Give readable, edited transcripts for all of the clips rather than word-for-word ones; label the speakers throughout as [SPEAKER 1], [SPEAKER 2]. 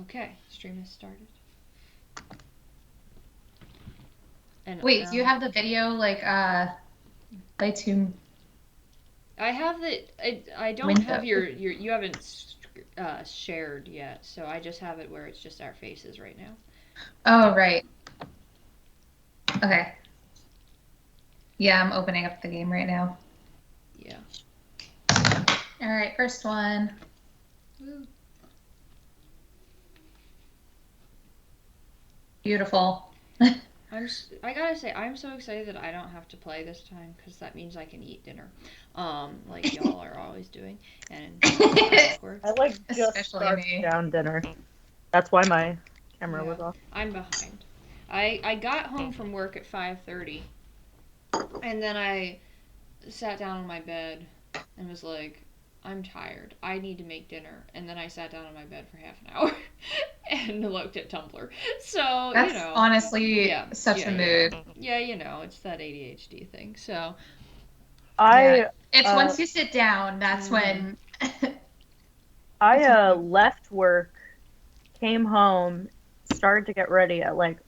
[SPEAKER 1] Okay, stream has started. And
[SPEAKER 2] Wait, do you have the video play to
[SPEAKER 1] I have the. I don't have
[SPEAKER 2] window?
[SPEAKER 1] your. You haven't shared yet, so I just have it where it's just our faces right now.
[SPEAKER 2] Oh, right. Okay. Yeah, I'm opening up the game right now.
[SPEAKER 1] Yeah.
[SPEAKER 2] All right, first one.
[SPEAKER 1] Woo.
[SPEAKER 2] Beautiful.
[SPEAKER 1] I gotta say, I'm so excited that I don't have to play this time because that means I can eat dinner, like y'all are always doing, and I'm awkward.
[SPEAKER 3] I like just
[SPEAKER 2] Especially
[SPEAKER 3] started
[SPEAKER 2] me.
[SPEAKER 3] down dinner. That's why my camera
[SPEAKER 1] Yeah,
[SPEAKER 3] was off.
[SPEAKER 1] I'm behind. I got home from work at 5:30, and then I sat down on my bed and was like, I'm tired. I need to make dinner. And then I sat down on my bed for half an hour and looked at Tumblr. So,
[SPEAKER 2] That's honestly
[SPEAKER 1] yeah,
[SPEAKER 2] such
[SPEAKER 1] yeah,
[SPEAKER 2] a
[SPEAKER 1] you know.
[SPEAKER 2] mood.
[SPEAKER 1] Yeah, it's that ADHD thing. So,
[SPEAKER 2] Yeah.
[SPEAKER 3] I
[SPEAKER 2] It's
[SPEAKER 3] uh
[SPEAKER 2] once you sit down, that's
[SPEAKER 1] mm-hmm,
[SPEAKER 2] when
[SPEAKER 3] I
[SPEAKER 2] that's when you
[SPEAKER 3] left work, came home, started to get ready at like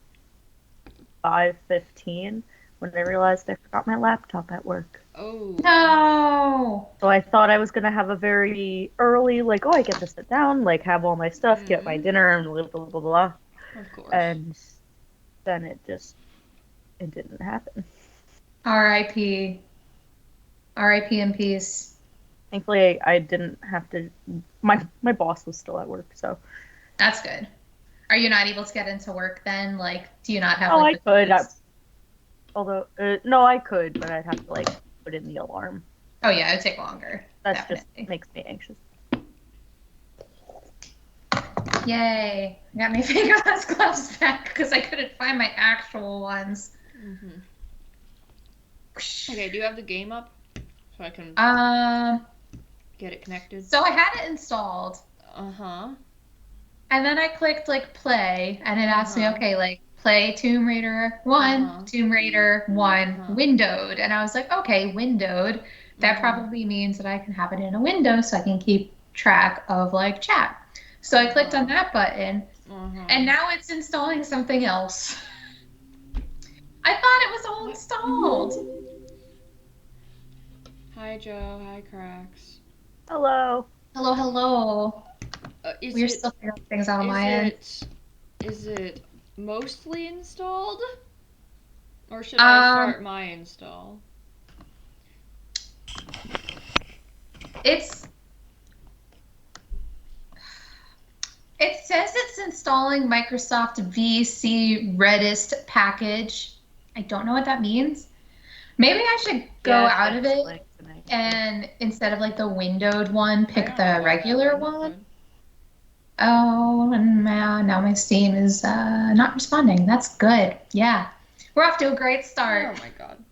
[SPEAKER 3] 5:15 when I realized I forgot my laptop at work.
[SPEAKER 1] oh,
[SPEAKER 2] No.
[SPEAKER 3] So I thought I was gonna have a very early, like, oh, I get to sit down, like, have all my stuff, get my
[SPEAKER 1] mm,
[SPEAKER 3] dinner, and blah blah blah blah.
[SPEAKER 1] of course.
[SPEAKER 3] And then it didn't happen.
[SPEAKER 2] R.I.P. R.I.P. in peace.
[SPEAKER 3] Thankfully, I didn't have to. My boss was still at work, so
[SPEAKER 2] That's good. Are you not able to get into work then? Like, do you not have
[SPEAKER 3] oh,
[SPEAKER 2] like
[SPEAKER 3] I
[SPEAKER 2] the
[SPEAKER 3] could.
[SPEAKER 2] codes?
[SPEAKER 3] Although no, I could, but I'd have to like put in the alarm.
[SPEAKER 2] Oh yeah, it'd take longer.
[SPEAKER 3] That's just
[SPEAKER 2] Definitely.
[SPEAKER 3] makes me anxious.
[SPEAKER 2] Yay. I got my fingerless gloves back because I couldn't find my actual ones.
[SPEAKER 1] Mm-hmm. Okay, do you have the game up so I can
[SPEAKER 2] Um,
[SPEAKER 1] get it connected?
[SPEAKER 2] so I had it installed
[SPEAKER 1] Uh huh.
[SPEAKER 2] and then I clicked like play and it
[SPEAKER 1] Uh
[SPEAKER 2] asked me,
[SPEAKER 1] huh.
[SPEAKER 2] okay, like play Tomb Raider
[SPEAKER 1] Uh
[SPEAKER 2] 1,
[SPEAKER 1] huh.
[SPEAKER 2] Tomb Raider
[SPEAKER 1] Uh
[SPEAKER 2] 1,
[SPEAKER 1] huh.
[SPEAKER 2] windowed. And I was like, okay, windowed. That
[SPEAKER 1] Mm-hmm.
[SPEAKER 2] probably means that I can have it in a window so I can keep track of like chat. So I
[SPEAKER 1] Uh
[SPEAKER 2] clicked on
[SPEAKER 1] huh.
[SPEAKER 2] that button
[SPEAKER 1] Uh huh.
[SPEAKER 2] and now it's installing something else. I thought it was all
[SPEAKER 1] What?
[SPEAKER 2] installed.
[SPEAKER 1] Hi, Joe. Hi, Cracks.
[SPEAKER 3] Hello.
[SPEAKER 2] Hello, hello.
[SPEAKER 1] Is
[SPEAKER 2] We're
[SPEAKER 1] it
[SPEAKER 2] still figuring things out on
[SPEAKER 1] is
[SPEAKER 2] my end.
[SPEAKER 1] it is it mostly installed, or should I
[SPEAKER 2] Um,
[SPEAKER 1] start my install?
[SPEAKER 2] it's it says it's installing Microsoft VC Redist package. I don't know what that means. Maybe I should go
[SPEAKER 3] Yeah, it's
[SPEAKER 2] out
[SPEAKER 3] like
[SPEAKER 2] of it
[SPEAKER 3] slang tonight.
[SPEAKER 2] and instead of like the windowed one,
[SPEAKER 1] I
[SPEAKER 2] pick
[SPEAKER 1] don't know
[SPEAKER 2] the
[SPEAKER 1] why that
[SPEAKER 2] regular
[SPEAKER 1] wouldn't
[SPEAKER 2] one.
[SPEAKER 1] would.
[SPEAKER 2] Oh, and now my Steam is not responding. That's good. Yeah. We're off to a great
[SPEAKER 1] Oh
[SPEAKER 2] start.
[SPEAKER 1] my god.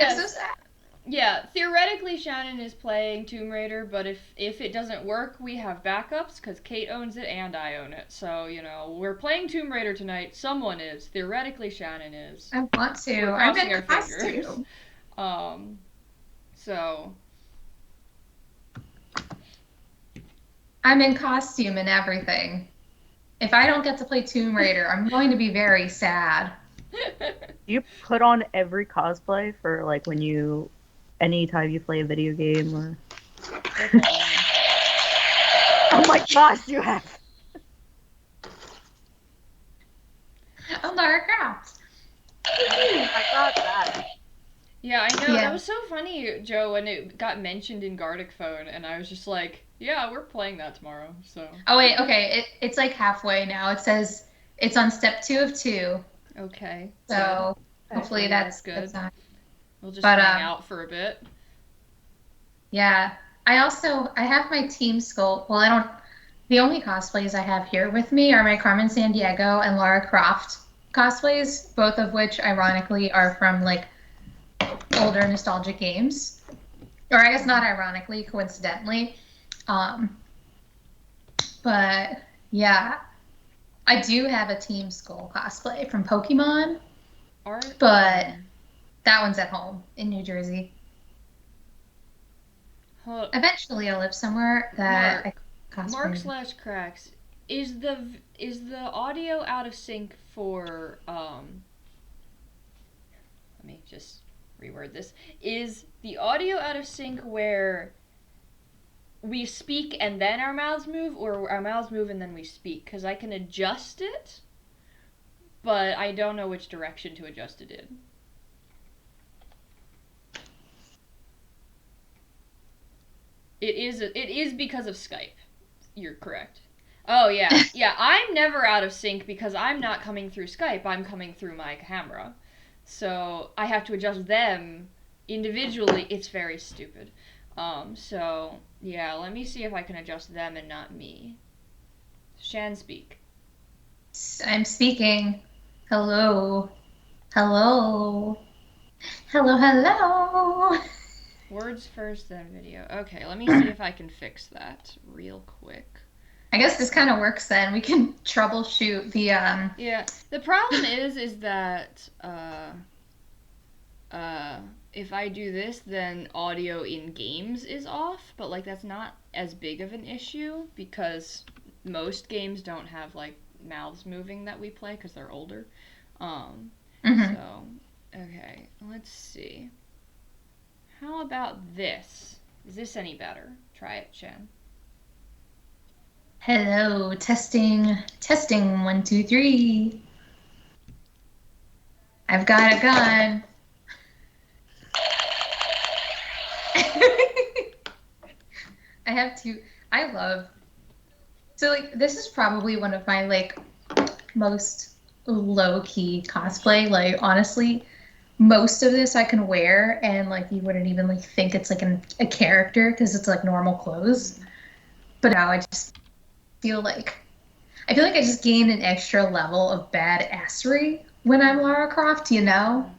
[SPEAKER 2] I'm so
[SPEAKER 1] Yes.
[SPEAKER 2] sad.
[SPEAKER 1] Yeah, theoretically Shannon is playing Tomb Raider, but if it doesn't work, we have backups because Kate owns it and I own it. So we're playing Tomb Raider tonight. Someone is theoretically Shannon is.
[SPEAKER 2] I want
[SPEAKER 1] We're
[SPEAKER 2] to. I'm
[SPEAKER 1] crossing
[SPEAKER 2] in
[SPEAKER 1] our fingers.
[SPEAKER 2] costume.
[SPEAKER 1] Um. So
[SPEAKER 2] I'm in costume and everything. If I don't get to play Tomb Raider, I'm going to be very sad.
[SPEAKER 3] Do you put on every cosplay for like when you, anytime you play a video game or?
[SPEAKER 1] that's annoying.
[SPEAKER 3] Oh my gosh, you have.
[SPEAKER 2] I'm Lara Croft.
[SPEAKER 3] I got that.
[SPEAKER 1] Yeah, I know. That
[SPEAKER 2] Yeah.
[SPEAKER 1] was so funny, Joe, when it got mentioned in Gardic Phone, and I was just like, yeah, we're playing that tomorrow. So
[SPEAKER 2] Oh wait, okay. It's like halfway now. It says it's on step 2 of 2.
[SPEAKER 1] okay, good.
[SPEAKER 2] So hopefully
[SPEAKER 1] Hopefully that's
[SPEAKER 2] that's
[SPEAKER 1] good.
[SPEAKER 2] not.
[SPEAKER 1] We'll just
[SPEAKER 2] But
[SPEAKER 1] hang out for a bit.
[SPEAKER 2] yeah. I have my team sculpt. Well, I don't. The only cosplays I have here with me are my Carmen Sandiego and Lara Croft cosplays, both of which ironically are from like older nostalgic games. Or I guess not ironically, coincidentally. Um, but yeah, I do have a Team Skull cosplay from Pokemon,
[SPEAKER 1] Art.
[SPEAKER 2] but that one's at home in New Jersey.
[SPEAKER 1] Huh,
[SPEAKER 2] Eventually, I'll live somewhere that
[SPEAKER 1] Mark.
[SPEAKER 2] I
[SPEAKER 1] Mark
[SPEAKER 2] cosplay.
[SPEAKER 1] slash cracks. is the audio out of sync for let me just reword this. Is the audio out of sync where we speak and then our mouths move, or our mouths move and then we speak? Because I can adjust it, but I don't know which direction to adjust it in. It is because of Skype. You're correct. Oh yeah. Yeah, I'm never out of sync because I'm not coming through Skype. I'm coming through my camera. So I have to adjust them individually. It's very stupid. So yeah, let me see if I can adjust them and not me. Shan, speak.
[SPEAKER 2] I'm speaking. Hello. Hello. Hello, hello.
[SPEAKER 1] Words first, then video. Okay, let me see if I can fix that real quick.
[SPEAKER 2] I guess this kind of works then. We can troubleshoot the
[SPEAKER 1] Yeah, the problem is that if I do this, then audio in games is off, but like that's not as big of an issue because most games don't have like mouths moving that we play because they're older. So okay, let's see. How about this? Is this any better? Try it, Shan.
[SPEAKER 2] Hello, testing, testing, 1, 2, 3. I've got a gun. I have to. I love. So like this is probably one of my like most low key cosplay. Like honestly, most of this I can wear and like you wouldn't even like think it's like a character because it's like normal clothes. But now I feel like I just gained an extra level of badassery when I'm Lara Croft, you know?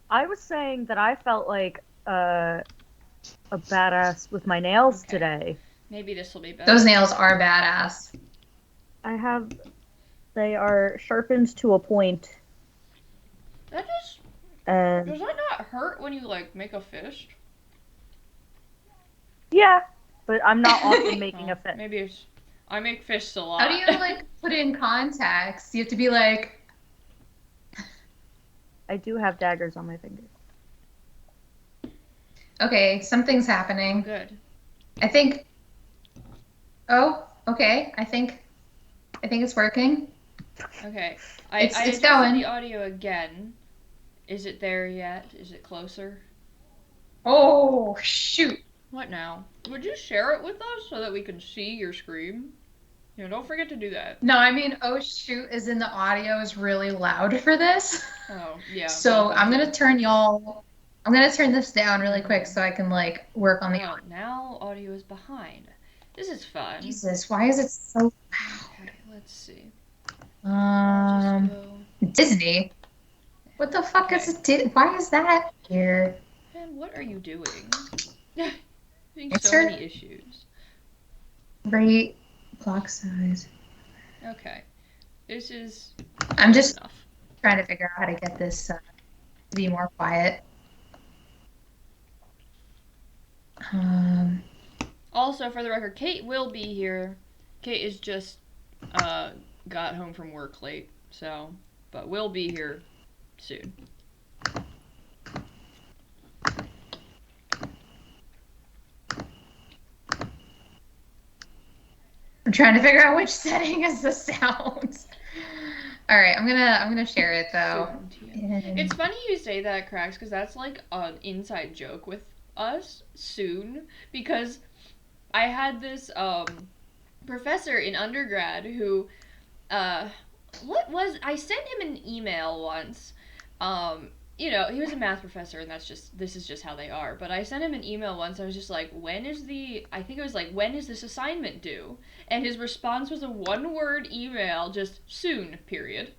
[SPEAKER 3] I was saying that I felt like a badass with my nails
[SPEAKER 1] Okay.
[SPEAKER 3] today.
[SPEAKER 1] Maybe this will be better.
[SPEAKER 2] Those nails are badass.
[SPEAKER 3] They are sharpened to a point.
[SPEAKER 1] That just
[SPEAKER 3] And
[SPEAKER 1] does that not hurt when you like make a fist?
[SPEAKER 3] yeah, but I'm not often making a fist.
[SPEAKER 1] Maybe it's I make fists a lot.
[SPEAKER 2] How do you like put in contacts? You have to be like,
[SPEAKER 3] I do have daggers on my fingers.
[SPEAKER 2] okay, something's happening.
[SPEAKER 1] Good.
[SPEAKER 2] I think. Oh, okay. I think it's working.
[SPEAKER 1] Okay.
[SPEAKER 2] It's
[SPEAKER 1] I adjusted
[SPEAKER 2] going.
[SPEAKER 1] the audio again. Is it there yet? Is it closer?
[SPEAKER 2] Oh shoot!
[SPEAKER 1] What now? Would you share it with us so that we can see your screen? You know, don't forget to do that.
[SPEAKER 2] No, I mean, oh shoot, is in the audio is really loud for this.
[SPEAKER 1] Oh, yeah.
[SPEAKER 2] So I'm gonna turn this down really quick so I can like work on the
[SPEAKER 1] Oh,
[SPEAKER 2] audio.
[SPEAKER 1] now audio is behind. This is fun.
[SPEAKER 2] Jesus, why is it so loud?
[SPEAKER 1] Okay, let's see. I'll just go.
[SPEAKER 2] Disney. What the fuck is it? Why is that here?
[SPEAKER 1] Man, what are you doing? Having
[SPEAKER 2] It's
[SPEAKER 1] so
[SPEAKER 2] her-
[SPEAKER 1] many issues.
[SPEAKER 2] Rate block size.
[SPEAKER 1] Okay. This is
[SPEAKER 2] I'm just
[SPEAKER 1] enough.
[SPEAKER 2] trying to figure out how to get this to be more quiet.
[SPEAKER 1] Also, for the record, Kate will be here. Kate is just got home from work late, so but will be here soon.
[SPEAKER 2] I'm trying to figure out which setting is the sound. All right, I'm gonna share it though.
[SPEAKER 1] Soon, it's funny you say that, Cracks, because that's like an inside joke with us soon. Because I had this professor in undergrad who I sent him an email once. You know, he was a math professor, and this is just how they are. But I sent him an email once. I was just like, when is this assignment due? And his response was a one-word email, just soon, period.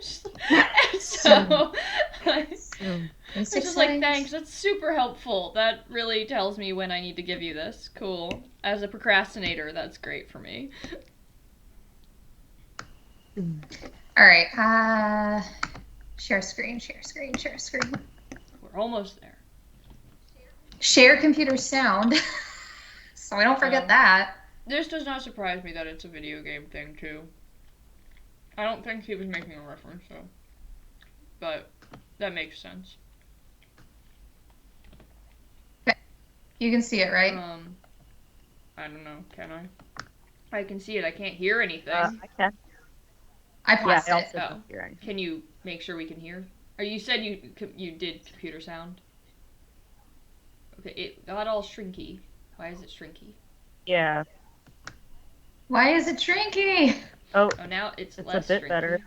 [SPEAKER 1] So I was just like, thanks, that's super helpful. That really tells me when I need to give you this. Cool. As a procrastinator, that's great for me.
[SPEAKER 2] All right. Share screen.
[SPEAKER 1] We're almost there.
[SPEAKER 2] Share computer sound. So I don't forget that.
[SPEAKER 1] This does not surprise me that it's a video game thing too. I don't think he was making a reference though, but that makes sense.
[SPEAKER 2] You can see it, right?
[SPEAKER 1] I don't know. Can I? I can see it. I can't hear anything.
[SPEAKER 3] I can.
[SPEAKER 2] I
[SPEAKER 3] Yeah,
[SPEAKER 2] paused
[SPEAKER 3] I
[SPEAKER 2] it.
[SPEAKER 3] also don't hear anything.
[SPEAKER 1] Can you make sure we can hear? Or you said you did computer sound? Okay, it got all shrinky. Why is it shrinky?
[SPEAKER 3] Yeah.
[SPEAKER 2] Why is it shrinking?
[SPEAKER 3] Oh,
[SPEAKER 1] Oh, now it's
[SPEAKER 3] it's
[SPEAKER 1] less
[SPEAKER 3] a bit
[SPEAKER 1] shrinky.
[SPEAKER 3] better.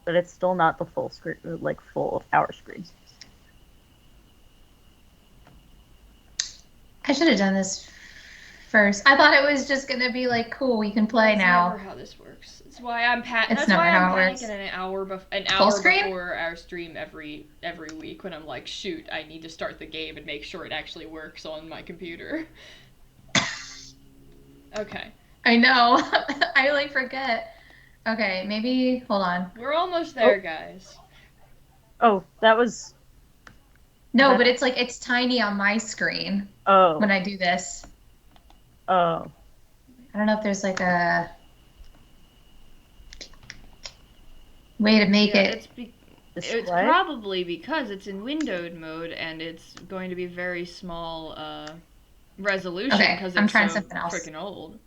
[SPEAKER 3] But it's still not the full screen, like full tower screen.
[SPEAKER 2] I should have done this first. I thought it was just gonna be like, cool, we can play
[SPEAKER 1] That's
[SPEAKER 2] now.
[SPEAKER 1] never how this works. That's why I'm
[SPEAKER 2] It's
[SPEAKER 1] That's
[SPEAKER 2] never
[SPEAKER 1] why
[SPEAKER 2] how
[SPEAKER 1] I'm
[SPEAKER 2] it works.
[SPEAKER 1] panicking an
[SPEAKER 2] Full
[SPEAKER 1] hour
[SPEAKER 2] screen?
[SPEAKER 1] before our stream every week when I'm like, shoot, I need to start the game and make sure it actually works on my computer. Okay.
[SPEAKER 2] I know. I like forget. Okay, maybe hold on.
[SPEAKER 1] We're almost there, guys.
[SPEAKER 3] Oh, that was.
[SPEAKER 2] No,
[SPEAKER 3] that...
[SPEAKER 2] but it's like it's tiny on my screen when I do this.
[SPEAKER 3] Oh.
[SPEAKER 2] I don't know if there's like a way to make it.
[SPEAKER 1] It's probably because it's in windowed mode and it's going to be very small resolution because it's so freaking old.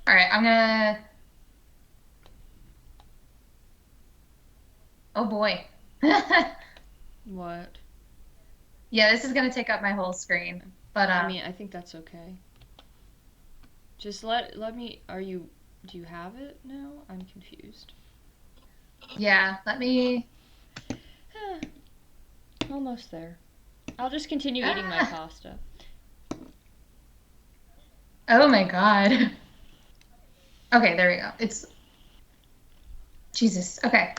[SPEAKER 2] All right, I'm gonna. Oh boy.
[SPEAKER 1] What?
[SPEAKER 2] Yeah, this is gonna take up my whole screen. But
[SPEAKER 1] I mean, I think that's okay. Just let me. Do you have it now? I'm confused.
[SPEAKER 2] Yeah, let me.
[SPEAKER 1] Almost there. I'll just continue eating my pasta.
[SPEAKER 2] Oh my god. Okay, there we go. It's. Jesus. Okay.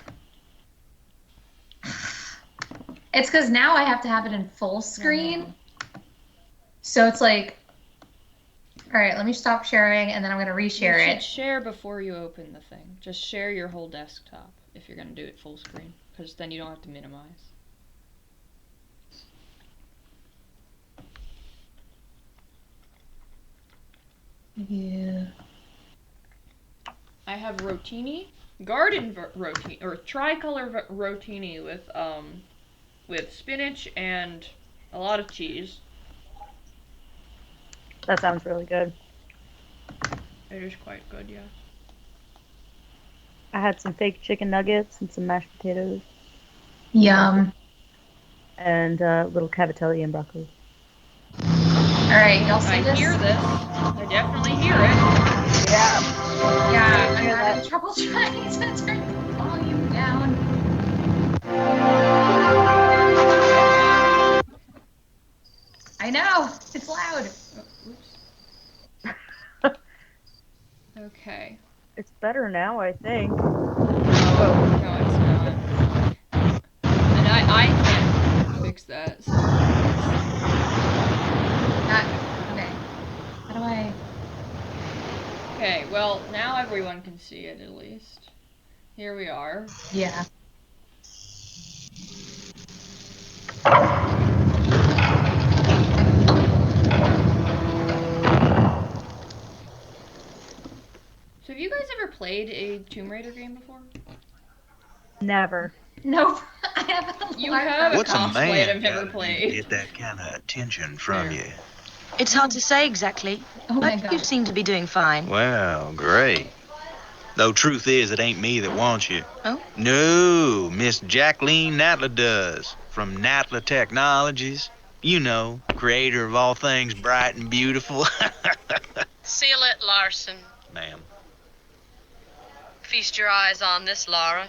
[SPEAKER 2] It's because now I have to have it in full screen. So it's like. All right, let me stop sharing and then I'm going to reshare it.
[SPEAKER 1] You should share before you open the thing. Just share your whole desktop if you're going to do it full screen. Because then you don't have to minimize.
[SPEAKER 2] Yeah.
[SPEAKER 1] I have rotini, garden rotini, or tricolor rotini with spinach and a lot of cheese.
[SPEAKER 3] That sounds really good.
[SPEAKER 1] It is quite good, yeah.
[SPEAKER 3] I had some fake chicken nuggets and some mashed potatoes.
[SPEAKER 2] Yum.
[SPEAKER 3] And a little cavatelli and broccoli.
[SPEAKER 2] Alright, y'all see
[SPEAKER 1] this? I hear this. I definitely hear it.
[SPEAKER 2] Yeah, I'm having trouble trying to turn the volume down. I know, it's loud.
[SPEAKER 1] Oh, oops. Okay.
[SPEAKER 3] It's better now, I think.
[SPEAKER 1] Oh, no, it's not. And I can't fix that, so.
[SPEAKER 2] Okay. How do I...
[SPEAKER 1] Okay, well, now everyone can see it, at least. Here we are.
[SPEAKER 2] Yeah.
[SPEAKER 1] So have you guys ever played a Tomb Raider game before?
[SPEAKER 3] Never.
[SPEAKER 2] Nope. I haven't.
[SPEAKER 1] You have
[SPEAKER 4] What's a man
[SPEAKER 1] I've never played.
[SPEAKER 4] Get that kind of attention from you?
[SPEAKER 5] It's hard to say exactly.
[SPEAKER 2] Oh my
[SPEAKER 5] But
[SPEAKER 2] god.
[SPEAKER 5] you seem to be doing fine.
[SPEAKER 4] Well, great. Though truth is, it ain't me that wants you.
[SPEAKER 5] Oh?
[SPEAKER 4] No, Miss Jacqueline Natla does. From Natla Technologies. You know, creator of all things bright and beautiful.
[SPEAKER 6] Seal it, Larson.
[SPEAKER 4] Ma'am.
[SPEAKER 6] Feast your eyes on this, Laura.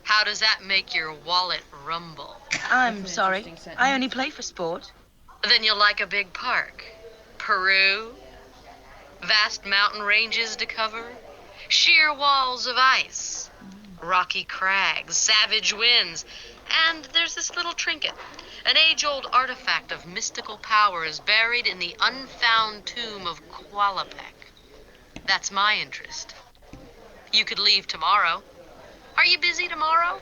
[SPEAKER 6] How does that make your wallet rumble?
[SPEAKER 5] I'm sorry. I only play for sport.
[SPEAKER 6] Then you'll like a big park. Peru, vast mountain ranges to cover, sheer walls of ice, rocky crags, savage winds, and there's this little trinket, an age-old artifact of mystical powers buried in the unfound tomb of Qualapec. That's my interest. You could leave tomorrow. Are you busy tomorrow?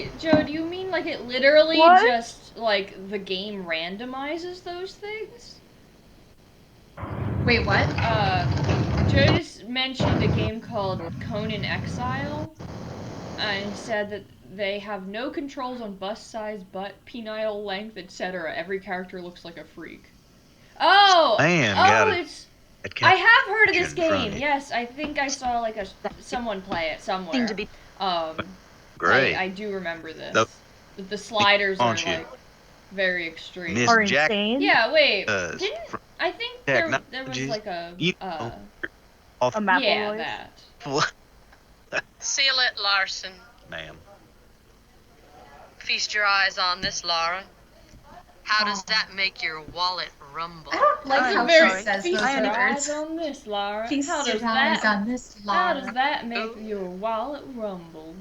[SPEAKER 1] Wait, Joe, do you mean like it literally
[SPEAKER 3] What?
[SPEAKER 1] just, like, the game randomizes those things?
[SPEAKER 2] Wait, what?
[SPEAKER 1] Joe just mentioned a game called Conan Exile, and said that they have no controls on bust size, butt, penile length, etc. Every character looks like a freak. Oh!
[SPEAKER 4] Man, got it.
[SPEAKER 1] It's...
[SPEAKER 4] That
[SPEAKER 1] I have heard of this
[SPEAKER 4] caption from
[SPEAKER 1] game,
[SPEAKER 4] you.
[SPEAKER 1] yes. I think I saw, like, someone play it somewhere.
[SPEAKER 5] Seem to be
[SPEAKER 4] Great.
[SPEAKER 1] I do remember this.
[SPEAKER 4] Nope.
[SPEAKER 1] The sliders are,
[SPEAKER 4] Aren't you?
[SPEAKER 1] like, very extreme.
[SPEAKER 4] Miss
[SPEAKER 3] Are
[SPEAKER 4] Jack
[SPEAKER 3] insane?
[SPEAKER 1] Yeah, wait.
[SPEAKER 4] does
[SPEAKER 1] Didn't...
[SPEAKER 4] from
[SPEAKER 1] I think there was,
[SPEAKER 4] Technologies.
[SPEAKER 1] like, a...
[SPEAKER 4] You know, off
[SPEAKER 3] A map
[SPEAKER 1] yeah,
[SPEAKER 3] voice?
[SPEAKER 1] that.
[SPEAKER 6] Seal it, Larson.
[SPEAKER 4] ma'am.
[SPEAKER 6] Feast your eyes on this, Laura. How does that make your wallet rumble?
[SPEAKER 2] I don't like
[SPEAKER 5] I'm
[SPEAKER 2] how
[SPEAKER 5] very
[SPEAKER 2] she says
[SPEAKER 1] Feast
[SPEAKER 2] those
[SPEAKER 1] your eyes
[SPEAKER 2] words.
[SPEAKER 1] on this, Laura.
[SPEAKER 2] Feast
[SPEAKER 1] How does
[SPEAKER 2] your eyes
[SPEAKER 1] that...
[SPEAKER 2] on this,
[SPEAKER 1] How
[SPEAKER 2] Laura.
[SPEAKER 1] does that make
[SPEAKER 6] Ooh.
[SPEAKER 1] your wallet rumble?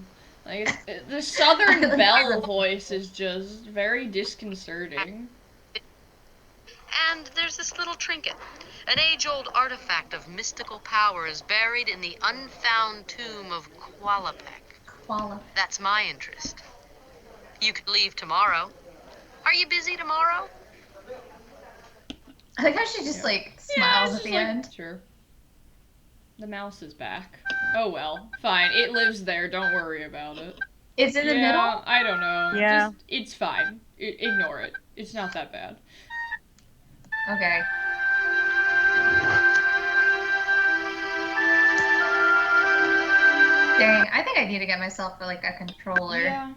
[SPEAKER 1] Like, the Southern Belle voice is just very disconcerting.
[SPEAKER 6] And there's this little trinket. An age-old artifact of mystical powers buried in the unfound tomb of Qualapec.
[SPEAKER 2] Koala.
[SPEAKER 6] That's my interest. You could leave tomorrow. Are you busy tomorrow?
[SPEAKER 2] I like how she just like smiles at the end.
[SPEAKER 1] Sure. The mouse is back. Oh well, fine. It lives there. Don't worry about it.
[SPEAKER 2] It's in the
[SPEAKER 1] Yeah,
[SPEAKER 2] middle.
[SPEAKER 1] I don't know.
[SPEAKER 3] Yeah.
[SPEAKER 1] Just, it's fine. Ignore it. It's not that bad.
[SPEAKER 2] Okay. Dang, I think I need to get myself like a controller.
[SPEAKER 1] Yeah.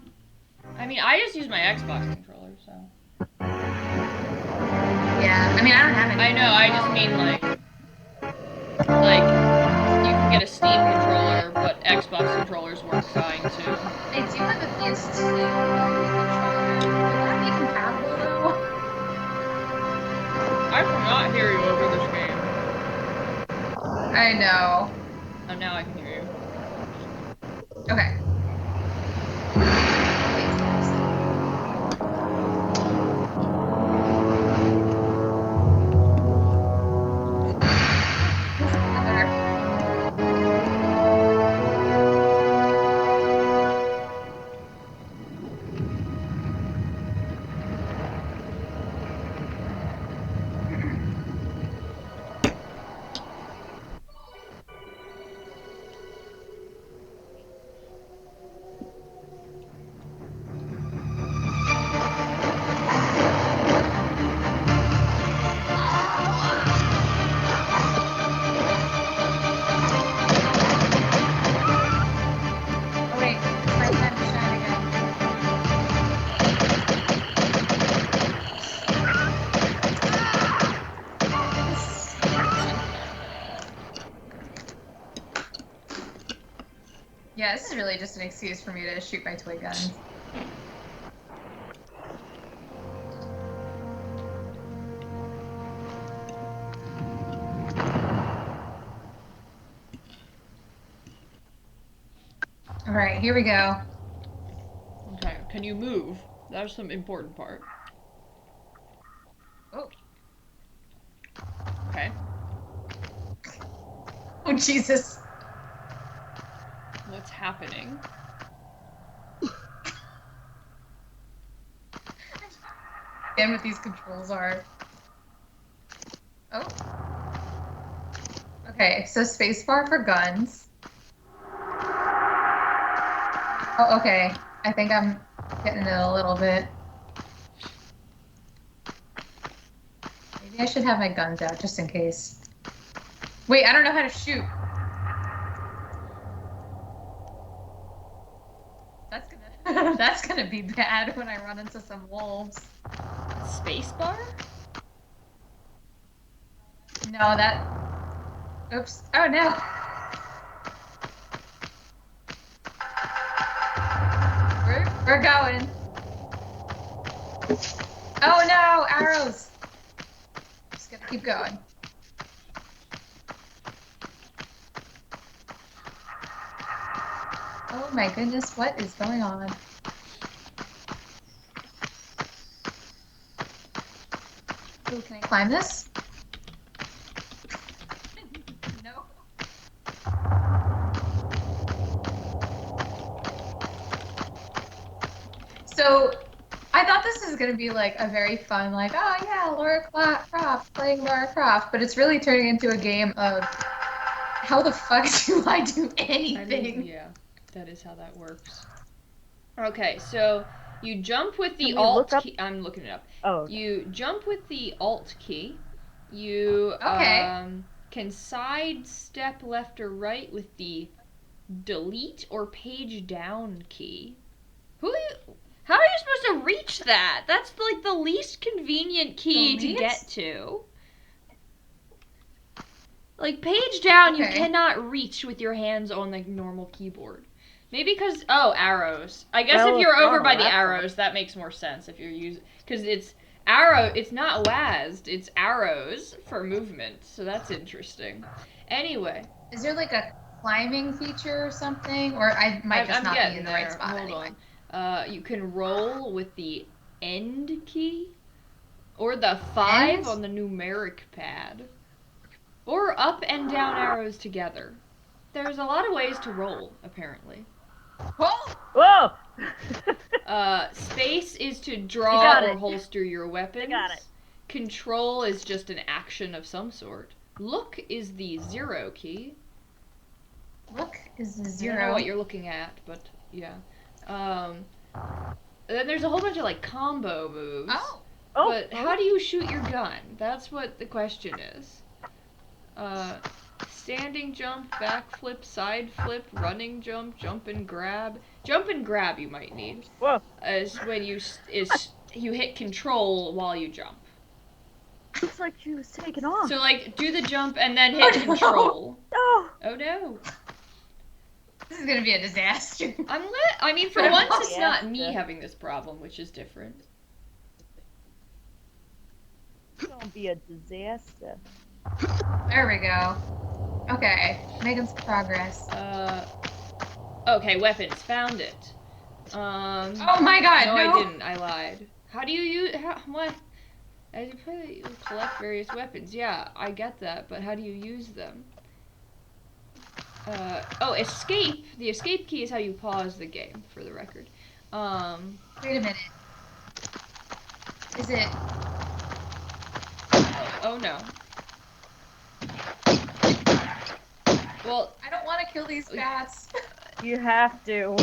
[SPEAKER 1] I mean, I just use my Xbox controller, so.
[SPEAKER 2] Yeah. I mean, I don't have any.
[SPEAKER 1] I know. I just mean like you can get a Steam controller, but Xbox controllers work fine too.
[SPEAKER 2] I do have a PS2 controller. Would that be compatible though?
[SPEAKER 1] I cannot hear you over this game.
[SPEAKER 2] I know.
[SPEAKER 1] Oh, now I can hear you.
[SPEAKER 2] Okay. Oh wait, it's my time to shine again. Yeah, this is really just an excuse for me to shoot my toy guns. Alright, here we go.
[SPEAKER 1] Okay. Can you move? That's some important part.
[SPEAKER 2] Oh.
[SPEAKER 1] Okay.
[SPEAKER 2] Oh, Jesus.
[SPEAKER 1] What's happening?
[SPEAKER 2] Again, what these controls are. Oh. Okay, so spacebar for guns. Oh, okay. I think I'm getting it a little bit. Maybe I should have my guns out just in case. Wait, I don't know how to shoot. That's gonna be bad when I run into some wolves.
[SPEAKER 1] Spacebar?
[SPEAKER 2] No, that. Oops. Oh no. We're going. Oh no, arrows. Just gotta keep going. Oh my goodness, what is going on? Ooh, can I climb this? No. So I thought this was gonna be like a very fun, like, oh yeah, Lara Croft playing Lara Croft, but it's really turning into a game of how the fuck do I do anything?
[SPEAKER 1] That is how that works. Okay, so you jump with the
[SPEAKER 3] Can we
[SPEAKER 1] Alt
[SPEAKER 3] look up-
[SPEAKER 1] key. I'm looking it up.
[SPEAKER 3] Oh, okay.
[SPEAKER 1] You jump with the Alt key. You
[SPEAKER 2] Okay.
[SPEAKER 1] can sidestep left or right with the Delete or Page Down key. How are you supposed to reach that? That's like the least convenient key to
[SPEAKER 2] Delete?
[SPEAKER 1] get to. Like, page down, you
[SPEAKER 2] Okay.
[SPEAKER 1] cannot reach with your hands on the normal keyboard. Maybe because, arrows. I guess
[SPEAKER 3] Well,
[SPEAKER 1] if you're
[SPEAKER 3] it's not
[SPEAKER 1] over
[SPEAKER 3] a
[SPEAKER 1] by the
[SPEAKER 3] laptop.
[SPEAKER 1] arrows, that makes more sense if you're using, because it's not WASD, it's arrows for movement, so that's interesting. Anyway.
[SPEAKER 2] Is there like a climbing feature or something? Or I might just
[SPEAKER 1] I'm
[SPEAKER 2] not be
[SPEAKER 1] getting
[SPEAKER 2] in the
[SPEAKER 1] there.
[SPEAKER 2] right spot
[SPEAKER 1] Hold
[SPEAKER 2] anyway.
[SPEAKER 1] on. You can roll with the End key, or the 5
[SPEAKER 2] End?
[SPEAKER 1] on the numeric pad, or up and down arrows together. There's a lot of ways to roll, apparently.
[SPEAKER 2] Whoa!
[SPEAKER 3] Whoa!
[SPEAKER 1] Space is to
[SPEAKER 3] You
[SPEAKER 1] draw
[SPEAKER 3] got
[SPEAKER 1] or
[SPEAKER 3] it.
[SPEAKER 1] holster your weapons.
[SPEAKER 3] I got it.
[SPEAKER 1] Control is just an action of some sort. Look is the 0 key.
[SPEAKER 2] Look is the
[SPEAKER 1] I don't know
[SPEAKER 2] 0.
[SPEAKER 1] what you're looking at, but yeah. Then there's a whole bunch of like combo moves.
[SPEAKER 2] Oh!
[SPEAKER 1] But how do you shoot your gun? That's what the question is. Standing jump, backflip, side flip, running jump, jump and grab. Jump and grab you might need.
[SPEAKER 3] Whoa!
[SPEAKER 1] Is when you hit control while you jump.
[SPEAKER 3] Looks like she was taken off.
[SPEAKER 1] So like do the jump and then hit control.
[SPEAKER 3] Oh!
[SPEAKER 1] Oh no.
[SPEAKER 2] This is gonna be a disaster.
[SPEAKER 1] I mean, for once it's not me having this problem, which is different.
[SPEAKER 3] It's gonna be a disaster.
[SPEAKER 2] There we go. Okay, making some progress.
[SPEAKER 1] Okay, weapons, found it.
[SPEAKER 2] Oh my god,
[SPEAKER 1] no,
[SPEAKER 2] no!
[SPEAKER 1] I didn't. I lied. How do you use what? As you play, you collect various weapons. Yeah, I get that, but how do you use them? Escape. The escape key is how you pause the game, for the record.
[SPEAKER 2] Wait a minute. Is it...
[SPEAKER 1] Oh no. Well,
[SPEAKER 2] I don't want to kill these bats.
[SPEAKER 3] You have to.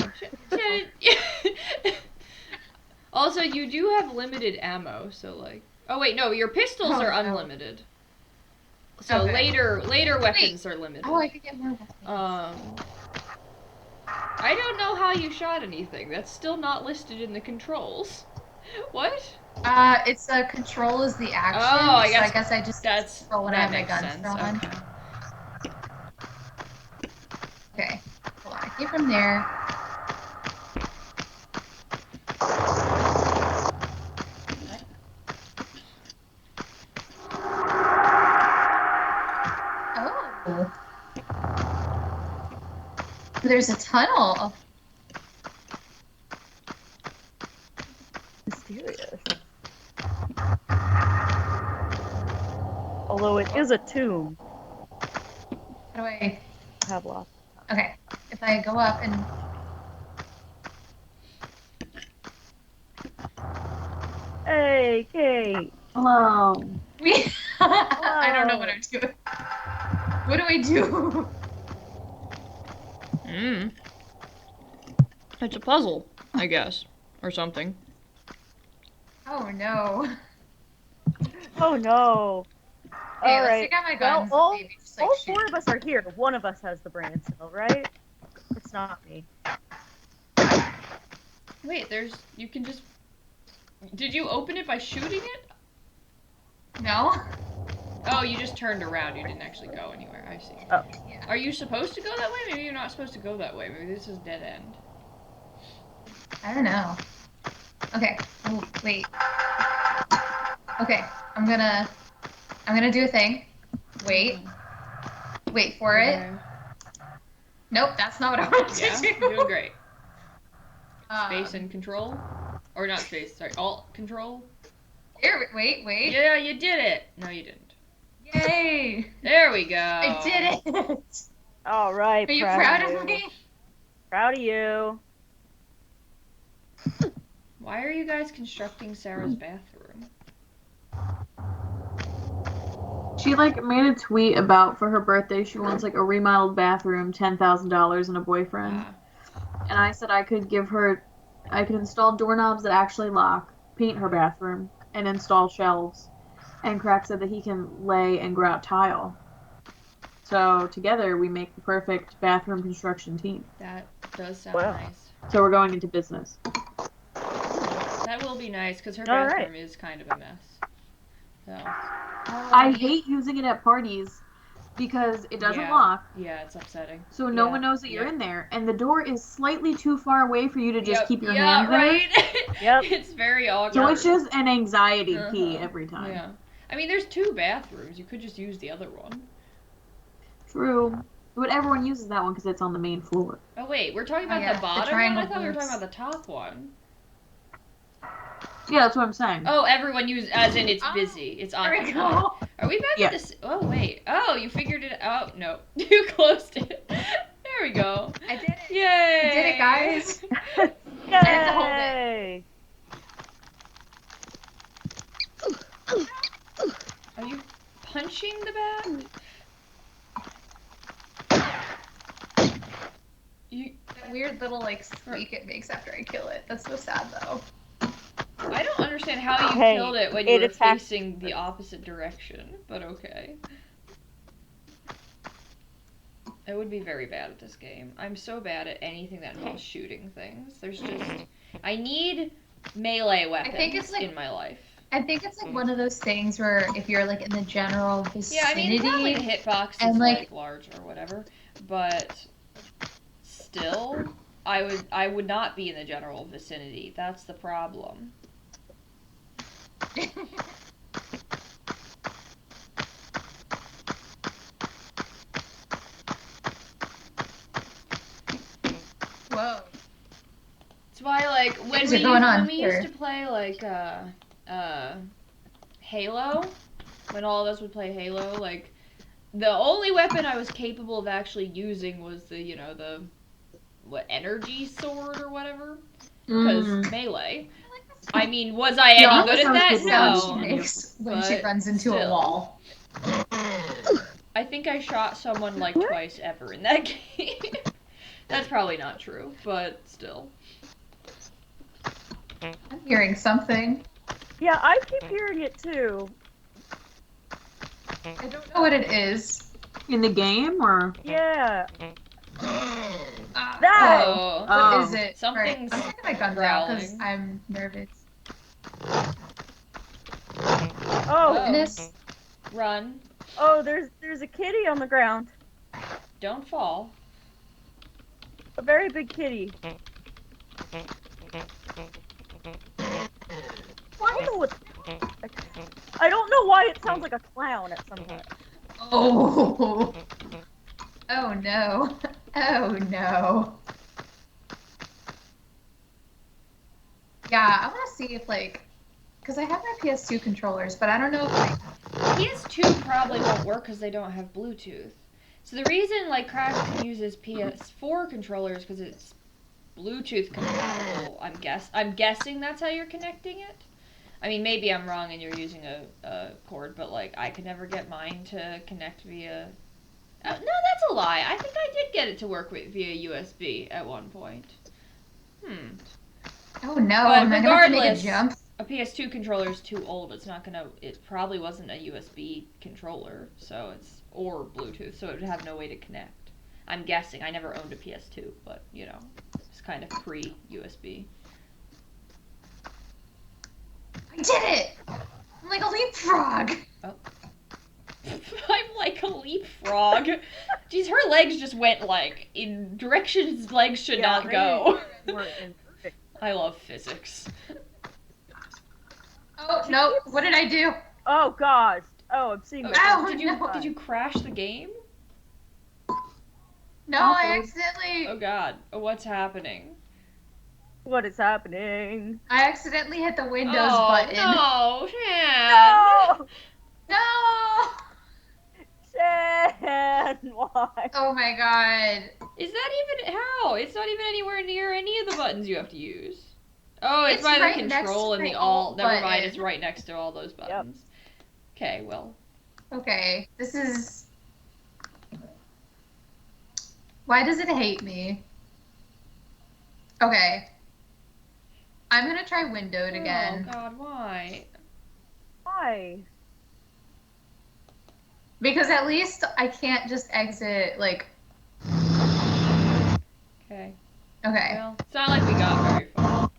[SPEAKER 1] Also, you do have limited ammo, so like... Oh wait, no, your pistols are unlimited. So
[SPEAKER 2] Okay.
[SPEAKER 1] later weapons are limited.
[SPEAKER 2] Oh, I could get more weapons.
[SPEAKER 1] I don't know how you shot anything. That's still not listed in the controls. What?
[SPEAKER 2] It's control is the action.
[SPEAKER 1] Oh, I
[SPEAKER 2] So I guess I just control when I have my
[SPEAKER 1] makes
[SPEAKER 2] guns
[SPEAKER 1] sense.
[SPEAKER 2] drawn.
[SPEAKER 1] Okay.
[SPEAKER 2] Okay. Hold on. I came from there. Oh. There's a tunnel.
[SPEAKER 3] Mysterious. Although it is a tomb.
[SPEAKER 2] How do I...
[SPEAKER 3] I have lost.
[SPEAKER 2] Okay. If I go up and...
[SPEAKER 3] Hey, Kate.
[SPEAKER 7] Hello.
[SPEAKER 2] I don't know what I'm doing. What do I do?
[SPEAKER 1] It's a puzzle, I guess. Or something.
[SPEAKER 2] Oh no.
[SPEAKER 3] Oh no.
[SPEAKER 2] Hey,
[SPEAKER 3] All
[SPEAKER 2] let's
[SPEAKER 3] right.
[SPEAKER 2] take out my
[SPEAKER 3] Well,
[SPEAKER 2] guns.
[SPEAKER 3] all,
[SPEAKER 2] Maybe just, like,
[SPEAKER 3] all
[SPEAKER 2] shoot.
[SPEAKER 3] 4 of us are here. One of us has the brain cell, right? It's not me.
[SPEAKER 1] Wait, you can just... Did you open it by shooting it?
[SPEAKER 2] No?
[SPEAKER 1] Oh, you just turned around. You didn't actually go anywhere. I see.
[SPEAKER 3] Oh.
[SPEAKER 2] Yeah.
[SPEAKER 1] Are you supposed to go that way? Maybe you're not supposed to go that way. Maybe this is dead end.
[SPEAKER 2] I don't know. Okay. Oh, wait. Okay. I'm gonna do a thing. Wait. Wait for it. Nope, that's not what I wanted
[SPEAKER 1] Yeah,
[SPEAKER 2] to do.
[SPEAKER 1] you're doing great. Space
[SPEAKER 2] Um,
[SPEAKER 1] and control? Or not space, sorry, alt control?
[SPEAKER 2] wait.
[SPEAKER 1] Yeah, you did it! No, you didn't.
[SPEAKER 2] Yay!
[SPEAKER 1] There we go.
[SPEAKER 2] I did it!
[SPEAKER 3] All right.
[SPEAKER 2] Are you proud of me?
[SPEAKER 3] Proud of you.
[SPEAKER 1] Why are you guys constructing Sarah's bathroom?
[SPEAKER 7] She like made a tweet about for her birthday she wants like a remodeled bathroom, $10,000 and a boyfriend.
[SPEAKER 1] Ah.
[SPEAKER 7] And I said I could install doorknobs that actually lock, paint her bathroom, and install shelves. And Crack said that he can lay and grout tile. So together we make the perfect bathroom construction team.
[SPEAKER 1] That does sound
[SPEAKER 3] Wow.
[SPEAKER 1] nice.
[SPEAKER 7] So we're going into business.
[SPEAKER 1] That will be nice because her
[SPEAKER 3] All
[SPEAKER 1] bathroom
[SPEAKER 3] right.
[SPEAKER 1] is kind of a mess. So.
[SPEAKER 7] I hate using it at parties because it doesn't lock.
[SPEAKER 1] Yeah, it's upsetting.
[SPEAKER 7] So no
[SPEAKER 1] Yeah,
[SPEAKER 7] one knows that you're
[SPEAKER 1] yep.
[SPEAKER 7] in there, and the door is slightly too far away for you to just keep your
[SPEAKER 1] yeah,
[SPEAKER 7] hand there.
[SPEAKER 1] right.
[SPEAKER 3] Yep.
[SPEAKER 1] It's very awkward.
[SPEAKER 7] So it's just an anxiety pee every time.
[SPEAKER 1] Yeah. I mean, there's 2 bathrooms. You could just use the other one.
[SPEAKER 7] True. But everyone uses that one because it's on the main floor.
[SPEAKER 1] Oh wait, we're talking about
[SPEAKER 2] yeah,
[SPEAKER 1] the
[SPEAKER 2] the
[SPEAKER 1] bottom one.
[SPEAKER 2] triangle
[SPEAKER 1] I thought we were
[SPEAKER 2] booths.
[SPEAKER 1] talking about the top one.
[SPEAKER 7] Yeah, that's what I'm saying.
[SPEAKER 1] Oh, everyone uses, as in it's
[SPEAKER 2] Oh,
[SPEAKER 1] busy. It's
[SPEAKER 2] There we
[SPEAKER 1] occupied.
[SPEAKER 2] go.
[SPEAKER 1] Are we back
[SPEAKER 7] Yeah.
[SPEAKER 1] at this? Oh wait. Oh, you figured it out. No, you closed it. There we go.
[SPEAKER 2] I did it.
[SPEAKER 1] Yay!
[SPEAKER 2] I did it, guys.
[SPEAKER 3] Yay!
[SPEAKER 2] to hold
[SPEAKER 1] Are you punching the bat? You.
[SPEAKER 2] That weird little like squeak it makes after I kill it. That's so sad though.
[SPEAKER 1] I don't understand how you
[SPEAKER 3] Hey,
[SPEAKER 1] killed it when
[SPEAKER 3] it
[SPEAKER 1] you were
[SPEAKER 3] attacked-
[SPEAKER 1] facing the opposite direction, but okay. I would be very bad at this game. I'm so bad at anything that involves shooting things. There's just... I need melee weapons
[SPEAKER 2] think it's like-
[SPEAKER 1] in my life.
[SPEAKER 2] I think it's like one of those things where if you're like in the general vicinity,
[SPEAKER 1] Yeah, I mean, probably the hitbox
[SPEAKER 2] and,
[SPEAKER 1] is
[SPEAKER 2] like-
[SPEAKER 1] like large or whatever, but still, I would not be in the general vicinity. That's the problem.
[SPEAKER 2] Whoa.
[SPEAKER 1] That's why, like, when
[SPEAKER 2] Things
[SPEAKER 1] we,
[SPEAKER 2] are going on
[SPEAKER 1] when we used
[SPEAKER 2] here.
[SPEAKER 1] to play, like, Halo, when all of us would play Halo, like, the only weapon I was capable of actually using was the, you know, the, energy sword or whatever, because melee. I mean, was I any
[SPEAKER 7] Yeah,
[SPEAKER 1] good
[SPEAKER 7] that
[SPEAKER 1] at that?
[SPEAKER 7] sounds good.
[SPEAKER 2] Sound she
[SPEAKER 1] No.
[SPEAKER 2] makes when she
[SPEAKER 1] But
[SPEAKER 2] runs into a
[SPEAKER 1] still.
[SPEAKER 2] wall.
[SPEAKER 1] I think I shot someone, like, twice ever in that game. That's probably not true, but still.
[SPEAKER 2] I'm hearing something.
[SPEAKER 3] Yeah, I keep hearing it too.
[SPEAKER 2] I don't know what it is.
[SPEAKER 7] In the game, or?
[SPEAKER 3] Yeah.
[SPEAKER 2] That.
[SPEAKER 1] Oh.
[SPEAKER 2] What is it?
[SPEAKER 1] Something's
[SPEAKER 2] Right. I'm taking my gun down because
[SPEAKER 1] growling.
[SPEAKER 2] I'm nervous.
[SPEAKER 3] Oh,
[SPEAKER 2] Goodness.
[SPEAKER 1] Run.
[SPEAKER 3] oh, there's a kitty on the ground.
[SPEAKER 1] Don't fall.
[SPEAKER 3] A very big kitty. I don't know what. I don't know why it sounds like a clown at some point.
[SPEAKER 2] Oh. Oh no. Oh no. Yeah, I want to see if like, because I have my PS2 controllers, but I don't know if like,
[SPEAKER 1] PS2 probably won't work because they don't have Bluetooth. So the reason like Crash uses PS4 controllers because it's Bluetooth compatible. I'm guessing that's how you're connecting it. I mean, maybe I'm wrong and you're using a cord, but like I could never get mine to connect via. No, that's a lie. I think I did get it to work via USB at one point.
[SPEAKER 2] oh no,
[SPEAKER 1] But
[SPEAKER 2] am I gonna have to make a
[SPEAKER 1] regardless-
[SPEAKER 2] jump?
[SPEAKER 1] A PS2 controller is too old. It's not gonna. It probably wasn't a USB controller, or Bluetooth, so it would have no way to connect. I'm guessing. I never owned a PS2, but you know, it's kind of pre-USB.
[SPEAKER 2] I did it! I'm like a leapfrog.
[SPEAKER 1] I'm like a leapfrog. Jeez, her legs just went like in directions legs should not
[SPEAKER 3] they
[SPEAKER 1] go.
[SPEAKER 3] were imperfect.
[SPEAKER 1] I love physics.
[SPEAKER 2] Oh no, what did I do?
[SPEAKER 3] Oh gosh. Oh, I'm seeing.
[SPEAKER 2] Ow,
[SPEAKER 1] Did you
[SPEAKER 2] no.
[SPEAKER 1] did you crash the game?
[SPEAKER 2] No, I accidentally
[SPEAKER 1] Oh God, what's happening?
[SPEAKER 3] What is happening?
[SPEAKER 2] I accidentally hit the Windows
[SPEAKER 1] Oh
[SPEAKER 2] button.
[SPEAKER 1] no, Shan!
[SPEAKER 3] No,
[SPEAKER 2] No!
[SPEAKER 3] Shan, why?
[SPEAKER 2] Oh my god.
[SPEAKER 1] Is that even how? It's not even anywhere near any of the buttons you have to use. Oh, it's by
[SPEAKER 2] right
[SPEAKER 1] the
[SPEAKER 2] next
[SPEAKER 1] control
[SPEAKER 2] to
[SPEAKER 1] and
[SPEAKER 2] my
[SPEAKER 1] the alt.
[SPEAKER 2] alt
[SPEAKER 1] Never mind,
[SPEAKER 2] button.
[SPEAKER 1] it's right next to all those buttons. Okay, well.
[SPEAKER 2] Okay, this is... Why does it hate me? Okay. I'm gonna try windowed again.
[SPEAKER 1] Oh god, why?
[SPEAKER 3] Why?
[SPEAKER 2] Because at least I can't just exit, like...
[SPEAKER 1] Okay.
[SPEAKER 2] Okay.
[SPEAKER 1] Well, it's not like we got very far.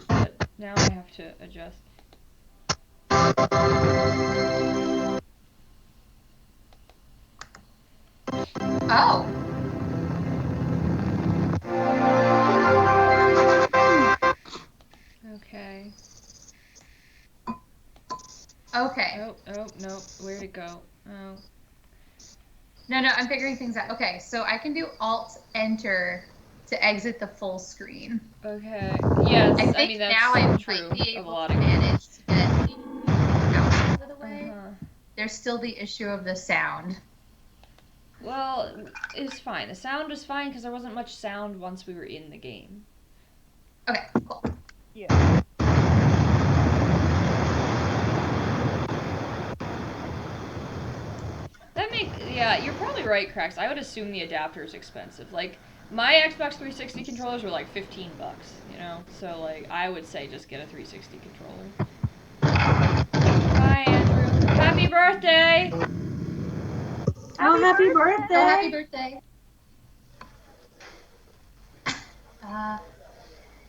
[SPEAKER 1] But now I have to adjust.
[SPEAKER 2] Oh!
[SPEAKER 1] Okay.
[SPEAKER 2] Okay.
[SPEAKER 1] Oh, no. Where'd it go? Oh.
[SPEAKER 2] No, I'm figuring things out. Okay, so I can do Alt-Enter to exit the full screen.
[SPEAKER 1] Okay. Yes,
[SPEAKER 2] I
[SPEAKER 1] I
[SPEAKER 2] think
[SPEAKER 1] mean, that's
[SPEAKER 2] now I
[SPEAKER 1] true
[SPEAKER 2] might be
[SPEAKER 1] of a
[SPEAKER 2] able
[SPEAKER 1] lot
[SPEAKER 2] to
[SPEAKER 1] of games.
[SPEAKER 2] manage to get the mouse out of the way. There's still the issue of the sound.
[SPEAKER 1] Well, it's fine. The sound was fine because there wasn't much sound once we were in the game.
[SPEAKER 2] Okay, cool.
[SPEAKER 3] Yeah.
[SPEAKER 1] Yeah, you're probably right, Cracks. I would assume the adapter is expensive. Like, my Xbox 360 controllers were like $15, you know? So, like, I would say just get a 360 controller. Hi, Andrew. Happy birthday!
[SPEAKER 7] Oh, happy birthday!
[SPEAKER 2] Oh, happy birthday!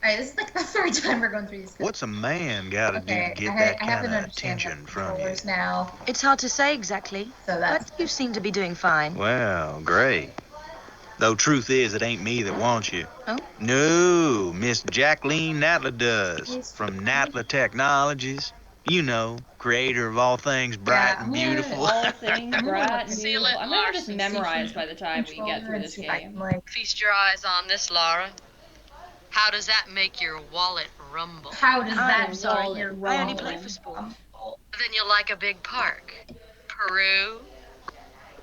[SPEAKER 2] Alright, this is like the third time we're going through these.
[SPEAKER 4] What's a man gotta do to get
[SPEAKER 2] I
[SPEAKER 4] that
[SPEAKER 2] have
[SPEAKER 4] kind
[SPEAKER 2] an
[SPEAKER 4] of
[SPEAKER 2] understanding
[SPEAKER 4] attention
[SPEAKER 2] of
[SPEAKER 4] from you?
[SPEAKER 2] controllers now.
[SPEAKER 5] It's hard to say exactly,
[SPEAKER 2] So that's
[SPEAKER 5] but you seem to be doing fine.
[SPEAKER 4] Well, great. Though truth is, it ain't me that wants you.
[SPEAKER 5] Oh?
[SPEAKER 4] No, Miss Jacqueline Natla does. From Natla Technologies. You know, creator of all things bright and beautiful.
[SPEAKER 1] All things bright and
[SPEAKER 6] Seal
[SPEAKER 1] beautiful.
[SPEAKER 6] it,
[SPEAKER 1] I'm gonna just
[SPEAKER 6] Larson.
[SPEAKER 1] memorize by the time we get through this game.
[SPEAKER 6] Feast your eyes on this, Lara. How does that make your wallet rumble?
[SPEAKER 2] How does that
[SPEAKER 5] I'm sorry.
[SPEAKER 2] make your
[SPEAKER 5] I only
[SPEAKER 2] wallet
[SPEAKER 5] play for sport.
[SPEAKER 6] Then you'll like a big park. Peru.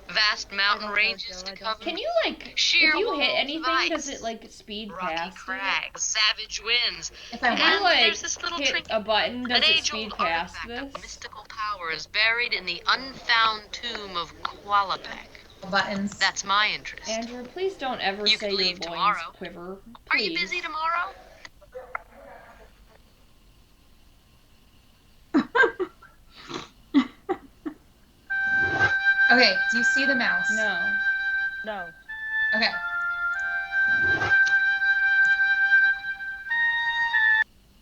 [SPEAKER 6] Vast mountain ranges to cover.
[SPEAKER 1] Can you, like,
[SPEAKER 6] Sheer
[SPEAKER 1] if you
[SPEAKER 6] walls
[SPEAKER 1] hit
[SPEAKER 6] of
[SPEAKER 1] anything, does
[SPEAKER 6] ice,
[SPEAKER 1] it, like, speed
[SPEAKER 6] rocky
[SPEAKER 1] past it?
[SPEAKER 6] crags, savage winds.
[SPEAKER 2] If I
[SPEAKER 1] If you,
[SPEAKER 6] And
[SPEAKER 1] like,
[SPEAKER 6] there's this little
[SPEAKER 1] hit
[SPEAKER 6] trinket.
[SPEAKER 1] a button, does
[SPEAKER 6] An
[SPEAKER 1] it
[SPEAKER 6] age-old
[SPEAKER 1] speed past
[SPEAKER 6] artifact
[SPEAKER 1] this?
[SPEAKER 6] of mystical powers buried in the unfound tomb of Qualabek.
[SPEAKER 2] buttons?
[SPEAKER 6] That's my interest.
[SPEAKER 1] Andrew, please don't ever
[SPEAKER 6] You
[SPEAKER 1] say
[SPEAKER 6] can
[SPEAKER 1] your
[SPEAKER 6] leave
[SPEAKER 1] loins
[SPEAKER 6] tomorrow.
[SPEAKER 1] quiver.
[SPEAKER 6] Are you
[SPEAKER 1] Please.
[SPEAKER 6] busy tomorrow?
[SPEAKER 2] Okay, do you see the mouse?
[SPEAKER 1] No.
[SPEAKER 3] No.
[SPEAKER 2] Okay.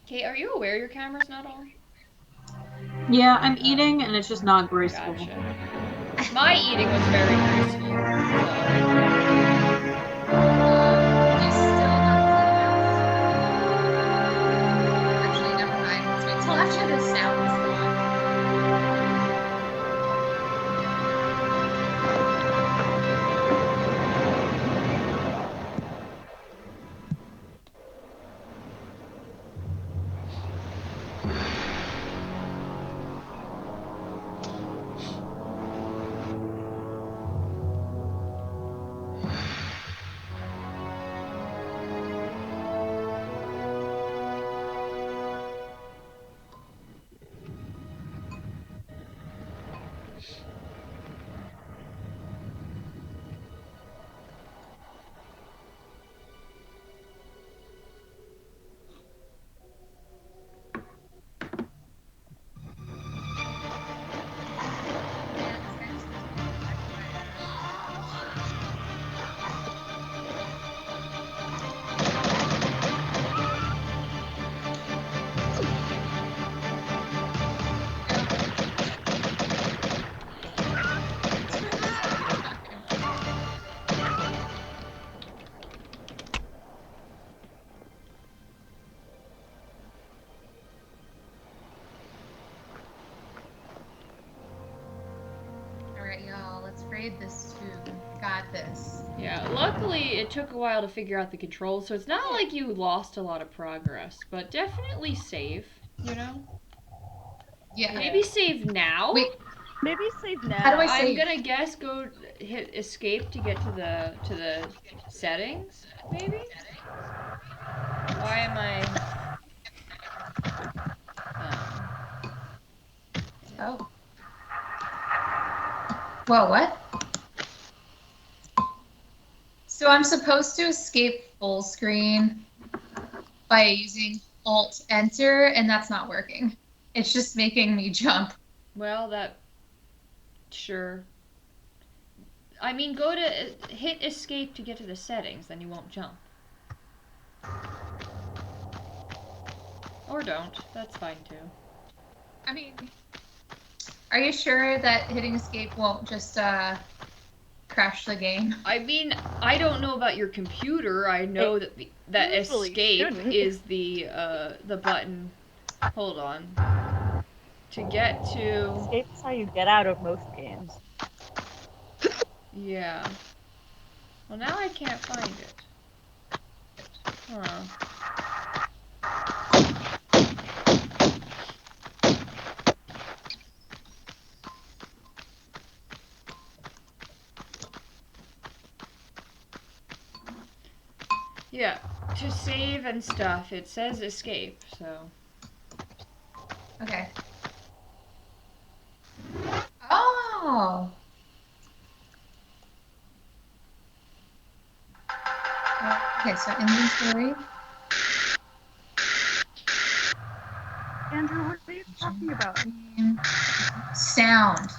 [SPEAKER 1] Kate, are you aware your camera's not on?
[SPEAKER 7] Yeah, I'm eating and it's just not graceful.
[SPEAKER 1] Gotcha. My eating was very graceful. So.
[SPEAKER 2] Do you still not see the mouse? Actually, never mind. Let's wait till after the sound is gone. Alright, y'all, let's raid this tomb. Got this.
[SPEAKER 1] Yeah, luckily it took a while to figure out the controls, so it's not like you lost a lot of progress, but definitely save, you know?
[SPEAKER 2] Yeah.
[SPEAKER 1] Maybe save now?
[SPEAKER 2] Wait,
[SPEAKER 3] Maybe save now.
[SPEAKER 2] How do I
[SPEAKER 1] I'm
[SPEAKER 2] save?
[SPEAKER 1] gonna guess go hit escape to get to the settings, maybe? Why am I...
[SPEAKER 2] Whoa, what? So I'm supposed to escape full screen by using Alt Enter, and that's not working. It's just making me jump.
[SPEAKER 1] Well, sure. I mean, go to hit escape to get to the settings, then you won't jump. Or don't. That's fine too.
[SPEAKER 2] I mean, are you sure that hitting escape won't just crash the game?
[SPEAKER 1] I mean, I don't know about your computer. I know that
[SPEAKER 3] usually
[SPEAKER 1] escape
[SPEAKER 3] shouldn't.
[SPEAKER 1] is the button. Hold on. To get to
[SPEAKER 3] Escape is how you get out of most games.
[SPEAKER 1] yeah. Well, now I can't find it. Huh. Yeah, to save and stuff, it says escape, so.
[SPEAKER 2] Okay. Oh. Okay, so inventory.
[SPEAKER 3] Andrew, what are you talking about?
[SPEAKER 2] Sound.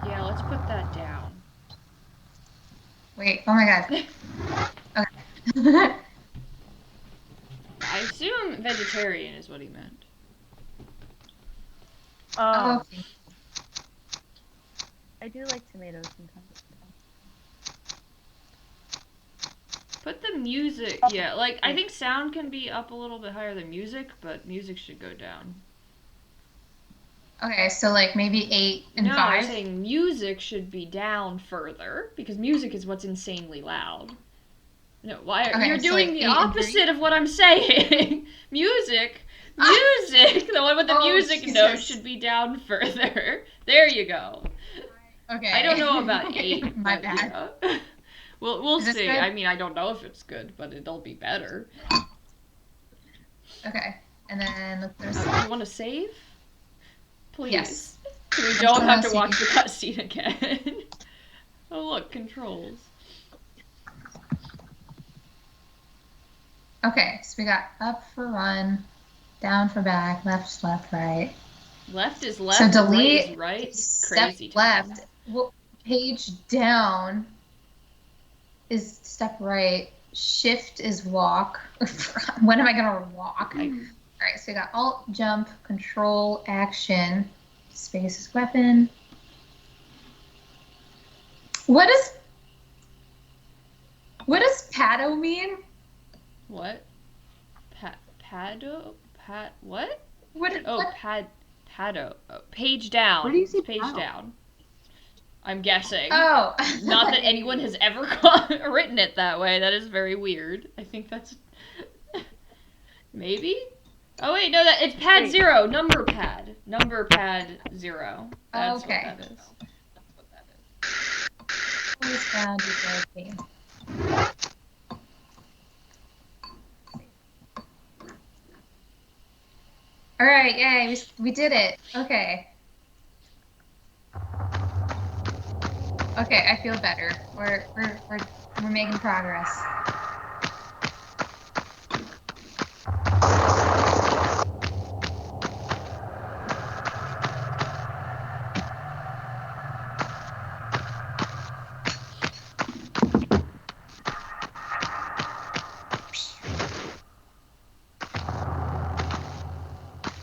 [SPEAKER 1] Yeah, let's put that down.
[SPEAKER 2] Wait, oh my god. Okay.
[SPEAKER 1] I assume vegetarian is what he meant.
[SPEAKER 3] Oh,
[SPEAKER 2] Okay.
[SPEAKER 3] I do like tomatoes sometimes.
[SPEAKER 1] Put the music, yeah, like, I think sound can be up a little bit higher than music, but music should go down.
[SPEAKER 2] Okay, so like maybe 8 and
[SPEAKER 1] No, I'm
[SPEAKER 2] 5?
[SPEAKER 1] saying music should be down further, because music is what's insanely loud. No, why
[SPEAKER 2] Okay,
[SPEAKER 1] you're
[SPEAKER 2] so,
[SPEAKER 1] doing
[SPEAKER 2] like,
[SPEAKER 1] the
[SPEAKER 2] 8 and 3?
[SPEAKER 1] opposite of what I'm saying. Music, the one with the
[SPEAKER 2] Oh,
[SPEAKER 1] music note
[SPEAKER 2] Jesus.
[SPEAKER 1] should be down further. There you go.
[SPEAKER 2] Okay.
[SPEAKER 1] I don't know about 8.
[SPEAKER 2] My
[SPEAKER 1] but,
[SPEAKER 2] bad.
[SPEAKER 1] yeah. We'll
[SPEAKER 2] Is this
[SPEAKER 1] see.
[SPEAKER 2] good?
[SPEAKER 1] I mean, I don't know if it's good, but it'll be better.
[SPEAKER 2] Okay, and then look, there's.
[SPEAKER 1] You want to save? Please.
[SPEAKER 2] Yes.
[SPEAKER 1] So we
[SPEAKER 2] I'm
[SPEAKER 1] don't
[SPEAKER 2] still
[SPEAKER 1] have
[SPEAKER 2] not
[SPEAKER 1] to watch the
[SPEAKER 2] seeing-
[SPEAKER 1] cutscene again. Oh look, controls.
[SPEAKER 2] Okay, so we got up for run, down for back, left, right.
[SPEAKER 1] Left is
[SPEAKER 2] So
[SPEAKER 1] left, and
[SPEAKER 2] delete
[SPEAKER 1] right is right.
[SPEAKER 2] step
[SPEAKER 1] Crazy
[SPEAKER 2] left.
[SPEAKER 1] town.
[SPEAKER 2] Well, page down is step right. Shift is walk. When am I gonna walk? All right, so we got alt, jump, control, action, space is weapon. What does pado mean?
[SPEAKER 1] What? What? Oh,
[SPEAKER 2] What?
[SPEAKER 1] pado. Oh, page down.
[SPEAKER 7] Where do you see
[SPEAKER 1] It's page
[SPEAKER 7] pado?
[SPEAKER 1] down. I'm guessing.
[SPEAKER 2] Oh.
[SPEAKER 1] Not that anyone has ever written it that way. That is very weird. I think that's maybe. Oh wait, no, it's pad
[SPEAKER 3] Wait.
[SPEAKER 1] 0, number pad 0. That's
[SPEAKER 2] Okay.
[SPEAKER 1] what that is.
[SPEAKER 2] Always down before game. All right, yay, we did it. Okay. Okay, I feel better. We're making progress.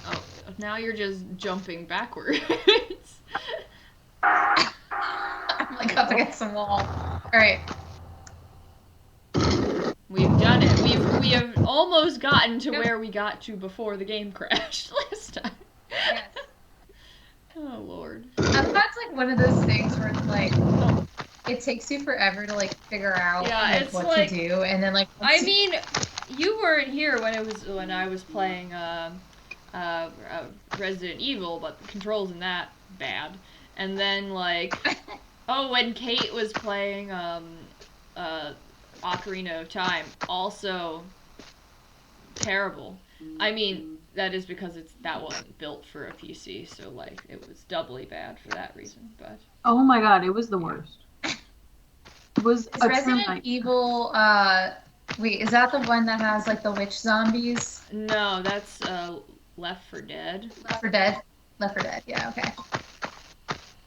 [SPEAKER 1] Oh, now you're just jumping backwards.
[SPEAKER 2] I'm like up against the wall. All right.
[SPEAKER 1] We've done it. We have almost gotten to where we got to before the game crashed last time.
[SPEAKER 2] Yes.
[SPEAKER 1] Oh lord.
[SPEAKER 2] That's like one of those things where it's like it takes you forever to like figure out
[SPEAKER 1] Yeah,
[SPEAKER 2] like,
[SPEAKER 1] it's
[SPEAKER 2] what
[SPEAKER 1] like-
[SPEAKER 2] to do, and then like
[SPEAKER 1] I mean, you weren't here when I was playing Resident Evil, but the controls in that bad. And then like, oh, when Kate was playing Ocarina of Time, also terrible. I mean, that is because that wasn't built for a PC, so like it was doubly bad for that reason. But
[SPEAKER 7] Oh my god, it was the worst. It was
[SPEAKER 2] Is
[SPEAKER 7] a true
[SPEAKER 2] Resident
[SPEAKER 7] nightmare.
[SPEAKER 2] Evil, wait, is that the one that has like the witch zombies?
[SPEAKER 1] no, that's Left 4 Dead.
[SPEAKER 2] Left 4 Dead? Left 4 Dead, yeah, okay.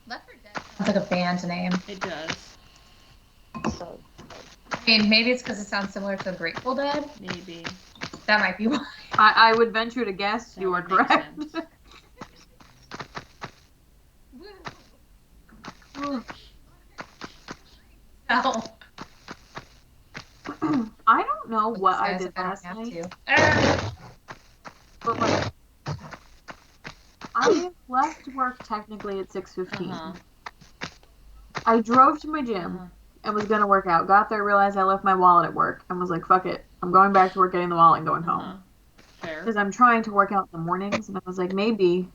[SPEAKER 2] Left 4 Dead sounds like a band name.
[SPEAKER 1] It does.
[SPEAKER 3] So,
[SPEAKER 2] I mean, maybe it's because it sounds similar to Grateful Dead.
[SPEAKER 1] Maybe.
[SPEAKER 2] That might be why.
[SPEAKER 7] I would venture to guess
[SPEAKER 1] That
[SPEAKER 7] you are
[SPEAKER 1] would make
[SPEAKER 7] correct.
[SPEAKER 1] sense.
[SPEAKER 2] No.
[SPEAKER 7] I don't know what I
[SPEAKER 2] Guys,
[SPEAKER 7] did
[SPEAKER 2] I don't
[SPEAKER 7] last
[SPEAKER 2] have
[SPEAKER 7] night,
[SPEAKER 2] to.
[SPEAKER 7] but like I left work technically at 6:15.
[SPEAKER 1] Uh-huh.
[SPEAKER 7] I drove to my gym
[SPEAKER 1] Uh-huh.
[SPEAKER 7] and was gonna work out. Got there, realized I left my wallet at work, and was like, "Fuck it, I'm going back to work, getting the wallet, and going
[SPEAKER 1] Uh-huh.
[SPEAKER 7] home."
[SPEAKER 1] Fair.
[SPEAKER 7] Because I'm trying to work out in the mornings, and I was like, maybe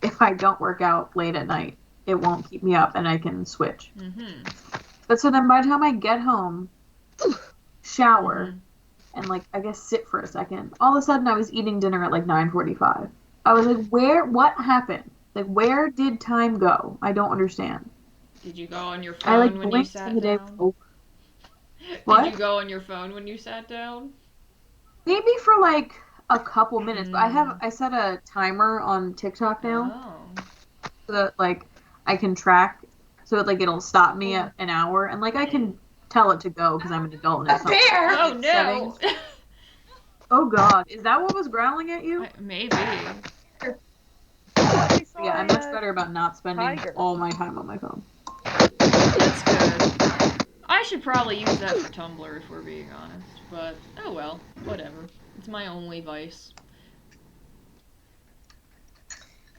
[SPEAKER 7] if I don't work out late at night, it won't keep me up, and I can switch.
[SPEAKER 1] Mm-hmm.
[SPEAKER 7] But so then by the time I get home, shower,
[SPEAKER 1] Mhm.
[SPEAKER 7] and like I guess sit for a second, all of a sudden I was eating dinner at like 9:45. I was like, what happened? Like, where did time go? I don't understand.
[SPEAKER 1] Did you go on your
[SPEAKER 7] I
[SPEAKER 1] phone
[SPEAKER 7] like
[SPEAKER 1] when you
[SPEAKER 7] blinked
[SPEAKER 1] sat
[SPEAKER 7] and the day was
[SPEAKER 1] down?
[SPEAKER 7] over.
[SPEAKER 1] Did
[SPEAKER 7] What?
[SPEAKER 1] you go on your phone when you sat down?
[SPEAKER 7] Maybe for like a couple minutes, but
[SPEAKER 1] Mm.
[SPEAKER 7] I set a timer on TikTok now
[SPEAKER 1] Oh.
[SPEAKER 7] so that like I can track, so that like it'll stop me at an hour, and like I can tell it to go because I'm an adult and it's
[SPEAKER 2] A
[SPEAKER 7] not
[SPEAKER 2] bear!
[SPEAKER 1] Oh
[SPEAKER 7] like,
[SPEAKER 1] no.
[SPEAKER 7] settings. Oh god, is that what was growling at you?
[SPEAKER 1] Maybe.
[SPEAKER 3] I saw
[SPEAKER 7] Yeah, I'm much better about not spending
[SPEAKER 3] tiger.
[SPEAKER 7] all my time on my phone.
[SPEAKER 1] That's good. I should probably use that for Tumblr if we're being honest, but oh well, whatever. It's my only vice.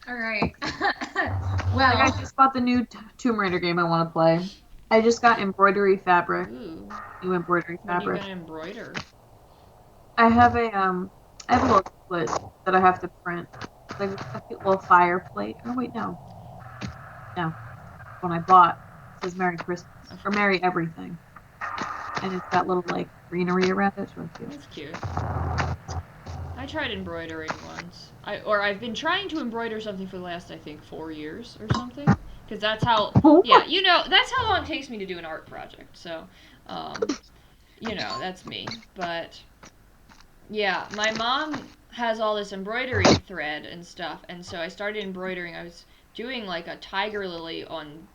[SPEAKER 2] Alright.
[SPEAKER 7] Like I
[SPEAKER 2] Well,
[SPEAKER 7] just bought the new Tomb Raider game I want to play. I just got embroidery fabric,
[SPEAKER 1] Ooh.
[SPEAKER 7] new embroidery
[SPEAKER 1] What are you
[SPEAKER 7] fabric.
[SPEAKER 1] gonna embroider?
[SPEAKER 7] I have I have a little template that I have to print, like a cute little fire plate. Oh wait, no. When I bought, it says Merry Christmas or Merry Everything, and it's got little like greenery around it. It's really cute.
[SPEAKER 1] That's cute. I tried embroidering once. I've been trying to embroider something for the last, I think, 4 years or something. Because that's how, yeah, that's how long it takes me to do an art project. So, that's me. But, yeah, my mom has all this embroidery thread and stuff. And so I started embroidering. I was doing like a tiger lily on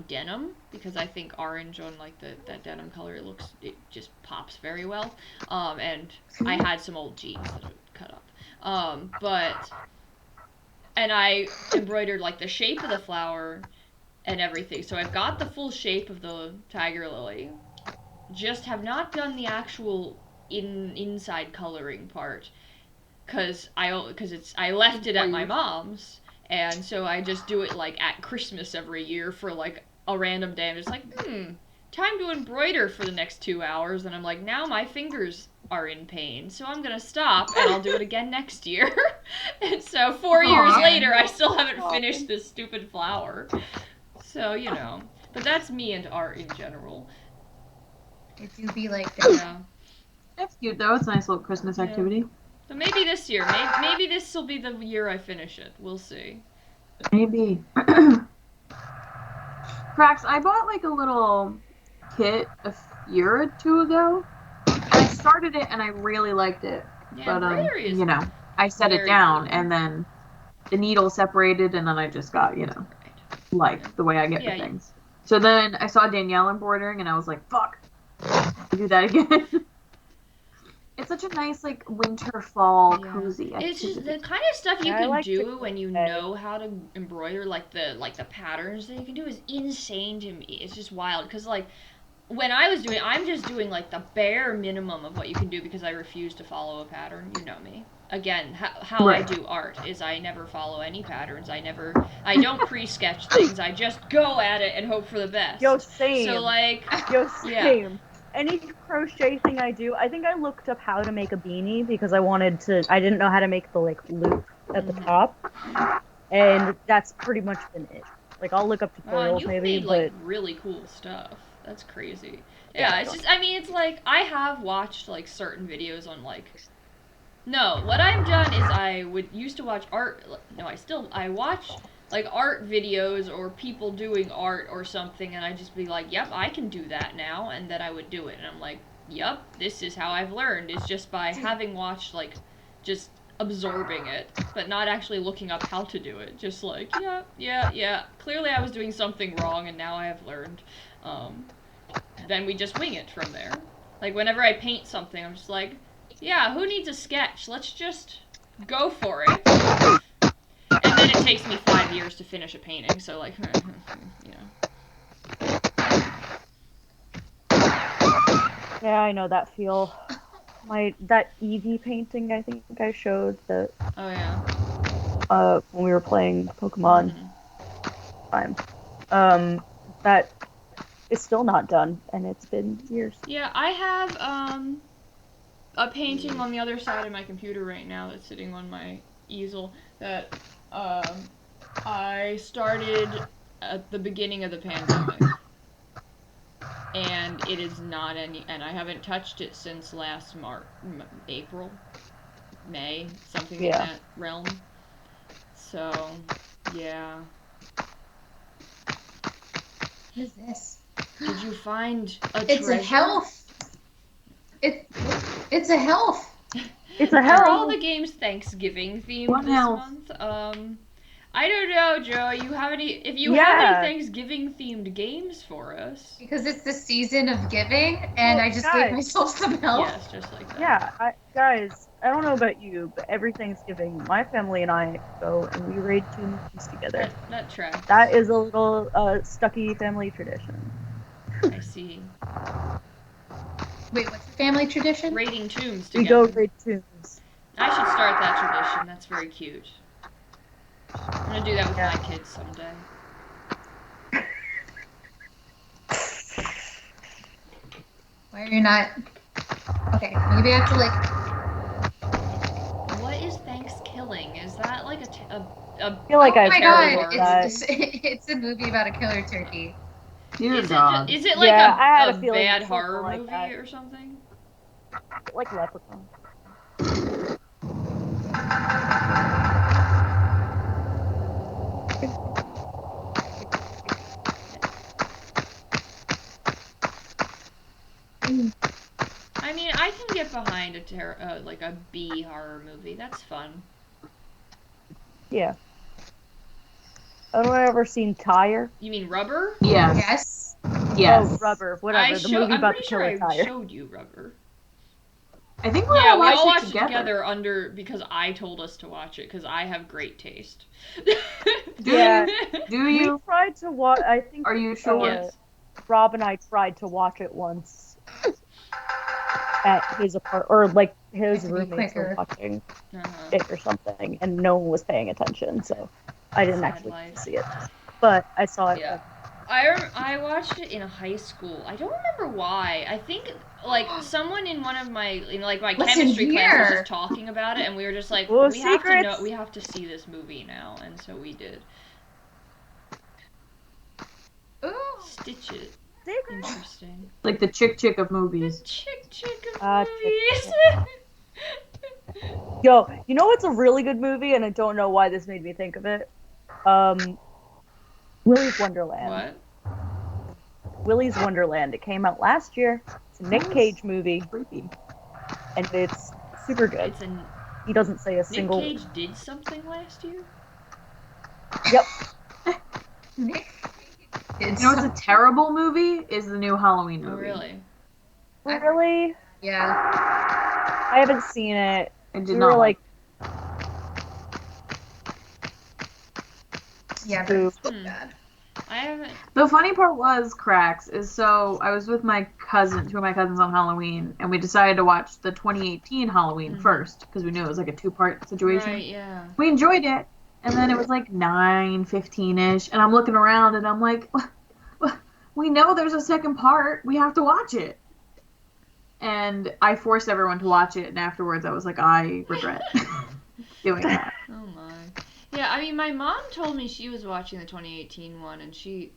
[SPEAKER 1] denim because I think orange on like that denim color it just pops very well. And I had some old jeans that I cut up. And I embroidered like the shape of the flower and everything. So I've got the full shape of the tiger lily. Just have not done the actual inside coloring part because I left it at my mom's, and so I just do it like at Christmas every year for like a random day. I'm just like, time to embroider for the next 2 hours, and I'm like, now my fingers are in pain, so I'm gonna stop and I'll do it again next year. And so 4 years later, I still haven't finished this stupid flower. So but that's me and art in general.
[SPEAKER 2] it do be like that.
[SPEAKER 1] Yeah.
[SPEAKER 7] That's cute though. It's a nice little Christmas
[SPEAKER 1] Yeah.
[SPEAKER 7] activity.
[SPEAKER 1] So maybe this year, maybe this will be the year I finish it. We'll see.
[SPEAKER 7] Maybe. Cracks, I bought like a little kit a year or two ago. I started it and I really liked it.
[SPEAKER 1] Yeah,
[SPEAKER 7] But
[SPEAKER 1] embroidery is
[SPEAKER 7] I set it
[SPEAKER 1] very
[SPEAKER 7] down
[SPEAKER 1] cool.
[SPEAKER 7] and then the needle separated and then I just got, like the way I get
[SPEAKER 1] Yeah,
[SPEAKER 7] for things. So then I saw Danielle embroidering and I was like, fuck, I'll do that again. It's such a nice like winter fall cozy activity.
[SPEAKER 1] It's just the kind of stuff you
[SPEAKER 3] I
[SPEAKER 1] can
[SPEAKER 3] like
[SPEAKER 1] do
[SPEAKER 3] to
[SPEAKER 1] when you
[SPEAKER 3] say-
[SPEAKER 1] know how to embroider, like the patterns that you can do is insane to me. It's just wild because like when I was doing, I'm just doing like the bare minimum of what you can do because I refuse to follow a pattern. You know me. Again, how I
[SPEAKER 7] Right.
[SPEAKER 1] do art is I never follow any patterns. I don't pre-sketch things. I just go at it and hope for the best.
[SPEAKER 3] Yo, same.
[SPEAKER 1] So like,
[SPEAKER 3] Yo,
[SPEAKER 1] Yeah.
[SPEAKER 3] same. Any crochet thing I do, I think I looked up how to make a beanie because I didn't know how to make the like loop at the top, and that's pretty much been it. Like I'll look up tutorials
[SPEAKER 1] you've
[SPEAKER 3] maybe,
[SPEAKER 1] made
[SPEAKER 3] but
[SPEAKER 1] like really cool stuff. That's crazy. Yeah, it's just, I mean, it's like I have watched like certain videos on like No, what I've done is I would used to watch art. No, I watch like art videos or people doing art or something, and I'd just be like, "Yep, I can do that now," and then I would do it, and I'm like, "Yep, this is how I've learned. Is just by having watched like, just absorbing it, but not actually looking up how to do it. Just like, yeah, yeah, yeah. Clearly, I was doing something wrong, and now I have learned." Um, then we just wing it from there. Like whenever I paint something, I'm just like, yeah, who needs a sketch? Let's just go for it. And then it takes me 5 years to finish a painting, so like, you know.
[SPEAKER 3] Yeah, I know that feel. That Eevee painting I think I showed that
[SPEAKER 1] Oh yeah.
[SPEAKER 3] when we were playing Pokemon time. That is still not done, and it's been years.
[SPEAKER 1] Yeah, I have a painting on the other side of my computer right now that's sitting on my easel that I started at the beginning of the pandemic. And it is not and I haven't touched it since last April, May, something in that realm. So, yeah.
[SPEAKER 2] What is this?
[SPEAKER 1] Did you find a
[SPEAKER 2] It's
[SPEAKER 1] treasure?
[SPEAKER 2] a health. It's a health.
[SPEAKER 3] It's a
[SPEAKER 1] Are
[SPEAKER 3] health.
[SPEAKER 1] all the games Thanksgiving themed
[SPEAKER 7] What
[SPEAKER 1] this
[SPEAKER 7] health?
[SPEAKER 1] month? I don't know, Joe. You have any? If you have any Thanksgiving themed games for us?
[SPEAKER 2] Because it's the season of giving, and I just gave myself some health.
[SPEAKER 1] Yes, just like that.
[SPEAKER 3] Yeah, guys, I don't know about you, but every Thanksgiving, my family and I go and we raid tombs together.
[SPEAKER 1] That tracks.
[SPEAKER 3] That is a little Stucky family tradition.
[SPEAKER 1] I see.
[SPEAKER 2] Wait, what's the family tradition?
[SPEAKER 1] Raiding tombs
[SPEAKER 3] We
[SPEAKER 1] together.
[SPEAKER 3] go raid tombs.
[SPEAKER 1] I should start that tradition. That's very cute. I'm gonna do that with my kids someday.
[SPEAKER 2] Why are you not? Okay, maybe I have to like.
[SPEAKER 1] What is Thanksgiving? Is that like a
[SPEAKER 3] I feel like
[SPEAKER 2] oh my god,
[SPEAKER 3] that.
[SPEAKER 2] it's a movie about a killer turkey.
[SPEAKER 1] Is it like
[SPEAKER 3] Yeah, I had
[SPEAKER 1] a
[SPEAKER 3] a feeling
[SPEAKER 1] bad
[SPEAKER 3] it's something
[SPEAKER 1] horror
[SPEAKER 3] like
[SPEAKER 1] movie
[SPEAKER 3] that.
[SPEAKER 1] or something?
[SPEAKER 3] Like Leprechaun.
[SPEAKER 1] I mean, I can get behind like a B horror movie. That's fun.
[SPEAKER 3] Yeah. Have I ever seen Tire?
[SPEAKER 1] You mean Rubber?
[SPEAKER 7] Yes.
[SPEAKER 2] Yes.
[SPEAKER 7] Yes.
[SPEAKER 3] Oh, Rubber, whatever. The movie
[SPEAKER 1] I'm
[SPEAKER 3] about
[SPEAKER 1] pretty
[SPEAKER 3] the
[SPEAKER 1] sure
[SPEAKER 3] killer
[SPEAKER 1] I
[SPEAKER 3] Tire.
[SPEAKER 1] showed you Rubber.
[SPEAKER 7] I think we
[SPEAKER 1] Yeah,
[SPEAKER 7] all
[SPEAKER 1] we all
[SPEAKER 7] watched
[SPEAKER 1] watched
[SPEAKER 7] it together.
[SPEAKER 1] because I told us to watch it because I have great taste.
[SPEAKER 3] Yeah.
[SPEAKER 7] Do
[SPEAKER 3] We
[SPEAKER 7] you?
[SPEAKER 3] tried to watch. I think.
[SPEAKER 7] Are you sure?
[SPEAKER 1] Yes.
[SPEAKER 3] Rob and I tried to watch it once at his apartment, or like his roommates were watching it or something, and no one was paying attention, so I didn't actually get to see it. But I saw it.
[SPEAKER 1] Yeah. I watched it in high school. I don't remember why. I think like someone in one of my my chemistry class was just talking about it, and we were just like,
[SPEAKER 3] Ooh,
[SPEAKER 1] we have to know,
[SPEAKER 3] secrets!
[SPEAKER 1] we have to see this movie now, and so we did.
[SPEAKER 2] Ooh.
[SPEAKER 1] Stitch It.
[SPEAKER 3] Secrets.
[SPEAKER 1] Interesting.
[SPEAKER 7] Like the chick of movies.
[SPEAKER 1] Chick of movies.
[SPEAKER 3] Yo, you know what's a really good movie, and I don't know why this made me think of it. Willy's Wonderland.
[SPEAKER 1] What?
[SPEAKER 3] Willy's Wonderland. It came out last year. It's a Nick Cage movie.
[SPEAKER 7] Creepy.
[SPEAKER 3] And it's super good. He doesn't say a single
[SPEAKER 1] Nick Cage did something last year?
[SPEAKER 3] Yep.
[SPEAKER 2] Nick.
[SPEAKER 7] You know what's a terrible movie? Is the new Halloween movie.
[SPEAKER 1] Oh, really?
[SPEAKER 3] Really?
[SPEAKER 2] Yeah.
[SPEAKER 3] I haven't seen it.
[SPEAKER 7] I did
[SPEAKER 3] we
[SPEAKER 7] not
[SPEAKER 3] were like.
[SPEAKER 2] Yeah, but it's bad.
[SPEAKER 1] I haven't.
[SPEAKER 7] The funny part was, Cracks, is so I was with two of my cousins on Halloween, and we decided to watch the 2018 Halloween first, because we knew it was like a two-part situation.
[SPEAKER 1] Right, yeah.
[SPEAKER 7] We enjoyed it, and then it was like 9:15-ish, and I'm looking around, and I'm like, we know there's a second part, we have to watch it. And I forced everyone to watch it, and afterwards I was like, I regret doing that.
[SPEAKER 1] Oh my. Yeah, I mean, my mom told me she was watching the 2018 one, and she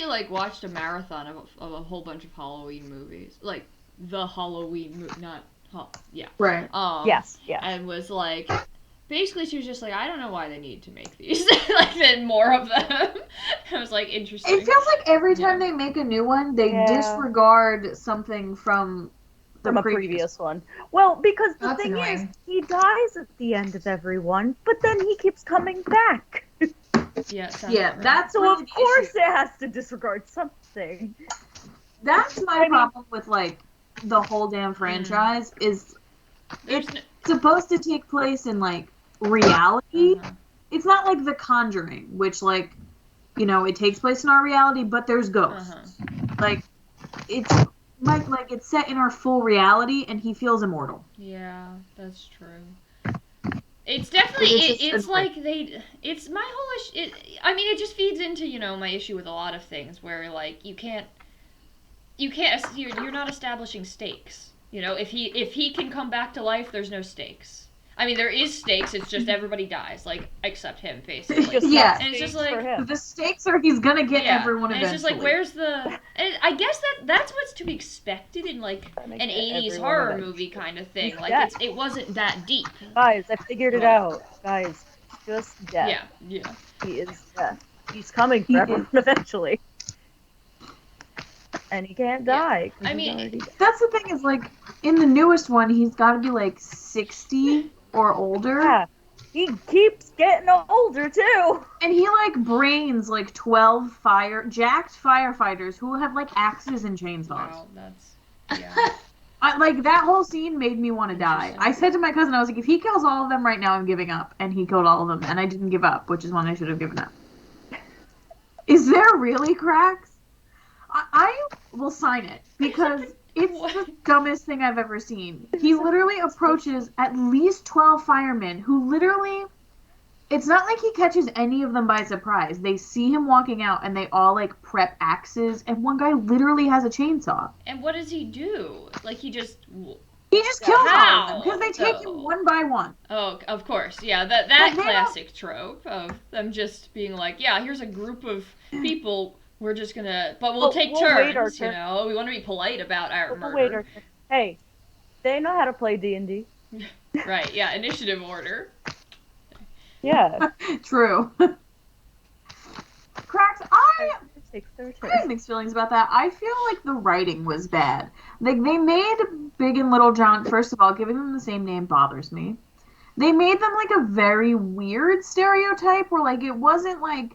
[SPEAKER 1] like watched a marathon of a whole bunch of Halloween movies, like the Halloween not Yeah.
[SPEAKER 7] Right.
[SPEAKER 3] Yes.
[SPEAKER 1] And was like, basically she was just like, I don't know why they need to make these. Like, then more of them. I was like, interesting.
[SPEAKER 7] It feels like every time
[SPEAKER 1] Yeah.
[SPEAKER 7] they make a new one, they
[SPEAKER 3] Yeah.
[SPEAKER 7] disregard something from
[SPEAKER 3] a previous one. Well, because the
[SPEAKER 2] That's
[SPEAKER 3] thing
[SPEAKER 2] annoying.
[SPEAKER 3] is, he dies at the end of every one, but then he keeps coming back.
[SPEAKER 1] Yeah, sounds
[SPEAKER 7] Yeah,
[SPEAKER 1] about right.
[SPEAKER 7] that's
[SPEAKER 3] So
[SPEAKER 7] really
[SPEAKER 3] of
[SPEAKER 7] the
[SPEAKER 3] course
[SPEAKER 7] issue.
[SPEAKER 3] it has to disregard something.
[SPEAKER 7] That's my
[SPEAKER 3] I mean-
[SPEAKER 7] problem with like the whole damn franchise is
[SPEAKER 1] There's
[SPEAKER 7] it's
[SPEAKER 1] no,
[SPEAKER 7] supposed to take place in like reality.
[SPEAKER 1] uh-huh.
[SPEAKER 7] It's not like The Conjuring, which like it takes place in our reality, but there's ghosts. Like it's like it's set in our full reality, and he feels immortal.
[SPEAKER 1] Yeah, that's true. It's definitely it's like it's my whole I mean, it just feeds into my issue with a lot of things where like you're not establishing stakes. If he can come back to life, there's no stakes. I mean, there is stakes. It's just everybody dies, like except him, basically.
[SPEAKER 7] Yeah.
[SPEAKER 1] And it's just like
[SPEAKER 3] for him.
[SPEAKER 7] The stakes are he's gonna get everyone
[SPEAKER 1] and
[SPEAKER 7] eventually.
[SPEAKER 1] it's just like, where's the? And I guess that's what's to be expected in like
[SPEAKER 3] Gonna
[SPEAKER 1] an
[SPEAKER 3] get
[SPEAKER 1] '80s
[SPEAKER 3] everyone
[SPEAKER 1] horror
[SPEAKER 3] eventually.
[SPEAKER 1] movie kind of thing.
[SPEAKER 3] He's
[SPEAKER 1] Like
[SPEAKER 3] dead.
[SPEAKER 1] it wasn't that deep.
[SPEAKER 3] Guys, I figured it
[SPEAKER 1] What?
[SPEAKER 3] out. Guys, just death.
[SPEAKER 1] Yeah.
[SPEAKER 3] He is death. He's coming for
[SPEAKER 7] He
[SPEAKER 3] everyone eventually. And he can't die. 'cause
[SPEAKER 1] I
[SPEAKER 3] he's
[SPEAKER 1] mean,
[SPEAKER 3] already dead.
[SPEAKER 7] That's the thing is like in the newest one, he's got to be like 60 or older.
[SPEAKER 3] Yeah. He keeps getting older too.
[SPEAKER 7] And he like brains like 12 jacked firefighters who have like axes and chainsaws.
[SPEAKER 1] Wow, that's
[SPEAKER 7] Like that whole scene made me want to die.
[SPEAKER 1] Interesting.
[SPEAKER 7] I said to my cousin, I was like, if he kills all of them right now, I'm giving up. And he killed all of them, and I didn't give up, which is when I should have given up. Is there really cracks? I will sign it because it's the dumbest thing I've ever seen. He literally approaches at least 12 firemen who literally. It's not like he catches any of them by surprise. They see him walking out and they all like prep axes, and one guy literally has a chainsaw.
[SPEAKER 1] And what does he do? Like he just
[SPEAKER 7] kills all of
[SPEAKER 1] How,
[SPEAKER 7] them because they take
[SPEAKER 1] though?
[SPEAKER 7] him one by one.
[SPEAKER 1] Oh, of course, yeah. That
[SPEAKER 7] But they
[SPEAKER 1] classic trope of them just being like, yeah, here's a group of people. We're just gonna, but we'll take
[SPEAKER 3] we'll wait our
[SPEAKER 1] turns.
[SPEAKER 3] turn.
[SPEAKER 1] We want to be polite about our
[SPEAKER 3] But
[SPEAKER 1] murder.
[SPEAKER 3] wait, hey, they know how to play D&D.
[SPEAKER 1] Right? Yeah. Initiative order.
[SPEAKER 3] Yeah.
[SPEAKER 7] True. Cracks, I
[SPEAKER 3] Takes their turn.
[SPEAKER 7] have mixed feelings about that. I feel like the writing was bad. Like they made Big and Little John. First of all, giving them the same name bothers me. They made them like a very weird stereotype where like it wasn't like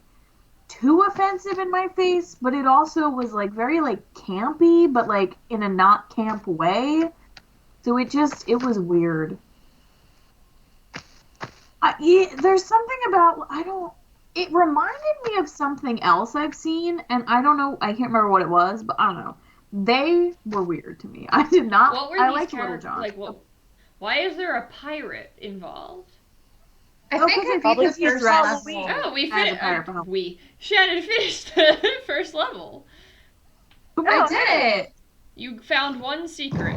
[SPEAKER 7] too offensive in my face, but it also was like very like campy, but like in a not camp way. So it was weird. There's something about it reminded me of something else I've seen, and I don't know, I can't remember what it was, but I don't know. They were weird to me. I did not.
[SPEAKER 1] What were
[SPEAKER 7] I
[SPEAKER 1] these
[SPEAKER 7] liked Little
[SPEAKER 1] characters?
[SPEAKER 7] John.
[SPEAKER 1] Like, why is there a pirate involved?
[SPEAKER 2] I
[SPEAKER 7] Oh,
[SPEAKER 2] think
[SPEAKER 7] 'cause
[SPEAKER 2] I
[SPEAKER 7] I
[SPEAKER 2] beat
[SPEAKER 7] probably
[SPEAKER 2] the
[SPEAKER 7] he's
[SPEAKER 2] first
[SPEAKER 7] dressed.
[SPEAKER 2] level.
[SPEAKER 1] Oh, we
[SPEAKER 7] As a
[SPEAKER 1] finished.
[SPEAKER 7] pirate behind.
[SPEAKER 1] Shannon finished the first level.
[SPEAKER 2] I did it.
[SPEAKER 1] You found one secret.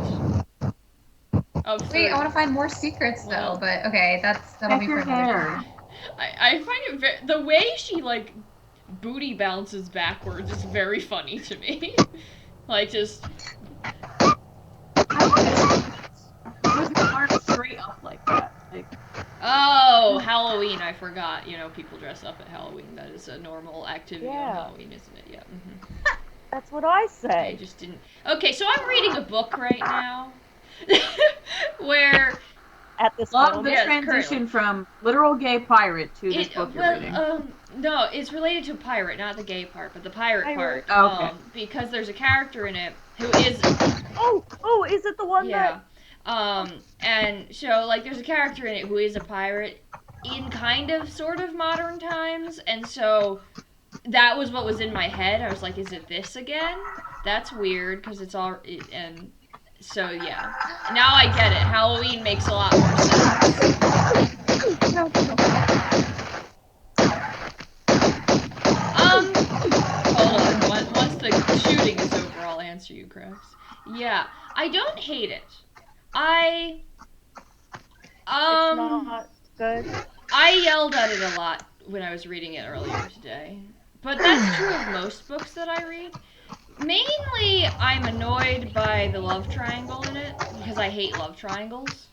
[SPEAKER 1] Of
[SPEAKER 2] Wait,
[SPEAKER 1] three.
[SPEAKER 2] I want to find more secrets
[SPEAKER 1] Well,
[SPEAKER 2] though, but okay, that'll
[SPEAKER 7] Check
[SPEAKER 2] be
[SPEAKER 7] your
[SPEAKER 2] for another
[SPEAKER 7] hair.
[SPEAKER 2] time.
[SPEAKER 1] I find it the way she like booty bounces backwards is very funny to me. Like just
[SPEAKER 7] With your arms straight up like that. Like,
[SPEAKER 1] Halloween. I forgot. People dress up at Halloween. That is a normal activity on Halloween, isn't it? Yeah.
[SPEAKER 3] That's what I
[SPEAKER 1] I
[SPEAKER 3] say.
[SPEAKER 1] just didn't. Okay, so I'm reading a book right now, where
[SPEAKER 3] At this
[SPEAKER 7] love
[SPEAKER 3] moment.
[SPEAKER 7] the
[SPEAKER 1] Yes,
[SPEAKER 7] transition from literal gay pirate to this book you're reading.
[SPEAKER 1] no, it's related to pirate, not the gay part, but the pirate part.
[SPEAKER 7] Oh, okay.
[SPEAKER 1] Because there's a character in it who is
[SPEAKER 3] Oh, is it the one
[SPEAKER 1] yeah. And so like there's a character in it who is a pirate in kind of sort of modern times, and so that was what was in my head. I was like, is it this again? That's weird because it's all and so yeah. Now I get it. Halloween makes a lot more sense. Hold on. Once the shooting is over, I'll answer you, Crafts. Yeah, I don't hate it.
[SPEAKER 3] It's not good.
[SPEAKER 1] I yelled at it a lot when I was reading it earlier today. But that's true of most books that I read. Mainly, I'm annoyed by the love triangle in it because I hate love triangles,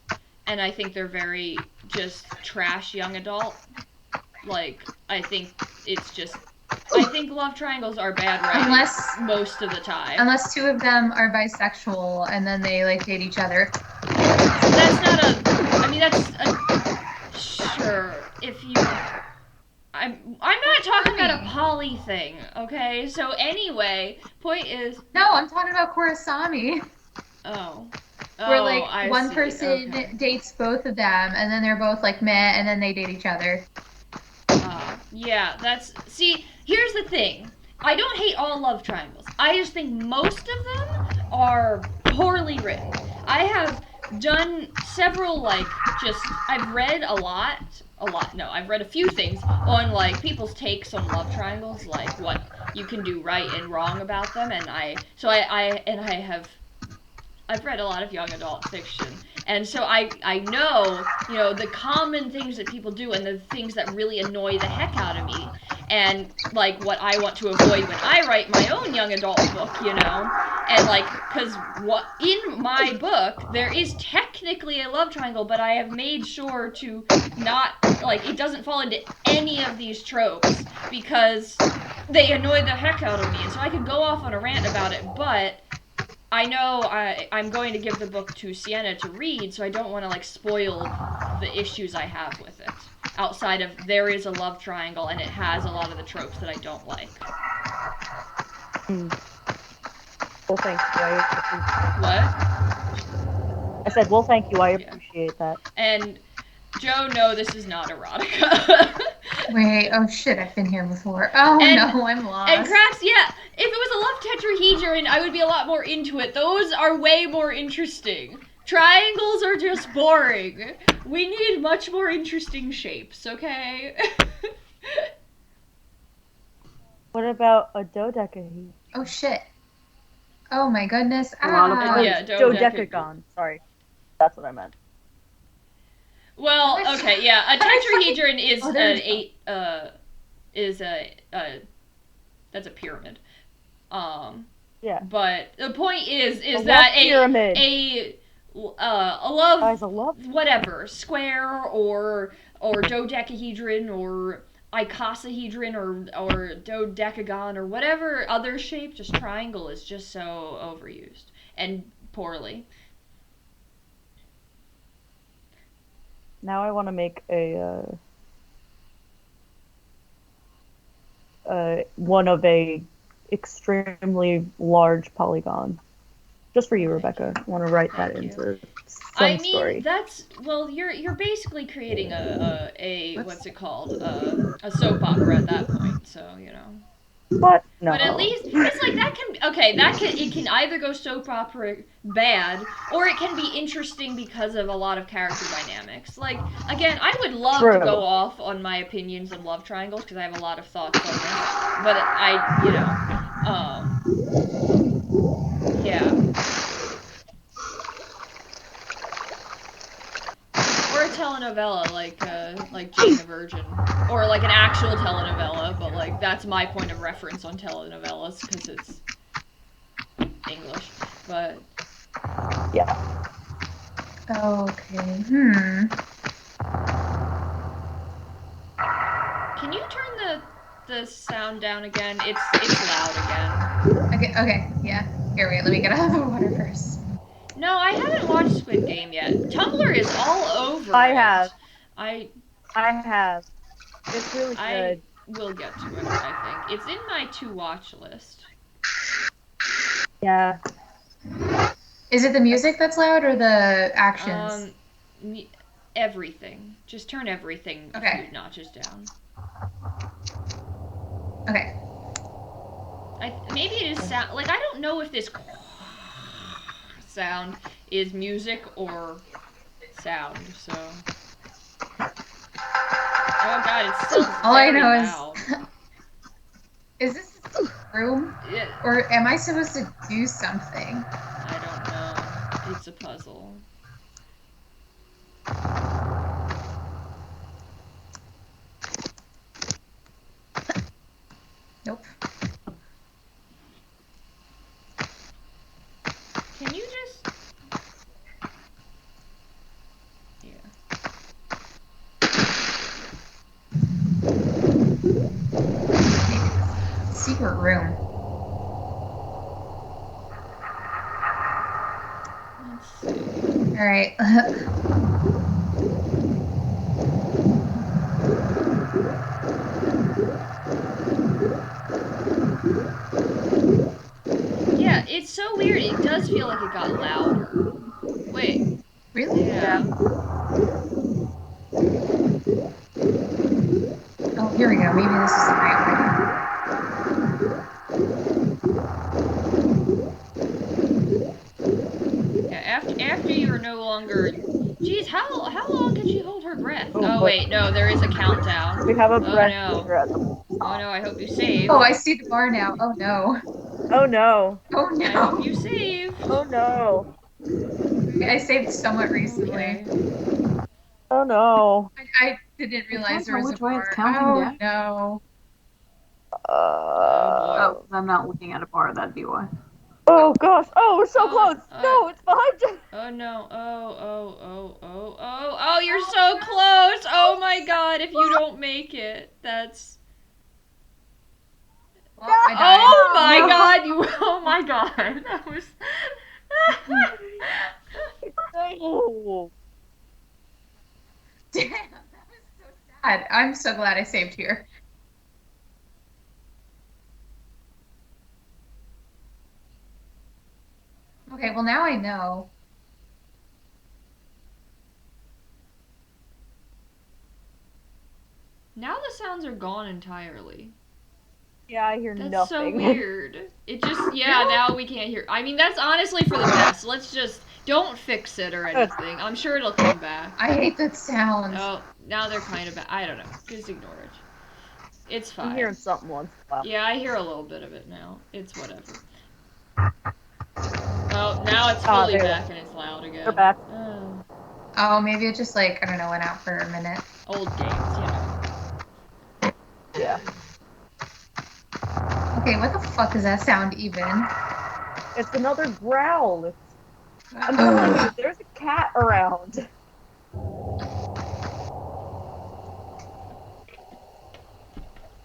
[SPEAKER 1] and I think they're very just trash young adult. Like, I think it's just. I think love triangles are bad writing
[SPEAKER 2] Unless
[SPEAKER 1] most of the time.
[SPEAKER 2] unless two of them are bisexual and then they like date each other.
[SPEAKER 1] That's not a. I mean, that's a. Sure, if you. I'm not talking about a poly thing, okay? So anyway, point is.
[SPEAKER 2] No, I'm talking about Kurosami.
[SPEAKER 1] Oh.
[SPEAKER 2] Where
[SPEAKER 1] Oh,
[SPEAKER 2] like
[SPEAKER 1] I
[SPEAKER 2] one
[SPEAKER 1] see.
[SPEAKER 2] person
[SPEAKER 1] Okay.
[SPEAKER 2] dates both of them and then they're both like meh and then they date each other.
[SPEAKER 1] Yeah, that's. See, here's the thing. I don't hate all love triangles. I just think most of them are poorly written. I have done several, like, just. I've read a lot. A lot. No, I've read a few things on, like, people's takes on love triangles, like, what you can do right and wrong about them, and I. So I have. I've read a lot of young adult fiction, and so I know, you know, the common things that people do and the things that really annoy the heck out of me, and like what I want to avoid when I write my own young adult book, you know, and like because what in my book there is technically a love triangle, but I have made sure to not like it doesn't fall into any of these tropes because they annoy the heck out of me, and so I could go off on a rant about it, but I know I'm going to give the book to Sienna to read, so I don't want to like spoil the issues I have with it. Outside of there is a love triangle and it has a lot of the tropes that I don't like.
[SPEAKER 3] Well, thank you.
[SPEAKER 1] What?
[SPEAKER 3] I said, well, thank you. I appreciate that.
[SPEAKER 1] And Joe, no, this is not erotica.
[SPEAKER 2] Wait, oh shit, I've been here before. Oh no, I'm lost.
[SPEAKER 1] And cracks, yeah, if it was a love tetrahedron, I would be a lot more into it. Those are way more interesting. Triangles are just boring. We need much more interesting shapes, okay?
[SPEAKER 3] What about a dodecahedron?
[SPEAKER 2] Oh shit. Oh my goodness.
[SPEAKER 7] A lot of fun.
[SPEAKER 1] Yeah,
[SPEAKER 3] Dodecagon. Sorry. That's what I meant.
[SPEAKER 1] Well, okay, yeah, a tetrahedron is
[SPEAKER 2] Oh,
[SPEAKER 1] an
[SPEAKER 2] there we go.
[SPEAKER 1] eight. Is a that's a pyramid.
[SPEAKER 3] Yeah.
[SPEAKER 1] But the point is
[SPEAKER 3] A
[SPEAKER 1] that
[SPEAKER 3] love pyramid.
[SPEAKER 1] a love
[SPEAKER 3] Guys, a love.
[SPEAKER 1] whatever square or dodecahedron or icosahedron or dodecagon or whatever other shape, just triangle is just so overused and poorly.
[SPEAKER 3] Now I want to make a one of a extremely large polygon. Just for you, Rebecca. I want to write that
[SPEAKER 1] Thank you.
[SPEAKER 3] into some
[SPEAKER 1] I mean,
[SPEAKER 3] story.
[SPEAKER 1] that's well, you're basically creating a what's it called a soap opera at that point. So you know.
[SPEAKER 3] But no.
[SPEAKER 1] But at least it's like that can okay that can it can either go soap opera bad or it can be interesting because of a lot of character dynamics. Like again, I would love to
[SPEAKER 3] True.
[SPEAKER 1] go off on my opinions on love triangles because I have a lot of thoughts on this. But I yeah. Or a telenovela like Jane the Virgin, or like an actual telenovela, but like that's my point of reference on telenovelas because it's English. But
[SPEAKER 3] Yeah.
[SPEAKER 2] Okay.
[SPEAKER 1] can you turn the sound down again? It's loud again.
[SPEAKER 2] Okay, yeah. Here, wait, let me get out of the water first.
[SPEAKER 1] No, I haven't watched Squid Game yet. Tumblr is all over
[SPEAKER 3] I
[SPEAKER 1] it.
[SPEAKER 3] have.
[SPEAKER 1] I
[SPEAKER 3] have. It's really good.
[SPEAKER 1] will get to it, I think. It's in my to watch list.
[SPEAKER 3] Yeah.
[SPEAKER 2] Is it the music that's loud or the actions?
[SPEAKER 1] Everything. Just turn everything a few notches down.
[SPEAKER 2] Okay.
[SPEAKER 1] Maybe it is sound. Like I don't know if this sound is music or sound. So. Oh god, it's still
[SPEAKER 2] all I
[SPEAKER 1] very
[SPEAKER 2] know
[SPEAKER 1] loud.
[SPEAKER 2] Is this a room?
[SPEAKER 1] Yeah.
[SPEAKER 2] Or am I supposed to do something?
[SPEAKER 1] I don't know. It's a puzzle.
[SPEAKER 2] Nope. room.
[SPEAKER 1] Let's see.
[SPEAKER 2] All right.
[SPEAKER 1] Yeah, it's so weird. It does feel like it got louder. Wait.
[SPEAKER 2] Really?
[SPEAKER 1] Yeah.
[SPEAKER 2] Oh, here we go. Maybe this is the right way.
[SPEAKER 1] Yeah, after you are no longer. Geez, how long can she hold her breath?
[SPEAKER 3] Oh,
[SPEAKER 1] Oh
[SPEAKER 3] boy.
[SPEAKER 1] wait, no, there is a countdown.
[SPEAKER 3] We have a
[SPEAKER 1] Oh
[SPEAKER 3] breath
[SPEAKER 1] no.
[SPEAKER 3] meter at the
[SPEAKER 1] Oh no, I hope you save.
[SPEAKER 2] Oh, I see the bar now. Oh no.
[SPEAKER 3] Oh no.
[SPEAKER 2] Oh
[SPEAKER 1] I hope you
[SPEAKER 2] no.
[SPEAKER 1] saved.
[SPEAKER 3] Oh no.
[SPEAKER 2] I saved somewhat recently.
[SPEAKER 1] Okay.
[SPEAKER 3] Oh no.
[SPEAKER 2] I didn't realize
[SPEAKER 7] can't
[SPEAKER 2] there
[SPEAKER 7] tell
[SPEAKER 2] was a
[SPEAKER 7] which way
[SPEAKER 2] bar.
[SPEAKER 7] it's counting
[SPEAKER 2] Oh
[SPEAKER 7] down.
[SPEAKER 2] no.
[SPEAKER 7] Oh, 'cause I'm not looking at a bar, that'd be why.
[SPEAKER 3] Oh gosh. Oh, we're so
[SPEAKER 1] Oh,
[SPEAKER 3] close. No, it's behind you.
[SPEAKER 1] Oh no. Oh, you're so close. Oh my god, if you don't make it, that's.
[SPEAKER 2] Well, I died.
[SPEAKER 1] Oh my
[SPEAKER 7] No.
[SPEAKER 1] god, you. Oh my god. That was.
[SPEAKER 3] Oh.
[SPEAKER 2] Damn, that was so sad. I'm so glad I saved here. Okay, well now I know.
[SPEAKER 1] Now the sounds are gone entirely.
[SPEAKER 3] Yeah, I hear
[SPEAKER 1] That's
[SPEAKER 3] nothing.
[SPEAKER 1] so weird. It just, yeah, now we can't hear. I mean, that's honestly for the best. Let's just, don't fix it or anything. I'm sure it'll come back.
[SPEAKER 2] I hate that sound.
[SPEAKER 1] Oh, now they're kind of, I don't know. Just ignore it. It's
[SPEAKER 3] I'm
[SPEAKER 1] fine.
[SPEAKER 3] hearing something once in a while.
[SPEAKER 1] Yeah, I hear a little bit of it now. It's whatever. Oh, now it's fully
[SPEAKER 3] there.
[SPEAKER 1] back and it's loud again.
[SPEAKER 3] They're back.
[SPEAKER 1] Oh,
[SPEAKER 2] Oh, maybe it just like, I don't know, went out for a minute.
[SPEAKER 1] old games, you know.
[SPEAKER 3] Yeah.
[SPEAKER 2] Okay, what the fuck is that sound even?
[SPEAKER 3] It's another growl. I'm telling you, there's a cat around.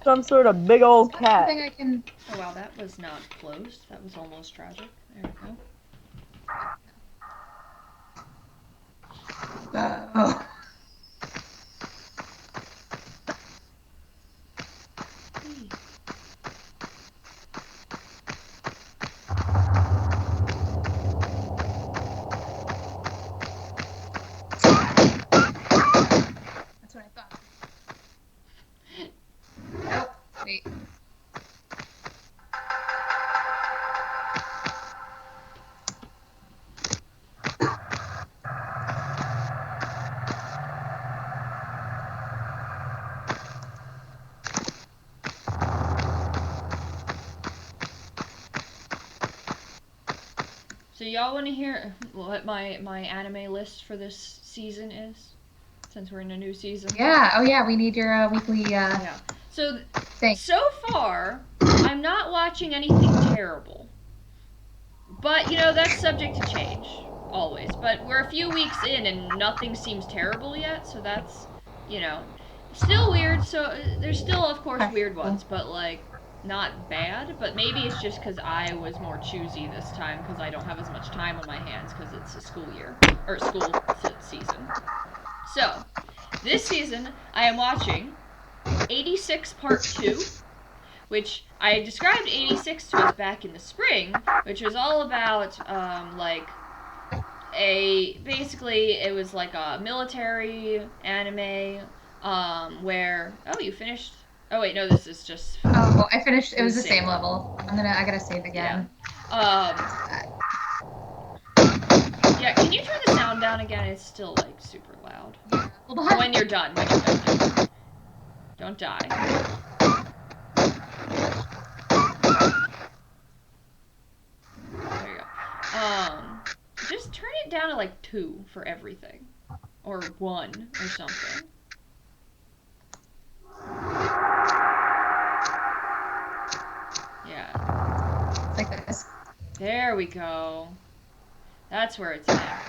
[SPEAKER 3] Some sort of big old
[SPEAKER 2] I
[SPEAKER 3] cat.
[SPEAKER 2] think I can.
[SPEAKER 1] Oh wow, that was not closed. That was almost tragic. There we go.
[SPEAKER 2] Oh. That's what I thought. Nope. Wait.
[SPEAKER 1] So y'all want to hear what my anime list for this season is? Since we're in a new season.
[SPEAKER 2] Yeah. Oh yeah. We need your weekly
[SPEAKER 1] Yeah. So
[SPEAKER 2] thing.
[SPEAKER 1] so far, I'm not watching anything terrible. But you know that's subject to change always. But we're a few weeks in and nothing seems terrible yet. So that's still weird. So there's still of course weird ones, but like not bad. But maybe it's just because I was more choosy this time because I don't have as much time on my hands because it's a school year or school season. So this season I am watching 86 Part 2, which I described 86 to us back in the spring, which was all about, basically, it was like a military anime, where, oh, you finished? Oh, wait, no, this is just...
[SPEAKER 2] Oh, I finished. It was the same level. I gotta save again.
[SPEAKER 1] Yeah, can you turn the sound down again? It's still, like, super loud.
[SPEAKER 2] Hold on.
[SPEAKER 1] When you're done. Don't die. There you go. Just turn it down to like 2 for everything. Or 1 or something. Yeah.
[SPEAKER 2] It's like this.
[SPEAKER 1] There we go. That's where it's at.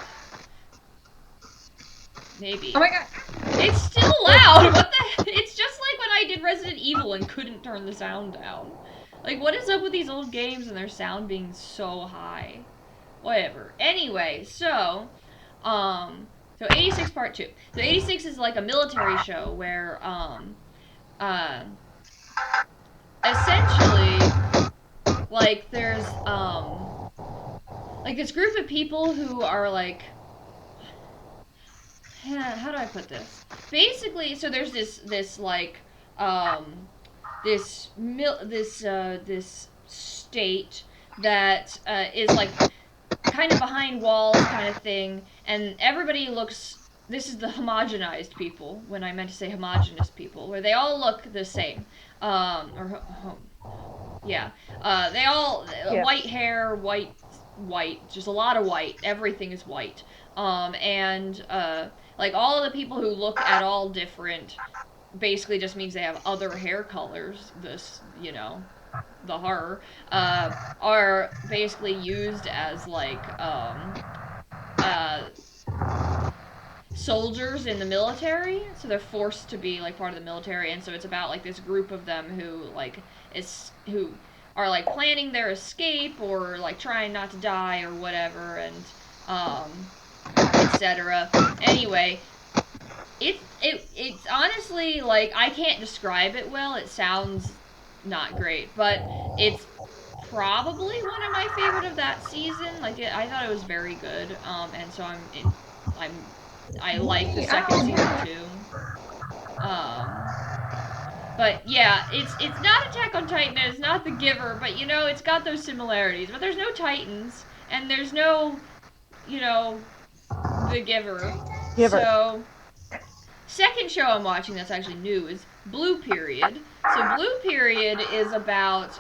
[SPEAKER 1] Maybe.
[SPEAKER 2] Oh my god.
[SPEAKER 1] It's still loud! What the heck? It's just like when I did Resident Evil and couldn't turn the sound down. Like, what is up with these old games and their sound being so high? Whatever. Anyway, um, so 86 part 2. So 86 is like a military show where, uh, essentially, like, there's, like this group of people who are like, how do I put this? Basically, so there's this like, um, this state that is like kind of behind walls kind of thing, and everybody looks. This is the homogenized people. When I meant to say homogenous people, where they all look the same, or yeah, they all
[SPEAKER 3] Yeah.
[SPEAKER 1] white hair, white, just a lot of white. Everything is white, and like all of the people who look at all different basically just means they have other hair colors. This, the horror, are basically used as like uh, soldiers in the military. So they're forced to be like part of the military, and so it's about like this group of them who are like planning their escape or like trying not to die or whatever, and etc. Anyway, it's honestly like I can't describe it well. It sounds not great, but it's probably one of my favorite of that season. Like I thought it was very good. And so I'm I like the second season too. Um, but yeah, it's not Attack on Titan. It's not The Giver, but it's got those similarities. But there's no Titans and there's no The Giver.
[SPEAKER 3] Giver.
[SPEAKER 1] So second show I'm watching that's actually new is Blue Period. So Blue Period is about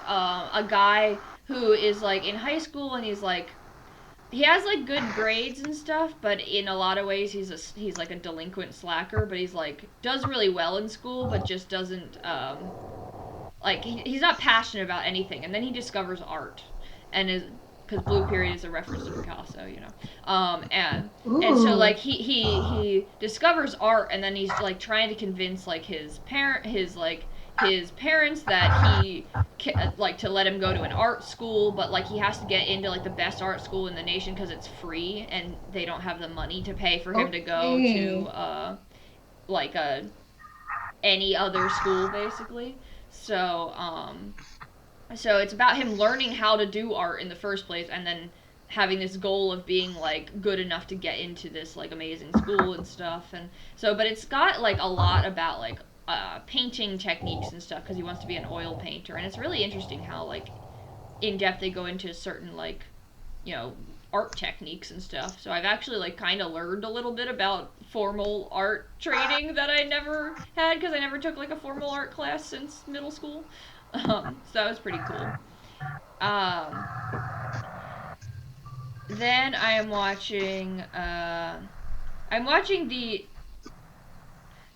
[SPEAKER 1] a guy who is like in high school and he has like good grades and stuff, but in a lot of ways he's like a delinquent slacker. But he's like does really well in school, but just doesn't like he's not passionate about anything. And then he discovers art, and is because Blue Period is a reference to Picasso, and so like he discovers art, and then he's like trying to convince like his parents that like to let him go to an art school, but like he has to get into like the best art school in the nation because it's free, and they don't have the money to pay for him to go to like any other school basically. So it's about him learning how to do art in the first place, and then having this goal of being like good enough to get into this like amazing school and stuff. And so but it's got like a lot about like painting techniques and stuff because he wants to be an oil painter. And it's really interesting how like in depth they go into certain like art techniques and stuff. So I've actually like kind of learned a little bit about formal art training that I never had because I never took like a formal art class since middle school. So that was pretty cool. Um, then I am watching. I'm watching the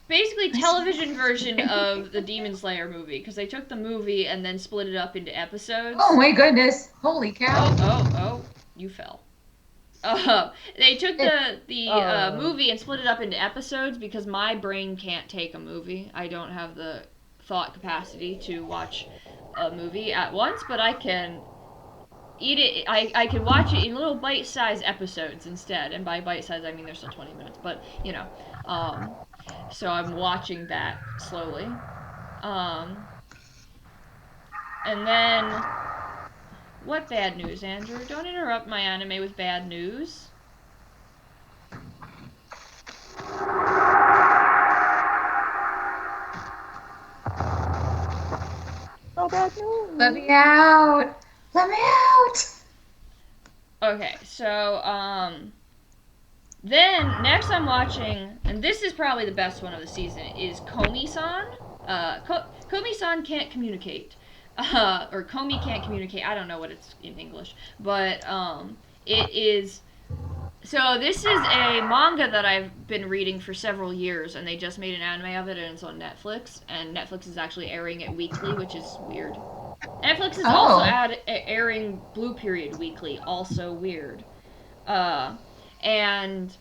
[SPEAKER 1] basically television version of the Demon Slayer movie because they took the movie and then split it up into episodes.
[SPEAKER 2] Oh my goodness! Holy cow!
[SPEAKER 1] Oh! You fell. They took the movie and split it up into episodes because my brain can't take a movie. I don't have the thought capacity to watch a movie at once, but I can eat it. I can watch it in little bite-sized episodes instead. And by bite-sized, I mean there's still 20 minutes, but so I'm watching that slowly. And then what bad news, Andrew? Don't interrupt my anime with bad news.
[SPEAKER 3] Oh, bad news.
[SPEAKER 2] Let me out! Let me out!
[SPEAKER 1] Okay, so then next I'm watching, and this is probably the best one of the season, is Komi-san. Komi-san can't communicate. Or Komi can't communicate. I don't know what it's in English, but it is. So this is a manga that I've been reading for several years, and they just made an anime of it, and it's on Netflix. And Netflix is actually airing it weekly, which is weird. Netflix is also airing Blue Period weekly, also weird. And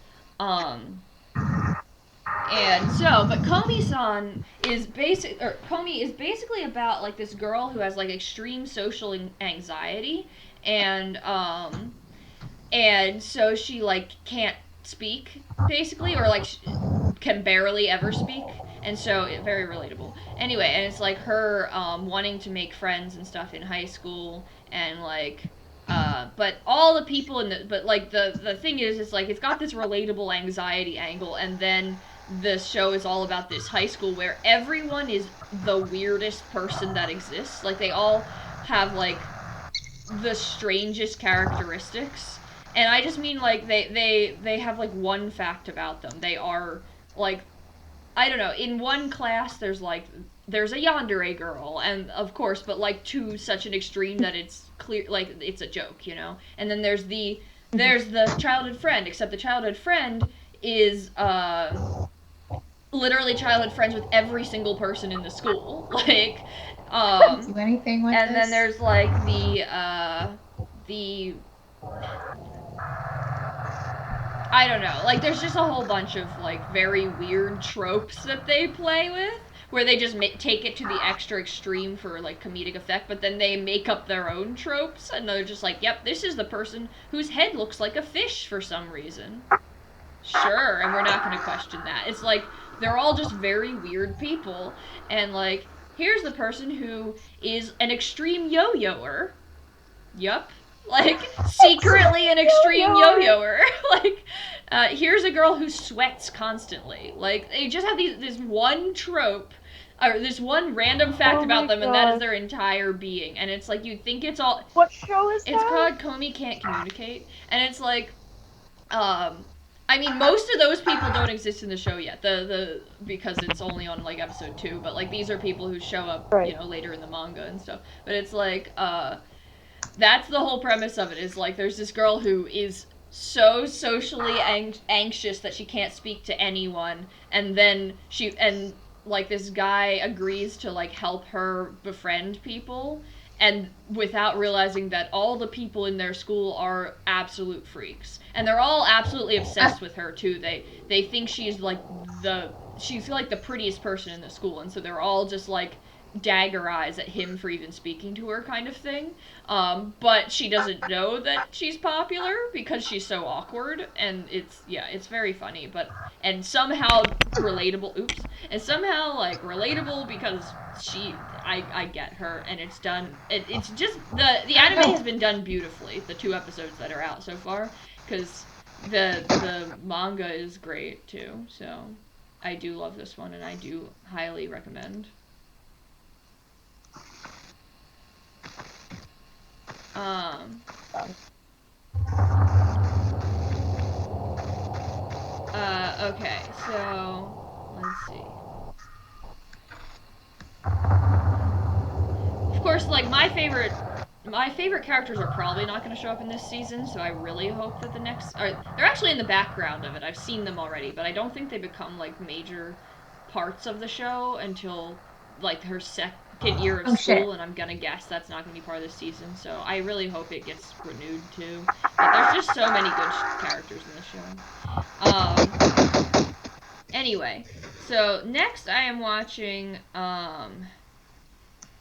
[SPEAKER 1] And but Komi-san is Komi is basically about like this girl who has like extreme social anxiety, and so she like can't speak basically, or like can barely ever speak, and so very relatable. Anyway, and it's like her wanting to make friends and stuff in high school, and like but all the people in the but like the thing is, it's like it's got this relatable anxiety angle, and then the show is all about this high school where everyone is the weirdest person that exists. Like they all have like the strangest characteristics, and I just mean like they have like one fact about them. They are like, I don't know, in one class there's a yandere girl, and of course, but like to such an extreme that it's clear like it's a joke, you know. And then there's the childhood friend, except the childhood friend is literally childhood friends with every single person in the school. Like
[SPEAKER 2] Do anything with
[SPEAKER 1] and
[SPEAKER 2] this.
[SPEAKER 1] then there's like the I don't know. Like, there's just a whole bunch of like very weird tropes that they play with, where they just take it to the extra extreme for like comedic effect, but then they make up their own tropes, and they're just like, "Yep, this is the person whose head looks like a fish for some reason." Sure, and we're not going to question that. It's like they're all just very weird people, and like here's the person who is an extreme yo-yoer. Yup. Like, secretly an extreme yo-yoer. Like, here's a girl who sweats constantly. Like, they just have this one trope, or this one random fact about them, and that is their entire being. And it's like, you'd think it's all...
[SPEAKER 3] What show is
[SPEAKER 1] It's
[SPEAKER 3] that?
[SPEAKER 1] called Komi Can't Communicate. And it's like, I mean, most of those people don't exist in the show yet, because it's only on like episode 2. But like, these are people who show up,
[SPEAKER 3] Right.
[SPEAKER 1] you know, later in the manga and stuff. But it's like, that's the whole premise of it, is like there's this girl who is so socially anxious that she can't speak to anyone, and then like this guy agrees to like help her befriend people, and without realizing that all the people in their school are absolute freaks, and they're all absolutely obsessed with her too. They think she's like the prettiest person in the school, and so they're all just like dagger eyes at him for even speaking to her, kind of thing. But she doesn't know that she's popular because she's so awkward, and it's very funny, and somehow relatable. Oops, and somehow like relatable because I get her, and it's done. It's just the anime has been done beautifully. The 2 episodes that are out so far, because the manga is great too. So I do love this one, and I do highly recommend. Okay, so let's see. Of course, like my favorite characters are probably not going to show up in this season, so I really hope that they're actually in the background of it. I've seen them already, but I don't think they become like major parts of the show until like her second year of school, and I'm gonna guess that's not gonna be part of this season. So I really hope it gets renewed too. But there's just so many good characters in the show. Anyway, so next I am watching My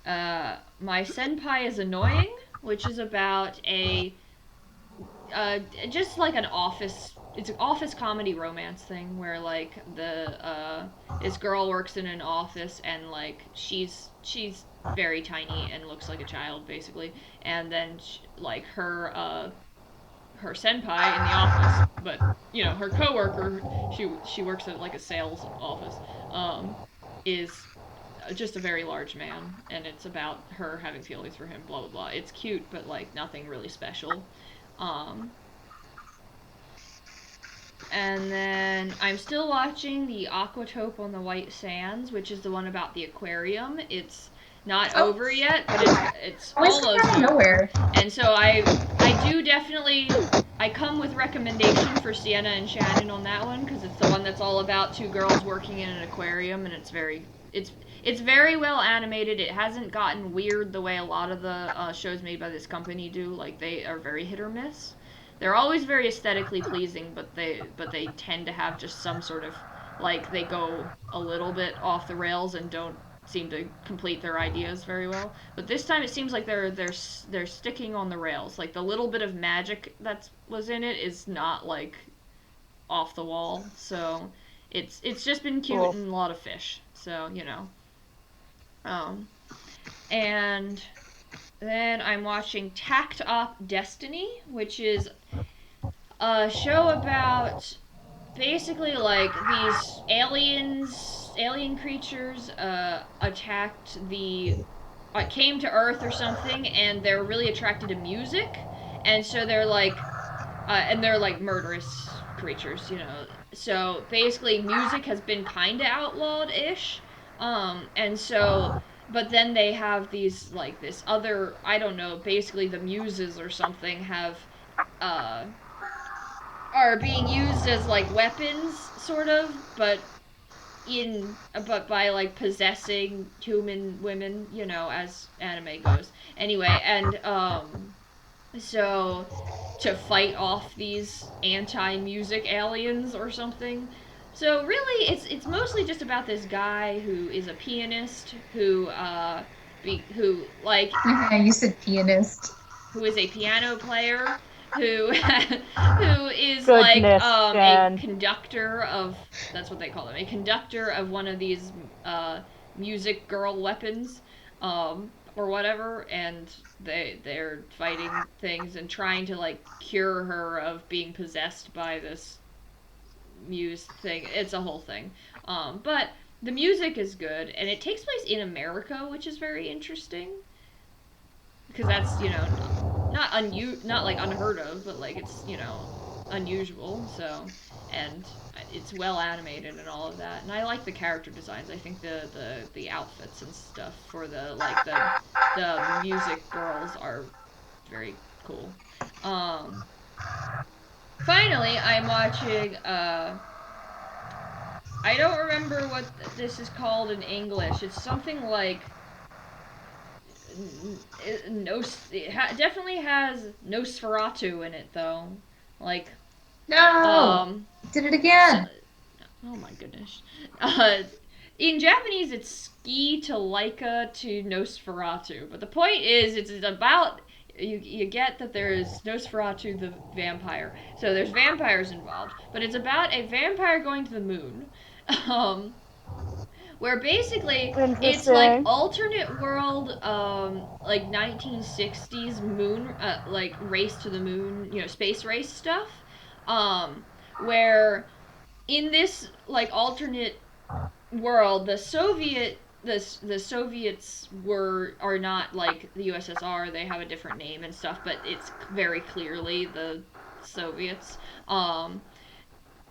[SPEAKER 1] Senpai is Annoying, which is about just like it's an office comedy romance thing where like this girl works in an office, and like she's very tiny and looks like a child basically, and then like her senpai in the office, but you know her coworker, she works at like a sales office, is just a very large man, and it's about her having feelings for him, blah blah blah. It's cute, but like nothing really special. And then I'm still watching the Aquatope on the White Sands, which is the one about the aquarium. It's not over yet, but it's almost over.
[SPEAKER 2] Nowhere.
[SPEAKER 1] And so I do definitely, I come with recommendation for Sienna and Shannon on that one, because it's the one that's all about 2 girls working in an aquarium, and it's very well animated. It hasn't gotten weird the way a lot of the shows made by this company do. Like, they are very hit or miss. They're always very aesthetically pleasing, but they tend to have just some sort of like they go a little bit off the rails and don't seem to complete their ideas very well. But this time it seems like they're sticking on the rails. Like the little bit of magic that was in it is not like off the wall. So it's just been cute
[SPEAKER 3] Cool.
[SPEAKER 1] and a lot of fish. So you know, um, and then I'm watching Tact Op Destiny, which is a show about basically like these alien creatures attacked the came to Earth or something, and they're really attracted to music, and so they're like murderous creatures, you know. So basically, music has been kind of outlawed ish, and so. But then they have these like this other I don't know, basically the muses or something have uh are being used as like weapons sort of, but by like possessing human women, you know, as anime goes. Anyway, and so to fight off these anti-music aliens or something. So really it's mostly just about this guy who is a pianist who like
[SPEAKER 2] You said pianist.
[SPEAKER 1] who is a piano player who who is like
[SPEAKER 3] Goodness,
[SPEAKER 1] a
[SPEAKER 3] Shan.
[SPEAKER 1] conductor of that's what they call them, a conductor of one of these music girl weapons or whatever, and they're fighting things and trying to like cure her of being possessed by this muse thing. It's a whole thing. But the music is good, and it takes place in America, which is very interesting because that's not like unheard of, but like it's unusual. So, and it's well animated and all of that, and I like the character designs. I think the outfits and stuff for the music girls are very cool. Um, Finally, I'm watching. I don't remember what this is called in English. It's something like definitely has Nosferatu in it though. Like
[SPEAKER 2] No!
[SPEAKER 1] um
[SPEAKER 2] Did it
[SPEAKER 1] so,
[SPEAKER 2] again.
[SPEAKER 1] oh my goodness. Uh in Japanese it's Ski to Laika to Nosferatu. But the point is it's about you get that there is Nosferatu the vampire. So there's vampires involved, but it's about a vampire going to the moon. Um where basically it's like
[SPEAKER 3] Interesting.
[SPEAKER 1] alternate world like 1960s moon like race to the moon, space race stuff, um where in this like alternate world the Soviets are not like the USSR. They have a different name and stuff, but it's very clearly the Soviets.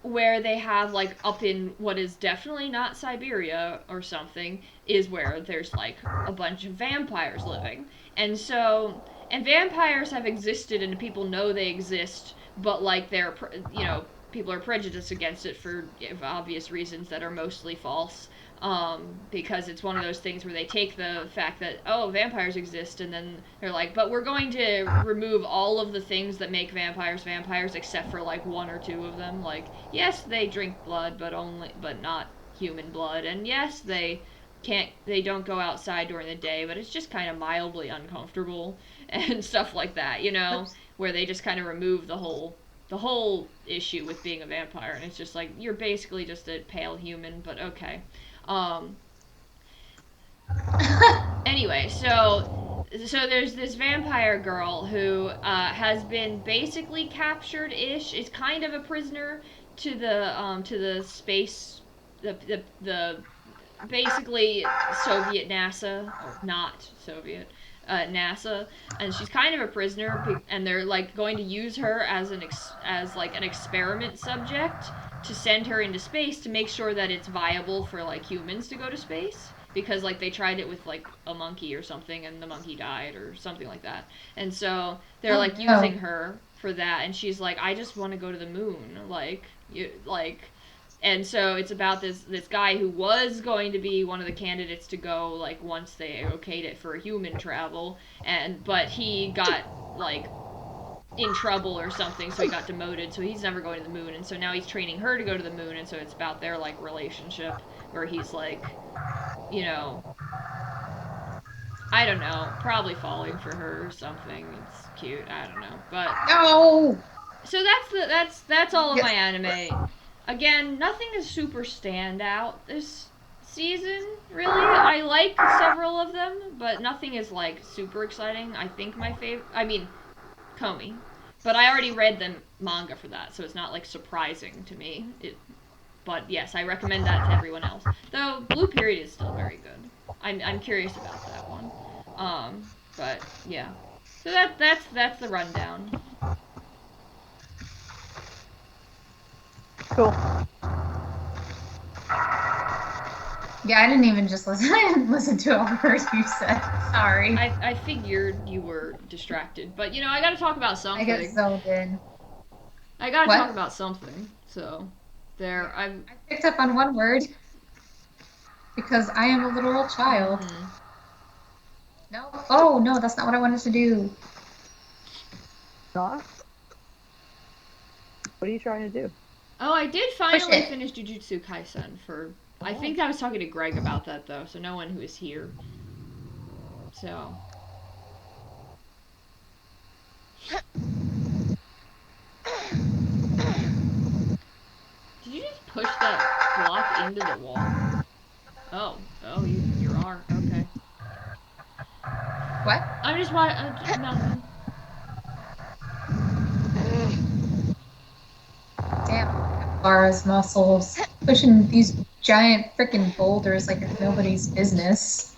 [SPEAKER 1] Where they have like up in what is definitely not Siberia or something is where there's like a bunch of vampires living. And vampires have existed and people know they exist, but like people are prejudiced against it for obvious reasons that are mostly false. Because it's one of those things where they take the fact that vampires exist, and then they're like, but we're going to remove all of the things that make vampires vampires except for like one or two of them. Like, yes, they drink blood, but not human blood, and yes, they don't go outside during the day, but it's just kind of mildly uncomfortable and stuff like that,
[SPEAKER 2] Oops.
[SPEAKER 1] where they just kind of remove the whole issue with being a vampire, and it's just like you're basically just a pale human, but okay. Um, anyway, so there's this vampire girl who has been basically captured ish. Is kind of a prisoner to the space the basically Soviet NASA, or not Soviet NASA, and she's kind of a prisoner, and they're like going to use her as like an experiment subject to send her into space to make sure that it's viable for like humans to go to space, because like they tried it with like a monkey or something and the monkey died or something like that, and so they're
[SPEAKER 2] Oh
[SPEAKER 1] like
[SPEAKER 2] no.
[SPEAKER 1] using her for that, and she's like, I just want to go to the moon, like you like. And so it's about this guy who was going to be one of the candidates to go like once they okayed it for human travel, and but he got like in trouble or something, so he got demoted, so he's never going to the moon, and so now he's training her to go to the moon, and so it's about their, like, relationship, where he's, like, you know, I don't know, probably falling for her or something. It's cute, I don't know. But
[SPEAKER 2] No.
[SPEAKER 1] so that's all of my
[SPEAKER 2] Yes.
[SPEAKER 1] anime. Again, nothing is super standout this season, really. I like several of them, but nothing is like super exciting. I think my favorite, I mean, Komi. But I already read the manga for that, so it's not like surprising to me. But yes, I recommend that to everyone else. Though Blue Period is still very good. I'm curious about that one. But yeah. So that's the rundown.
[SPEAKER 3] Cool.
[SPEAKER 2] Yeah, I didn't even just listen. I didn't listen to a word you said. Sorry.
[SPEAKER 1] I figured you were distracted, but you know, I gotta talk about something.
[SPEAKER 2] I get zoned in.
[SPEAKER 1] I gotta
[SPEAKER 2] What?
[SPEAKER 1] talk about something. So there
[SPEAKER 2] I picked up on one word because I am a literal child.
[SPEAKER 1] Mhm.
[SPEAKER 2] No. Oh no, that's not what I wanted to do.
[SPEAKER 3] Not? What are you trying to do?
[SPEAKER 1] Oh, I did finally
[SPEAKER 2] it.
[SPEAKER 1] finish Jujutsu Kaisen for. I think I was talking to Greg about that though, so no one who is here. So. Did you just push that block into the wall? Oh, you are okay.
[SPEAKER 2] What?
[SPEAKER 1] I'm just nothing.
[SPEAKER 2] Damn. Laura's muscles pushing these giant freaking boulders like it's nobody's business.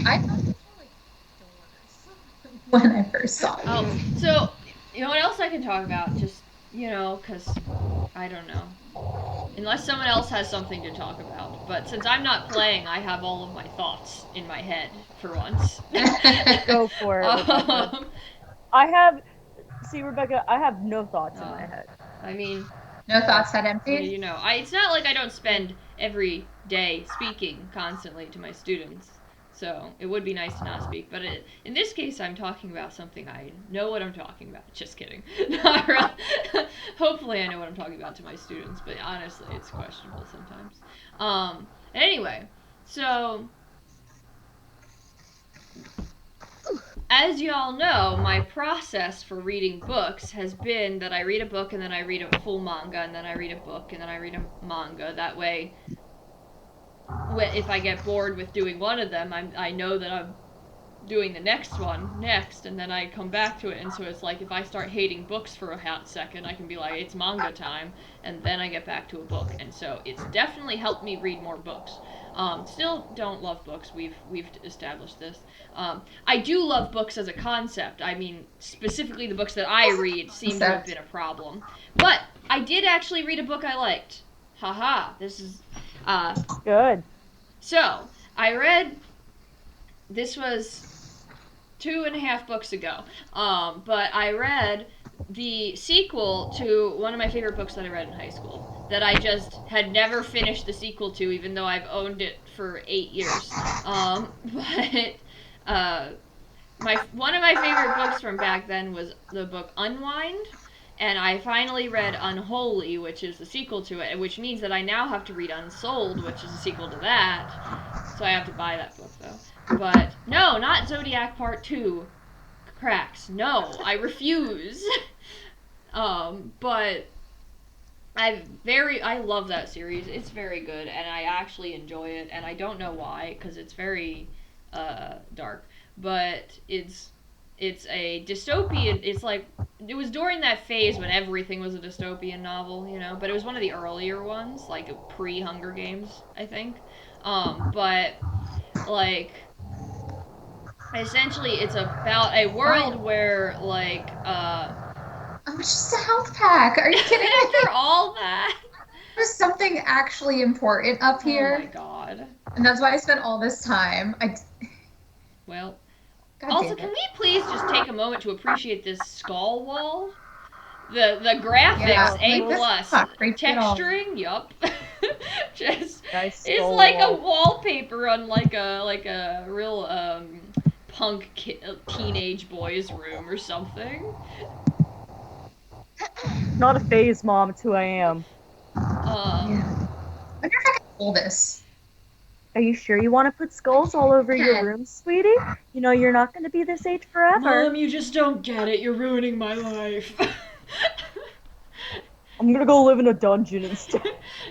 [SPEAKER 2] I thought these were like doors when I first saw them.
[SPEAKER 1] Oh, so you know what else I can talk about? Just cause I don't know. Unless someone else has something to talk about. But since I'm not playing, I have all of my thoughts in my head for once.
[SPEAKER 3] Go for it, Rebecca. Rebecca, I have no thoughts in my head.
[SPEAKER 1] I mean,
[SPEAKER 2] No thoughts had emptied?
[SPEAKER 1] it's not like I don't spend every day speaking constantly to my students. So it would be nice to not speak, but in this case, I'm talking about something I know what I'm talking about. Just kidding. Not really. Hopefully, I know what I'm talking about to my students, but honestly, it's questionable sometimes. Anyway, so as you all know, my process for reading books has been that I read a book and then I read a full manga and then I read a book and then I read a manga. That way, if I get bored with doing one of them, I know that I'm doing the next one next, and then I come back to it. And so it's like if I start hating books for a hot second, I can be like, it's manga time, and then I get back to a book. And so it's definitely helped me read more books. Still don't love books. We've established this. I do love books as a concept. I mean, specifically the books that I read seem to have been a problem. But I did actually read a book I liked. Haha, this is
[SPEAKER 3] good.
[SPEAKER 1] So I read. This was 2.5 books ago. But I read the sequel to one of my favorite books that I read in high school that I just had never finished the sequel to, even though I've owned it for 8 years. One of my favorite books from back then was the book Unwind, and I finally read Unholy, which is the sequel to it, which means that I now have to read Unsouled, which is the sequel to that. So I have to buy that book though. But no, not Zodiac Part 2. Cracks. No, I refuse. But I love that series. It's very good, and I actually enjoy it, and I don't know why, because it's very dark. But it's a dystopian. It's like it was during that phase when everything was a dystopian novel, But it was one of the earlier ones, like pre-Hunger Games, I think. But like essentially, it's about a world where
[SPEAKER 2] Oh, it's just a health pack. Are you kidding me?
[SPEAKER 1] After all that,
[SPEAKER 2] there's something actually important up here.
[SPEAKER 1] Oh my god!
[SPEAKER 2] And that's why I spent all this time.
[SPEAKER 1] Well.
[SPEAKER 2] God
[SPEAKER 1] Also, can we please just take a moment to appreciate this skull wall? The graphics,
[SPEAKER 2] Yeah,
[SPEAKER 1] A+.
[SPEAKER 2] like, texturing,
[SPEAKER 1] yup. Just
[SPEAKER 3] Guys
[SPEAKER 1] it's
[SPEAKER 3] stole
[SPEAKER 1] like a
[SPEAKER 3] all.
[SPEAKER 1] wallpaper on like a real teenage boy's room or something.
[SPEAKER 3] Not a phase, Mom. It's who I am.
[SPEAKER 1] Um,
[SPEAKER 2] Yeah. I wonder if I can pull this.
[SPEAKER 3] Are you sure you want to put skulls all over your
[SPEAKER 2] Yeah.
[SPEAKER 3] room, sweetie? You know you're not going to be this age forever.
[SPEAKER 1] Mom, you just don't get it. You're ruining my life.
[SPEAKER 3] I'm gonna go live in a dungeon instead.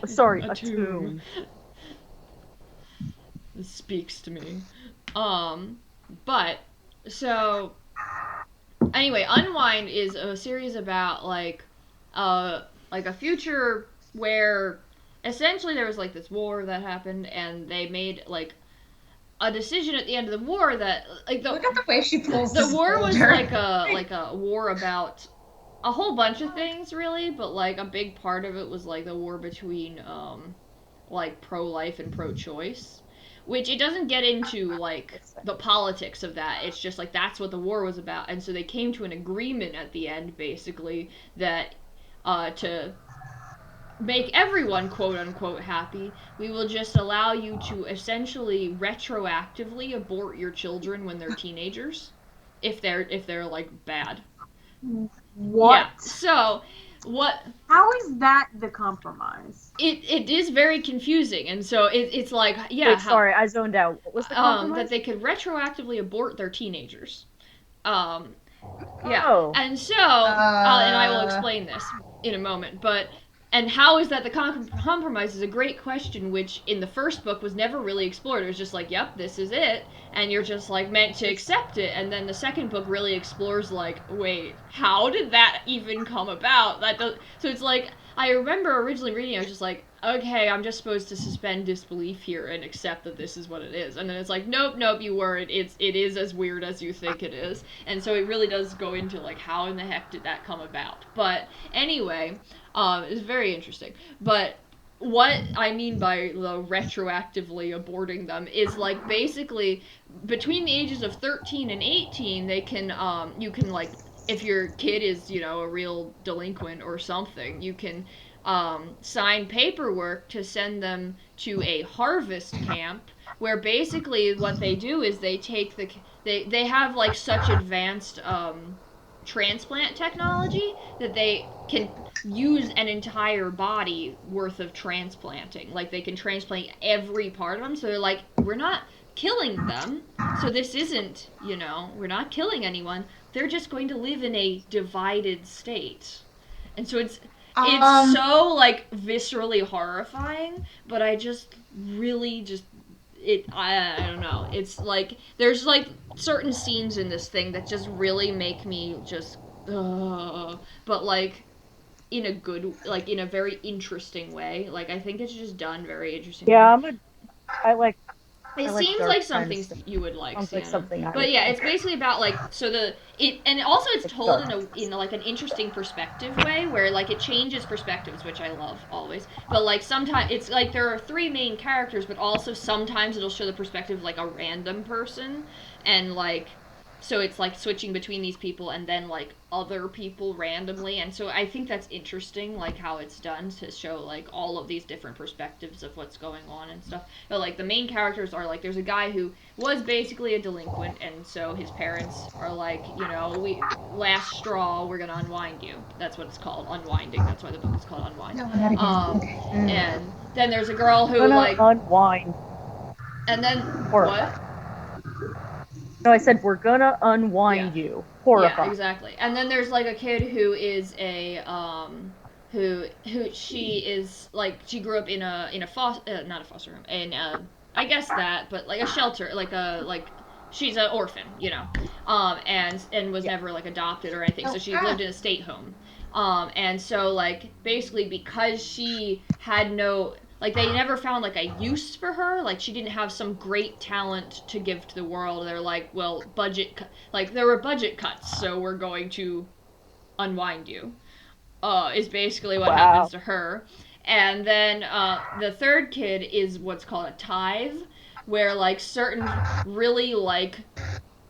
[SPEAKER 3] Sorry,
[SPEAKER 1] A
[SPEAKER 3] a
[SPEAKER 1] tomb.
[SPEAKER 3] tomb.
[SPEAKER 1] This speaks to me. Um, but so anyway, Unwind is a series about like a future where essentially there was like this war that happened and they made like a decision at the end of the war that like
[SPEAKER 2] Look at the way she pulls
[SPEAKER 1] the
[SPEAKER 2] this
[SPEAKER 1] war was
[SPEAKER 2] boulder.
[SPEAKER 1] like a war about a whole bunch of things really, but like a big part of it was like the war between like pro life and pro choice, which it doesn't get into like the politics of that. It's just like that's what the war was about, and so they came to an agreement at the end, basically, that to make everyone quote unquote happy, we will just allow you to essentially retroactively abort your children when they're teenagers, if they're like bad.
[SPEAKER 7] What?
[SPEAKER 1] Yeah. So what
[SPEAKER 7] How is that the compromise?
[SPEAKER 1] it is very confusing, and so it's like yeah,
[SPEAKER 3] Wait,
[SPEAKER 1] how
[SPEAKER 3] sorry, I zoned out. What was the compromise?
[SPEAKER 1] that they could retroactively abort their teenagers. Um, yeah,
[SPEAKER 3] Oh.
[SPEAKER 1] and so and I will explain this in a moment, but and how is that the compromise is a great question, which in the first book was never really explored. It was just like, yep, this is it, and you're just like meant to accept it. And then the second book really explores like, wait, how did that even come about? That does so it's like I remember originally reading, I was just like, okay, I'm just supposed to suspend disbelief here and accept that this is what it is. And then it's like, nope, nope, you weren't. It is as weird as you think it is. And so it really does go into like how in the heck did that come about. But anyway, it's very interesting. But what I mean by the retroactively aborting them is like basically between the ages of 13 and 18 they can you can like if your kid is you know a real delinquent or something you can sign paperwork to send them to a harvest camp where basically what they do is they take they have like such advanced transplant technology that they can use an entire body worth of transplanting. Like they can transplant every part of them. So they're like, we're not killing them. So this isn't, you know, we're not killing anyone. They're just going to live in a divided state. And so it's
[SPEAKER 2] Um,
[SPEAKER 1] so like viscerally horrifying, but I just really just I don't know. It's like there's like certain scenes in this thing that just really make me just but like in a good like in a very interesting way. Like I think it's just done very interestingly.
[SPEAKER 3] Yeah, I like
[SPEAKER 1] It
[SPEAKER 3] I like
[SPEAKER 1] seems
[SPEAKER 3] dark
[SPEAKER 1] like
[SPEAKER 3] kind of
[SPEAKER 1] something
[SPEAKER 3] stuff.
[SPEAKER 1] you would like,
[SPEAKER 3] Sounds like
[SPEAKER 1] Sienna.
[SPEAKER 3] something I
[SPEAKER 1] But
[SPEAKER 3] would
[SPEAKER 1] yeah,
[SPEAKER 3] like.
[SPEAKER 1] it's basically about like so the it and also it's
[SPEAKER 3] Like
[SPEAKER 1] told
[SPEAKER 3] dark.
[SPEAKER 1] in like an interesting perspective way where like it changes perspectives, which I love always. But like sometimes it's like there are three main characters, but also sometimes it'll show the perspective of like a random person and like so it's like switching between these people and then like other people randomly and so I think that's interesting like how it's done to show like all of these different perspectives of what's going on and stuff but like the main characters are like there's a guy who was basically a delinquent and so his parents are like you know we last straw we're gonna unwind you that's what it's called unwinding that's why the book is called unwind
[SPEAKER 2] no, not again. Okay.
[SPEAKER 1] and then there's a girl who
[SPEAKER 3] Gonna
[SPEAKER 1] like
[SPEAKER 3] unwind.
[SPEAKER 1] and then
[SPEAKER 3] Horrifying.
[SPEAKER 1] what
[SPEAKER 3] No, I said we're gonna unwind
[SPEAKER 1] yeah
[SPEAKER 3] you.
[SPEAKER 1] Yeah,
[SPEAKER 3] Horrifying.
[SPEAKER 1] exactly. And then there's like a kid who is a who she is like she grew up in a foster not a foster home in I guess that but like a shelter like she's an orphan you know and was
[SPEAKER 3] Yeah.
[SPEAKER 1] never like adopted or anything so she lived in a state home and so like basically because she had no like they never found like a use for her like she didn't have some great talent to give to the world they're like well like there were budget cuts so we're going to unwind you is basically what happens
[SPEAKER 3] Wow.
[SPEAKER 1] to her and then the third kid is what's called a tithe where like certain really like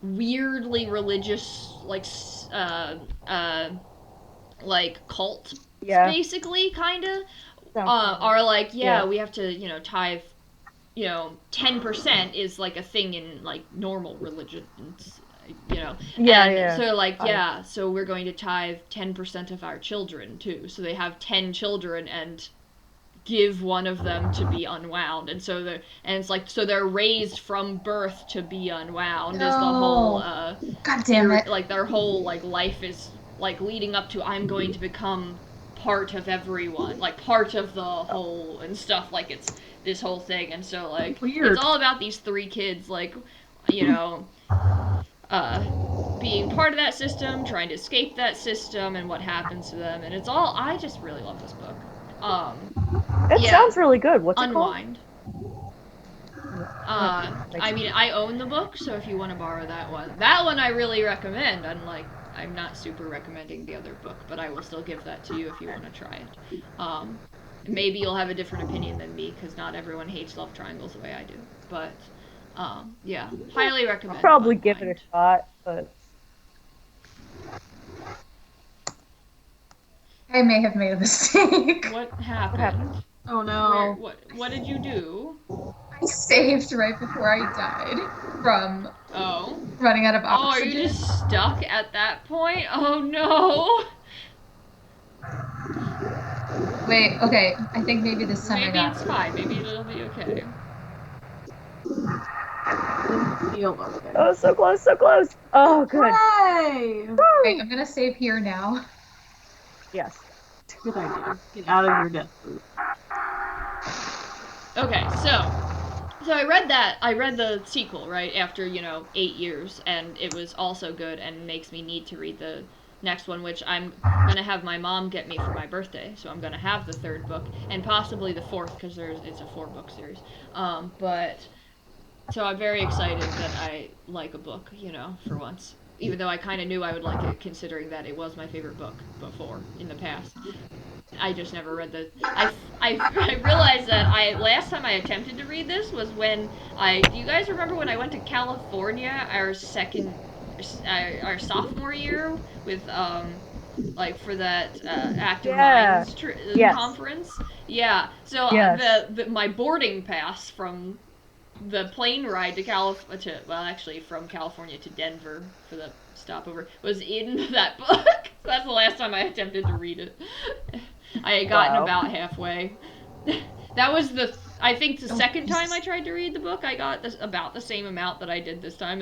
[SPEAKER 1] weirdly religious uh, uh, like cult
[SPEAKER 3] Yeah.
[SPEAKER 1] basically kind of are like,
[SPEAKER 3] Yeah.
[SPEAKER 1] we have to, tithe, 10% is like a thing in like normal religions,
[SPEAKER 3] Yeah,
[SPEAKER 1] and
[SPEAKER 3] yeah.
[SPEAKER 1] so like, yeah, so we're going to tithe 10% of our children too. So they have 10 children and give one of them to be unwound, and so it's like, so they're raised from birth to be unwound. Is the whole
[SPEAKER 2] God damn
[SPEAKER 1] theory,
[SPEAKER 2] it.
[SPEAKER 1] like their whole like life is like leading up to, I'm going to become part of everyone, like part of the whole and stuff, like it's this whole thing. And so like
[SPEAKER 7] Weird.
[SPEAKER 1] it's all about these three kids, like, you know uh being part of that system, trying to escape that system, and what happens to them. And it's all, I just really love this book.
[SPEAKER 3] It
[SPEAKER 1] Yeah,
[SPEAKER 3] sounds really good. What's it called?
[SPEAKER 1] Unwind. I mean, I own the book, so if you want to borrow that one I really recommend. Unlike, I'm not super recommending the other book, but I will still give that to you if you want to try it. Maybe you'll have a different opinion than me, because not everyone hates love triangles the way I do. But, yeah, highly recommend.
[SPEAKER 3] I'll probably
[SPEAKER 1] Unwind.
[SPEAKER 3] give it a shot, but
[SPEAKER 2] I may have made a mistake.
[SPEAKER 1] What happened?
[SPEAKER 7] Oh no.
[SPEAKER 1] What did you do?
[SPEAKER 2] I saved right before I died from running out of
[SPEAKER 1] Oh, are
[SPEAKER 2] oxygen.
[SPEAKER 1] you just stuck at that point? Oh no!
[SPEAKER 2] Wait, okay. I think maybe this time
[SPEAKER 1] Maybe
[SPEAKER 2] I got
[SPEAKER 1] it's fine. Maybe it'll be okay.
[SPEAKER 7] Feel okay.
[SPEAKER 3] oh, so close, so close. Oh, good.
[SPEAKER 7] Hooray!
[SPEAKER 2] Wait, I'm gonna save here now.
[SPEAKER 3] Yes.
[SPEAKER 7] Good idea. Get out of your death loop.
[SPEAKER 1] Okay, so I read that. I read the sequel right after 8 years, and it was also good, and makes me need to read the next one, which I'm gonna have my mom get me for my birthday. So I'm gonna have the third book and possibly the fourth, because it's a 4-book series. But so I'm very excited that I like a book, for once. Even though I kind of knew I would like it, considering that it was my favorite book before in the past. I just never read the. I realized that last time I attempted to read this was when Do you guys remember when I went to California our sophomore year with like for that Active
[SPEAKER 3] Yeah.
[SPEAKER 1] Minds
[SPEAKER 3] Yes.
[SPEAKER 1] conference? Yeah. So
[SPEAKER 3] Yes.
[SPEAKER 1] my boarding pass from the plane ride to actually from California to Denver for the stopover was in that book. That's the last time I attempted to read it. I had gotten
[SPEAKER 3] Wow.
[SPEAKER 1] about halfway. That was I think the second time I tried to read the book, I got about the same amount that I did this time,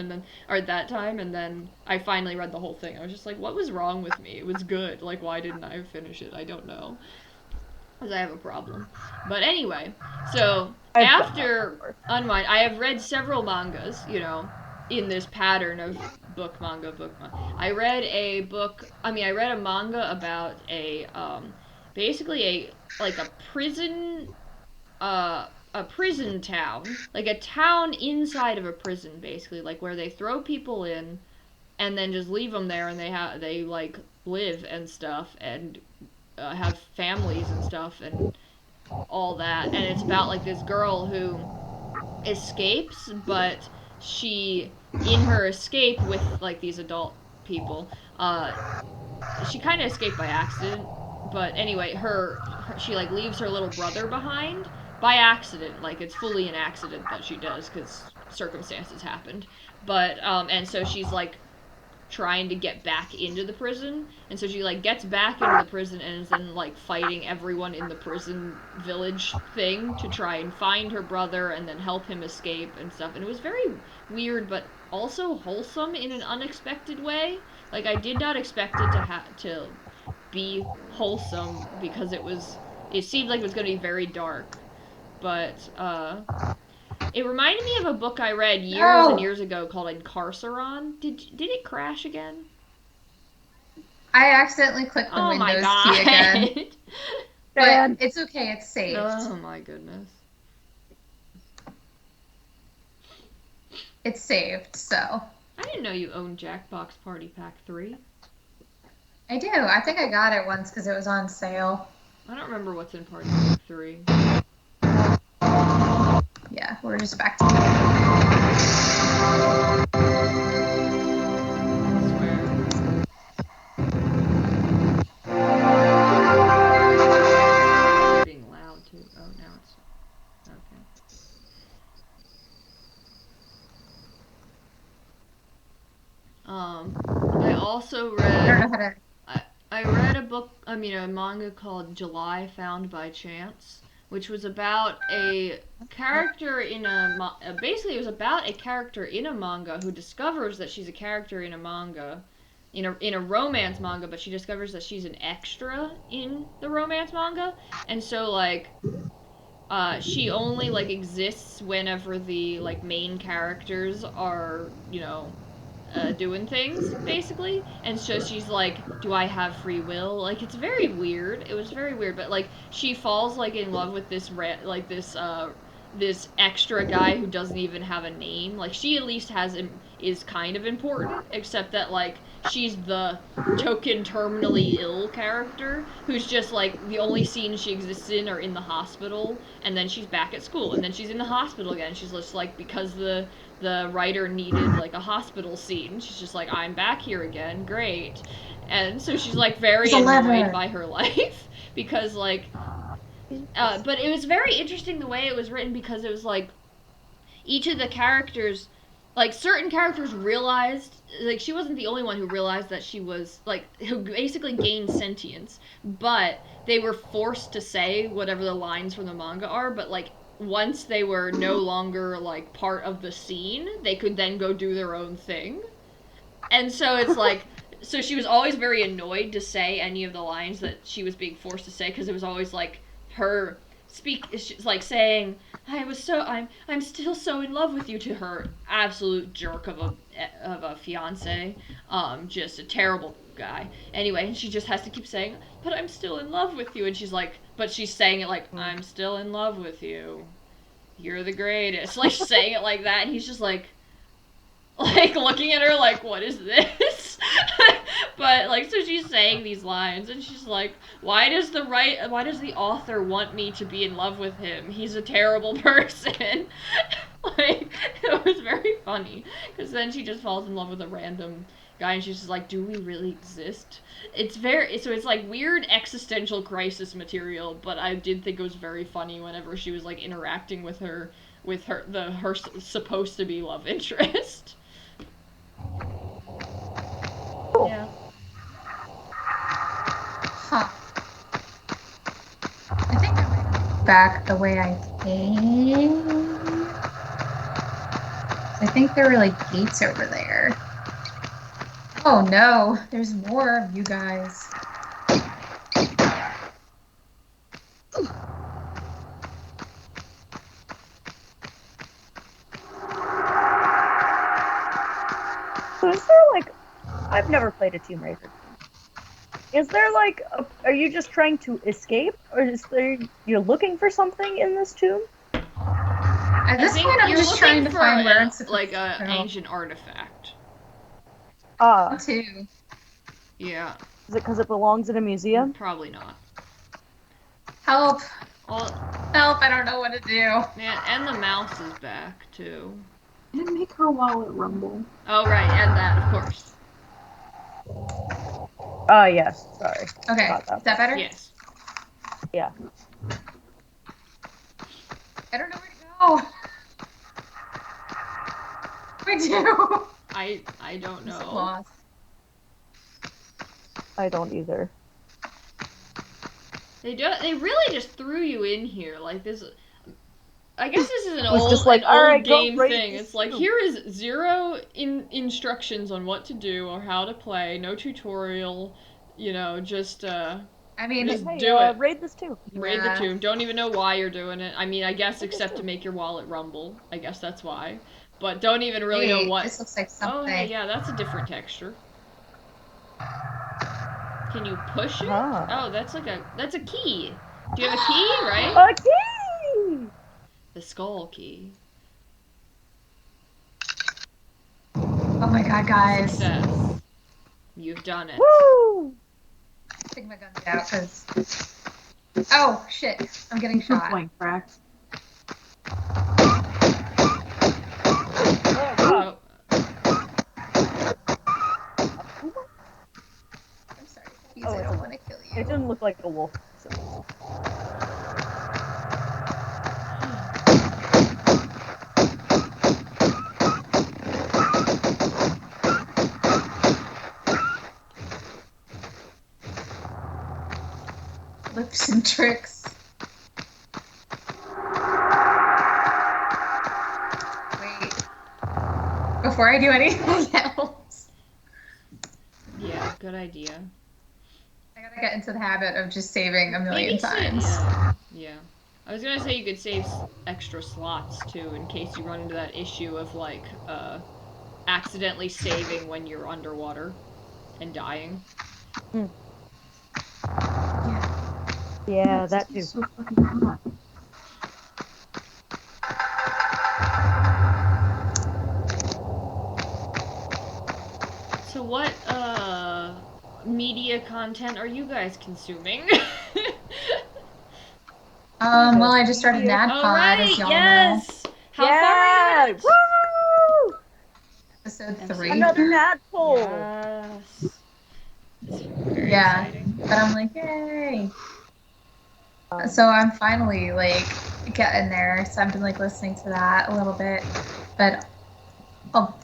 [SPEAKER 1] that time, and then I finally read the whole thing. I was just like, what was wrong with me? It was good. Like, why didn't I finish it? I don't know. Because I have a problem. But anyway, so after Unwind, I have read several mangas, in this pattern of book manga. I read a manga about basically a prison, a prison town, like a town inside of a prison, basically, like where they throw people in and then just leave them there, and they like live and stuff, and have families and stuff and all that. And it's about like this girl who escapes, but she, in her escape with like these adult people, she kind of escaped by accident. But anyway, she like leaves her little brother behind by accident. Like, it's fully an accident that she does, because circumstances happened. But and so she's like trying to get back into the prison, and so she like gets back into the prison and is then like fighting everyone in the prison village thing to try and find her brother and then help him escape and stuff. And it was very weird, but also wholesome in an unexpected way. Like, I did not expect it to be wholesome, because it seemed like it was going to be very dark. But it reminded me of a book I read years and years ago called Incarceron. Did it crash again?
[SPEAKER 2] I accidentally clicked the Windows key again. But it's okay, it's saved.
[SPEAKER 1] Oh my goodness.
[SPEAKER 2] It's saved, so.
[SPEAKER 1] I didn't know you owned Jackbox Party Pack 3.
[SPEAKER 2] I do. I think I got it once because it was on sale.
[SPEAKER 1] I don't remember what's in Party Pack 3.
[SPEAKER 2] Yeah, we're just back to
[SPEAKER 1] being loud. I also
[SPEAKER 2] I don't know
[SPEAKER 1] read
[SPEAKER 2] how to.
[SPEAKER 1] I read a manga called July Found by Chance, which was about a character in basically it was about a character in a manga who discovers that she's a character in a manga, in a romance manga, but she discovers that she's an extra in the romance manga, and so like she only like exists whenever the like main characters are doing things basically, and so she's like, do I have free will? Like, it's very weird. It was very weird, but like she falls like in love with this extra guy who doesn't even have a name. Like, she at least is kind of important, except that like she's the token terminally ill character who's just like the only scenes she exists in are in the hospital, and then she's back at school, and then she's in the hospital again. She's just like, because the writer needed like a hospital scene, she's just like, I'm back here again, great. And so she's like very
[SPEAKER 2] There's a
[SPEAKER 1] annoyed
[SPEAKER 2] lever.
[SPEAKER 1] by her life because like but it was very interesting the way it was written, because it was like each of the characters, like certain characters realized, like she wasn't the only one who realized that she was like, who basically gained sentience, but they were forced to say whatever the lines from the manga are, but like once they were no longer like part of the scene, they could then go do their own thing. And so it's like, so she was always very annoyed to say any of the lines that she was being forced to say, because it was always like her like saying, I'm still so in love with you, to her absolute jerk of a fiance, just a terrible guy. Anyway, and she just has to keep saying, but I'm still in love with you, and she's like, but she's saying it like, I'm still in love with you, you're the greatest, like saying it like that, and he's just like looking at her like, what is this? But like, so she's saying these lines, and she's like, why does the author want me to be in love with him? He's a terrible person. Like, it was very funny, because then she just falls in love with a random guy, and she's just like, do we really exist? It's like weird existential crisis material, but I did think it was very funny whenever she was like interacting with her supposed to be love interest. Yeah.
[SPEAKER 2] Huh. I think I might go back the way I came. I think there were like gates over there. Oh no, there's more of you guys.
[SPEAKER 3] So is there like, I've never played a Tomb Raider. Is there like, are you just trying to escape, or is there, you're looking for something in this tomb?
[SPEAKER 2] At this point, I'm
[SPEAKER 1] you're
[SPEAKER 2] just trying to
[SPEAKER 1] looking
[SPEAKER 2] find
[SPEAKER 1] for
[SPEAKER 2] where I'm supposed
[SPEAKER 1] like
[SPEAKER 2] to
[SPEAKER 1] a
[SPEAKER 2] go.
[SPEAKER 1] ancient artifact.
[SPEAKER 2] Too.
[SPEAKER 1] Yeah,
[SPEAKER 3] Is it because it belongs in a museum?
[SPEAKER 1] probably not.
[SPEAKER 2] Help!
[SPEAKER 1] Well,
[SPEAKER 2] Help! I don't know what to do.
[SPEAKER 1] yeah, and the mouse is back too.
[SPEAKER 7] And make her wallet rumble.
[SPEAKER 1] Oh right, and that, of course.
[SPEAKER 3] Yes. Sorry.
[SPEAKER 2] Okay,
[SPEAKER 3] About that.
[SPEAKER 2] is that better?
[SPEAKER 1] Yes.
[SPEAKER 3] Yeah.
[SPEAKER 2] I don't know where to go. What do I do?
[SPEAKER 1] I don't
[SPEAKER 2] I'm so
[SPEAKER 1] know.
[SPEAKER 2] lost.
[SPEAKER 3] I don't either.
[SPEAKER 1] They really just threw you in here like this. I guess this is an
[SPEAKER 3] was
[SPEAKER 1] old,
[SPEAKER 3] just like,
[SPEAKER 1] an old
[SPEAKER 3] "Alright, go
[SPEAKER 1] game
[SPEAKER 3] raid
[SPEAKER 1] thing.
[SPEAKER 3] this
[SPEAKER 1] It's like,
[SPEAKER 3] too."
[SPEAKER 1] here is zero instructions on what to do or how to play, no tutorial, just
[SPEAKER 2] I mean,
[SPEAKER 1] Just
[SPEAKER 3] Hey,
[SPEAKER 1] do it.
[SPEAKER 3] raid this too.
[SPEAKER 1] raid the
[SPEAKER 2] yeah.
[SPEAKER 1] tomb. Don't even know why you're doing it. I mean, I guess except to make your wallet rumble. I guess that's why. But don't even really know
[SPEAKER 2] Wait,
[SPEAKER 1] what.
[SPEAKER 2] this looks like
[SPEAKER 1] Oh,
[SPEAKER 2] something.
[SPEAKER 1] hey, yeah, that's a different texture. Can you push it?
[SPEAKER 3] Ah.
[SPEAKER 1] Oh, that's a key. Do you have a key, right?
[SPEAKER 3] A key!
[SPEAKER 1] The skull key.
[SPEAKER 2] Oh my god, guys.
[SPEAKER 1] Success. You've done it.
[SPEAKER 3] Woo!
[SPEAKER 2] Take my gun out, because... Oh, shit. I'm getting shot.
[SPEAKER 7] Point cracked.
[SPEAKER 1] Oh,
[SPEAKER 2] I'm sorry, please,
[SPEAKER 3] Oh,
[SPEAKER 2] I
[SPEAKER 3] it's
[SPEAKER 2] don't
[SPEAKER 3] a-
[SPEAKER 2] want to kill
[SPEAKER 3] It
[SPEAKER 2] you.
[SPEAKER 3] didn't look like a wolf. So.
[SPEAKER 2] tips and tricks. Wait. Before I do anything else,
[SPEAKER 1] Yeah, good idea.
[SPEAKER 2] I gotta get into the habit of just saving a million
[SPEAKER 1] Maybe
[SPEAKER 2] times.
[SPEAKER 1] Yeah. I was gonna say you could save extra slots too, in case you run into that issue of like accidentally saving when you're underwater and dying.
[SPEAKER 3] Yeah, that too.
[SPEAKER 7] It's so fucking hot.
[SPEAKER 1] So what media content are you guys consuming?
[SPEAKER 2] Well, I just started
[SPEAKER 3] Media-
[SPEAKER 2] NADPOD,
[SPEAKER 1] Oh right,
[SPEAKER 2] as y'all
[SPEAKER 1] yes. How far are
[SPEAKER 3] Yeah!
[SPEAKER 1] you in it?
[SPEAKER 3] Woo!
[SPEAKER 2] Episode
[SPEAKER 1] Episode
[SPEAKER 2] 3.
[SPEAKER 3] Another Nadpole!
[SPEAKER 1] Yes. It's very
[SPEAKER 2] Yeah,
[SPEAKER 1] exciting.
[SPEAKER 2] but I'm like, yay! So I'm finally like getting there. So I've been like listening to that a little bit, but I'll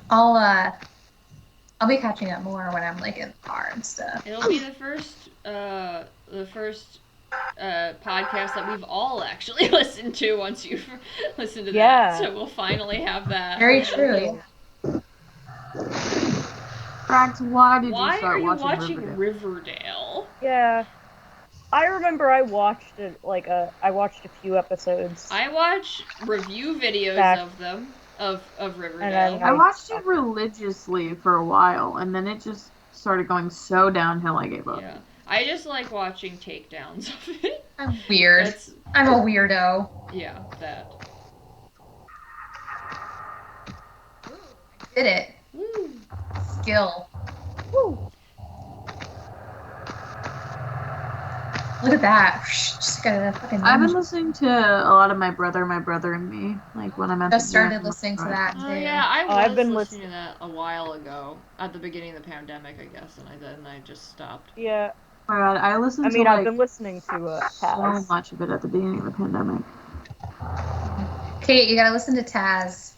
[SPEAKER 2] be catching up more when I'm like in the car and stuff.
[SPEAKER 1] It'll be the first podcast that we've all actually listened to once you've listened to
[SPEAKER 3] Yeah.
[SPEAKER 1] that. So we'll finally have that.
[SPEAKER 2] Very true.
[SPEAKER 7] Frax, why did you
[SPEAKER 1] Why
[SPEAKER 7] start
[SPEAKER 1] are you
[SPEAKER 7] watching
[SPEAKER 1] watching
[SPEAKER 7] Riverdale?
[SPEAKER 1] Riverdale?
[SPEAKER 3] Yeah. I remember I watched it, I watched a few episodes.
[SPEAKER 1] I watch review videos
[SPEAKER 3] Back-
[SPEAKER 1] of them of Riverdale.
[SPEAKER 3] then
[SPEAKER 7] I watched it religiously for a while, and then it just started going so downhill I gave up.
[SPEAKER 1] Yeah. I just like watching takedowns of it.
[SPEAKER 2] I'm weird.
[SPEAKER 1] That's
[SPEAKER 2] I'm a weirdo.
[SPEAKER 1] yeah, that.
[SPEAKER 2] Did it.
[SPEAKER 1] Woo.
[SPEAKER 2] Skill.
[SPEAKER 3] Woo.
[SPEAKER 2] Look at that. Just got a fucking.
[SPEAKER 7] I've been listening to a lot of My Brother and Me, like when I'm at
[SPEAKER 2] Just
[SPEAKER 7] the
[SPEAKER 2] started
[SPEAKER 7] gym.
[SPEAKER 2] listening to that too.
[SPEAKER 1] Oh yeah, I was
[SPEAKER 3] I've been
[SPEAKER 1] listening to that a while ago at the beginning of the pandemic, I guess, and I just stopped.
[SPEAKER 3] Yeah.
[SPEAKER 7] Oh my God, I listened to
[SPEAKER 3] I've
[SPEAKER 7] like
[SPEAKER 3] been listening to
[SPEAKER 7] so
[SPEAKER 3] Taz.
[SPEAKER 7] much of it at the beginning of the pandemic.
[SPEAKER 2] Kate, you gotta listen to Taz.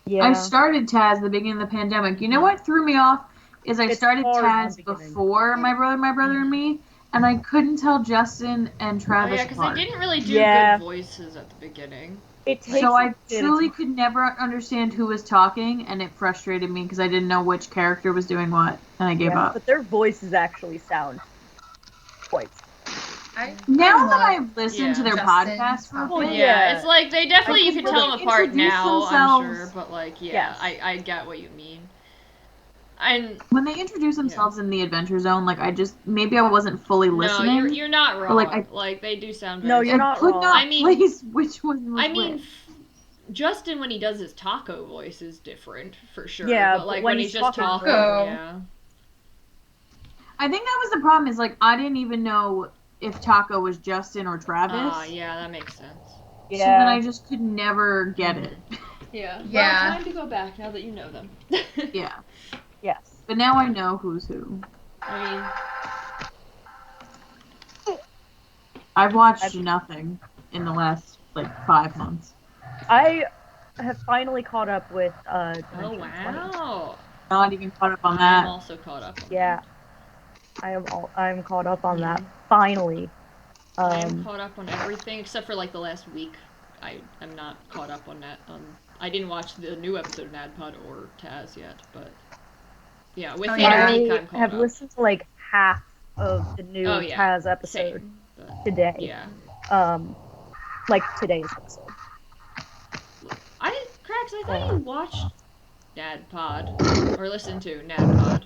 [SPEAKER 3] Yeah.
[SPEAKER 7] I started Taz at the beginning of the pandemic. You know what threw me off is I
[SPEAKER 3] It's
[SPEAKER 7] started
[SPEAKER 3] hard in
[SPEAKER 7] Taz
[SPEAKER 3] the beginning.
[SPEAKER 7] before My Brother and Me, and I couldn't tell Justin and
[SPEAKER 1] Oh
[SPEAKER 7] Travis
[SPEAKER 1] yeah, because they
[SPEAKER 7] apart.
[SPEAKER 1] didn't really do
[SPEAKER 3] Yeah.
[SPEAKER 1] good voices at the beginning.
[SPEAKER 3] It takes
[SPEAKER 7] So I
[SPEAKER 3] a bit of
[SPEAKER 7] truly
[SPEAKER 3] time.
[SPEAKER 7] could never understand who was talking, and it frustrated me because I didn't know which character was doing what, and I gave
[SPEAKER 3] Yeah,
[SPEAKER 7] up.
[SPEAKER 3] but their voices actually sound quite.
[SPEAKER 7] Now that I've listened to their
[SPEAKER 2] Justin
[SPEAKER 7] podcast for a
[SPEAKER 3] Well,
[SPEAKER 7] bit,
[SPEAKER 1] Yeah,
[SPEAKER 3] Yeah.
[SPEAKER 1] it's like they definitely you
[SPEAKER 7] Because
[SPEAKER 1] can
[SPEAKER 7] when
[SPEAKER 1] tell
[SPEAKER 7] they
[SPEAKER 1] them apart
[SPEAKER 7] introduce
[SPEAKER 1] now, I'm
[SPEAKER 7] themselves-
[SPEAKER 1] sure, but like yeah,
[SPEAKER 3] Yes.
[SPEAKER 1] I get what you mean. And
[SPEAKER 7] when they introduce themselves in the Adventure Zone, like I just maybe I wasn't fully
[SPEAKER 1] no,
[SPEAKER 7] listening.
[SPEAKER 1] you're not wrong.
[SPEAKER 7] like,
[SPEAKER 1] Like they do sound
[SPEAKER 3] No,
[SPEAKER 1] very
[SPEAKER 3] you're
[SPEAKER 7] I
[SPEAKER 3] not
[SPEAKER 7] could
[SPEAKER 3] wrong.
[SPEAKER 7] not
[SPEAKER 1] I mean-
[SPEAKER 7] place which one was
[SPEAKER 1] I mean,
[SPEAKER 7] which.
[SPEAKER 1] Justin when he does his taco voice is different for sure.
[SPEAKER 3] Yeah,
[SPEAKER 1] but like
[SPEAKER 3] but when
[SPEAKER 1] when
[SPEAKER 3] he's
[SPEAKER 1] he's just
[SPEAKER 3] talking
[SPEAKER 1] talking,
[SPEAKER 2] Taco.
[SPEAKER 1] yeah.
[SPEAKER 7] I think that was the problem. Is like I didn't even know if Taco was Justin or Travis.
[SPEAKER 1] Yeah, that makes sense.
[SPEAKER 3] Yeah.
[SPEAKER 7] So then I just could never get it.
[SPEAKER 1] Yeah.
[SPEAKER 2] Yeah.
[SPEAKER 1] Well, time to go back now that you know them.
[SPEAKER 7] Yeah.
[SPEAKER 3] Yes.
[SPEAKER 7] But now I know who's who.
[SPEAKER 1] I
[SPEAKER 7] I've watched nothing in the last like 5 months.
[SPEAKER 3] I have finally caught up with
[SPEAKER 1] mean, oh
[SPEAKER 3] Dimension 20.
[SPEAKER 1] wow.
[SPEAKER 7] Not even caught up on
[SPEAKER 1] I'm
[SPEAKER 7] that.
[SPEAKER 1] also caught up. On
[SPEAKER 3] Yeah. I'm caught up on that finally.
[SPEAKER 1] I am caught up on everything except for like the last week. I am not caught up on that. I didn't watch the new episode of NADPOD or Taz yet, but yeah, within
[SPEAKER 2] yeah.
[SPEAKER 1] a week
[SPEAKER 3] I
[SPEAKER 1] I'm caught
[SPEAKER 3] have
[SPEAKER 1] up.
[SPEAKER 3] listened to like half of the new
[SPEAKER 1] Oh, yeah.
[SPEAKER 3] Taz episode
[SPEAKER 1] Same, but,
[SPEAKER 3] today.
[SPEAKER 1] yeah.
[SPEAKER 3] Like today's episode.
[SPEAKER 1] Cracks, I thought you watched NADPOD or listened to NADPOD.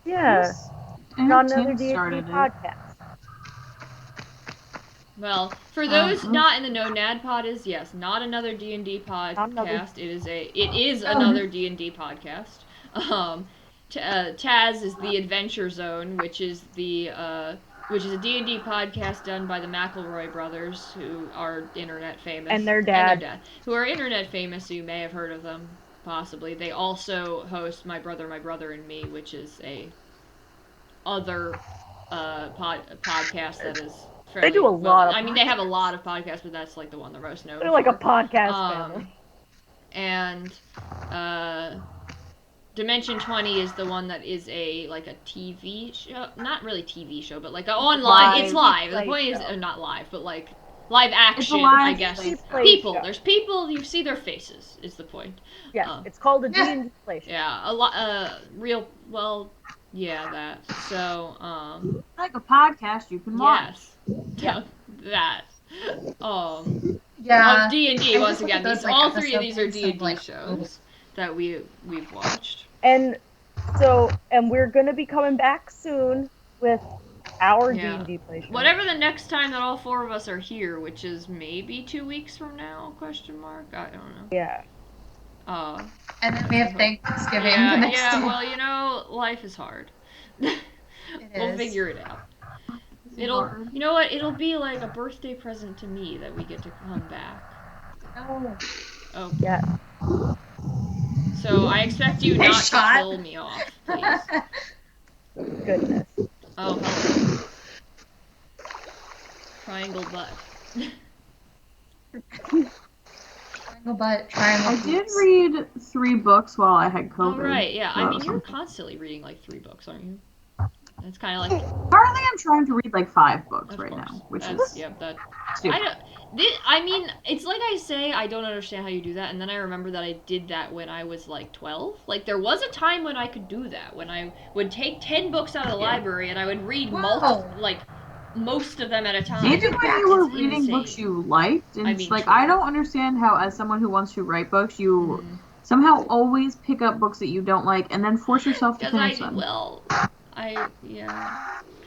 [SPEAKER 3] Yeah.
[SPEAKER 7] I know
[SPEAKER 3] Not
[SPEAKER 7] Tim
[SPEAKER 3] another D&D
[SPEAKER 7] started it.
[SPEAKER 3] podcast.
[SPEAKER 1] Well, for those
[SPEAKER 7] Uh-huh.
[SPEAKER 1] not in the know, NADPOD is yes, not another D&D
[SPEAKER 3] Not another-
[SPEAKER 1] podcast. It is another D&D podcast. Taz is the Adventure Zone, which is a D&D podcast done by the McElroy brothers, who are internet famous.
[SPEAKER 3] And their dad.
[SPEAKER 1] Who are internet famous, so you may have heard of them, possibly. They also host My Brother and Me, which is a other podcast that is fairly...
[SPEAKER 3] They do a lot of
[SPEAKER 1] I mean, they have a lot of podcasts, but that's like the one they're most known
[SPEAKER 3] They're like a
[SPEAKER 1] for.
[SPEAKER 3] podcast family.
[SPEAKER 1] And Dimension 20 is the one that is a TV show, not really TV show, but like an online. It's live. The point is not live, but like live action. I guess people.
[SPEAKER 3] Show.
[SPEAKER 1] There's people. You see their faces. Is the point?
[SPEAKER 3] Yes, it's called a D&D play show.
[SPEAKER 1] Yeah, a lot. Real. Well, yeah, that. So.
[SPEAKER 7] Like a podcast you can watch.
[SPEAKER 1] Yes. That.
[SPEAKER 2] Yeah.
[SPEAKER 1] Of D&D once again.
[SPEAKER 2] Those,
[SPEAKER 1] All three of these are D&D
[SPEAKER 2] like,
[SPEAKER 1] shows that we've watched.
[SPEAKER 3] And we're gonna be coming back soon with our D&D play show.
[SPEAKER 1] Whatever the next time that all four of us are here, which is maybe 2 weeks from now? I don't know.
[SPEAKER 3] Yeah.
[SPEAKER 2] And then we have Thanksgiving the next day.
[SPEAKER 1] Well, life is hard. We'll figure it out. You know what? It'll be like a birthday present to me that we get to come back. Oh.
[SPEAKER 3] Yeah.
[SPEAKER 1] So I expect you not to kill me off, please.
[SPEAKER 3] Goodness.
[SPEAKER 1] Oh, hello. Triangle butt.
[SPEAKER 2] Triangle butt, triangle.
[SPEAKER 7] I did read 3 books while I had COVID.
[SPEAKER 1] Oh, right, yeah. I mean, you're constantly reading like 3 books, aren't you? It's kind of like.
[SPEAKER 7] Currently, I'm trying to read like 5 books right now, which is.
[SPEAKER 1] Yep, that.
[SPEAKER 7] Stupid.
[SPEAKER 1] I mean, it's like I say, I don't understand how you do that, and then I remember that I did that when I was like 12. Like, there was a time when I could do that, when I would take 10 books out of the library and I would read most of them at a time.
[SPEAKER 7] Even when you were reading books you liked, and I don't understand how, as someone who wants to write books, you somehow always pick up books that you don't like and then force yourself to finish them.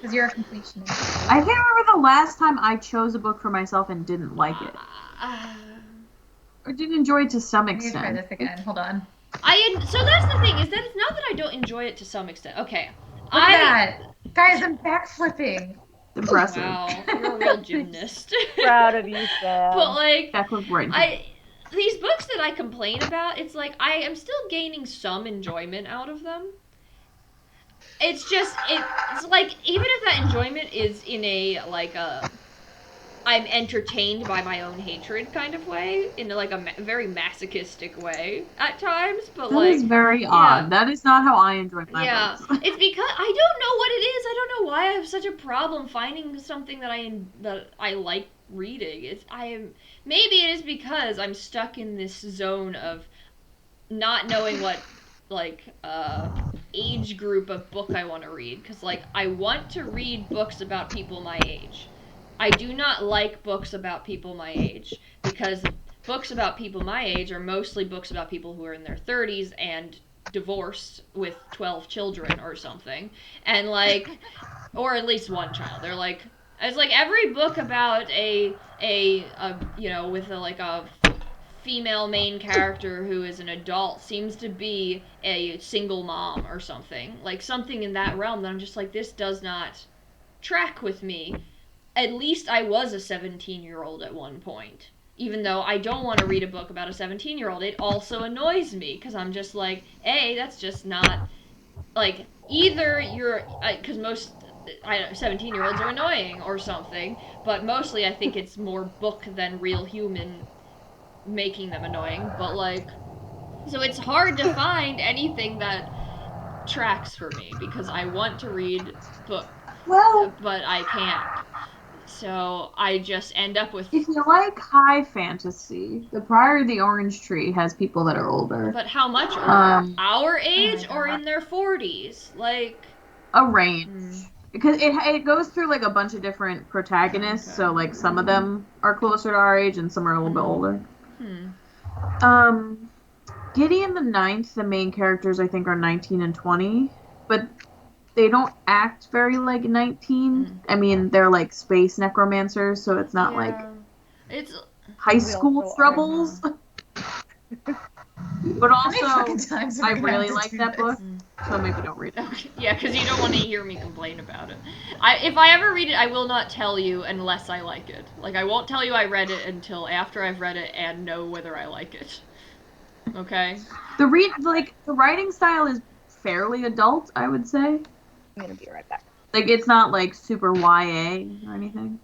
[SPEAKER 2] Because you're a completionist.
[SPEAKER 7] I can't remember the last time I chose a book for myself and didn't like it. Or didn't enjoy it to some extent.
[SPEAKER 2] Let me try this again. Hold on.
[SPEAKER 1] So that's the thing, is that it's not that I don't enjoy it to some extent. Okay.
[SPEAKER 2] Look at that. Guys, I'm backflipping.
[SPEAKER 7] Impressive.
[SPEAKER 1] Wow, you're a real gymnast.
[SPEAKER 3] Proud of you, Sam.
[SPEAKER 1] But these books that I complain about, it's like I am still gaining some enjoyment out of them. It's just it's like, even if that enjoyment is in a I'm entertained by my own hatred kind of way, in like a very masochistic way at times, but
[SPEAKER 7] that is very odd. That is not how I enjoy my books.
[SPEAKER 1] It's because I don't know what it is. I don't know why I have such a problem finding something that I like reading. Maybe it is because I'm stuck in this zone of not knowing what age group of book I want to read, because I want to read books about people my age. I do not like books about people my age, because books about people my age are mostly books about people who are in their 30s and divorced with 12 children or something, and or at least one child. They're it's like every book about a with a female main character who is an adult seems to be a single mom or something, something in that realm that I'm just like, this does not track with me. At least I was a 17-year-old at one point. Even though I don't want to read a book about a 17-year-old, it also annoys me, because I'm just like, that's just not, either you're, because most 17-year-olds are annoying or something, but mostly I think it's more book than real human making them annoying, but so it's hard to find anything that tracks for me, because I want to read book, but I can't. So I just end up with...
[SPEAKER 7] If you like high fantasy, The Priory of the Orange Tree has people that are older.
[SPEAKER 1] But how much older? Our age or in their 40s?
[SPEAKER 7] A range. Because it goes through a bunch of different protagonists, so some of them are closer to our age and some are a little bit older. Gideon the Ninth, the main characters I think are 19 and 20, but they don't act very 19. I mean, they're space necromancers, so it's not
[SPEAKER 1] it's
[SPEAKER 7] high school troubles. But also, I really like that book, so maybe don't read it.
[SPEAKER 1] Okay. Yeah, because you don't want to hear me complain about it. If I ever read it, I will not tell you unless I like it. I won't tell you I read it until after I've read it and know whether I like it. Okay?
[SPEAKER 7] The writing style is fairly adult, I would say.
[SPEAKER 3] I'm gonna be right back.
[SPEAKER 7] It's not super YA or anything.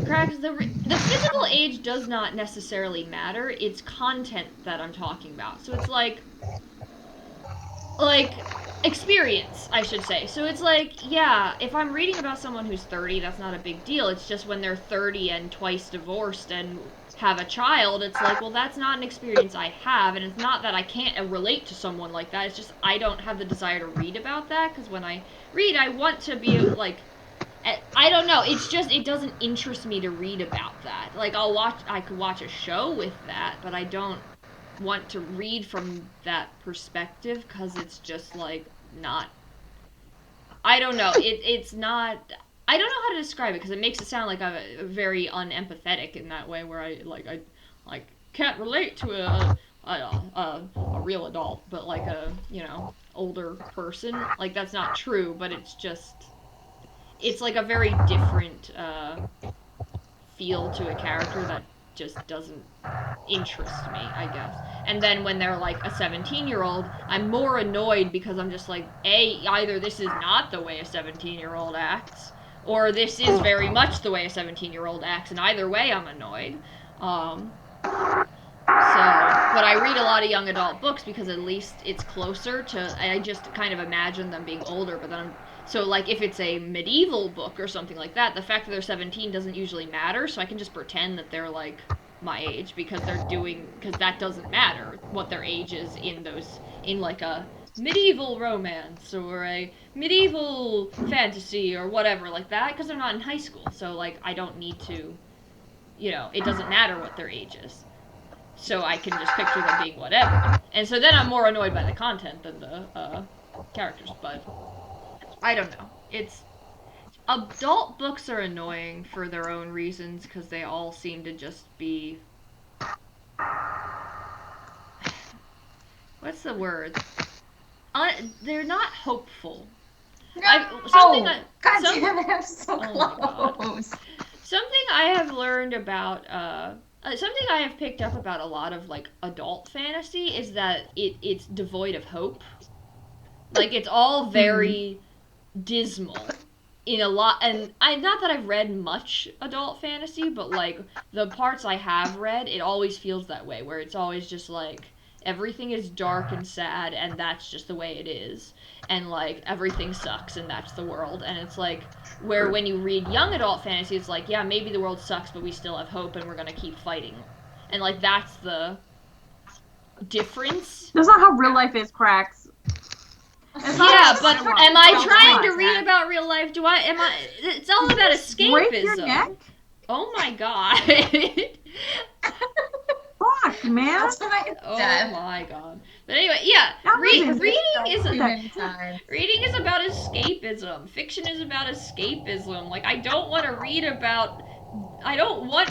[SPEAKER 1] Cracks, the physical age does not necessarily matter. It's content that I'm talking about. So it's like experience, I should say. So it's like, yeah, if I'm reading about someone who's 30, that's not a big deal. It's just when they're 30 and twice divorced and have a child, it's like, well, that's not an experience I have, and it's not that I can't relate to someone like that. It's just I don't have the desire to read about that, because when I read, I want to be like, I don't know. It's just it doesn't interest me to read about that. Like I could watch a show with that, but I don't want to read from that perspective because it's just like not. I don't know. It's not. I don't know how to describe it because it makes it sound like I'm very unempathetic in that way, where I like can't relate to a real adult, but like a older person. Like that's not true, but it's like a very different feel to a character that just doesn't interest me, I guess. And then when they're like a 17-year-old, I'm more annoyed because I'm just like, either this is not the way a 17-year-old acts, or this is very much the way a 17-year-old acts, and either way I'm annoyed. But I read a lot of young adult books because at least it's closer to. I just kind of imagine them being older, but then so like if it's a medieval book or something like that, the fact that they're 17 doesn't usually matter, so I can just pretend that they're like my age because that doesn't matter what their age is in like a medieval romance or a medieval fantasy or whatever like that because they're not in high school. So like I don't need to, it doesn't matter what their age is, so I can just picture them being whatever. And so then I'm more annoyed by the content than the characters. But I don't know. It's adult books are annoying for their own reasons because they all seem to just be what's the word? They're not hopeful.
[SPEAKER 2] God damn it, I'm so close.
[SPEAKER 1] Something I have learned about something I have picked up about a lot of like adult fantasy is that it's devoid of hope. Like it's all very dismal in a lot, and I not that I've read much adult fantasy, but like the parts I have read, it always feels that way, where it's always just like everything is dark and sad, and that's just the way it is, and like everything sucks, and that's the world, and it's like where when you read young adult fantasy, it's like yeah, maybe the world sucks, but we still have hope, and we're gonna keep fighting, and like that's the difference.
[SPEAKER 7] That's not how real life is, Cracks.
[SPEAKER 1] Yeah, but am I trying to read about real life? It's all about escapism.
[SPEAKER 7] Break your neck?
[SPEAKER 1] Oh my god.
[SPEAKER 7] Fuck, man.
[SPEAKER 1] Oh my god. But anyway, yeah, reading is about escapism. Fiction is about escapism. Like I don't want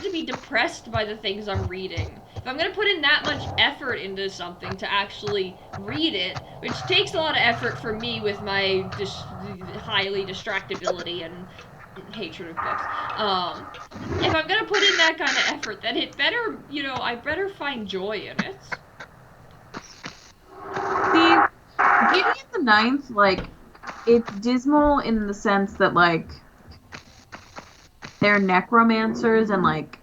[SPEAKER 1] to be depressed by the things I'm reading. If I'm gonna put in that much effort into something to actually read it, which takes a lot of effort for me with my highly distractibility and hatred of books. If I'm gonna put in that kind of effort, then it better, I better find joy in it.
[SPEAKER 7] See, Beauty and the Ninth, like, it's dismal in the sense that, like, they're necromancers and, like,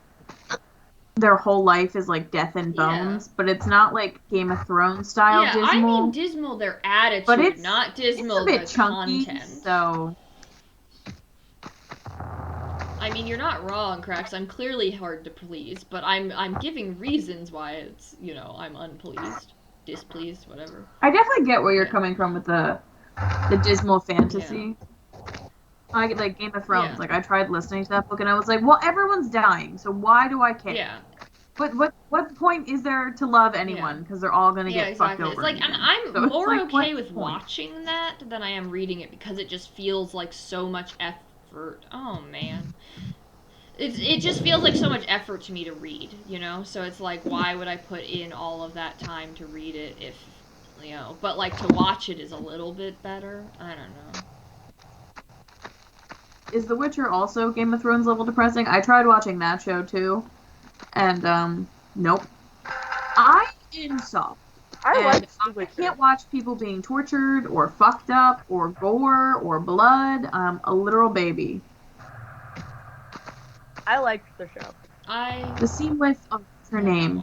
[SPEAKER 7] their whole life is, like, death and bones, but it's not, like, Game of Thrones style dismal.
[SPEAKER 1] I mean dismal their attitude, but it's, not dismal
[SPEAKER 7] it's a bit
[SPEAKER 1] the
[SPEAKER 7] chunky,
[SPEAKER 1] content.
[SPEAKER 7] So...
[SPEAKER 1] I mean, you're not wrong, Cracks. I'm clearly hard to please, but I'm giving reasons why it's, I'm unpleased, displeased, whatever.
[SPEAKER 7] I definitely get where you're coming from with the dismal fantasy. I get like Game of Thrones.
[SPEAKER 1] Yeah.
[SPEAKER 7] Like I tried listening to that book and I was like, well, everyone's dying, so why do I care?
[SPEAKER 1] Yeah.
[SPEAKER 7] What point is there to love anyone? Because they're all gonna get fucked over.
[SPEAKER 1] It's like I'm
[SPEAKER 7] so
[SPEAKER 1] more
[SPEAKER 7] like,
[SPEAKER 1] okay with watching that than I am reading it because it just feels like so much effort. Oh man. It just feels like so much effort to me to read, So it's like, why would I put in all of that time to read it if, but like to watch it is a little bit better. I don't know.
[SPEAKER 7] Is The Witcher also Game of Thrones level depressing? I tried watching that show too, and nope. I am soft. I can't watch people being tortured or fucked up or gore or blood. I'm a literal baby.
[SPEAKER 3] I liked the show.
[SPEAKER 7] The scene with what's her name?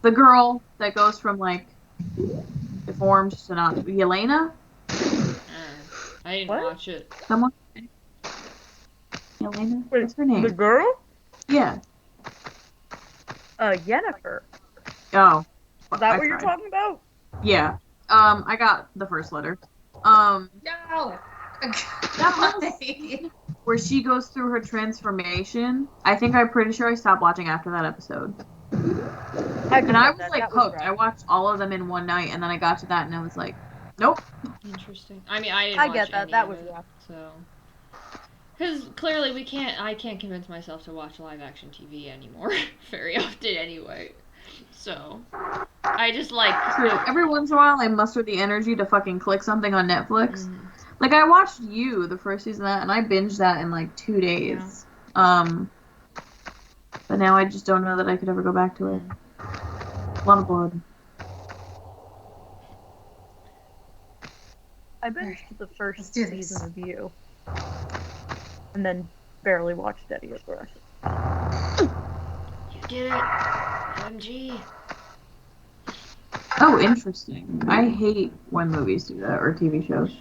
[SPEAKER 7] The girl that goes from like deformed to not Yelena.
[SPEAKER 1] I didn't
[SPEAKER 3] What?
[SPEAKER 1] watch it.
[SPEAKER 7] Someone. Yelena.
[SPEAKER 3] Wait,
[SPEAKER 7] What's her name?
[SPEAKER 3] The girl?
[SPEAKER 7] Yeah.
[SPEAKER 3] Yennefer.
[SPEAKER 7] Oh.
[SPEAKER 3] Is that
[SPEAKER 7] I
[SPEAKER 3] what you're
[SPEAKER 7] tried.
[SPEAKER 3] talking about?
[SPEAKER 7] Yeah. I got the first letter.
[SPEAKER 2] No.
[SPEAKER 7] That was where she goes through her transformation. I'm pretty sure I stopped watching after that episode. And I was like hooked. I watched all of them in one night, and then I got to that, and I was like, nope.
[SPEAKER 1] Interesting. I mean, I didn't
[SPEAKER 3] I
[SPEAKER 1] watch
[SPEAKER 3] get that.
[SPEAKER 1] any
[SPEAKER 3] That
[SPEAKER 1] of
[SPEAKER 3] was
[SPEAKER 1] it,
[SPEAKER 3] rough.
[SPEAKER 1] so. Because clearly I can't convince myself to watch live action TV anymore very often anyway. So, I just like.
[SPEAKER 7] True. Every once in a while, I muster the energy to fucking click something on Netflix.
[SPEAKER 1] Mm.
[SPEAKER 7] Like, I watched You, the first season of that, and I binged that in like 2 days. Yeah. But now I just don't know that I could ever go back to it. A lot of blood.
[SPEAKER 3] I binged the first
[SPEAKER 2] Let's do this.
[SPEAKER 3] season of You. And then barely watched any of the rest.
[SPEAKER 1] You did it! OMG!
[SPEAKER 7] Oh, interesting. I hate when movies do that, or TV shows.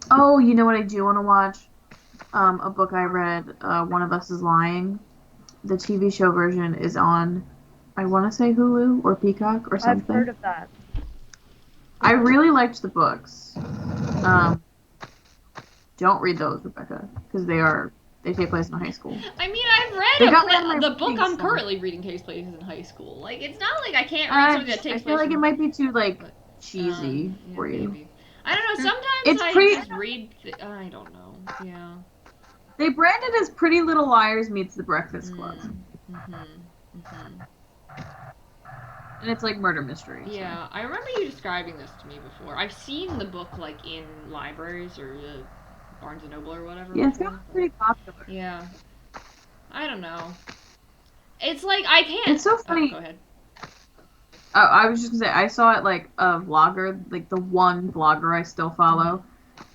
[SPEAKER 7] Oh, you know what I do want to watch? A book I read, One of Us is Lying. The TV show version is on, I want to say Hulu or Peacock or something.
[SPEAKER 3] I've heard of that.
[SPEAKER 7] I really liked the books. Don't read those, Rebecca, because they take place in high school.
[SPEAKER 1] I mean, I've read the book I'm currently reading takes place in high school. Like, it's not like I can't read something that takes place.
[SPEAKER 7] I feel like it might be too cheesy for you.
[SPEAKER 1] Maybe. I don't know. Sometimes just read. I don't know. Yeah.
[SPEAKER 7] They brand it as Pretty Little Liars meets The Breakfast Club. And it's like murder mystery.
[SPEAKER 1] Yeah, I remember you describing this to me before. I've seen the book like in libraries or Barnes and Noble or whatever.
[SPEAKER 7] Yeah, it's gotten pretty popular.
[SPEAKER 1] Yeah. I don't know. It's like I can't.
[SPEAKER 7] It's so funny.
[SPEAKER 1] Go ahead.
[SPEAKER 7] Oh, I was just gonna say, I saw it like a vlogger, like the one vlogger I still follow.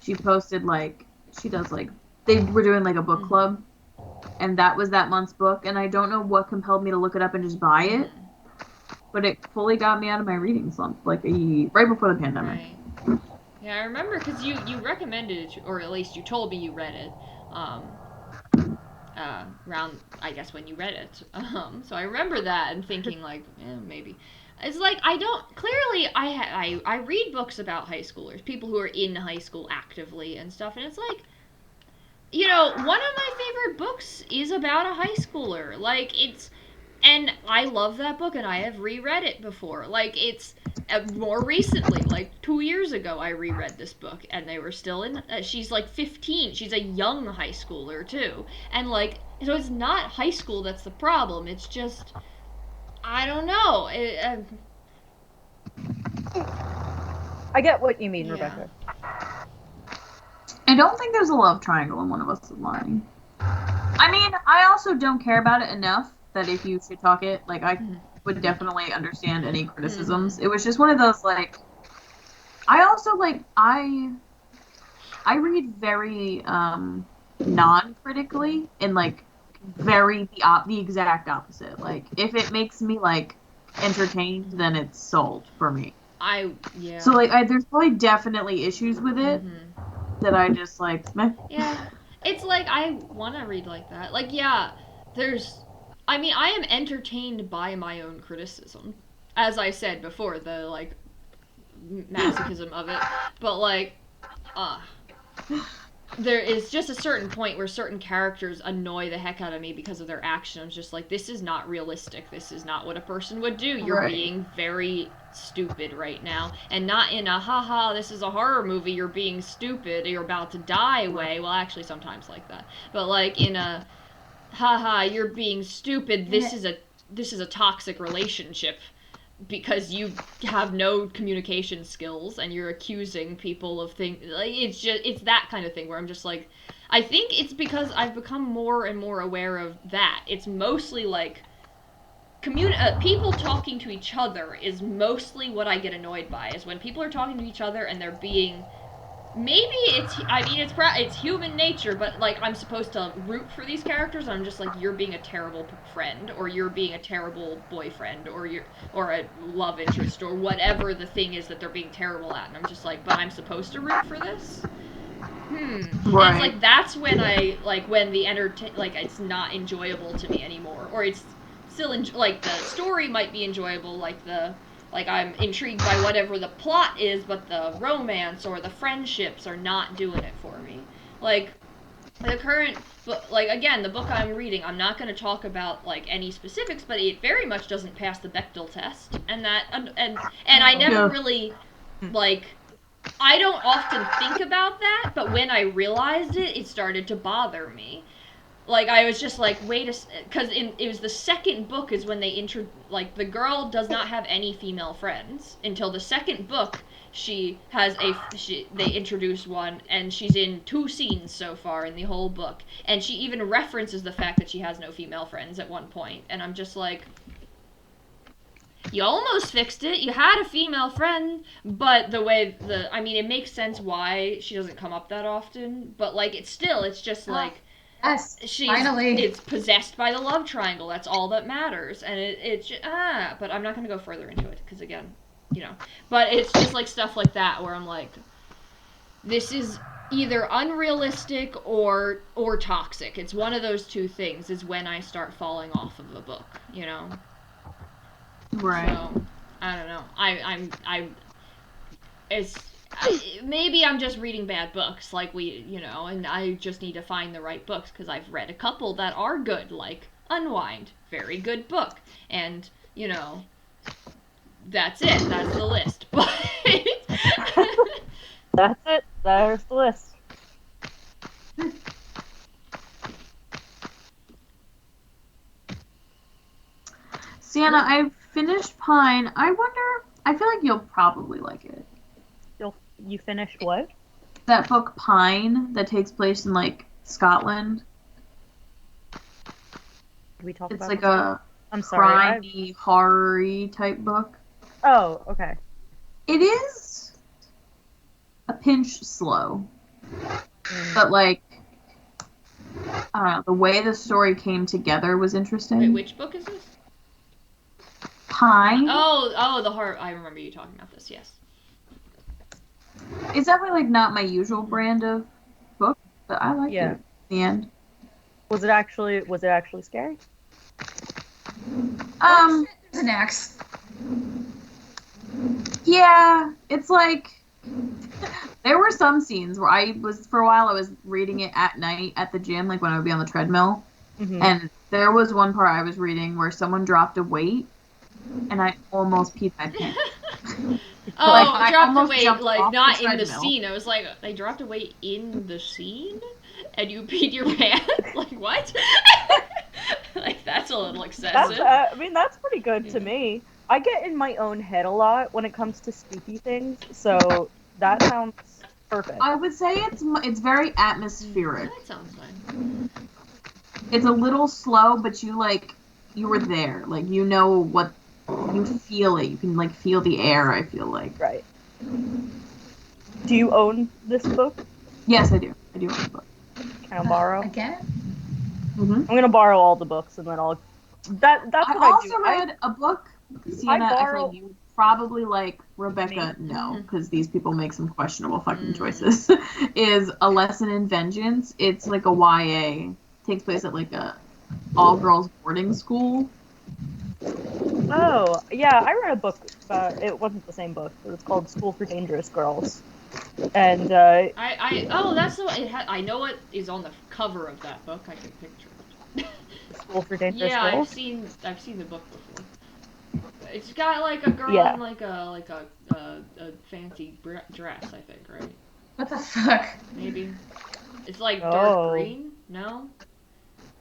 [SPEAKER 7] She posted she does they were doing like a book club, and that was that month's book, and I don't know what compelled me to look it up and just buy it, but it fully got me out of my reading slump, right before the pandemic.
[SPEAKER 1] Right. Yeah, I remember because you recommended it, or at least you told me you read it, around, I guess, when you read it. So I remember that and thinking maybe. It's like I read books about high schoolers, people who are in high school actively and stuff, and it's like, one of my favorite books is about a high schooler. And I love that book, and I have reread it before. More recently, 2 years ago, I reread this book, and they were still in. She's 15. She's a young high schooler too, and so it's not high school that's the problem. It's just, I don't know.
[SPEAKER 3] I get what you mean,
[SPEAKER 1] Yeah.
[SPEAKER 3] Rebecca.
[SPEAKER 7] I don't think there's a love triangle in One of Us is Lying. I mean, I also don't care about it enough that if you should talk it, I would definitely understand any criticisms. It was just one of those, I also, I read very, non-critically and, very the exact opposite. If it makes me, entertained, then it's sold for me.
[SPEAKER 1] Yeah.
[SPEAKER 7] So, there's probably definitely issues with it that I just, meh.
[SPEAKER 1] Yeah. It's I want to read like that. I am entertained by my own criticism. As I said before, the, masochism of it. But, there is just a certain point where certain characters annoy the heck out of me because of their actions. Just this is not realistic. This is not what a person would do. You're being very stupid right now. And not in a, haha, this is a horror movie, you're being stupid, you're about to die way. Well, actually, sometimes like that. But, in a, haha, you're being stupid, this is a toxic relationship. Because you have no communication skills and you're accusing people of things. It's that kind of thing where I'm just I think it's because I've become more and more aware of that. It's mostly people talking to each other is mostly what I get annoyed by, is when people are talking to each other and they're being maybe it's human nature, but like I'm supposed to root for these characters. I'm just like, you're being a terrible friend, or you're being a terrible boyfriend, or a love interest, or whatever the thing is that they're being terrible at, and I'm just like, but I'm supposed to root for this. And it's
[SPEAKER 7] Right.
[SPEAKER 1] like that's when I like when the like it's not enjoyable to me anymore, or it's still like the story might be enjoyable, like I'm intrigued by whatever the plot is, but the romance or the friendships are not doing it for me. Like the current book, like again, the book I'm reading, I'm not going to talk about like any specifics, but it very much doesn't pass the Bechdel test, and I never really like I don't often think about that, but when I realized it, it started to bother me. Like I was just like, wait a, because it was the second book is when they like the girl does not have any female friends until the second book. They introduce one, and she's in 2 scenes so far in the whole book, and she even references the fact that she has no female friends at one point, and I'm just like, you almost fixed it. You had a female friend, but I mean, it makes sense why she doesn't come up that often. But like, it's just like
[SPEAKER 2] Yes, finally.
[SPEAKER 1] it's possessed by the love triangle. That's all that matters, and it's just, But I'm not gonna go further into it because again, you know. But it's just like stuff like that where I'm like, this is either unrealistic or toxic. It's one of those two things. Is when I start falling off of a book, you know.
[SPEAKER 7] Right.
[SPEAKER 1] So, I don't know. It's maybe I'm just reading bad books, like and I just need to find the right books because I've read a couple that are good, like Unwind, very good book, and that's it. That's the list. But
[SPEAKER 3] That's it. There's the list.
[SPEAKER 7] Sienna, I've finished Pine. I wonder. I feel like you'll probably like it.
[SPEAKER 3] You finished what?
[SPEAKER 7] That book Pine that takes place in like Scotland.
[SPEAKER 3] Did we talk
[SPEAKER 7] It's
[SPEAKER 3] about
[SPEAKER 7] like
[SPEAKER 3] this? I'm sorry.
[SPEAKER 7] crimey, horror-y type book.
[SPEAKER 3] Oh, okay.
[SPEAKER 7] It is a pinch slow, but like I don't know, the way the story came together was interesting.
[SPEAKER 1] wait, which book is this?
[SPEAKER 7] Pine.
[SPEAKER 1] Oh, the horror. I remember you talking about this. Yes.
[SPEAKER 7] It's definitely like not my usual brand of book, but I like it in the end.
[SPEAKER 3] Was it actually scary?
[SPEAKER 2] There's an axe.
[SPEAKER 7] Yeah, it's like there were some scenes where for a while I was reading it at night at the gym, like when I would be on the treadmill, and there was one part I was reading where someone dropped a weight, and I almost peed my pants.
[SPEAKER 1] Dropped away, like, not
[SPEAKER 7] the
[SPEAKER 1] in the
[SPEAKER 7] treadmill.
[SPEAKER 1] scene. I was like, they dropped away in the scene? And you peed your pants? Like, what? Like, that's a little excessive.
[SPEAKER 3] That's pretty good to me. I get in my own head a lot when it comes to spooky things, so that sounds perfect.
[SPEAKER 7] I would say it's very atmospheric.
[SPEAKER 1] That sounds fine.
[SPEAKER 7] It's a little slow, but you were there. Like, you know what, you feel it. You can, like, feel the air, I feel like.
[SPEAKER 3] Right. Do you own this book?
[SPEAKER 7] Yes, I do. I do own the book.
[SPEAKER 3] Can I borrow?
[SPEAKER 2] Again?
[SPEAKER 7] Mm-hmm.
[SPEAKER 3] I'm gonna borrow all the books, and then that's what I do.
[SPEAKER 7] I also read a book, Sienna, I feel like you would probably like. Rebecca, no, because these people make some questionable fucking choices, is A Lesson in Vengeance. It's like a YA. Takes place at like a all-girls boarding school.
[SPEAKER 3] Oh, yeah, I read a book, it wasn't the same book, it was called School for Dangerous Girls. And,
[SPEAKER 1] That's the one, I know what is on the cover of that book, I can picture it.
[SPEAKER 3] School for Dangerous
[SPEAKER 1] Yeah,
[SPEAKER 3] Girls?
[SPEAKER 1] I've seen the book before. It's got like a girl in like a fancy dress, I think, right?
[SPEAKER 2] What the fuck?
[SPEAKER 1] Maybe. It's like dark green? No?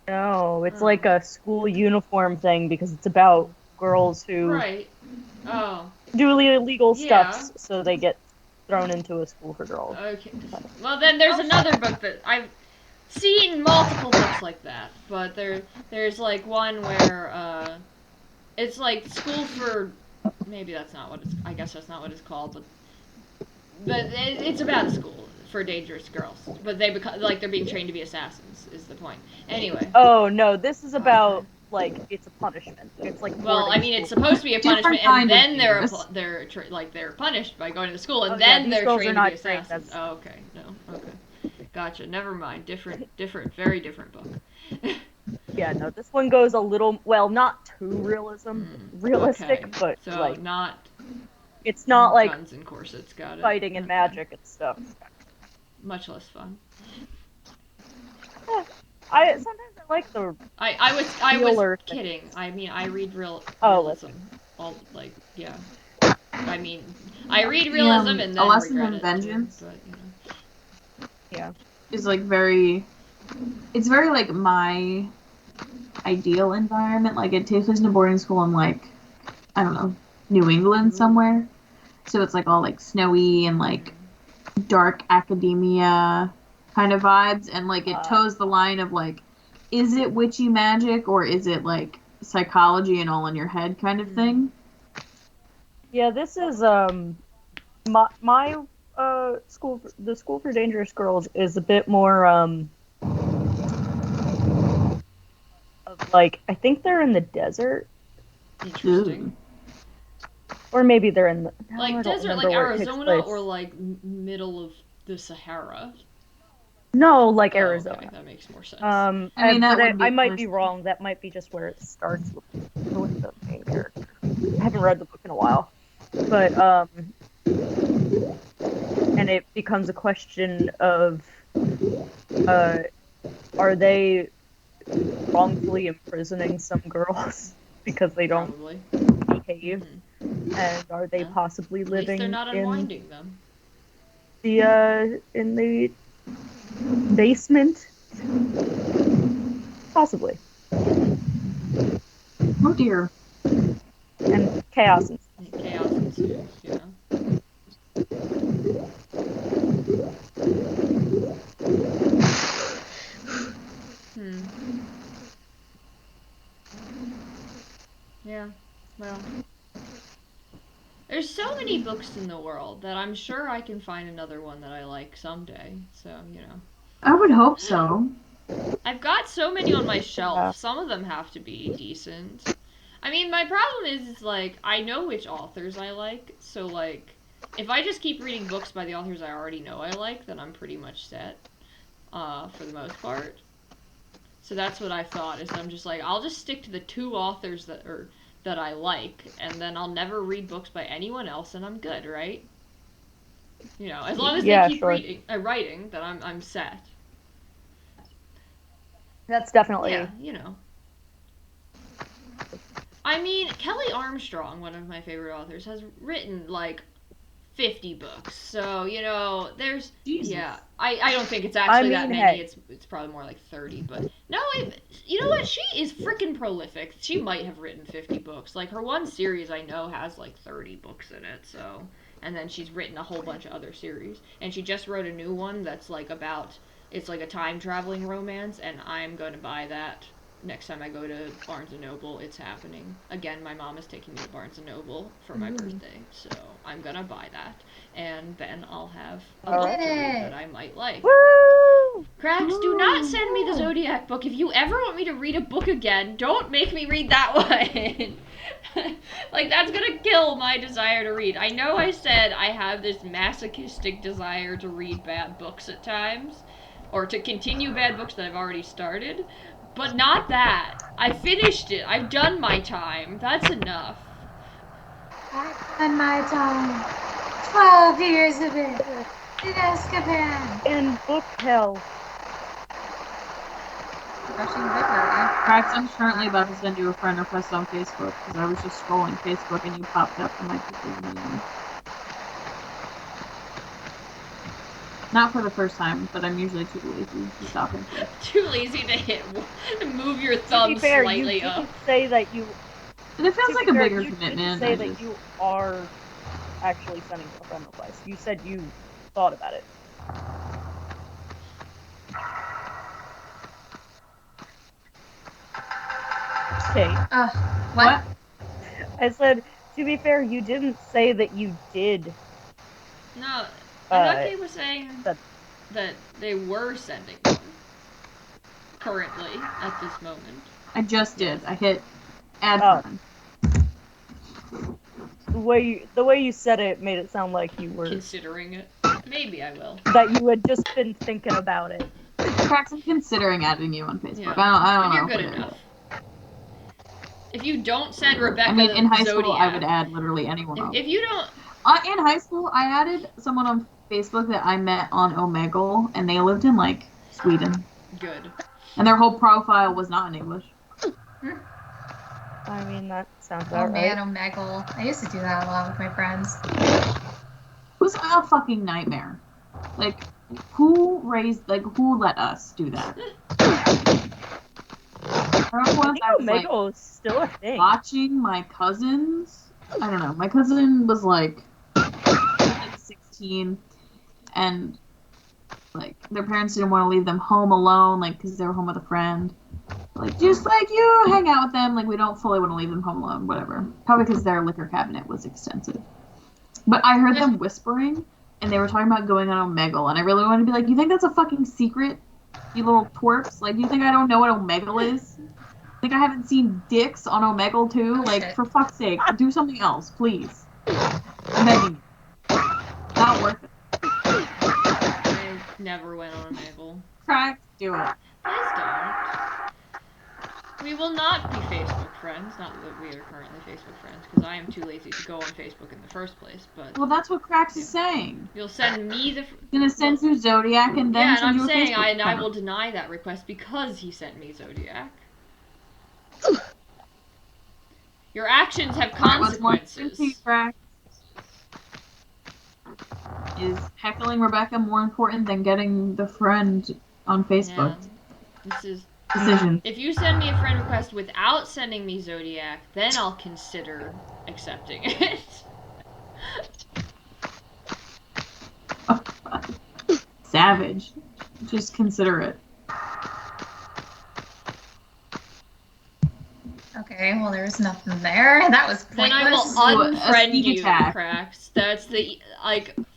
[SPEAKER 3] No, it's like a school uniform thing because it's about girls who do illegal stuff, so they get thrown into a school for girls.
[SPEAKER 1] Okay. Well, then there's another book that I've seen multiple books like that, but there's like one where it's like school for, maybe that's not what it's, I guess that's not what it's called, but it's about a school for dangerous girls, but they become like they're being trained to be assassins. Is the point? Anyway.
[SPEAKER 3] Oh no, this is about like it's a punishment. It's like
[SPEAKER 1] Well, I
[SPEAKER 3] boarding
[SPEAKER 1] mean, it's
[SPEAKER 3] school.
[SPEAKER 1] supposed to be a
[SPEAKER 7] Different
[SPEAKER 1] punishment,
[SPEAKER 7] kind
[SPEAKER 1] and
[SPEAKER 7] of
[SPEAKER 1] then
[SPEAKER 7] dangerous.
[SPEAKER 1] they're punished by going to school, and
[SPEAKER 3] Oh, yeah,
[SPEAKER 1] then
[SPEAKER 3] these
[SPEAKER 1] they're
[SPEAKER 3] girls are
[SPEAKER 1] trained to
[SPEAKER 3] not
[SPEAKER 1] be
[SPEAKER 3] trained,
[SPEAKER 1] assassins.
[SPEAKER 3] that's-
[SPEAKER 1] Oh, okay, no, okay, gotcha. Never mind. Different, very different book.
[SPEAKER 3] Yeah, no, this one goes a little well, not too realistic,
[SPEAKER 1] Okay.
[SPEAKER 3] but
[SPEAKER 1] So
[SPEAKER 3] like
[SPEAKER 1] not
[SPEAKER 3] it's not like
[SPEAKER 1] guns and corsets. Got it.
[SPEAKER 3] fighting and
[SPEAKER 1] Okay.
[SPEAKER 3] magic and stuff.
[SPEAKER 1] Much less fun.
[SPEAKER 3] I sometimes I like the
[SPEAKER 1] I was
[SPEAKER 3] Healer thing.
[SPEAKER 1] kidding. I mean, I read
[SPEAKER 3] Oh,
[SPEAKER 1] realism. All like yeah. I mean, I read
[SPEAKER 7] The,
[SPEAKER 1] realism and
[SPEAKER 7] A
[SPEAKER 1] then
[SPEAKER 7] Lesson
[SPEAKER 1] regret
[SPEAKER 7] in
[SPEAKER 1] it,
[SPEAKER 7] Vengeance
[SPEAKER 1] too, but you know.
[SPEAKER 3] yeah.
[SPEAKER 7] is like very. It's very like my ideal environment. Like it takes place in a boarding school in like I don't know, New England somewhere. So it's like all like snowy and like dark academia kind of vibes, and like it toes the line of like, is it witchy magic or is it like psychology and all in your head kind of thing?
[SPEAKER 3] Yeah, this is my school, the School for Dangerous Girls is a bit more of like I think they're in the desert
[SPEAKER 1] Interesting.
[SPEAKER 3] or maybe they're in the no, I
[SPEAKER 1] Like
[SPEAKER 3] don't
[SPEAKER 1] desert,
[SPEAKER 3] remember
[SPEAKER 1] like
[SPEAKER 3] where it takes
[SPEAKER 1] Arizona,
[SPEAKER 3] place.
[SPEAKER 1] or like middle of the Sahara.
[SPEAKER 3] No, like
[SPEAKER 1] Oh,
[SPEAKER 3] Arizona.
[SPEAKER 1] okay, that makes more sense.
[SPEAKER 7] I mean, that would be
[SPEAKER 3] I might be
[SPEAKER 7] first-
[SPEAKER 3] wrong. That might be just where it starts with the main character. I haven't read the book in a while, but and it becomes a question of, are they wrongfully imprisoning some girls because they don't
[SPEAKER 1] Probably.
[SPEAKER 3] behave, and are they
[SPEAKER 1] Yeah.
[SPEAKER 3] possibly
[SPEAKER 1] At least they're
[SPEAKER 3] living
[SPEAKER 1] not
[SPEAKER 3] in
[SPEAKER 1] unwinding them.
[SPEAKER 3] the basement? Possibly.
[SPEAKER 7] Oh dear.
[SPEAKER 3] And chaos and
[SPEAKER 1] Chaos ensues, you know. Yeah, well. There's so many books in the world that I'm sure I can find another one that I like someday. So, you know.
[SPEAKER 7] I would hope so.
[SPEAKER 1] I've got so many on my shelf.
[SPEAKER 3] Yeah.
[SPEAKER 1] Some of them have to be decent. I mean, my problem is like, I know which authors I like. So, like, if I just keep reading books by the authors I already know I like, then I'm pretty much set. For the most part. So that's what I thought, is I'm just like, I'll just stick to the 2 authors that I like, and then I'll never read books by anyone else, and I'm good, right? You know, as long as
[SPEAKER 3] Yeah,
[SPEAKER 1] they keep
[SPEAKER 3] sure.
[SPEAKER 1] writing, then I'm set.
[SPEAKER 3] that's definitely
[SPEAKER 1] Yeah, you know. I mean, Kelly Armstrong, one of my favorite authors, has written like 50 books. So, you know, there's
[SPEAKER 7] Jesus.
[SPEAKER 1] yeah. I don't think it's actually that
[SPEAKER 3] mean,
[SPEAKER 1] many.
[SPEAKER 3] hey.
[SPEAKER 1] It's probably more like 30, but no, you know what? She is freaking prolific. She might have written 50 books. Like her one series I know has like 30 books in it. So, and then she's written a whole bunch of other series, and she just wrote a new one that's like about it's like a time traveling romance, and I'm going to buy that. Next time I go to Barnes & Noble, it's happening. Again, my mom is taking me to Barnes & Noble for my birthday, so I'm gonna buy that. And then I'll have a book to read that I might like.
[SPEAKER 3] Woo!
[SPEAKER 1] Cracks, do not send me the Zodiac book. If you ever want me to read a book again, don't make me read that one. Like, that's gonna kill my desire to read. I know I said I have this masochistic desire to read bad books at times, or to continue bad books that I've already started, but not that. I finished it. I've done my time. That's enough.
[SPEAKER 2] I've done my time. 12 years of it. In Azkaban.
[SPEAKER 3] In book hell.
[SPEAKER 2] Rushing River.
[SPEAKER 7] Cracks, I'm currently about to send you a friend request on Facebook because I was just scrolling Facebook and you popped up and I clicked you. Not for the first time, but I'm usually too lazy to stop and click.
[SPEAKER 1] Too lazy to move your
[SPEAKER 3] To
[SPEAKER 1] thumb
[SPEAKER 3] be fair,
[SPEAKER 1] slightly
[SPEAKER 3] you
[SPEAKER 1] up.
[SPEAKER 3] didn't say that you.
[SPEAKER 7] And it feels
[SPEAKER 3] to
[SPEAKER 7] like
[SPEAKER 3] be
[SPEAKER 7] a
[SPEAKER 3] fair,
[SPEAKER 7] bigger
[SPEAKER 3] you
[SPEAKER 7] commitment.
[SPEAKER 3] didn't say
[SPEAKER 7] I
[SPEAKER 3] that
[SPEAKER 7] just-
[SPEAKER 3] you are actually sending a friend request. You said you thought about it. Okay.
[SPEAKER 2] What?
[SPEAKER 3] I said, to be fair, you didn't say that you did.
[SPEAKER 1] No, I'm
[SPEAKER 3] Uh,
[SPEAKER 1] okay with saying. that they were sending them currently at this moment.
[SPEAKER 7] I just did. I hit add
[SPEAKER 3] Oh.
[SPEAKER 7] friend.
[SPEAKER 3] The way you said it made it sound like you were
[SPEAKER 1] Considering it. Maybe I will.
[SPEAKER 3] that you had just been thinking about it.
[SPEAKER 7] Cracks, I'm considering adding you on Facebook.
[SPEAKER 1] Yeah.
[SPEAKER 7] I don't
[SPEAKER 1] But
[SPEAKER 7] know.
[SPEAKER 1] you're good
[SPEAKER 7] if it
[SPEAKER 1] enough.
[SPEAKER 7] is.
[SPEAKER 1] If you don't send Rebecca
[SPEAKER 7] I mean, in high school,
[SPEAKER 1] Zodiac,
[SPEAKER 7] I would add literally anyone else.
[SPEAKER 1] if you don't,
[SPEAKER 7] In high school, I added someone on Facebook that I met on Omegle, and they lived in, like, Sweden.
[SPEAKER 1] good.
[SPEAKER 7] And their whole profile was not in English.
[SPEAKER 3] I mean, that sounds
[SPEAKER 2] Oh
[SPEAKER 3] about
[SPEAKER 2] man,
[SPEAKER 3] right.
[SPEAKER 2] Omegle. I used to do that a lot with my friends.
[SPEAKER 7] It was a fucking nightmare. Like, who let us do that? I remember
[SPEAKER 3] I
[SPEAKER 7] once
[SPEAKER 3] think
[SPEAKER 7] I was, like,
[SPEAKER 3] Omegle is still a thing.
[SPEAKER 7] watching my cousins. I don't know. My cousin was, like 16, and, like, their parents didn't want to leave them home alone, like, because they were home with a friend. Like, just, like, you hang out with them. Like, we don't fully want to leave them home alone, whatever. Probably because their liquor cabinet was extensive. But I heard them whispering, and they were talking about going on Omegle, and I really wanted to be like, you think that's a fucking secret, you little twerps? Like, you think I don't know what Omegle is? Think I haven't seen dicks on Omegle, too? Like,
[SPEAKER 2] Shit.
[SPEAKER 7] for fuck's sake, do something else, please. I'm begging you. Not worth it.
[SPEAKER 1] I never went on Omegle.
[SPEAKER 7] Crack, do it.
[SPEAKER 1] Please don't. We will not be Facebook friends. Not that we are currently Facebook friends, because I am too lazy to go on Facebook in the first place. But
[SPEAKER 7] Well, that's what Cracks is saying.
[SPEAKER 1] you'll send me the.
[SPEAKER 7] He's gonna send you Zodiac and then
[SPEAKER 1] Yeah, and
[SPEAKER 7] send
[SPEAKER 1] I'm
[SPEAKER 7] you a
[SPEAKER 1] saying
[SPEAKER 7] Facebook
[SPEAKER 1] I
[SPEAKER 7] friend.
[SPEAKER 1] will deny that request because he sent me Zodiac. Your actions have
[SPEAKER 7] Alright, what's more important to you,
[SPEAKER 1] consequences.
[SPEAKER 7] Crack? Is heckling Rebecca more important than getting the friend on Facebook?
[SPEAKER 1] Yeah. This is.
[SPEAKER 7] Decision.
[SPEAKER 1] If you send me a friend request without sending me Zodiac, then I'll consider accepting it.
[SPEAKER 7] Savage. Just consider it.
[SPEAKER 2] Okay, well there was nothing there. That was
[SPEAKER 1] Then I
[SPEAKER 2] pointless.
[SPEAKER 1] will
[SPEAKER 7] Do a
[SPEAKER 1] unfriend
[SPEAKER 7] sneak
[SPEAKER 1] you,
[SPEAKER 7] attack.
[SPEAKER 1] Cracks. That's the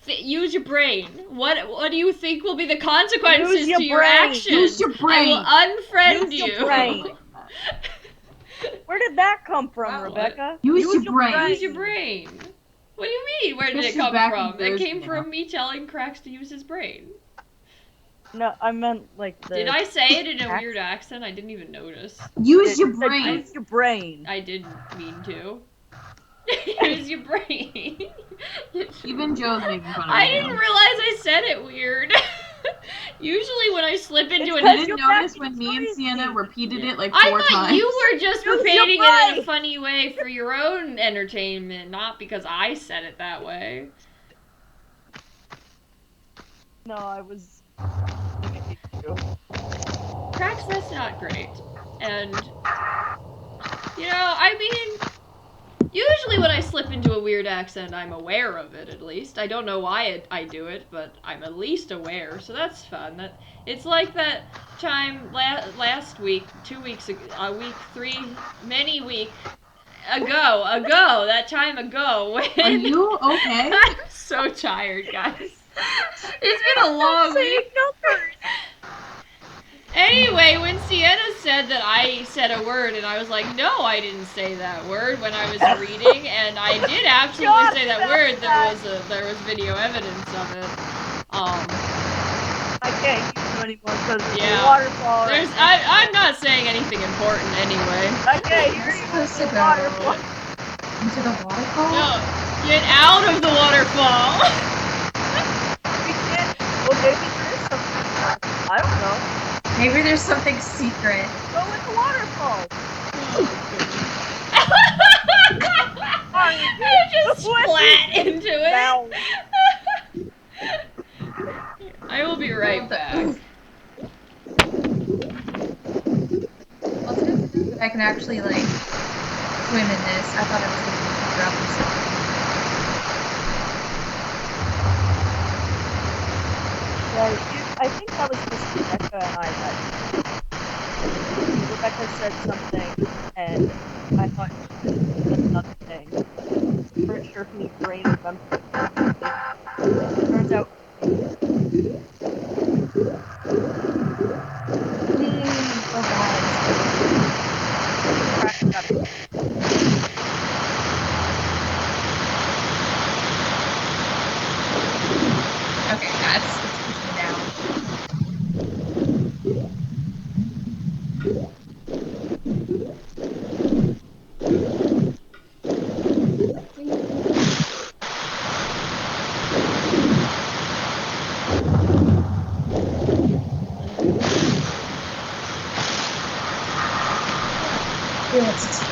[SPEAKER 1] use your brain. What do you think will be the consequences
[SPEAKER 3] Use your
[SPEAKER 1] to your
[SPEAKER 3] brain.
[SPEAKER 1] actions?
[SPEAKER 7] Use your brain.
[SPEAKER 1] I will unfriend
[SPEAKER 3] Use
[SPEAKER 1] you.
[SPEAKER 3] your brain. Where did that come from,
[SPEAKER 1] Wow,
[SPEAKER 3] Rebecca?
[SPEAKER 7] Use your brain.
[SPEAKER 1] Use your brain. What do you mean? Where did
[SPEAKER 7] Chris
[SPEAKER 1] it
[SPEAKER 7] is
[SPEAKER 1] come
[SPEAKER 7] back
[SPEAKER 1] from?
[SPEAKER 7] in
[SPEAKER 1] It
[SPEAKER 7] Jersey
[SPEAKER 1] came
[SPEAKER 7] now.
[SPEAKER 1] from me telling Cracks to use his brain.
[SPEAKER 3] No, I meant like the.
[SPEAKER 1] Did I say it in a
[SPEAKER 3] Ac-
[SPEAKER 1] weird accent? I didn't even notice.
[SPEAKER 7] Use your
[SPEAKER 3] It said
[SPEAKER 7] brain.
[SPEAKER 3] Use your brain.
[SPEAKER 1] I didn't mean to. Use your brain.
[SPEAKER 7] Even Joe's making fun of
[SPEAKER 1] I
[SPEAKER 7] you.
[SPEAKER 1] didn't realize I said it weird. Usually when I slip into
[SPEAKER 3] It's
[SPEAKER 1] an
[SPEAKER 7] You
[SPEAKER 3] 'cause
[SPEAKER 7] didn't
[SPEAKER 3] you're
[SPEAKER 7] notice
[SPEAKER 3] fucking
[SPEAKER 7] when me and
[SPEAKER 3] crazy.
[SPEAKER 7] Sienna repeated it like
[SPEAKER 1] I
[SPEAKER 7] 4
[SPEAKER 1] thought
[SPEAKER 7] times?
[SPEAKER 1] you were just
[SPEAKER 3] Use your
[SPEAKER 1] repeating it in a
[SPEAKER 3] brain.
[SPEAKER 1] funny way for your own entertainment, not because I said it that way.
[SPEAKER 3] No, I was.
[SPEAKER 1] Cracks, that's not great. And, you know, I mean, usually when I slip into a weird accent, I'm aware of it, at least. I don't know why I do it, but I'm at least aware, so that's fun. It's like that time last week, 2 weeks ago, week 3, many weeks ago, that time ago, when...
[SPEAKER 7] Are you okay?
[SPEAKER 1] I'm so tired, guys. It's been a long week. Anyway, when Sienna said that I said a word, and I was like, no, I didn't say that word when I was reading, and I did absolutely say that word. There was video evidence of it.
[SPEAKER 3] I can't use you anymore because of
[SPEAKER 1] Yeah.
[SPEAKER 3] the waterfall.
[SPEAKER 1] I'm not saying anything important anyway.
[SPEAKER 3] I can't hear
[SPEAKER 2] You're
[SPEAKER 3] you
[SPEAKER 2] supposed to
[SPEAKER 3] with the
[SPEAKER 2] go
[SPEAKER 3] waterfall.
[SPEAKER 2] into the waterfall.
[SPEAKER 1] No, get out of the waterfall.
[SPEAKER 3] We can't. Well, maybe there is something. I don't know.
[SPEAKER 2] Maybe there's something secret.
[SPEAKER 3] Go in the waterfall.
[SPEAKER 1] I just splat into it.
[SPEAKER 3] Now.
[SPEAKER 1] I will be right back.
[SPEAKER 2] Well, it's good to know that I can actually like swim in this. I thought I was going to be dropping something.
[SPEAKER 3] I think that was just Rebecca and I that Rebecca said something, and I thought she said another thing. I'm pretty sure whose brain remembers. Turns out.
[SPEAKER 2] Okay, that's pushing me down. Yes.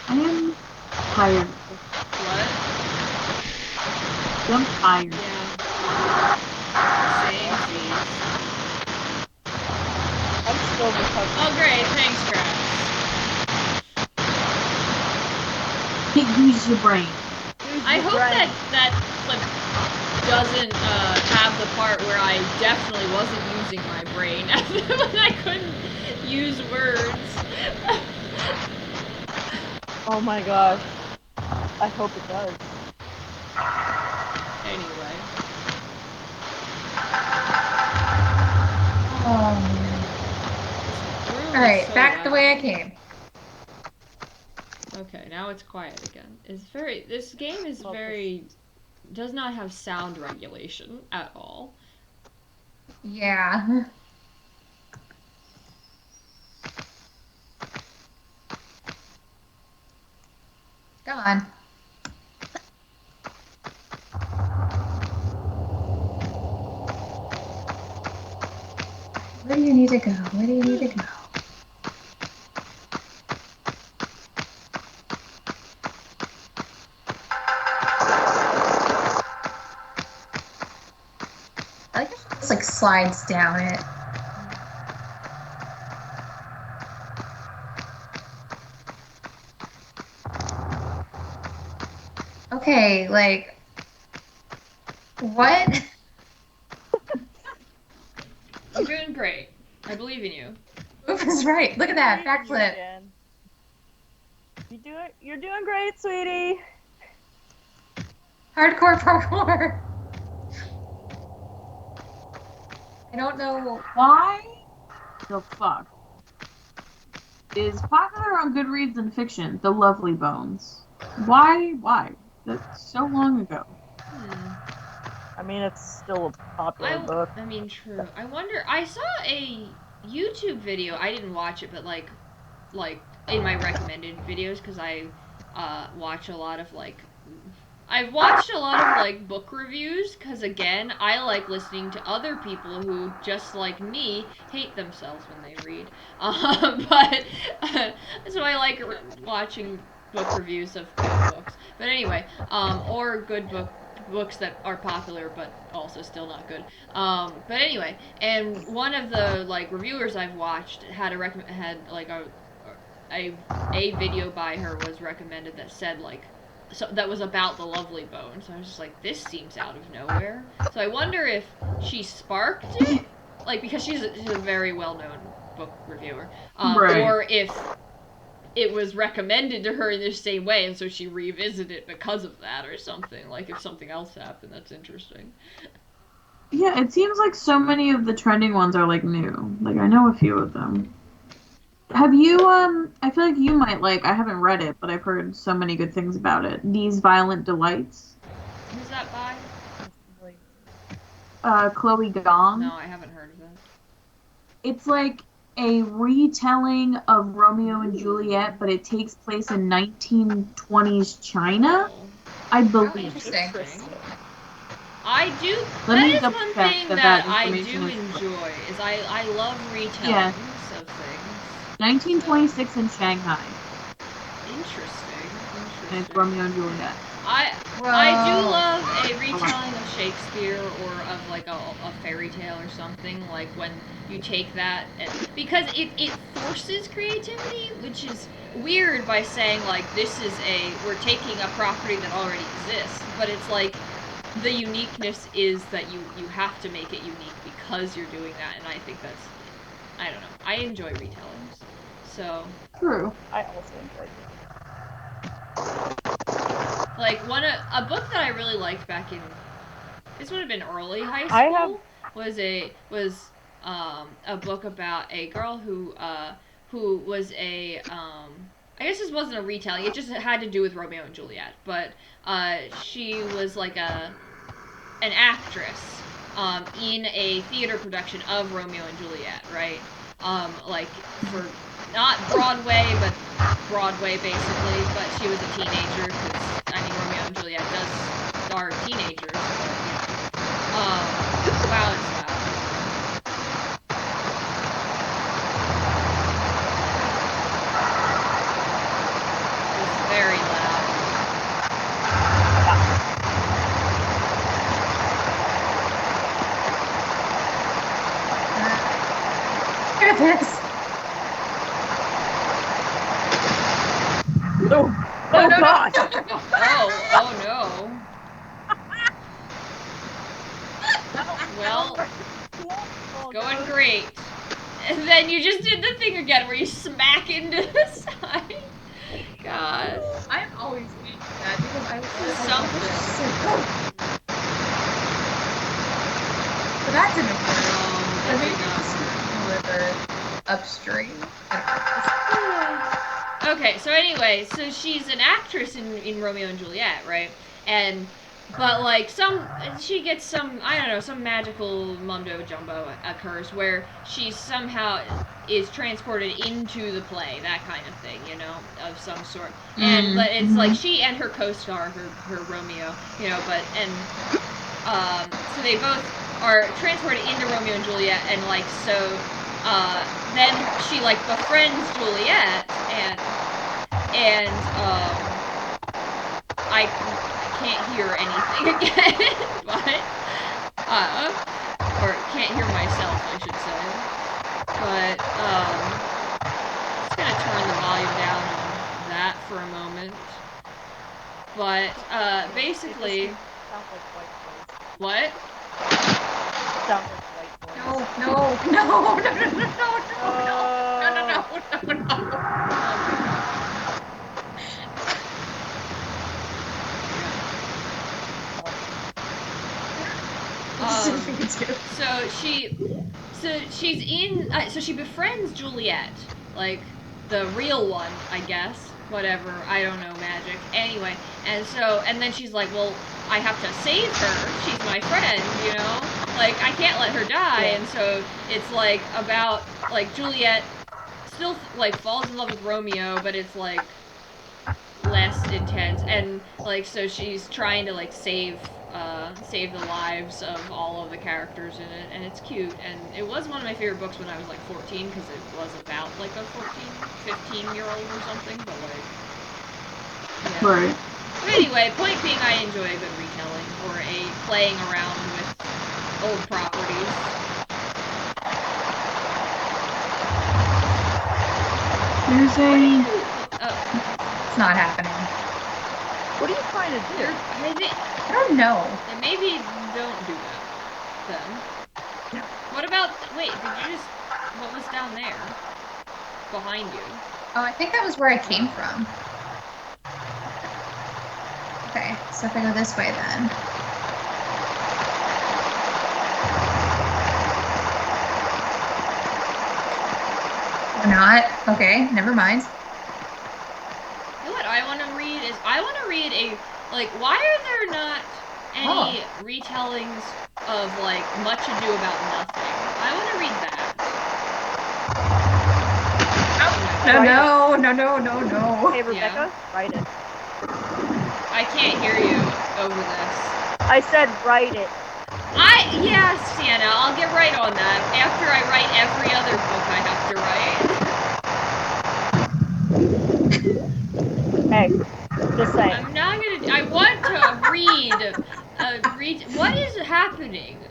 [SPEAKER 7] I am tired.
[SPEAKER 1] What?
[SPEAKER 7] I'm tired.
[SPEAKER 1] Yeah. Same seas.
[SPEAKER 3] I'm still recovering.
[SPEAKER 1] Oh, great. Thanks, Grass.
[SPEAKER 7] Use your brain.
[SPEAKER 1] I hope that clip doesn't have the part where I definitely wasn't using my brain when I couldn't use words.
[SPEAKER 3] Oh my gosh. I hope it does.
[SPEAKER 1] Anyway.
[SPEAKER 2] Oh man. Alright,
[SPEAKER 1] So
[SPEAKER 2] back the way I
[SPEAKER 1] loud.
[SPEAKER 2] came.
[SPEAKER 1] Okay, now it's quiet again. This game is does not have sound regulation at all.
[SPEAKER 2] Yeah. Go on. Where do you need to go? Where do you need to go? I like if it just like slides down it. Okay, like what?
[SPEAKER 1] You're doing great. I believe in you.
[SPEAKER 2] Oof is right. Look at that backflip.
[SPEAKER 3] You're doing great, sweetie.
[SPEAKER 2] Hardcore parkour. I don't know
[SPEAKER 7] Why the fuck is popular on Goodreads and fiction The Lovely Bones? Why? That's so long ago.
[SPEAKER 3] I mean, it's still a popular book.
[SPEAKER 1] I mean, true. I wonder. I saw a YouTube video. I didn't watch it, but like in my recommended videos because I watch a lot of I've watched a lot of book reviews because again I like listening to other people who just like me hate themselves when they read. But so I like watching book reviews of good books. But anyway, or books that are popular but also still not good. But anyway, and one of the reviewers I've watched had a video by her was recommended that said that was about the Lovely Bone. So I was just like, this seems out of nowhere. So I wonder if she sparked it, because she's a very well known book reviewer,
[SPEAKER 7] Right.
[SPEAKER 1] or if it was recommended to her in the same way, and so she revisited it because of that or something. Like if something else happened, that's interesting.
[SPEAKER 7] Yeah, it seems like so many of the trending ones are new. I know a few of them. Have you, I feel like you might I haven't read it, but I've heard so many good things about it. These Violent Delights.
[SPEAKER 1] Who's that by?
[SPEAKER 7] Chloe Gong.
[SPEAKER 1] No, I haven't heard of it.
[SPEAKER 7] It's a retelling of Romeo and Juliet, but it takes place in 1920s China, I believe.
[SPEAKER 2] Interesting.
[SPEAKER 1] I do.
[SPEAKER 7] Let me
[SPEAKER 1] That is
[SPEAKER 7] double
[SPEAKER 1] one
[SPEAKER 7] check
[SPEAKER 1] thing
[SPEAKER 7] that
[SPEAKER 1] that I
[SPEAKER 7] information
[SPEAKER 1] do
[SPEAKER 7] is
[SPEAKER 1] enjoy. Is I love retellings
[SPEAKER 7] Yeah.
[SPEAKER 1] of things.
[SPEAKER 7] 1926 in Shanghai,
[SPEAKER 1] Interesting.
[SPEAKER 7] and it's Romeo and Juliet.
[SPEAKER 1] I do love a retelling of Shakespeare or of a fairy tale or something, when you take that because it forces creativity, which is weird by saying we're taking a property that already exists, but it's the uniqueness is that you have to make it unique because you're doing that, and I think that's, I don't know, I enjoy retellings. So
[SPEAKER 7] True.
[SPEAKER 3] I also enjoyed it.
[SPEAKER 1] Like a book that I really liked back in, this would have been early high
[SPEAKER 3] I have-
[SPEAKER 1] school, was a book about a girl who was a I guess this wasn't a retelling. It just had to do with Romeo and Juliet, but she was like an actress in a theater production of Romeo and Juliet, right? Like for not Broadway, but Broadway basically. But she was a teenager because I mean Romeo and Juliet does star teenagers. But, wow, it's loud. It's very loud.
[SPEAKER 2] Look at this.
[SPEAKER 3] Oh,
[SPEAKER 2] No, no,
[SPEAKER 3] God.
[SPEAKER 2] no, no, no.
[SPEAKER 1] Oh no. Well, going great. And then you just did the thing again where you smack into the side. God.
[SPEAKER 2] I'm always doing that because I was
[SPEAKER 1] Something.
[SPEAKER 2] But that didn't work.
[SPEAKER 1] That
[SPEAKER 2] Or maybe
[SPEAKER 1] did not
[SPEAKER 2] it's the upstream.
[SPEAKER 1] Okay, so anyway, so she's an actress in Romeo and Juliet, right? And but like she gets some, I don't know, some magical mumbo jumbo occurs where she somehow is transported into the play, that kind of thing, you know, of some sort. And but it's like she and her co-star, her Romeo, you know, but and so they both are transported into Romeo and Juliet, and like so then she like befriends Juliet, and I can't hear anything again, but or can't hear myself, I should say. But just gonna turn the volume down on that for a moment. But basically,
[SPEAKER 3] Sounds like white noise.
[SPEAKER 1] what?
[SPEAKER 3] Sounds like white noise.
[SPEAKER 2] No, no, no, no, no, no, no, no, no, no, no, no.
[SPEAKER 1] So she's in. So she befriends Juliet, like the real one, I guess. Whatever, I don't know magic. Anyway, and then she's like, well, I have to save her. She's my friend, you know. Like I can't let her die.
[SPEAKER 3] Yeah.
[SPEAKER 1] And so it's like about like Juliet still like falls in love with Romeo, but it's like less intense, and like so she's trying to like save the lives of all of the characters in it, and it's cute, and it was one of my favorite books when I was like 14 because it was about like a 15-year-old or something, but like yeah.
[SPEAKER 7] Right.
[SPEAKER 1] But anyway, point being, I enjoy a good retelling or a playing around with old properties.
[SPEAKER 7] There's a.
[SPEAKER 2] It's not happening.
[SPEAKER 3] What are you trying to do?
[SPEAKER 2] I don't know.
[SPEAKER 1] And maybe don't do that then. What about, wait, did you just, what was down there? Behind you?
[SPEAKER 2] Oh, I think that was where I came from. Okay, so if I go this way then. Or not. Okay, never mind.
[SPEAKER 1] You know what I want to read is, I want to read a, like, why are there not any retellings of, like, Much Ado About Nothing? I want to read that.
[SPEAKER 2] No.
[SPEAKER 3] Hey, Rebecca, write it.
[SPEAKER 1] I can't hear you over this.
[SPEAKER 3] I said write it.
[SPEAKER 1] Yeah, Sienna, I'll get right on that. After I write every other book I have to write.
[SPEAKER 3] Hey, just saying.
[SPEAKER 1] I'm not gonna. I want to read. What is happening?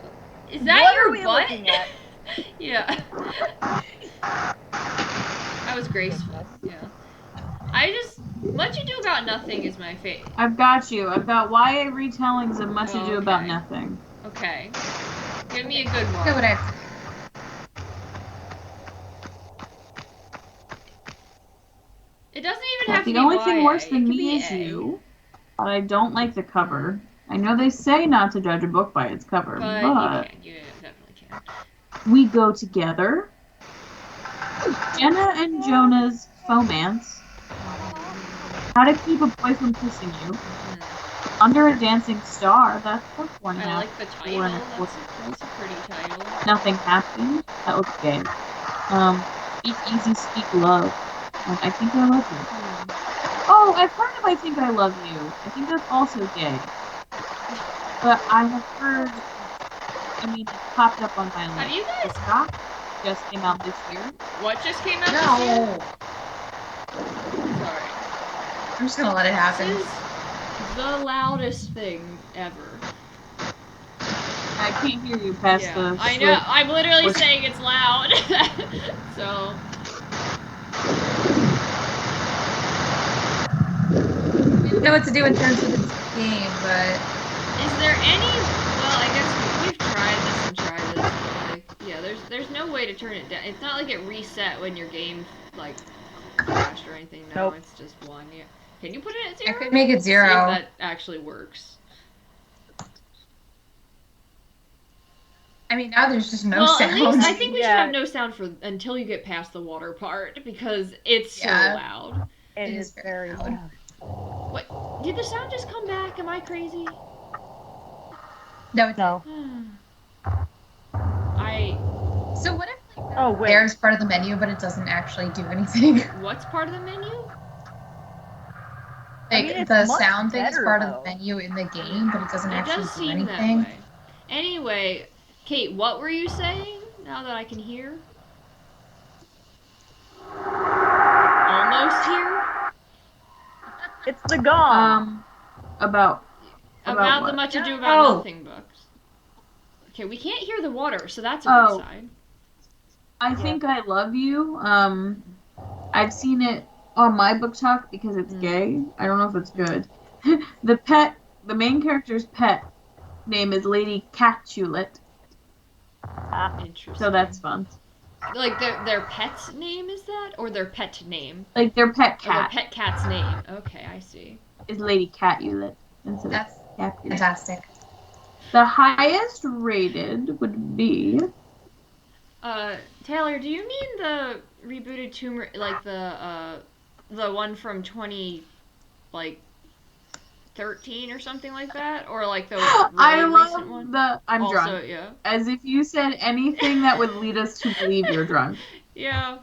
[SPEAKER 1] Is that
[SPEAKER 3] What
[SPEAKER 1] your
[SPEAKER 3] are we
[SPEAKER 1] butt?
[SPEAKER 3] looking at?
[SPEAKER 1] Yeah. That was graceful. Yeah. Much Ado About Nothing is my favorite.
[SPEAKER 7] I've got you. I've got YA retellings of Much Ado About
[SPEAKER 1] Okay.
[SPEAKER 7] Nothing.
[SPEAKER 1] Okay. Give me a good one.
[SPEAKER 2] Look at what I.
[SPEAKER 1] It doesn't even have to
[SPEAKER 7] The
[SPEAKER 1] be
[SPEAKER 7] only
[SPEAKER 1] YA.
[SPEAKER 7] thing worse
[SPEAKER 1] It
[SPEAKER 7] than
[SPEAKER 1] can
[SPEAKER 7] me
[SPEAKER 1] be
[SPEAKER 7] is
[SPEAKER 1] A.
[SPEAKER 7] you. but I don't like the cover. I know they say not to judge a book by its cover,
[SPEAKER 1] But
[SPEAKER 7] but
[SPEAKER 1] you definitely can.
[SPEAKER 7] We Go Together. Jenna and Jonah's Fomance. How to Keep a Boy from Kissing You. Under a Dancing Star. That's book one
[SPEAKER 1] I
[SPEAKER 7] half.
[SPEAKER 1] like the title. That's a pretty title.
[SPEAKER 7] Nothing Happened. That looks gay. Speak Easy, Speak Love. I Think I Love You. Oh, I've heard of I Think I Love You. I think that's also gay. But I have heard, it popped up on my list.
[SPEAKER 1] Have you guys?
[SPEAKER 7] The Scott just came out this year.
[SPEAKER 1] What just came out this year?
[SPEAKER 2] No.
[SPEAKER 1] Sorry.
[SPEAKER 2] I'm just gonna let it happen.
[SPEAKER 1] This is the loudest thing ever.
[SPEAKER 7] I can't hear you past the.
[SPEAKER 1] I know. I'm literally saying it's loud. So.
[SPEAKER 2] We don't know what to do in terms of this game, but
[SPEAKER 1] Is there any? Well, I guess we've tried this and tried this. But like, yeah, there's no way to turn it down. It's not like it reset when your game like crashed or anything. No,
[SPEAKER 3] Nope.
[SPEAKER 1] it's just one. Yeah. Can you put it at
[SPEAKER 2] I
[SPEAKER 1] 0?
[SPEAKER 2] could make it 0.
[SPEAKER 1] See if that actually works.
[SPEAKER 2] I mean, now there's just no
[SPEAKER 1] Well,
[SPEAKER 2] sound.
[SPEAKER 1] at least I think we should
[SPEAKER 3] Yeah.
[SPEAKER 1] have no sound for until you get past the water part because it's so
[SPEAKER 2] Yeah.
[SPEAKER 1] loud.
[SPEAKER 3] It
[SPEAKER 2] It
[SPEAKER 3] is
[SPEAKER 2] is
[SPEAKER 3] very
[SPEAKER 2] very
[SPEAKER 3] loud.
[SPEAKER 1] What? Did the sound just come back? Am I crazy?
[SPEAKER 2] No.
[SPEAKER 3] No.
[SPEAKER 2] So what if like,
[SPEAKER 3] Oh, wait.
[SPEAKER 2] there's part of the menu, but it doesn't actually do anything?
[SPEAKER 1] What's part of the menu?
[SPEAKER 2] Like
[SPEAKER 3] mean, it's
[SPEAKER 2] the
[SPEAKER 3] much
[SPEAKER 2] sound thing is
[SPEAKER 3] better,
[SPEAKER 2] part of
[SPEAKER 3] though.
[SPEAKER 2] the menu in the game, but it doesn't
[SPEAKER 1] It
[SPEAKER 2] actually
[SPEAKER 1] does
[SPEAKER 2] do
[SPEAKER 1] seem that
[SPEAKER 2] anything.
[SPEAKER 1] way. Anyway, Kate, what were you saying? Now that I can hear. Almost here.
[SPEAKER 3] It's the gong.
[SPEAKER 7] About
[SPEAKER 1] About the
[SPEAKER 7] what?
[SPEAKER 1] Much Ado About
[SPEAKER 2] No.
[SPEAKER 1] Nothing books. Okay, we can't hear the water, so that's a good sign.
[SPEAKER 7] I Think I Love You. I've seen it on my book talk because it's gay. I don't know if it's good. The main character's pet name is Lady Catulet,
[SPEAKER 1] Interesting.
[SPEAKER 7] so that's fun.
[SPEAKER 1] Like their pet's name is that, or their pet name?
[SPEAKER 7] Like their pet
[SPEAKER 1] Or their
[SPEAKER 7] cat
[SPEAKER 1] pet cat's name. Okay, I see.
[SPEAKER 7] is Lady Catulet instead
[SPEAKER 2] That's
[SPEAKER 7] of Capulet.
[SPEAKER 2] fantastic.
[SPEAKER 7] The highest rated would be
[SPEAKER 1] Taylor, do you mean the rebooted Tomb like the one from 2013 or something like that, or like the really
[SPEAKER 7] I
[SPEAKER 1] recent
[SPEAKER 7] love
[SPEAKER 1] one?
[SPEAKER 7] the I'm
[SPEAKER 1] Also,
[SPEAKER 7] drunk.
[SPEAKER 1] yeah.
[SPEAKER 7] As if you said anything that would lead us to believe you're drunk.
[SPEAKER 1] Yeah.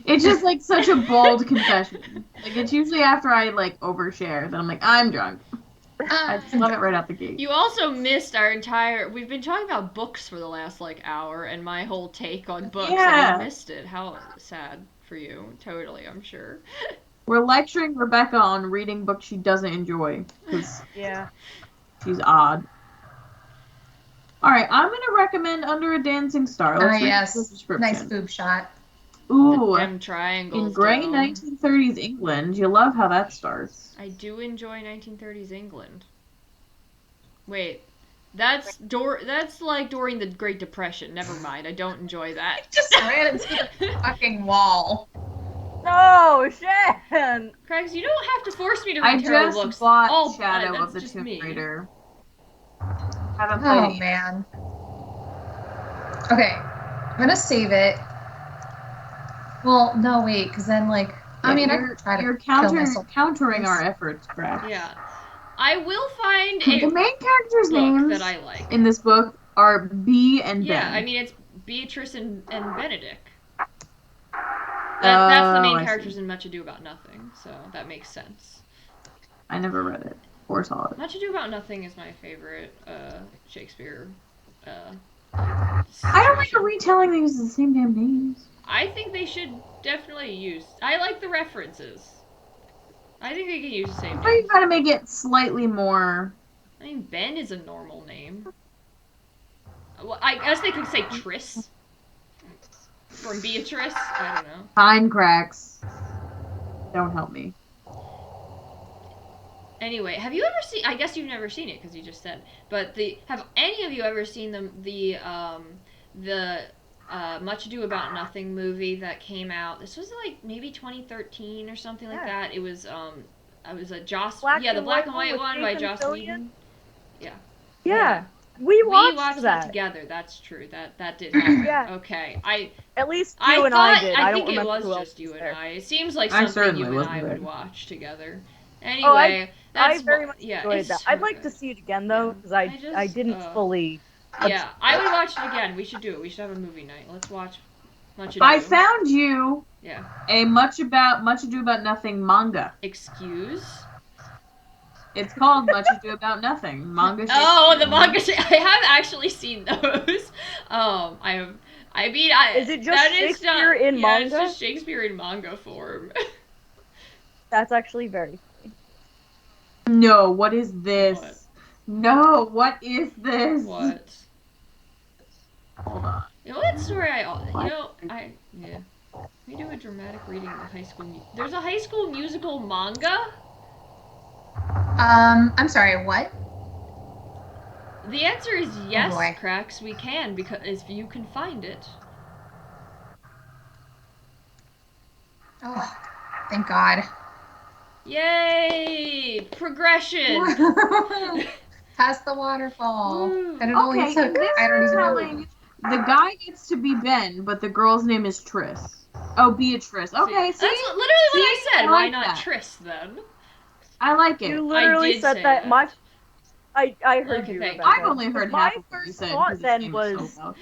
[SPEAKER 7] It's just like such a bold confession. Like it's usually after I like overshare that I'm like, I'm drunk. I just love it right out the gate.
[SPEAKER 1] You also missed our entire. We've been talking about books for the last hour, and my whole take on books,
[SPEAKER 7] Yeah.
[SPEAKER 1] and you missed it. How sad for you. Totally, I'm sure.
[SPEAKER 7] We're lecturing Rebecca on reading books she doesn't enjoy because
[SPEAKER 3] Yeah.
[SPEAKER 7] she's odd. All right, I'm gonna recommend Under a Dancing Star. Let's read the
[SPEAKER 2] Yes.
[SPEAKER 7] description.
[SPEAKER 2] Nice boob shot.
[SPEAKER 7] Ooh,
[SPEAKER 1] Them triangles.
[SPEAKER 7] in gray
[SPEAKER 1] though.
[SPEAKER 7] 1930s England. You love how that starts.
[SPEAKER 1] I do enjoy 1930s England. Wait, that's like during the Great Depression. Never mind. I don't enjoy that.
[SPEAKER 2] Just ran into the fucking wall.
[SPEAKER 3] No, Shan!
[SPEAKER 1] Craigs, you don't have to force me to
[SPEAKER 7] I
[SPEAKER 1] read terrible
[SPEAKER 7] just
[SPEAKER 1] books.
[SPEAKER 7] bought
[SPEAKER 1] Oh,
[SPEAKER 7] Shadow
[SPEAKER 1] that's
[SPEAKER 7] of the
[SPEAKER 1] just
[SPEAKER 7] Tomb
[SPEAKER 1] me.
[SPEAKER 7] Raider. Haven't played
[SPEAKER 2] Oh
[SPEAKER 7] it yet.
[SPEAKER 2] man. Okay, I'm gonna save it. Well, no, wait, because then like I mean, I could try to
[SPEAKER 7] you're
[SPEAKER 2] kill myself.
[SPEAKER 7] countering our efforts, Brad.
[SPEAKER 1] Yeah, I will find
[SPEAKER 7] The
[SPEAKER 1] a
[SPEAKER 7] main characters'
[SPEAKER 1] book
[SPEAKER 7] names
[SPEAKER 1] that I like.
[SPEAKER 7] in this book are B and
[SPEAKER 1] Yeah,
[SPEAKER 7] Ben.
[SPEAKER 1] I mean it's Beatrice and Benedict. That's the main
[SPEAKER 7] I
[SPEAKER 1] characters
[SPEAKER 7] see.
[SPEAKER 1] in Much Ado About Nothing, so that makes sense.
[SPEAKER 7] I never read it or saw it.
[SPEAKER 1] Much Ado About Nothing is my favorite Shakespeare.
[SPEAKER 7] I don't like a retelling that uses the same damn names.
[SPEAKER 1] I think they should definitely use. I like the references. I think they can use the same
[SPEAKER 7] Or you
[SPEAKER 1] names.
[SPEAKER 7] gotta make it slightly more.
[SPEAKER 1] I mean, Ben is a normal name. Well, I guess they could say Tris from Beatrice. I don't know.
[SPEAKER 7] Fine cracks. Don't help me.
[SPEAKER 1] Anyway, have you ever seen? I guess you've never seen it because you just said. But have any of you ever seen the Much Ado About Nothing movie that came out? This was like maybe 2013 or something like
[SPEAKER 3] Yeah.
[SPEAKER 1] that. It was was a Joss.
[SPEAKER 3] Black
[SPEAKER 1] Yeah, the
[SPEAKER 3] and
[SPEAKER 1] black
[SPEAKER 3] white
[SPEAKER 1] and
[SPEAKER 3] one
[SPEAKER 1] white
[SPEAKER 3] with
[SPEAKER 1] one by
[SPEAKER 3] Jason
[SPEAKER 1] Joss
[SPEAKER 3] Fillion?
[SPEAKER 1] Whedon. Yeah.
[SPEAKER 3] Yeah. We watched
[SPEAKER 1] that
[SPEAKER 3] that.
[SPEAKER 1] together. That's true. That did happen.
[SPEAKER 3] Yeah.
[SPEAKER 1] Okay.
[SPEAKER 3] At least you and I did. I don't
[SPEAKER 1] think it
[SPEAKER 3] remember
[SPEAKER 1] was
[SPEAKER 3] who else
[SPEAKER 1] just you and
[SPEAKER 3] there.
[SPEAKER 1] I. It seems like
[SPEAKER 7] I
[SPEAKER 1] something
[SPEAKER 7] certainly
[SPEAKER 1] you and
[SPEAKER 7] wasn't
[SPEAKER 1] I would
[SPEAKER 7] there.
[SPEAKER 1] watch together.
[SPEAKER 3] Oh,
[SPEAKER 1] Anyway,
[SPEAKER 3] I very much enjoyed
[SPEAKER 1] it's
[SPEAKER 3] that.
[SPEAKER 1] so
[SPEAKER 3] I'd like
[SPEAKER 1] good.
[SPEAKER 3] to see it again though, because I didn't fully.
[SPEAKER 1] Yeah, I would watch it again. We should do it. We should have a movie night. Let's watch Much Ado.
[SPEAKER 7] I found you
[SPEAKER 1] Yeah.
[SPEAKER 7] a Much Ado About Nothing manga.
[SPEAKER 1] Excuse?
[SPEAKER 7] It's called Much Ado About Nothing. Manga.
[SPEAKER 1] Oh, the
[SPEAKER 7] Shakespeare.
[SPEAKER 1] manga. I have actually seen those. I have. I mean,
[SPEAKER 3] Is it just
[SPEAKER 1] that
[SPEAKER 3] Shakespeare
[SPEAKER 1] is not,
[SPEAKER 3] in
[SPEAKER 1] yeah,
[SPEAKER 3] manga?
[SPEAKER 1] It's just Shakespeare in manga form.
[SPEAKER 3] That's actually very funny.
[SPEAKER 7] No, what is this?
[SPEAKER 1] What?
[SPEAKER 7] No, what is this?
[SPEAKER 1] What?
[SPEAKER 7] Hold on.
[SPEAKER 1] You know what story yeah. We do a dramatic reading of the High School There's a High School Musical manga?
[SPEAKER 2] I'm sorry, what?
[SPEAKER 1] The answer is yes,
[SPEAKER 2] boy.
[SPEAKER 1] Cracks, we can, because if you can find it.
[SPEAKER 2] Oh, thank God.
[SPEAKER 1] Yay! Progression!
[SPEAKER 2] Past the waterfall.
[SPEAKER 1] Woo.
[SPEAKER 2] And it
[SPEAKER 7] Okay,
[SPEAKER 2] only took, I don't even know.
[SPEAKER 7] telling the guy gets to be Ben, but the girl's name is Triss. Oh, Beatrice. Okay, see?
[SPEAKER 1] That's literally what I
[SPEAKER 7] See?
[SPEAKER 1] said.
[SPEAKER 7] I
[SPEAKER 1] Why
[SPEAKER 7] like
[SPEAKER 1] not
[SPEAKER 7] that.
[SPEAKER 1] Triss then?
[SPEAKER 7] I like it.
[SPEAKER 3] You literally
[SPEAKER 1] did
[SPEAKER 3] said
[SPEAKER 1] say
[SPEAKER 3] that.
[SPEAKER 1] that.
[SPEAKER 3] I heard
[SPEAKER 1] Okay,
[SPEAKER 3] you.
[SPEAKER 1] thank
[SPEAKER 3] Rebecca.
[SPEAKER 7] I've only heard
[SPEAKER 3] my
[SPEAKER 7] half of what you
[SPEAKER 3] first
[SPEAKER 7] said.
[SPEAKER 3] thought
[SPEAKER 7] 'cause his
[SPEAKER 3] then
[SPEAKER 7] name
[SPEAKER 3] was
[SPEAKER 7] is so loud.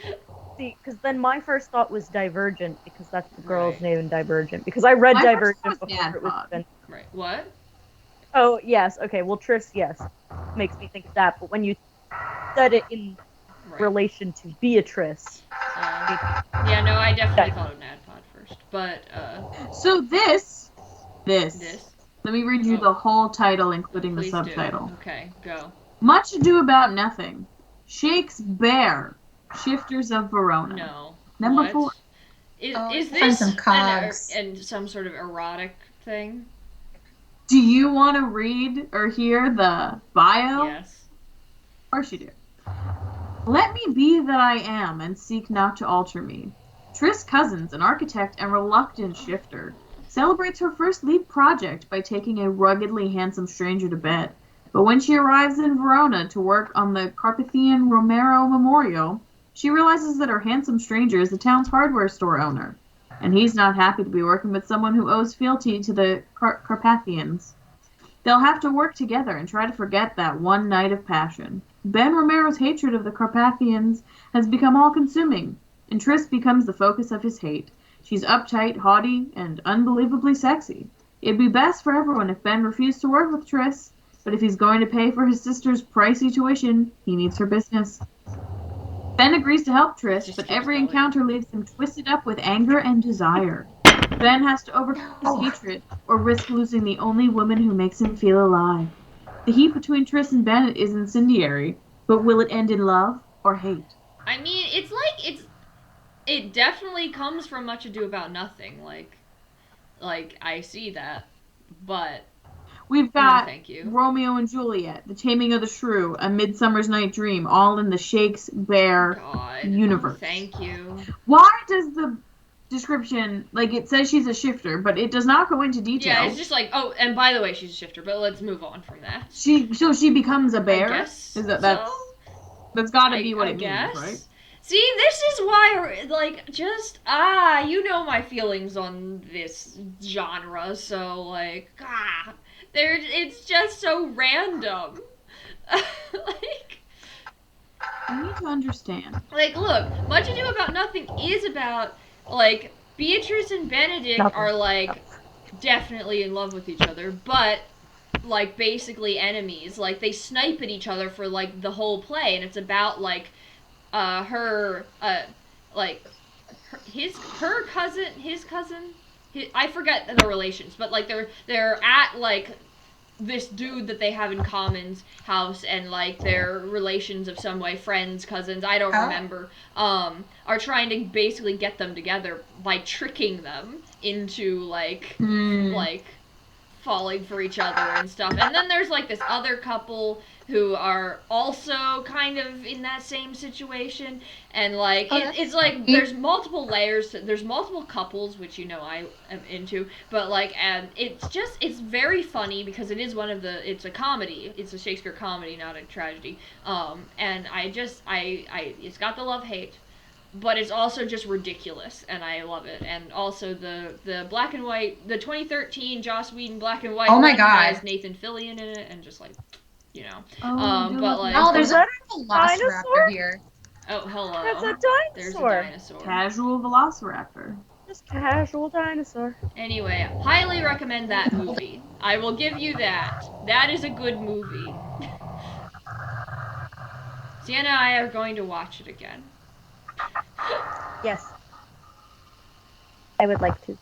[SPEAKER 3] because then my first thought was Divergent because that's the girl's
[SPEAKER 1] Right.
[SPEAKER 3] name in Divergent because I read
[SPEAKER 7] My first
[SPEAKER 3] Divergent
[SPEAKER 7] thought was
[SPEAKER 3] before it was
[SPEAKER 7] Nadpod.
[SPEAKER 3] even.
[SPEAKER 1] Right. What?
[SPEAKER 3] Oh yes, okay. Well, Triss, yes, makes me think of that. But when you said it in
[SPEAKER 1] Right.
[SPEAKER 3] relation to Beatrice,
[SPEAKER 1] Yeah, no, I definitely thought of Nadpod first. But,
[SPEAKER 7] So this.
[SPEAKER 1] this?
[SPEAKER 7] Let me read you
[SPEAKER 1] Oh.
[SPEAKER 7] the whole title, including the
[SPEAKER 1] Please
[SPEAKER 7] subtitle.
[SPEAKER 1] do. Okay, go.
[SPEAKER 7] Much Ado About Nothing. Shakespeare. Shifters of Verona.
[SPEAKER 1] No.
[SPEAKER 7] Number
[SPEAKER 1] What?
[SPEAKER 7] 4.
[SPEAKER 1] Is
[SPEAKER 2] find
[SPEAKER 1] this
[SPEAKER 2] some cogs.
[SPEAKER 1] and some sort of erotic thing?
[SPEAKER 7] Do you want to read or hear the bio?
[SPEAKER 1] Yes.
[SPEAKER 7] Of course you do. Let me be that I am, and seek not to alter me. Triss Cousins, an architect and reluctant shifter, celebrates her first leap project by taking a ruggedly handsome stranger to bed. But when she arrives in Verona to work on the Carpathian Romero Memorial, she realizes that her handsome stranger is the town's hardware store owner, and he's not happy to be working with someone who owes fealty to the Carpathians. They'll have to work together and try to forget that one night of passion. Ben Romero's hatred of the Carpathians has become all-consuming, and Triss becomes the focus of his hate. She's uptight, haughty, and unbelievably sexy. It'd be best for everyone if Ben refused to work with Triss, but if he's going to pay for his sister's pricey tuition, he needs her business. Ben agrees to help Triss, but every encounter leaves him twisted up with anger and desire. Ben has to overcome his hatred or risk losing the only woman who makes him feel alive. The heat between Triss and Ben is incendiary, but will it end in love or hate?
[SPEAKER 1] I mean, it definitely comes from Much Ado About Nothing. Like I see that, but
[SPEAKER 7] We've
[SPEAKER 1] no,
[SPEAKER 7] got
[SPEAKER 1] thank you.
[SPEAKER 7] Romeo and Juliet, The Taming of the Shrew, A Midsummer's Night Dream, all in the Shakespeare
[SPEAKER 1] God,
[SPEAKER 7] universe.
[SPEAKER 1] Thank you.
[SPEAKER 7] Why does the description, like, it says she's a shifter, but it does not go into detail?
[SPEAKER 1] Yeah, it's just like, oh, and by the way, she's a shifter. But let's move on from that.
[SPEAKER 7] So she becomes a bear?
[SPEAKER 1] I guess
[SPEAKER 7] That's got to be what it
[SPEAKER 1] guess.
[SPEAKER 7] means, right?
[SPEAKER 1] See, this is why, like, just, you know my feelings on this genre, so, like, it's just so random. Like,
[SPEAKER 7] You need to understand.
[SPEAKER 1] Like, look, Much Ado About Nothing is about, like, Beatrice and Benedict are, like, definitely in love with each other, but, like, basically enemies. Like, they snipe at each other for, like, the whole play, and it's about, like, her cousin, I forget the relations, but, like, they're at, like, this dude that they have in common's house, and, like, their relations of some way, friends, cousins, I don't remember, are trying to basically get them together by tricking them into, like, falling for each other and stuff. And then there's like this other couple who are also kind of in that same situation, and like it's like there's multiple layers, there's multiple couples, which I am into, but like, and it's very funny because it is it's a comedy, it's a Shakespeare comedy, not a tragedy. And it's got the love hate, but it's also just ridiculous, and I love it. And also the black and white, the 2013 Joss Whedon black and white one has Nathan Fillion in it, and just like, but like,
[SPEAKER 2] there's
[SPEAKER 3] that
[SPEAKER 2] a velociraptor here.
[SPEAKER 1] oh, hello,
[SPEAKER 3] That's a
[SPEAKER 1] there's a
[SPEAKER 3] dinosaur.
[SPEAKER 1] dinosaur.
[SPEAKER 7] Casual velociraptor.
[SPEAKER 3] Just casual dinosaur.
[SPEAKER 1] Anyway, highly recommend that movie. I will give you that. That is a good movie. Sienna and I are going to watch it again.
[SPEAKER 3] Yes. I would like to.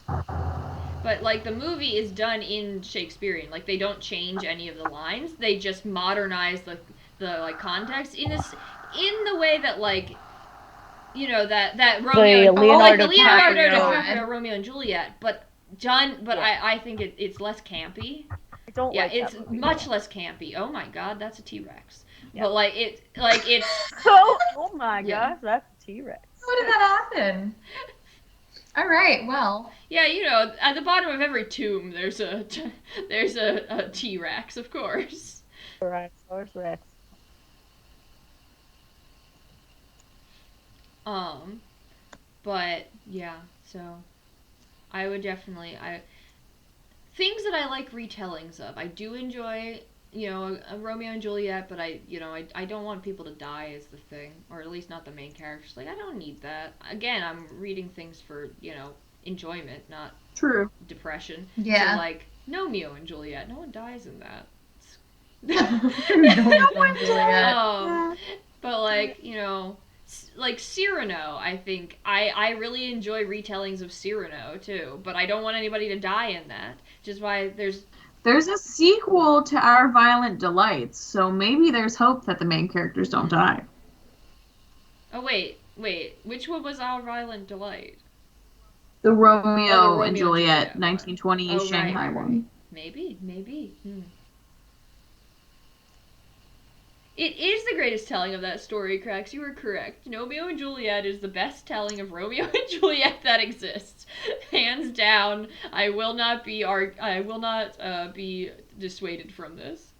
[SPEAKER 1] But like, the movie is done in Shakespearean. Like, they don't change any of the lines. They just modernize the like context in the way that, like, that Romeo and
[SPEAKER 3] Leonardo
[SPEAKER 1] DiCaprio Romeo and Juliet, but I think it's less campy.
[SPEAKER 3] I don't like
[SPEAKER 1] it's
[SPEAKER 3] that movie,
[SPEAKER 1] much less campy. Oh my god, that's a T-Rex.
[SPEAKER 3] Yeah.
[SPEAKER 1] But like it's
[SPEAKER 3] oh my
[SPEAKER 1] Yeah.
[SPEAKER 3] gosh, that's a T-Rex.
[SPEAKER 2] How did that happen? All right, well.
[SPEAKER 1] Yeah, at the bottom of every tomb there's a T-Rex, of course.
[SPEAKER 3] Tyrannosaurus Rex.
[SPEAKER 1] But yeah, so I would definitely things that I like retellings of. I do enjoy, a Romeo and Juliet, but I don't want people to die is the thing, or at least not the main characters. Like, I don't need that. Again, I'm reading things for, enjoyment, not
[SPEAKER 7] True.
[SPEAKER 1] depression.
[SPEAKER 2] Yeah.
[SPEAKER 1] So, like, no Romeo and Juliet. No one dies in that. But like, like Cyrano, I think I really enjoy retellings of Cyrano too, but I don't want anybody to die in that. Which is why
[SPEAKER 7] there's a sequel to Our Violent Delights, so maybe there's hope that the main characters don't die.
[SPEAKER 1] Oh wait, which one was Our Violent Delight?
[SPEAKER 7] The Romeo and Juliet 1920
[SPEAKER 1] one.
[SPEAKER 7] Shanghai one.
[SPEAKER 1] Maybe. It is the greatest telling of that story, Cracks. You were correct. Romeo and Juliet is the best telling of Romeo and Juliet that exists, hands down. I will not be dissuaded from this.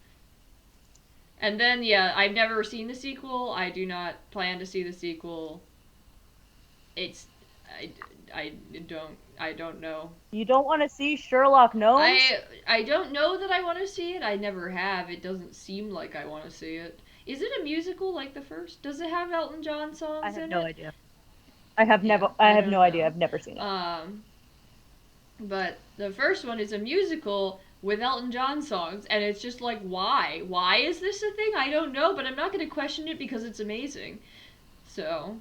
[SPEAKER 1] And then, yeah, I've never seen the sequel. I do not plan to see the sequel. I don't know.
[SPEAKER 3] You don't want to see Sherlock Gnomes?
[SPEAKER 1] I don't know that I want to see it. I never have. It doesn't seem like I want to see it. Is it a musical like the first? Does it have Elton John songs in it?
[SPEAKER 3] I have no idea. I have no idea. I've never seen it.
[SPEAKER 1] But the first one is a musical with Elton John songs, and it's just like, why? Why is this a thing? I don't know, but I'm not going to question it because it's amazing. So...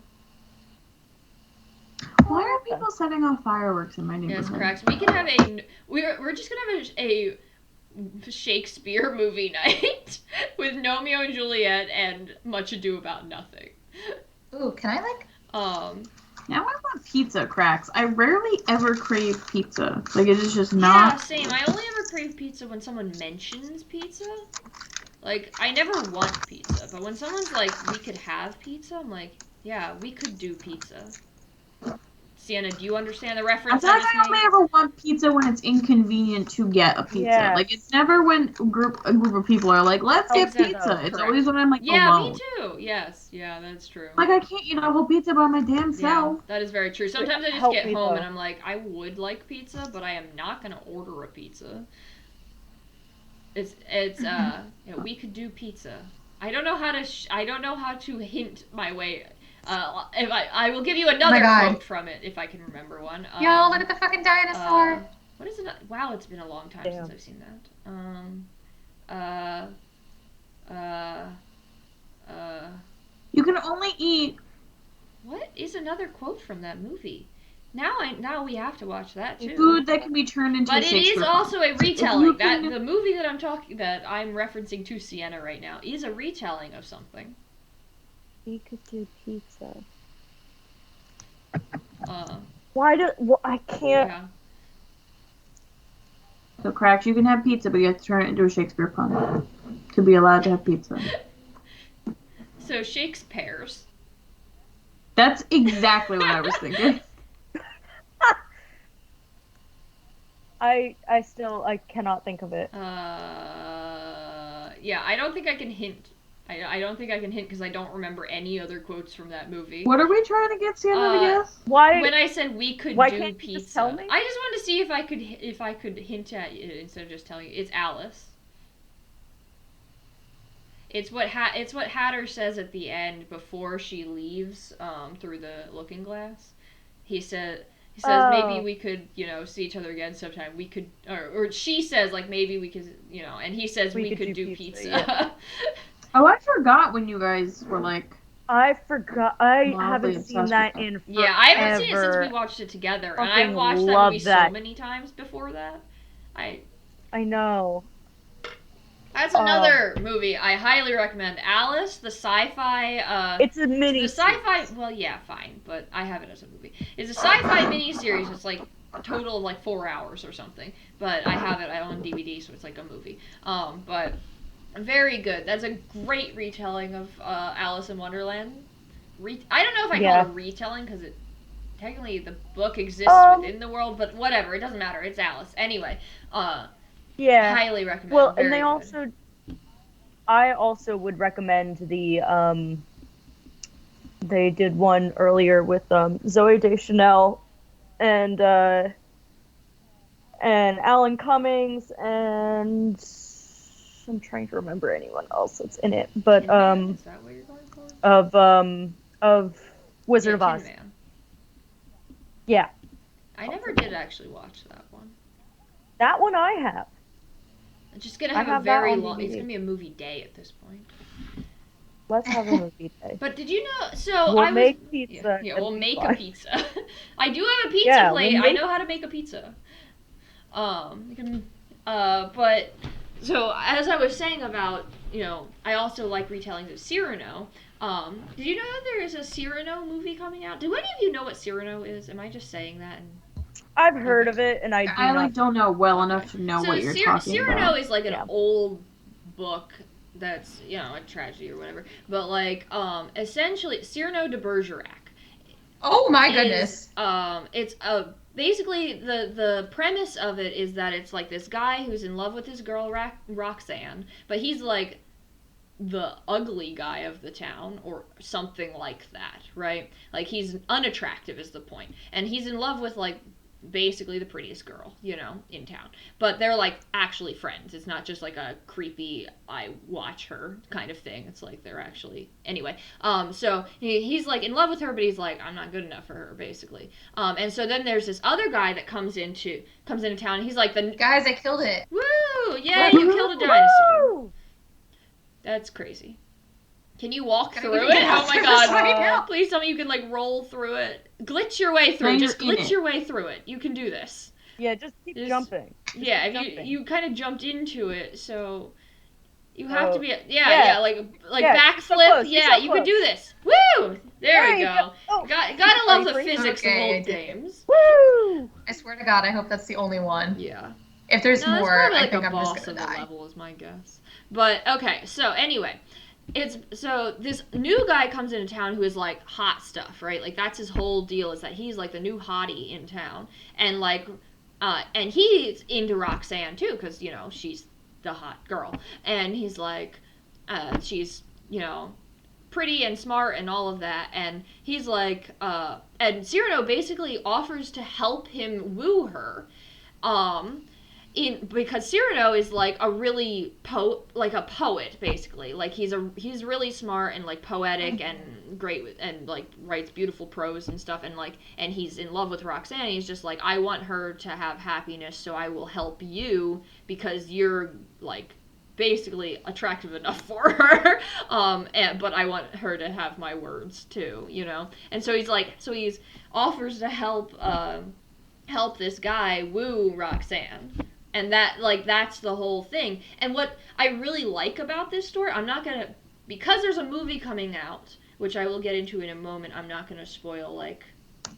[SPEAKER 7] Why are people setting off fireworks in my neighborhood?
[SPEAKER 1] Yes, Cracks. We can have we're just gonna have a Shakespeare movie night with Romeo and Juliet and Much Ado About Nothing.
[SPEAKER 2] Ooh, can I like?
[SPEAKER 7] Now I want pizza, Cracks. I rarely ever crave pizza. Like, it is just not.
[SPEAKER 1] Yeah, same. I only ever crave pizza when someone mentions pizza. Like, I never want pizza, but when someone's like, we could have pizza, I'm like, yeah, we could do pizza. Sienna, do you understand the reference?
[SPEAKER 7] I only ever want pizza when it's inconvenient to get a pizza.
[SPEAKER 3] Yes.
[SPEAKER 7] Like, it's never when a group of people are like, let's get pizza. It's always when I'm like, alone.
[SPEAKER 1] Me too. Yes, yeah, that's true.
[SPEAKER 7] Like, I can't eat a whole pizza by my damn self.
[SPEAKER 1] Yeah, that is very true. Sometimes I just get home and I'm like, I would like pizza, but I am not gonna order a pizza. We could do pizza. I don't know how to hint my way. If I will give you another quote from it if I can remember one.
[SPEAKER 2] Yo, look at the fucking dinosaur.
[SPEAKER 1] What is it? Wow, it's been a long time since I've seen that.
[SPEAKER 7] You can only eat.
[SPEAKER 1] What is another quote from that movie? Now we have to watch that too.
[SPEAKER 7] Food that can be turned into.
[SPEAKER 1] But it is also a retelling. The movie that I'm referencing to Sienna right now is a retelling of something.
[SPEAKER 3] We could do pizza.
[SPEAKER 1] I
[SPEAKER 3] can't.
[SPEAKER 1] Yeah.
[SPEAKER 7] So, Cracks, you can have pizza, but you have to turn it into a Shakespeare pun to be allowed to have pizza.
[SPEAKER 1] So Shakespeare's.
[SPEAKER 7] That's exactly what I was thinking.
[SPEAKER 3] I cannot think of it.
[SPEAKER 1] Yeah, I don't think I can hint. I don't think I can hint because I don't remember any other quotes from that movie.
[SPEAKER 7] What are we trying to get Sienna to guess?
[SPEAKER 3] Why?
[SPEAKER 1] When I said we could
[SPEAKER 3] Why
[SPEAKER 1] do
[SPEAKER 3] can't you
[SPEAKER 1] pizza,
[SPEAKER 3] just tell me?
[SPEAKER 1] I just wanted to see if I could hint at it instead of just telling you. It's Alice. It's what Hatter says at the end before she leaves through the looking glass. He said. He says maybe we could, see each other again sometime. We could, or she says like maybe we could, and he says we could do pizza.
[SPEAKER 3] Yeah.
[SPEAKER 7] Oh, I forgot when you guys were like.
[SPEAKER 3] I forgot. I
[SPEAKER 7] Mildly
[SPEAKER 3] haven't
[SPEAKER 7] obsessed
[SPEAKER 3] seen that
[SPEAKER 7] with
[SPEAKER 3] in forever.
[SPEAKER 1] Yeah, I haven't seen it since we watched it together, and I've watched that movie so many times before that.
[SPEAKER 3] I know.
[SPEAKER 1] That's another movie I highly recommend. Alice, the sci-fi.
[SPEAKER 3] It's a mini.
[SPEAKER 1] The sci-fi. Well, yeah, fine, but I have it as a movie. It's a sci-fi mini-series. It's like a total of like 4 hours or something. But I have it on DVD, so it's like a movie. But very good. That's a great retelling of Alice in Wonderland. I don't know if I call it a retelling because it technically the book exists within the world, but whatever. It doesn't matter. It's Alice anyway.
[SPEAKER 3] Yeah.
[SPEAKER 1] Highly recommend.
[SPEAKER 3] Well,
[SPEAKER 1] Very
[SPEAKER 3] and I also would recommend the they did one earlier with Zoe Deschanel and Alan Cummings, and I'm trying to remember anyone else that's in it, but
[SPEAKER 1] Tin Man? Is that what you're going for?
[SPEAKER 3] of Wizard of Oz.
[SPEAKER 1] Tin Man.
[SPEAKER 3] Yeah.
[SPEAKER 1] I never did actually watch that one.
[SPEAKER 3] That one I have.
[SPEAKER 1] It's just gonna have a very long. It's gonna be a movie day at this point.
[SPEAKER 3] Let's have a movie day.
[SPEAKER 1] But did you know? So
[SPEAKER 3] we'll make pizza.
[SPEAKER 1] Yeah, we'll make a pizza. I do have a pizza plate. I know how to make a pizza. You can. But so as I was saying about, I also like retellings of Cyrano. Did you know that there is a Cyrano movie coming out? Do any of you know what Cyrano is? Am I just saying that?
[SPEAKER 3] I've heard of it, and I
[SPEAKER 7] don't know well enough to know what you're talking
[SPEAKER 1] Cyrano
[SPEAKER 7] about.
[SPEAKER 1] is like an old book that's, a tragedy or whatever. But like, essentially, Cyrano de Bergerac.
[SPEAKER 2] Oh my goodness.
[SPEAKER 1] It's basically the premise of it is that it's like this guy who's in love with this girl Roxanne, but he's like the ugly guy of the town or something like that, right? Like he's unattractive is the point, and he's in love with like basically the prettiest girl, in town. But they're like actually friends. It's not just like a creepy I watch her kind of thing. It's like they're actually anyway. So he's like in love with her, but he's like I'm not good enough for her basically. And so then there's this other guy that comes into town. And he's like
[SPEAKER 2] guys, I killed it.
[SPEAKER 1] Woo! Yeah, you killed a dinosaur. Woo! That's crazy. Can you walk through it? Oh my god. Please tell me you can like roll through it. Glitch your way through it. Just glitch your way through it. You can do this.
[SPEAKER 3] Yeah, just keep jumping.
[SPEAKER 1] Yeah, if you kind of jumped into it, so you have to be like backflip. Yeah, you could do this. Woo! There we go. Oh, gotta love the physics of old games.
[SPEAKER 3] Woo!
[SPEAKER 2] I swear to God, I hope that's the only one.
[SPEAKER 1] Yeah.
[SPEAKER 2] If there's more, I think I'm just gonna die.
[SPEAKER 1] Level is my guess. But okay, so anyway, so this new guy comes into town who is like hot stuff, right? Like that's his whole deal is that he's like the new hottie in town, and like, and he's into Roxanne too, because she's the hot girl, and he's like, she's pretty and smart and all of that, and he's like, and Cyrano basically offers to help him woo her, because Cyrano is like a really poet basically. Like he's really smart and like poetic and great and like writes beautiful prose and stuff, and he's in love with Roxanne. He's just like I want her to have happiness, so I will help you because you're like basically attractive enough for her. But I want her to have my words too, And so he's offers to help this guy woo Roxanne. And that's the whole thing. And what I really like about this story, because there's a movie coming out, which I will get into in a moment, I'm not gonna spoil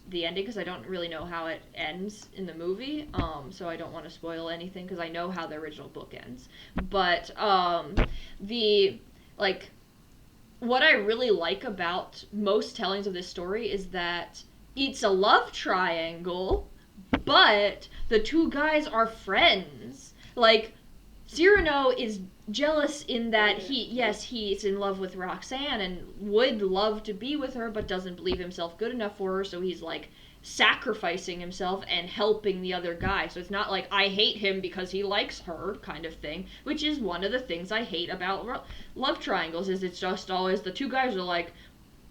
[SPEAKER 1] the ending because I don't really know how it ends in the movie. So I don't want to spoil anything because I know how the original book ends. But the like what I really like about most tellings of this story is that it's a love triangle, but the two guys are friends. Like, Cyrano is jealous in that he's in love with Roxanne and would love to be with her, but doesn't believe himself good enough for her, so he's like sacrificing himself and helping the other guy. So it's not like I hate him because he likes her kind of thing, which is one of the things I hate about love triangles is it's just always the two guys are like,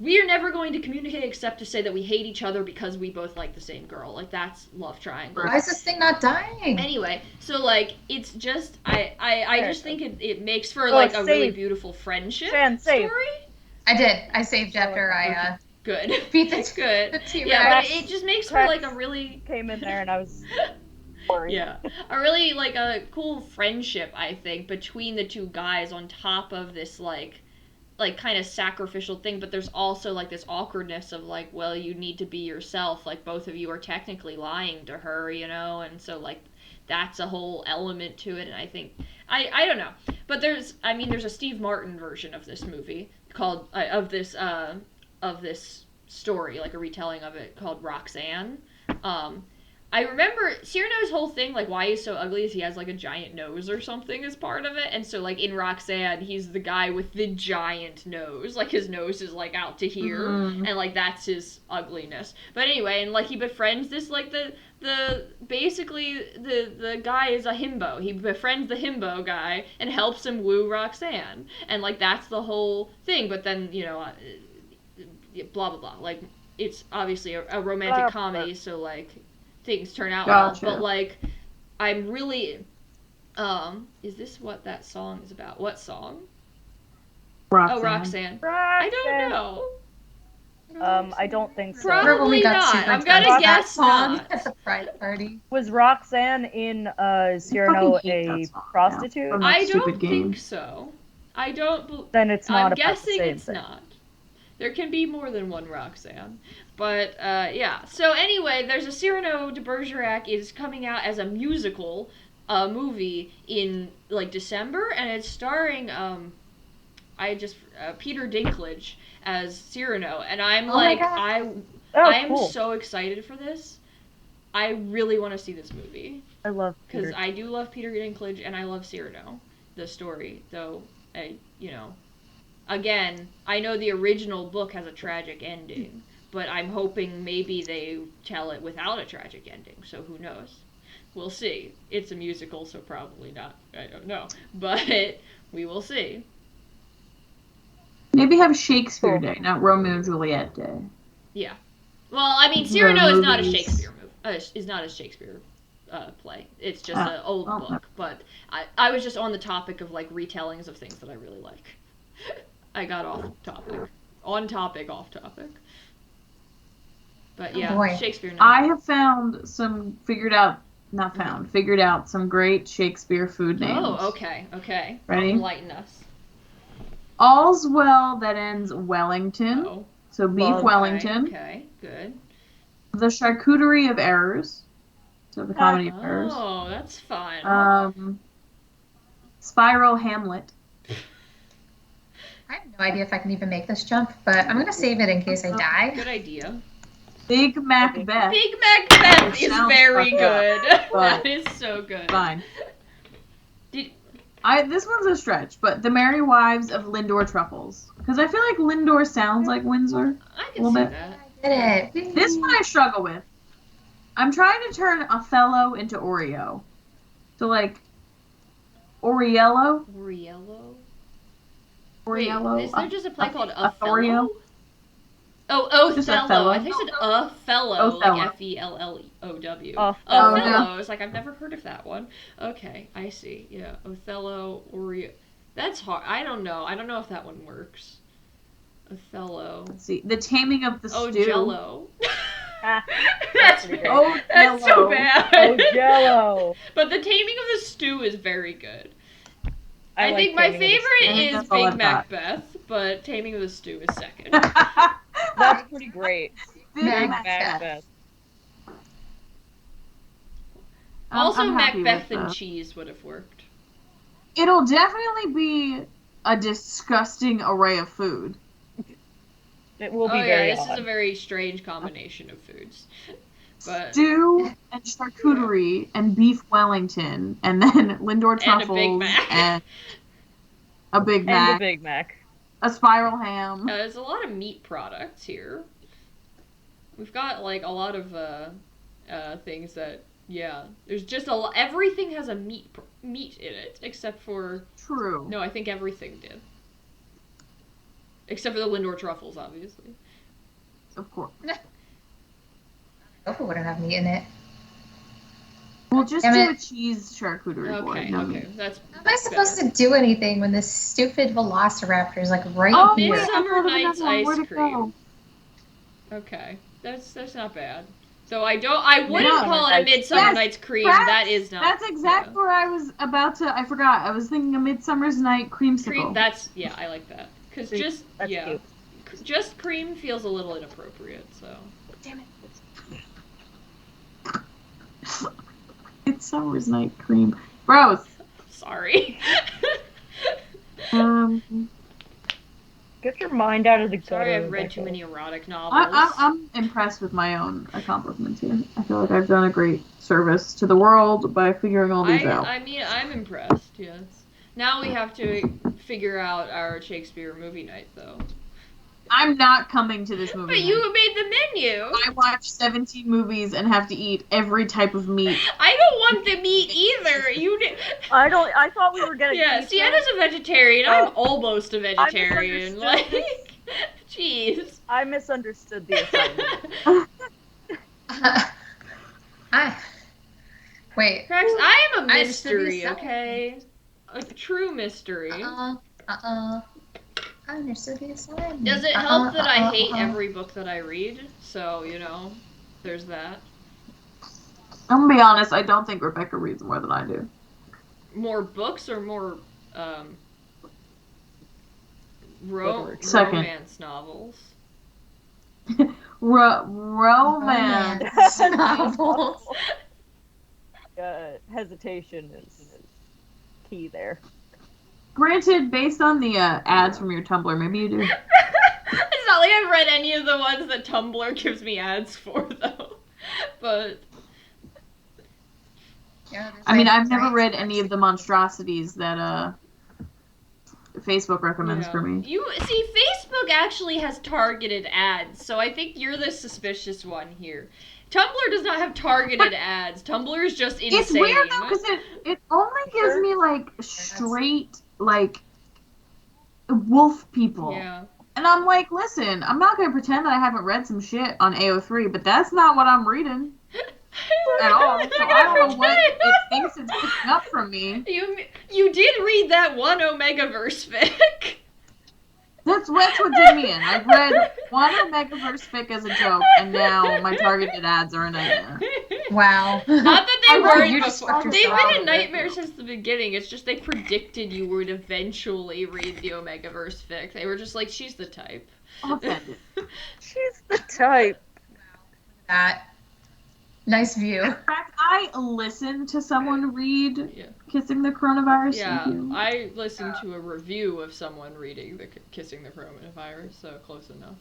[SPEAKER 1] we are never going to communicate except to say that we hate each other because we both like the same girl. Like, that's love triangle.
[SPEAKER 2] Why is this thing not dying?
[SPEAKER 1] Anyway, so, like, it's just, I just think it makes for, like, a really beautiful friendship
[SPEAKER 3] Shan,
[SPEAKER 1] story.
[SPEAKER 2] I did. I saved after I,
[SPEAKER 1] Good.
[SPEAKER 2] beat the
[SPEAKER 1] Good.
[SPEAKER 2] the T-Rex.
[SPEAKER 1] Yeah, but it just makes for, like, a really...
[SPEAKER 3] came in there and I was worried.
[SPEAKER 1] Yeah. A really, like, a cool friendship, I think, between the two guys on top of this, like kind of sacrificial thing, but there's also like this awkwardness of like, well, you need to be yourself, like both of you are technically lying to her, you know, and so like that's a whole element to it, and I think I don't know, but there's a Steve Martin version of this movie called of this story, like a retelling of it called Roxanne. I remember Cyrano's whole thing, like, why he's so ugly is he has, like, a giant nose or something as part of it. And so, like, in Roxanne, he's the guy with the giant nose. Like, his nose is, like, out to here. Mm-hmm. And, like, that's his ugliness. But anyway, and, like, he befriends this, like, basically, the guy is a himbo. He befriends the himbo guy and helps him woo Roxanne. And, like, that's the whole thing. But then, you know, blah, blah, blah. Like, it's obviously a romantic comedy, so, like... things turn out well, but like I'm really is this what that song is about? What song?
[SPEAKER 3] Roxanne.
[SPEAKER 1] Oh, Roxanne. I don't know.
[SPEAKER 3] I don't think so.
[SPEAKER 1] Probably not. I'm gonna guess not.
[SPEAKER 2] At the pride party.
[SPEAKER 3] Was Roxanne in Cyrano a prostitute?
[SPEAKER 1] I don't think so. I don't.
[SPEAKER 3] Then it's not.
[SPEAKER 1] I'm guessing it's
[SPEAKER 3] thing.
[SPEAKER 1] not. There can be more than one Roxanne. But, yeah. So, anyway, there's a Cyrano de Bergerac is coming out as a musical movie in, like, December, and it's starring, Peter Dinklage as Cyrano, and I'm
[SPEAKER 3] cool.
[SPEAKER 1] so excited for this. I really want to see this movie.
[SPEAKER 3] I love Peter.
[SPEAKER 1] Because I do love Peter Dinklage, and I love Cyrano, the story, though, again, I know the original book has a tragic ending, but I'm hoping maybe they tell it without a tragic ending, so who knows? We'll see. It's a musical, so probably not. I don't know. But we will see.
[SPEAKER 7] Maybe have Shakespeare Day, not Romeo and Juliet Day.
[SPEAKER 1] Yeah. Well, I mean, Cyrano is not a Shakespeare movie. Is not a Shakespeare play. It's just an old book. But I was just on the topic of, like, retellings of things that I really like. I got off topic. On topic, off topic. But yeah, Shakespeare. No.
[SPEAKER 7] I have figured out some great Shakespeare food names.
[SPEAKER 1] Oh, okay.
[SPEAKER 7] Ready?
[SPEAKER 1] Enlighten us.
[SPEAKER 7] All's well that ends Wellington.
[SPEAKER 1] Oh.
[SPEAKER 7] So beef Wellington.
[SPEAKER 1] Okay, good.
[SPEAKER 7] The Charcuterie of Errors. So the Comedy of Errors.
[SPEAKER 1] Oh, that's fun.
[SPEAKER 7] Spiral Hamlet.
[SPEAKER 2] I have no idea if I can even make this jump, but I'm going to save it in case I die.
[SPEAKER 1] Good idea.
[SPEAKER 7] Big Macbeth.
[SPEAKER 1] Big Macbeth is very good.
[SPEAKER 7] That
[SPEAKER 1] is so good.
[SPEAKER 7] Fine. This one's a stretch, but The Merry Wives of Lindor Truffles. Because I feel like Lindor sounds like Windsor.
[SPEAKER 1] I can see that.
[SPEAKER 2] I did it.
[SPEAKER 7] This one I struggle with. I'm trying to turn Othello into Oreo. So, like, Oriello? Oriello?
[SPEAKER 1] Wait, is there just a play called
[SPEAKER 7] Othello?
[SPEAKER 1] Oh,
[SPEAKER 7] Just
[SPEAKER 1] Othello.
[SPEAKER 7] Othello.
[SPEAKER 1] I think it said Othello, like F-E-L-L-O-W. Othello. It's like, I've never heard of that one. Okay, I see. Yeah, Othello, Oreo. That's hard. I don't know. I don't know if that one works. Othello.
[SPEAKER 7] Let's see. The Taming of the Stew.
[SPEAKER 1] Jello.
[SPEAKER 3] That's
[SPEAKER 1] so bad.
[SPEAKER 3] Oh, Jello.
[SPEAKER 1] But The Taming of the Stew is very good. I
[SPEAKER 3] like
[SPEAKER 1] think my
[SPEAKER 3] Taming of the
[SPEAKER 1] favorite
[SPEAKER 3] Stew.
[SPEAKER 1] is Big Macbeth, but Taming of the Stew is second.
[SPEAKER 3] That's pretty great.
[SPEAKER 7] Big
[SPEAKER 2] Macbeth.
[SPEAKER 1] Also,
[SPEAKER 7] I'm happy
[SPEAKER 1] Macbeth
[SPEAKER 7] with
[SPEAKER 1] and cheese would have worked.
[SPEAKER 7] It'll definitely be a disgusting array of food.
[SPEAKER 3] It will be
[SPEAKER 1] Oh yeah,
[SPEAKER 3] very
[SPEAKER 1] this is
[SPEAKER 3] odd.
[SPEAKER 1] a very strange combination of foods. But
[SPEAKER 7] Stew and charcuterie and beef Wellington, and then Lindor
[SPEAKER 1] and
[SPEAKER 7] truffles
[SPEAKER 1] a Big Mac.
[SPEAKER 7] and a Big
[SPEAKER 3] And
[SPEAKER 7] Mac,
[SPEAKER 3] a Big Mac.
[SPEAKER 7] a spiral ham.
[SPEAKER 1] There's a lot of meat products here. We've got like a lot of things that there's just a lot. Everything has a meat in it except for
[SPEAKER 7] True.
[SPEAKER 1] no, I think everything did. Except for the Lindor truffles, obviously.
[SPEAKER 7] Of course.
[SPEAKER 2] Tofu wouldn't have meat in it.
[SPEAKER 7] We'll just
[SPEAKER 2] Damn
[SPEAKER 7] do a
[SPEAKER 2] it.
[SPEAKER 7] cheese charcuterie board.
[SPEAKER 1] Okay,
[SPEAKER 7] No
[SPEAKER 1] okay,
[SPEAKER 7] meat.
[SPEAKER 1] that's.
[SPEAKER 2] How am I supposed to do anything when this stupid velociraptor is like right
[SPEAKER 7] Oh,
[SPEAKER 2] here?
[SPEAKER 7] wait, I
[SPEAKER 1] Midsummer
[SPEAKER 7] thought of
[SPEAKER 1] Night's
[SPEAKER 7] another one.
[SPEAKER 1] ice
[SPEAKER 7] Where'd it
[SPEAKER 1] cream.
[SPEAKER 7] go?
[SPEAKER 1] Okay, that's not bad. So I wouldn't
[SPEAKER 7] No.
[SPEAKER 1] call it a Midsummer
[SPEAKER 7] Yes,
[SPEAKER 1] Night's cream.
[SPEAKER 7] that's-
[SPEAKER 1] That is not.
[SPEAKER 7] That's exactly where I was about to. I forgot. I was thinking a Midsummer's Night creamsicle.
[SPEAKER 1] Cream. That's I like that because just
[SPEAKER 3] That's cute.
[SPEAKER 1] just cream feels a little inappropriate. So.
[SPEAKER 2] Damn it.
[SPEAKER 7] Midsummer's Night cream. Gross.
[SPEAKER 1] Sorry.
[SPEAKER 3] Get your mind out of the gutter.
[SPEAKER 1] Sorry, I've read
[SPEAKER 3] Rebecca.
[SPEAKER 1] too many erotic novels.
[SPEAKER 7] I'm impressed with my own accomplishments here. I feel like I've done a great service to the world by figuring all these out.
[SPEAKER 1] I mean, I'm impressed. Yes. Now we have to figure out our Shakespeare movie night, though.
[SPEAKER 7] I'm not coming to this movie.
[SPEAKER 1] But you made the menu.
[SPEAKER 7] I watch 17 movies and have to eat every type of meat.
[SPEAKER 1] I don't want the meat either. You did.
[SPEAKER 3] I thought we were getting.
[SPEAKER 1] Yeah,
[SPEAKER 3] pizza.
[SPEAKER 1] Sienna's a vegetarian. I'm almost a vegetarian.
[SPEAKER 3] misunderstood
[SPEAKER 1] Like, jeez.
[SPEAKER 3] I misunderstood the assignment.
[SPEAKER 2] Wait.
[SPEAKER 1] Rex, I am a
[SPEAKER 2] I understood the
[SPEAKER 1] mystery,
[SPEAKER 2] assignment.
[SPEAKER 1] okay? A true mystery.
[SPEAKER 2] I understood the assignment.
[SPEAKER 1] Does it help that I hate every book that I read? So, there's that.
[SPEAKER 7] I'm gonna be honest, I don't think Rebecca reads more than I do.
[SPEAKER 1] More books or more
[SPEAKER 7] Second.
[SPEAKER 1] romance novels?
[SPEAKER 7] Romance.
[SPEAKER 2] novels.
[SPEAKER 3] Hesitation is key there.
[SPEAKER 7] Granted, based on the ads from your Tumblr, maybe you do.
[SPEAKER 1] It's not like I've read any of the ones that Tumblr gives me ads for, though. But
[SPEAKER 2] Yeah,
[SPEAKER 7] I mean, I've never read any of the monstrosities that Facebook recommends for me.
[SPEAKER 1] you see, Facebook actually has targeted ads, so I think you're the suspicious one here. Tumblr does not have targeted ads. Tumblr is just insane.
[SPEAKER 7] It's weird though, because it only gives me like straight like wolf people.
[SPEAKER 1] Yeah.
[SPEAKER 7] And I'm like, listen, I'm not gonna pretend that I haven't read some shit on AO3, but that's not what I'm reading at all. So I don't know what it thinks it's picking up from me.
[SPEAKER 1] You did read that one Omegaverse fic.
[SPEAKER 7] That's what did me in. I read one Omegaverse fic as a joke, and now my targeted ads are a nightmare.
[SPEAKER 2] Wow.
[SPEAKER 1] Not that they
[SPEAKER 7] I
[SPEAKER 1] weren't
[SPEAKER 2] you just
[SPEAKER 1] before.
[SPEAKER 2] fucked
[SPEAKER 1] They've
[SPEAKER 2] yourself
[SPEAKER 1] been a
[SPEAKER 2] out.
[SPEAKER 1] nightmare since the beginning. It's just they predicted you would eventually read the Omegaverse fic. They were just like, she's the type.
[SPEAKER 7] I'm offended.
[SPEAKER 3] She's the type.
[SPEAKER 2] That. Nice view.
[SPEAKER 7] In fact, I listened to someone read
[SPEAKER 1] Yeah.
[SPEAKER 7] Kissing the Coronavirus.
[SPEAKER 1] Yeah,
[SPEAKER 7] Thank you.
[SPEAKER 1] I listened to a review of someone reading the Kissing the Coronavirus, so close enough.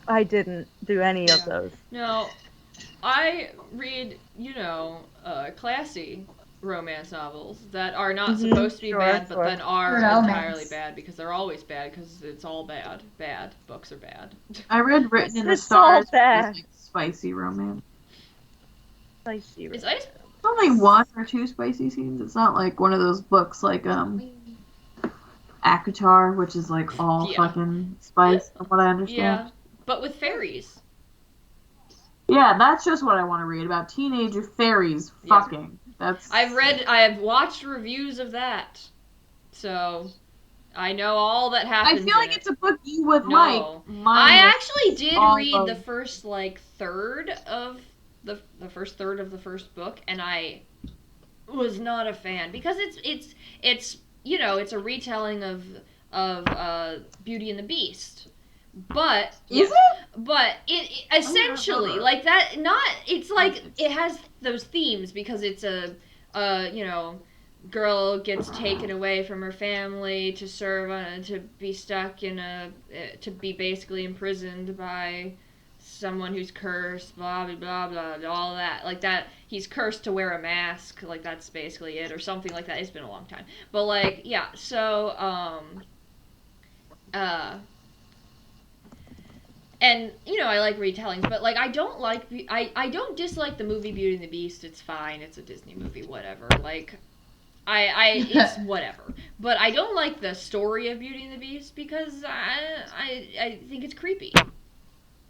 [SPEAKER 3] I didn't do any of those.
[SPEAKER 1] No, I read, classy romance novels that are not
[SPEAKER 3] Mhm,
[SPEAKER 1] supposed to be
[SPEAKER 3] sure,
[SPEAKER 1] bad, but
[SPEAKER 3] sure.
[SPEAKER 1] then are
[SPEAKER 2] Romance.
[SPEAKER 1] entirely bad because they're always bad because it's all bad. Bad books are bad.
[SPEAKER 7] I read Written in the
[SPEAKER 3] It's all
[SPEAKER 7] Stars, which
[SPEAKER 3] bad.
[SPEAKER 7] is like spicy romance.
[SPEAKER 3] Spicy.
[SPEAKER 1] Is ice?
[SPEAKER 7] It's only one or two spicy scenes. It's not like one of those books like Akatar, which is like all
[SPEAKER 1] Yeah.
[SPEAKER 7] fucking spice, from what I understand.
[SPEAKER 1] Yeah, but with fairies.
[SPEAKER 7] Yeah, that's just what I want to read about teenager fairies
[SPEAKER 1] Yeah.
[SPEAKER 7] fucking. That's
[SPEAKER 1] I have watched reviews of that, so I know all that
[SPEAKER 7] I
[SPEAKER 1] happens.
[SPEAKER 7] feel like
[SPEAKER 1] in
[SPEAKER 7] it's a book you would
[SPEAKER 1] No.
[SPEAKER 7] like.
[SPEAKER 1] I
[SPEAKER 7] minus
[SPEAKER 1] actually did
[SPEAKER 7] all
[SPEAKER 1] read
[SPEAKER 7] of-
[SPEAKER 1] the first third of the first third of the first book, and I was not a fan because it's it's a retelling of Beauty and the Beast, But
[SPEAKER 7] Is
[SPEAKER 1] yes,
[SPEAKER 7] it?
[SPEAKER 1] but it essentially
[SPEAKER 7] that.
[SPEAKER 1] like that. Not it's like it has those themes because it's a girl gets taken away from her family to serve to be stuck in a to be basically imprisoned by someone who's cursed, blah blah blah blah, blah all that like that. He's cursed to wear a mask, like that's basically it, or something like that. It's been a long time, but like yeah. So uh and I like retellings, but like I don't dislike the movie Beauty and the Beast. It's fine. It's a Disney movie, whatever. Like it's whatever. But I don't like the story of Beauty and the Beast because I think it's creepy.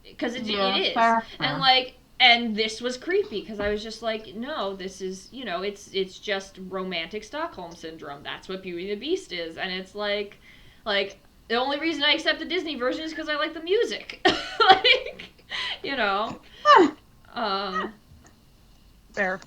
[SPEAKER 1] Because it is,
[SPEAKER 7] fair.
[SPEAKER 1] and like and this was creepy because I was just like, no, this is it's just romantic Stockholm syndrome. That's what Beauty and the Beast is, and it's like the only reason I accept the Disney version is because I like the music, like you know,
[SPEAKER 3] Fair.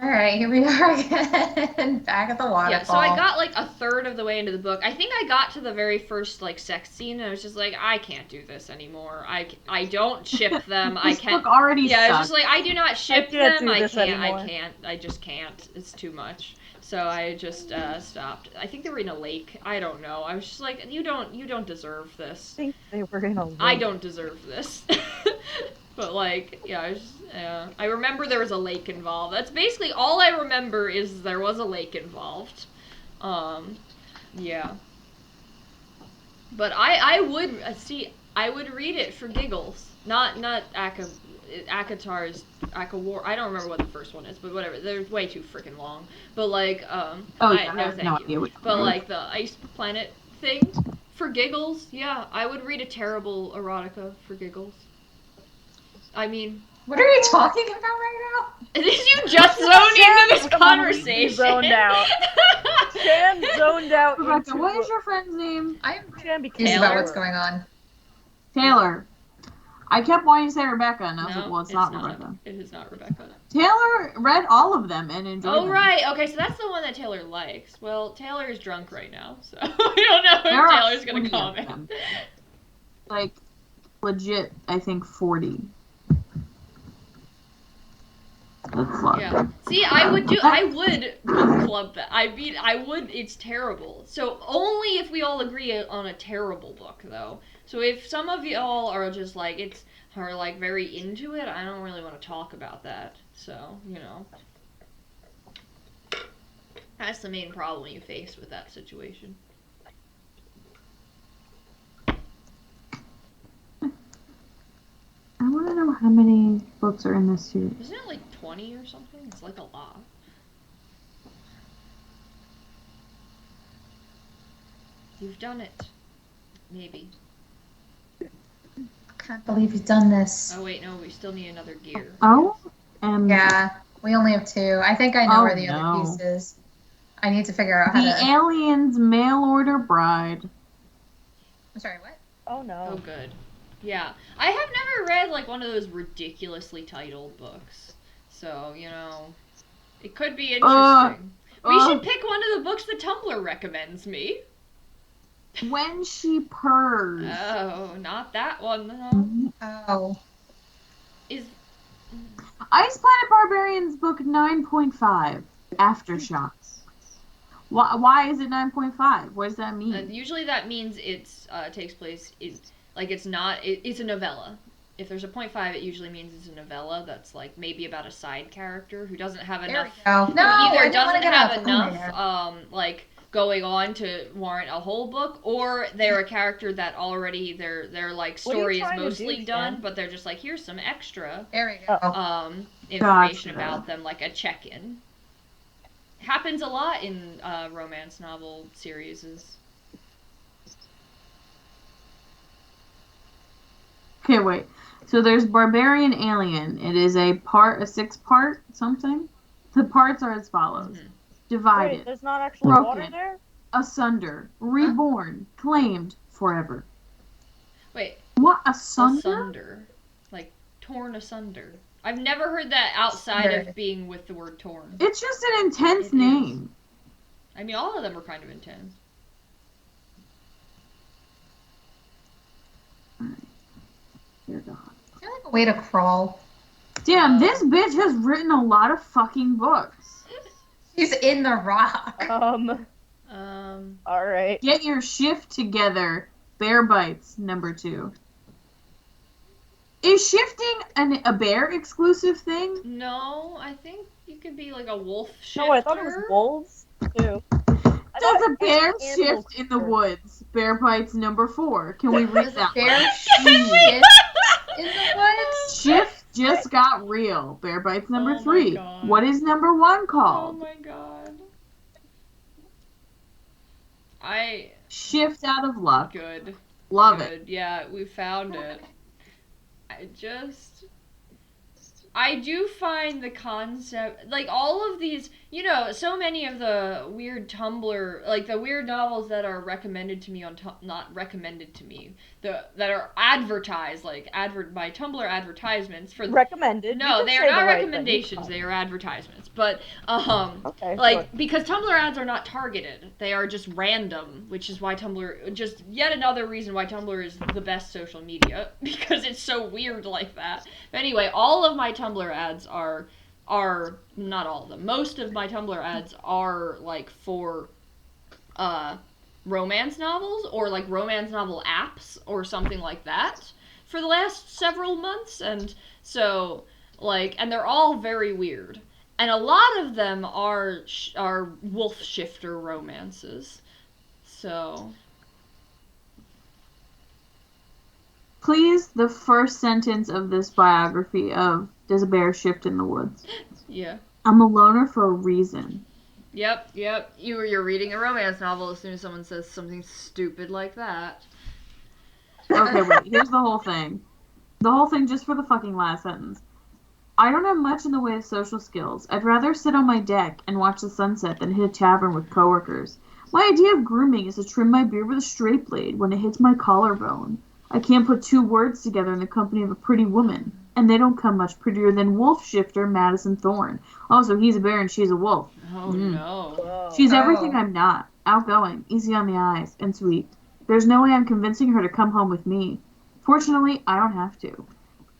[SPEAKER 2] All right, here we are again, back at the waterfall.
[SPEAKER 1] yeah. So I got like a third of the way into the book. I think I got to the very first like sex scene, and I was just like, I can't do this anymore. I don't ship them. I
[SPEAKER 7] This
[SPEAKER 1] can't.
[SPEAKER 7] book already
[SPEAKER 1] Yeah, I was
[SPEAKER 7] sucks.
[SPEAKER 1] just like, I do not ship
[SPEAKER 3] can't
[SPEAKER 1] them.
[SPEAKER 3] do
[SPEAKER 1] I
[SPEAKER 3] this
[SPEAKER 1] can't.
[SPEAKER 3] anymore.
[SPEAKER 1] I can't. I just can't. It's too much. So I just stopped. I think they were in a lake. I don't know. I was just like, you don't deserve this.
[SPEAKER 3] I think they were in a lake.
[SPEAKER 1] I don't deserve this. But like, yeah, I remember there was a lake involved. That's basically all I remember is there was a lake involved. Yeah. But I would I would read it for giggles. Not Akatar's Akawar. I don't remember what the first one is, but whatever. They're way too freaking long. But like,
[SPEAKER 7] Oh yeah,
[SPEAKER 1] no,
[SPEAKER 7] I have
[SPEAKER 1] thank
[SPEAKER 7] no
[SPEAKER 1] you.
[SPEAKER 7] idea which
[SPEAKER 1] But
[SPEAKER 7] one.
[SPEAKER 1] like the Ice Planet thing for giggles, yeah, I would read a terrible erotica for giggles. I mean,
[SPEAKER 2] What are you talking about right
[SPEAKER 1] did you just zone into this conversation?
[SPEAKER 3] Zoned out. Shan zoned out
[SPEAKER 7] Rebecca,
[SPEAKER 3] into
[SPEAKER 7] what is your friend's name?
[SPEAKER 2] now? I'm
[SPEAKER 3] Shan became
[SPEAKER 2] confused about
[SPEAKER 1] Taylor?
[SPEAKER 2] what's going on.
[SPEAKER 7] Taylor. I kept wanting to say Rebecca, and I was
[SPEAKER 1] No,
[SPEAKER 7] like, well, it's not Rebecca.
[SPEAKER 1] It is not Rebecca.
[SPEAKER 7] Taylor read all of them and enjoyed
[SPEAKER 1] Oh
[SPEAKER 7] them.
[SPEAKER 1] right, okay, so that's the one that Taylor likes. Well, Taylor is drunk right now, so we don't know
[SPEAKER 7] There
[SPEAKER 1] if
[SPEAKER 7] are
[SPEAKER 1] Taylor's gonna
[SPEAKER 7] 40 of
[SPEAKER 1] comment.
[SPEAKER 7] them. Like, legit, I think 40. That's a lot.
[SPEAKER 1] Yeah. See, I would book club that. I mean, I would. It's terrible. So only if we all agree on a terrible book, though. So if some of y'all are just like are like very into it, I don't really want to talk about that. So that's the main problem you face with that situation.
[SPEAKER 7] I want to know how many books are in this series.
[SPEAKER 1] Isn't it like 20 or something? It's like a lot. You've done it. Maybe.
[SPEAKER 2] I can't believe you've done this.
[SPEAKER 1] Oh wait, no, we still need another gear.
[SPEAKER 7] Oh?
[SPEAKER 2] Yeah, we only have 2. I think I know
[SPEAKER 7] Oh,
[SPEAKER 2] where the other
[SPEAKER 7] no.
[SPEAKER 2] piece is. I need to figure out how
[SPEAKER 7] The
[SPEAKER 2] to.
[SPEAKER 7] Aliens Mail Order Bride.
[SPEAKER 2] I'm sorry, what?
[SPEAKER 3] Oh
[SPEAKER 1] Oh,
[SPEAKER 3] no.
[SPEAKER 1] good. Yeah. I have never read, like, one of those ridiculously titled books. So, it could be interesting. We should pick one of the books that Tumblr recommends me.
[SPEAKER 7] When She Purrs.
[SPEAKER 1] Oh, not that one, though.
[SPEAKER 2] Oh.
[SPEAKER 1] Is...
[SPEAKER 7] Ice Planet Barbarians book 9.5. Aftershocks. Why is it 9.5? What does that mean?
[SPEAKER 1] usually that means it's takes place... It's a novella. If there's a 0.5, it usually means it's a novella that's, like, maybe about a side character who doesn't have
[SPEAKER 2] There
[SPEAKER 1] enough...
[SPEAKER 2] we go.
[SPEAKER 1] who
[SPEAKER 2] No, I
[SPEAKER 1] either
[SPEAKER 2] didn't want
[SPEAKER 1] doesn't
[SPEAKER 2] to get
[SPEAKER 1] have
[SPEAKER 2] up.
[SPEAKER 1] enough, like, going on to warrant a whole book, or they're a character that already their like
[SPEAKER 3] What are you
[SPEAKER 1] story is
[SPEAKER 3] trying to
[SPEAKER 1] mostly
[SPEAKER 3] do,
[SPEAKER 1] done,
[SPEAKER 3] Shan?
[SPEAKER 1] but they're just like, here's some extra
[SPEAKER 2] There we go.
[SPEAKER 1] information
[SPEAKER 7] Gotcha.
[SPEAKER 1] about them, like a check-in. Happens a lot in romance novel series.
[SPEAKER 7] Okay, wait. So there's Barbarian Alien. It is a 6-part something. The parts are as follows.
[SPEAKER 1] Mhm.
[SPEAKER 7] Divided,
[SPEAKER 3] Wait, there's not actually
[SPEAKER 7] Broken.
[SPEAKER 3] water there?
[SPEAKER 7] asunder, reborn, claimed, forever.
[SPEAKER 1] Wait,
[SPEAKER 7] What, asunder?
[SPEAKER 1] asunder, like torn asunder. I've never heard that outside
[SPEAKER 2] Asunder.
[SPEAKER 1] of being with the word torn.
[SPEAKER 7] It's just an intense
[SPEAKER 1] It is.
[SPEAKER 7] name.
[SPEAKER 1] I mean, all of them are kind of intense.
[SPEAKER 7] Dear God.
[SPEAKER 2] Is there like a way to crawl?
[SPEAKER 7] Damn, this bitch has written a lot of fucking books.
[SPEAKER 2] She's in the rock.
[SPEAKER 3] All right.
[SPEAKER 7] Get your shift together. Bear bites, number 2. Is shifting a bear exclusive thing?
[SPEAKER 1] No, I think you could be like a wolf shifter.
[SPEAKER 3] No, I thought it was wolves too.
[SPEAKER 7] Does a bear
[SPEAKER 3] it's an animal
[SPEAKER 7] shift in the
[SPEAKER 3] shift.
[SPEAKER 7] woods? Bear bites, number 4. Can we read
[SPEAKER 2] Does a
[SPEAKER 7] that
[SPEAKER 2] bear
[SPEAKER 7] one?
[SPEAKER 2] shift in the woods?
[SPEAKER 7] Shift just got real. Bear bites, number
[SPEAKER 1] Oh my
[SPEAKER 7] 3.
[SPEAKER 1] God.
[SPEAKER 7] What is number 1
[SPEAKER 1] Oh
[SPEAKER 7] called?
[SPEAKER 1] my god.
[SPEAKER 7] Shift out of luck.
[SPEAKER 1] Good.
[SPEAKER 7] Love it.
[SPEAKER 1] Good. Yeah, we found it. I do find the concept, like all of these, so many of the weird Tumblr, like the weird novels that are recommended to me not recommended to me, that are advertised, like by Tumblr advertisements for
[SPEAKER 3] Recommended.
[SPEAKER 1] No, they are not recommendations. They are advertisements. But
[SPEAKER 3] Okay,
[SPEAKER 1] like
[SPEAKER 3] sure.
[SPEAKER 1] because Tumblr ads are not targeted. They are just random, which is why Tumblr just yet another reason why Tumblr is the best social media because it's so weird like that. But anyway, all of my Tumblr ads are not all of them. Most of my Tumblr ads are like for romance novels or like romance novel apps or something like that for the last several months, and so and they're all very weird, and a lot of them are wolf shifter romances. So
[SPEAKER 7] Please, the first sentence of this biography of Does a Bear Shift in the Woods?
[SPEAKER 1] yeah.
[SPEAKER 7] I'm a loner for a reason.
[SPEAKER 1] Yep. You're reading a romance novel as soon as someone says something stupid like that.
[SPEAKER 7] Okay, wait, here's the whole thing. The whole thing just for the fucking last sentence. I don't have much in the way of social skills. I'd rather sit on my deck and watch the sunset than hit a tavern with coworkers. My idea of grooming is to trim my beard with a straight blade when it hits my collarbone. I can't put 2 words together in the company of a pretty woman. And they don't come much prettier than wolf shifter Madison Thorne. Also, he's a bear and she's a wolf.
[SPEAKER 1] Oh no.
[SPEAKER 3] Whoa.
[SPEAKER 7] She's everything I'm not. Outgoing, easy on the eyes, and sweet. There's no way I'm convincing her to come home with me. Fortunately, I don't have to.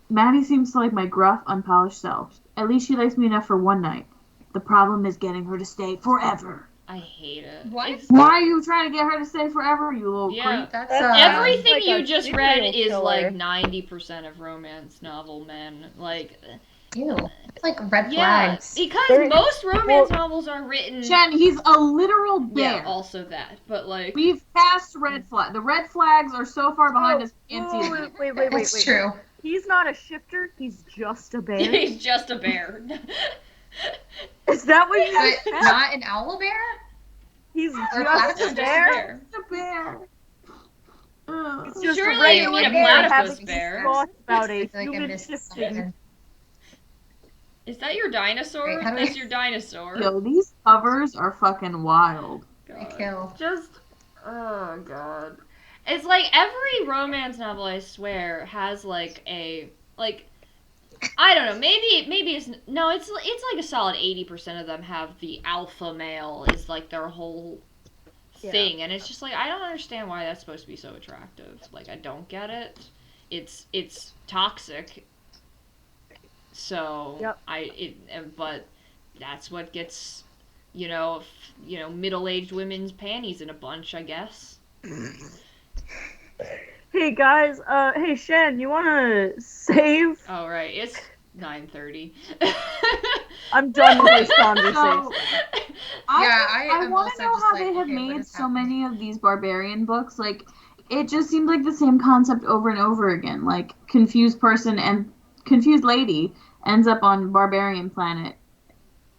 [SPEAKER 7] Maddie seems to like my gruff, unpolished self. At least she likes me enough for one night. The problem is getting her to stay forever.
[SPEAKER 1] I hate it.
[SPEAKER 2] What?
[SPEAKER 7] Why are you trying to get her to stay forever, you little
[SPEAKER 1] Yeah.
[SPEAKER 7] creep?
[SPEAKER 2] That's
[SPEAKER 1] Everything
[SPEAKER 3] like
[SPEAKER 1] you
[SPEAKER 3] a
[SPEAKER 1] just
[SPEAKER 3] serial
[SPEAKER 1] read is
[SPEAKER 3] killer.
[SPEAKER 1] like 90% of romance novel men. Like,
[SPEAKER 2] Ew. It's like red
[SPEAKER 1] yeah,
[SPEAKER 2] flags.
[SPEAKER 1] because
[SPEAKER 3] There-
[SPEAKER 1] most romance novels are written.
[SPEAKER 7] Jen, he's a literal bear.
[SPEAKER 1] Yeah, also that, but like,
[SPEAKER 7] We've passed red flag. The red flags are so far behind us, we can't see them.
[SPEAKER 3] Wait.
[SPEAKER 2] That's true.
[SPEAKER 3] He's not a shifter. He's just a bear.
[SPEAKER 1] he's just a bear.
[SPEAKER 3] Is that what you
[SPEAKER 2] But
[SPEAKER 3] said?
[SPEAKER 2] not an owl bear?
[SPEAKER 3] He's
[SPEAKER 2] Or
[SPEAKER 3] just
[SPEAKER 2] platypus?
[SPEAKER 3] a bear.
[SPEAKER 7] It's a bear. Ugh.
[SPEAKER 3] It's just
[SPEAKER 1] Surely
[SPEAKER 3] a regular
[SPEAKER 1] you mean a
[SPEAKER 3] bear
[SPEAKER 1] platypus
[SPEAKER 3] having
[SPEAKER 1] bear.
[SPEAKER 3] thoughts about
[SPEAKER 2] I
[SPEAKER 3] a
[SPEAKER 2] feel like I
[SPEAKER 3] human
[SPEAKER 2] missed
[SPEAKER 3] shifting.
[SPEAKER 2] something.
[SPEAKER 1] Is that your dinosaur?
[SPEAKER 2] Wait, how do
[SPEAKER 1] That's
[SPEAKER 2] I-
[SPEAKER 1] your dinosaur.
[SPEAKER 7] Yo, these covers are fucking wild.
[SPEAKER 2] I
[SPEAKER 1] God.
[SPEAKER 2] kill.
[SPEAKER 1] Just, oh god. It's like every romance novel, I swear, has like I don't know, maybe it's like a solid 80% of them have the alpha male is like their whole thing, and it's just like I don't understand why that's supposed to be so attractive. Like I don't get it. It's toxic. So but that's what gets middle-aged women's panties in a bunch, I guess.
[SPEAKER 3] Hey guys, hey Shan, you wanna save?
[SPEAKER 1] Oh right, it's 9:30.
[SPEAKER 3] I'm done with this conversation.
[SPEAKER 7] So, I
[SPEAKER 2] am
[SPEAKER 7] want
[SPEAKER 2] also
[SPEAKER 7] to know
[SPEAKER 2] just
[SPEAKER 7] how
[SPEAKER 2] like,
[SPEAKER 7] they have
[SPEAKER 2] okay, what
[SPEAKER 7] made
[SPEAKER 2] is
[SPEAKER 7] so
[SPEAKER 2] happening?
[SPEAKER 7] many of these barbarian books. Like, it just seemed like the same concept over and over again. Like, confused person and confused lady ends up on barbarian planet,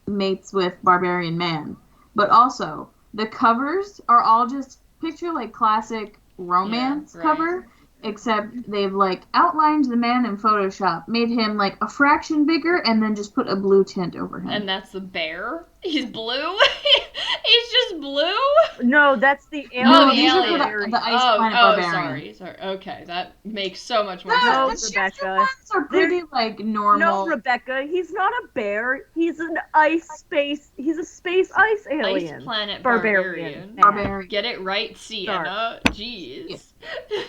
[SPEAKER 7] mates with barbarian man. But also, the covers are all just picture like classic romance
[SPEAKER 1] right.
[SPEAKER 7] cover, except they've like outlined the man in Photoshop, made him like a fraction bigger, and then just put a blue tint over him.
[SPEAKER 1] And that's the bear? He's blue? He's just blue?
[SPEAKER 3] No, that's the alien.
[SPEAKER 1] Oh,
[SPEAKER 7] No,
[SPEAKER 1] the
[SPEAKER 7] these are
[SPEAKER 1] alien.
[SPEAKER 7] for the ice planet
[SPEAKER 1] Oh,
[SPEAKER 7] barbarian.
[SPEAKER 1] sorry. Okay, that makes so much more
[SPEAKER 3] No,
[SPEAKER 7] The
[SPEAKER 1] sense.
[SPEAKER 7] shifter
[SPEAKER 3] Rebecca.
[SPEAKER 7] ones are pretty like normal.
[SPEAKER 3] No, Rebecca, he's not a bear. He's an He's a space ice alien.
[SPEAKER 1] Ice planet
[SPEAKER 3] Barbarian.
[SPEAKER 7] Barbarian.
[SPEAKER 1] Get it right, Sienna. Jeez.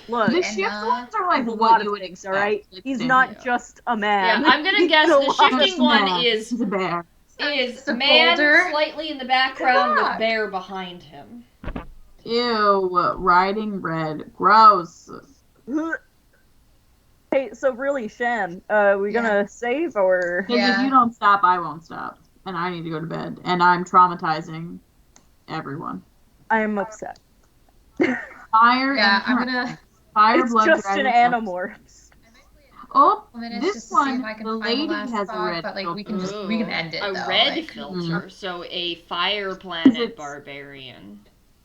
[SPEAKER 3] Look,
[SPEAKER 7] The
[SPEAKER 2] And,
[SPEAKER 7] shifter ones are like
[SPEAKER 3] he's a
[SPEAKER 7] what
[SPEAKER 3] lot
[SPEAKER 7] you
[SPEAKER 3] of
[SPEAKER 7] would
[SPEAKER 3] things,
[SPEAKER 7] expect.
[SPEAKER 3] alright?
[SPEAKER 7] Like,
[SPEAKER 3] He's
[SPEAKER 7] standard.
[SPEAKER 3] not just a man.
[SPEAKER 1] Yeah, I'm gonna
[SPEAKER 3] He's
[SPEAKER 1] guess
[SPEAKER 3] a
[SPEAKER 1] the
[SPEAKER 3] lot
[SPEAKER 1] shifting
[SPEAKER 7] Just a
[SPEAKER 1] one
[SPEAKER 7] man.
[SPEAKER 1] is
[SPEAKER 7] He's a bear.
[SPEAKER 1] is
[SPEAKER 2] a
[SPEAKER 1] man
[SPEAKER 2] boulder.
[SPEAKER 1] slightly in the background with
[SPEAKER 2] Fuck.
[SPEAKER 1] bear behind him.
[SPEAKER 7] Ew, riding red. Gross.
[SPEAKER 3] Hey, so really, Shan, we
[SPEAKER 2] Yeah.
[SPEAKER 3] gonna save or?
[SPEAKER 7] Because if
[SPEAKER 2] Yeah.
[SPEAKER 7] you don't stop, I won't stop. And I need to go to bed. And I'm traumatizing everyone.
[SPEAKER 3] I am upset.
[SPEAKER 7] Fire
[SPEAKER 2] Yeah,
[SPEAKER 7] and
[SPEAKER 2] I'm gonna.
[SPEAKER 7] fire
[SPEAKER 3] It's
[SPEAKER 7] blood
[SPEAKER 3] just
[SPEAKER 7] dragon.
[SPEAKER 3] an Animorphs.
[SPEAKER 7] Oh,
[SPEAKER 2] Minutes
[SPEAKER 7] this
[SPEAKER 2] just to see
[SPEAKER 7] one,
[SPEAKER 2] if I can
[SPEAKER 7] the
[SPEAKER 2] find the
[SPEAKER 7] lady
[SPEAKER 2] last
[SPEAKER 7] has a
[SPEAKER 2] talk,
[SPEAKER 7] red
[SPEAKER 2] but like we can
[SPEAKER 7] filter.
[SPEAKER 2] just we can end it
[SPEAKER 1] A
[SPEAKER 2] though.
[SPEAKER 1] red
[SPEAKER 2] like,
[SPEAKER 1] filter, so a fire planet
[SPEAKER 7] It's-
[SPEAKER 1] barbarian.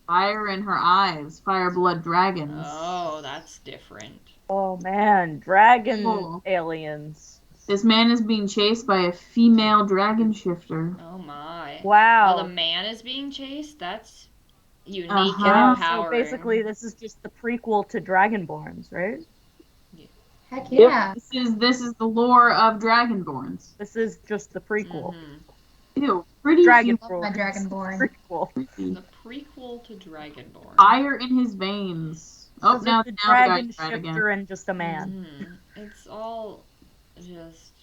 [SPEAKER 7] Fire in her eyes. Fire blood dragons.
[SPEAKER 1] Oh, that's different.
[SPEAKER 3] Oh man, dragon
[SPEAKER 7] Cool.
[SPEAKER 3] aliens.
[SPEAKER 7] This man is being chased by a female dragon shifter.
[SPEAKER 1] Oh my.
[SPEAKER 3] Wow.
[SPEAKER 1] While the man is being chased, that's unique
[SPEAKER 7] Uh-huh.
[SPEAKER 1] and
[SPEAKER 3] Wow,
[SPEAKER 1] empowering.
[SPEAKER 3] so basically this is just the prequel to Dragonborns, right?
[SPEAKER 2] heck yeah.
[SPEAKER 7] This is the lore of Dragonborns.
[SPEAKER 3] This is just the prequel.
[SPEAKER 1] Mhm.
[SPEAKER 7] Ew, pretty
[SPEAKER 3] Dragonborn.
[SPEAKER 2] Love my Dragonborn.
[SPEAKER 3] Prequel.
[SPEAKER 1] The prequel to Dragonborn.
[SPEAKER 7] Fire in his veins. Oh,
[SPEAKER 3] This
[SPEAKER 7] now
[SPEAKER 3] is the
[SPEAKER 7] the
[SPEAKER 3] dragon
[SPEAKER 7] guy's right again.
[SPEAKER 3] shifter and just a man.
[SPEAKER 1] It's all just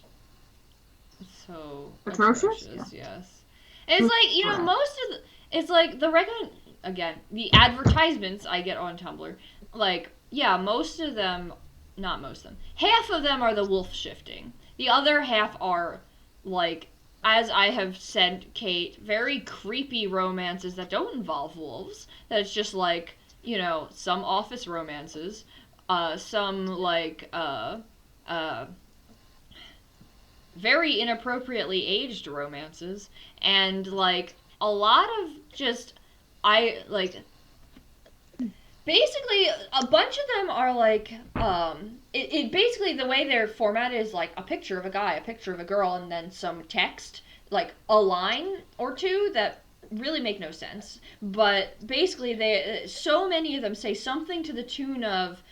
[SPEAKER 1] so
[SPEAKER 7] Atrocious?
[SPEAKER 1] yes. And it's like, you know, most of the, it's like the regular, again, the advertisements I get on Tumblr, like, yeah, most of them, not most of them, half of them are the wolf shifting. The other half are, like, as I have said, Kate, very creepy romances that don't involve wolves. That it's just like, you know, some office romances, some like very inappropriately aged romances, and like a lot of just basically a bunch of them are like it basically the way they're formatted is like a picture of a guy, a picture of a girl, and then some text, like a line or two that really make no sense. But basically they so many of them say something to the tune of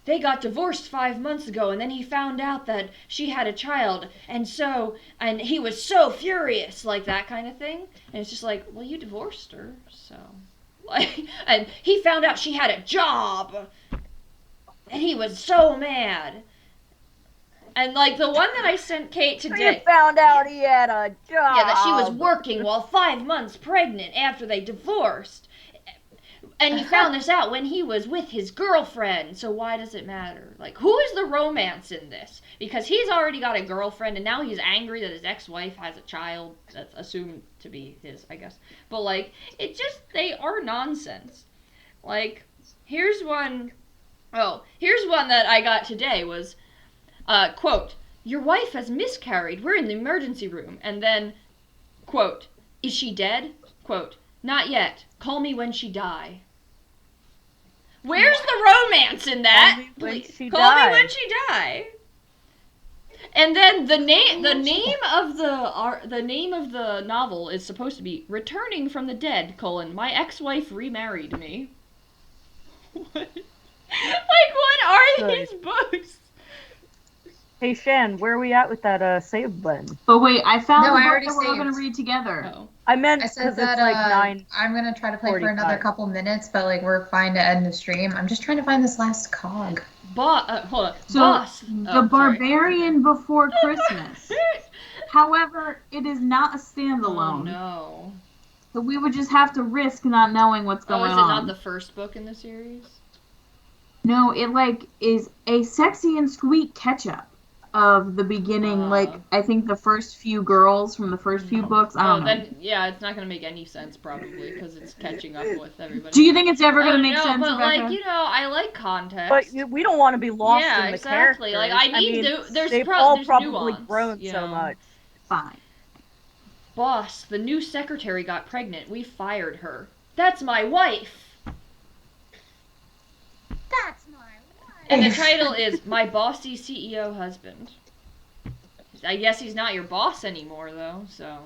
[SPEAKER 1] they got divorced 5 months ago, and then he found out that she had a child, and he was so furious, like that kind of thing. And it's just like, well, you divorced her, so like, and he found out she had a job, and he was so mad. And like the one that I sent Kate today,
[SPEAKER 3] He found out he had a job.
[SPEAKER 1] yeah, that she was working while 5 months pregnant after they divorced. And he found this out when he was with his girlfriend, so why does it matter? Like, who is the romance in this? Because he's already got a girlfriend, and now he's angry that his ex-wife has a child that's assumed to be his, I guess. But, like, it just, they are nonsense. Like, here's one that I got today was, quote, "Your wife has miscarried, we're in the emergency room," and then, quote, "Is she dead?" Quote, "Not yet, call me when she die." Where's the romance in that?
[SPEAKER 3] Call me when
[SPEAKER 1] Please,
[SPEAKER 3] she
[SPEAKER 1] call
[SPEAKER 3] die.
[SPEAKER 1] me when she die. And then the name of the novel is supposed to be "Returning from the Dead: My ex-wife remarried me." What? Like, what are
[SPEAKER 3] Good.
[SPEAKER 1] these books?
[SPEAKER 3] Hey Shan, where are we at with that save button?
[SPEAKER 7] But wait, I found
[SPEAKER 2] No,
[SPEAKER 7] the
[SPEAKER 2] I
[SPEAKER 7] book
[SPEAKER 2] already
[SPEAKER 7] that we're all
[SPEAKER 2] saved.
[SPEAKER 7] gonna read together.
[SPEAKER 1] Oh.
[SPEAKER 3] I meant
[SPEAKER 2] I
[SPEAKER 3] because
[SPEAKER 2] said that
[SPEAKER 3] it's like 9.
[SPEAKER 2] I'm gonna try to play for
[SPEAKER 3] 45.
[SPEAKER 2] another couple minutes, but like we're fine to end the stream. I'm just trying to find this last cog.
[SPEAKER 1] Hold on.
[SPEAKER 7] So
[SPEAKER 1] Boss.
[SPEAKER 7] the
[SPEAKER 1] Oh, sorry.
[SPEAKER 7] Barbarian Before Christmas. However, it is not a
[SPEAKER 1] Oh
[SPEAKER 7] standalone.
[SPEAKER 1] no.
[SPEAKER 7] So we would just have to risk not knowing what's
[SPEAKER 1] Oh,
[SPEAKER 7] going
[SPEAKER 1] is it
[SPEAKER 7] on.
[SPEAKER 1] not the first book in the series?
[SPEAKER 7] No, it like is a sexy and sweet catch-up of the beginning. Like I think the first few girls from the first few books. I don't know.
[SPEAKER 1] Then yeah, it's not gonna make any sense probably because it's catching up with everybody.
[SPEAKER 7] Do you think it's ever gonna
[SPEAKER 1] Oh,
[SPEAKER 7] make
[SPEAKER 1] no,
[SPEAKER 7] sense,
[SPEAKER 1] but
[SPEAKER 7] Rebecca?
[SPEAKER 1] like, you know, I like context.
[SPEAKER 3] But we don't want to be lost
[SPEAKER 1] Yeah,
[SPEAKER 3] in the
[SPEAKER 1] exactly.
[SPEAKER 3] characters.
[SPEAKER 1] Like, I need
[SPEAKER 3] mean,
[SPEAKER 1] there's
[SPEAKER 3] they've
[SPEAKER 1] pro-
[SPEAKER 3] all
[SPEAKER 1] there's
[SPEAKER 3] probably
[SPEAKER 1] nuance,
[SPEAKER 3] grown
[SPEAKER 1] you
[SPEAKER 3] so
[SPEAKER 1] know.
[SPEAKER 3] much.
[SPEAKER 7] Fine.
[SPEAKER 1] Boss, the new secretary got pregnant. We fired her. That's my wife.
[SPEAKER 2] That's my
[SPEAKER 1] And the title is My Bossy CEO Husband. I guess he's not your boss anymore, though, so.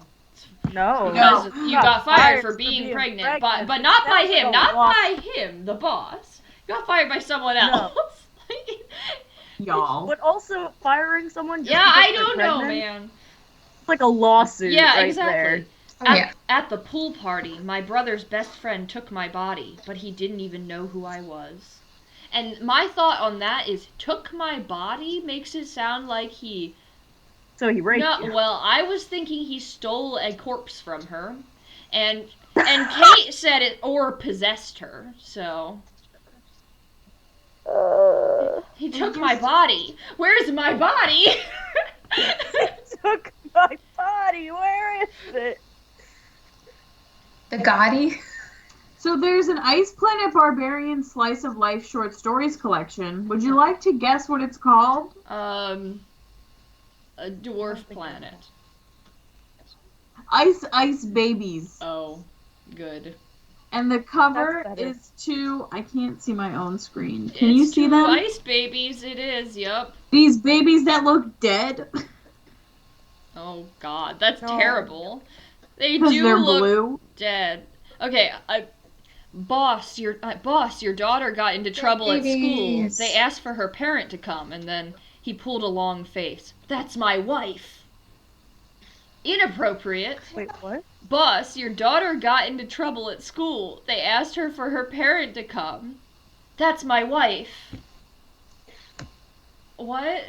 [SPEAKER 3] No.
[SPEAKER 1] Because
[SPEAKER 7] No.
[SPEAKER 1] you got fired for being pregnant, but not by
[SPEAKER 3] Sounds like
[SPEAKER 1] him,
[SPEAKER 3] a
[SPEAKER 1] not
[SPEAKER 3] loss.
[SPEAKER 1] by him, the boss. You got fired by someone else.
[SPEAKER 7] Y'all.
[SPEAKER 3] But also firing someone just
[SPEAKER 1] Yeah,
[SPEAKER 3] because
[SPEAKER 1] I
[SPEAKER 3] they're
[SPEAKER 1] don't know,
[SPEAKER 3] pregnant?
[SPEAKER 1] man.
[SPEAKER 3] It's like a lawsuit
[SPEAKER 1] Yeah,
[SPEAKER 3] right
[SPEAKER 1] exactly.
[SPEAKER 2] Oh, yeah.
[SPEAKER 1] At the pool party, my brother's best friend took my body, but he didn't even know who I was. And my thought on that is, took my body makes it sound like he...
[SPEAKER 3] So he raped
[SPEAKER 1] No,
[SPEAKER 3] you.
[SPEAKER 1] well, I was thinking he stole a corpse from her. And Kate said it, or possessed her, so... He took my body. Where's my body?
[SPEAKER 3] Took my body. Where is it?
[SPEAKER 2] The Gotti.
[SPEAKER 7] So there's an Ice Planet Barbarian Slice of Life short stories collection. Would you like to guess what it's called?
[SPEAKER 1] A dwarf planet.
[SPEAKER 7] Ice Babies.
[SPEAKER 1] Oh, good.
[SPEAKER 7] And the cover
[SPEAKER 3] That's better.
[SPEAKER 7] is two. I can't see my own screen. Can you
[SPEAKER 1] It's
[SPEAKER 7] see
[SPEAKER 1] two
[SPEAKER 7] them?
[SPEAKER 1] ice babies, it is, yup.
[SPEAKER 7] These babies that look dead
[SPEAKER 1] Oh god, that's
[SPEAKER 3] No.
[SPEAKER 1] terrible. They
[SPEAKER 7] because
[SPEAKER 1] do
[SPEAKER 7] they're
[SPEAKER 1] look
[SPEAKER 7] blue.
[SPEAKER 1] dead. Okay, boss, your daughter got into trouble at school.
[SPEAKER 2] Babies.
[SPEAKER 1] They asked for her parent to come, and then he pulled a long face. That's my wife. Inappropriate.
[SPEAKER 3] Wait, what?
[SPEAKER 1] Boss, your daughter got into trouble at school. They asked her for her parent to come. That's my wife. What?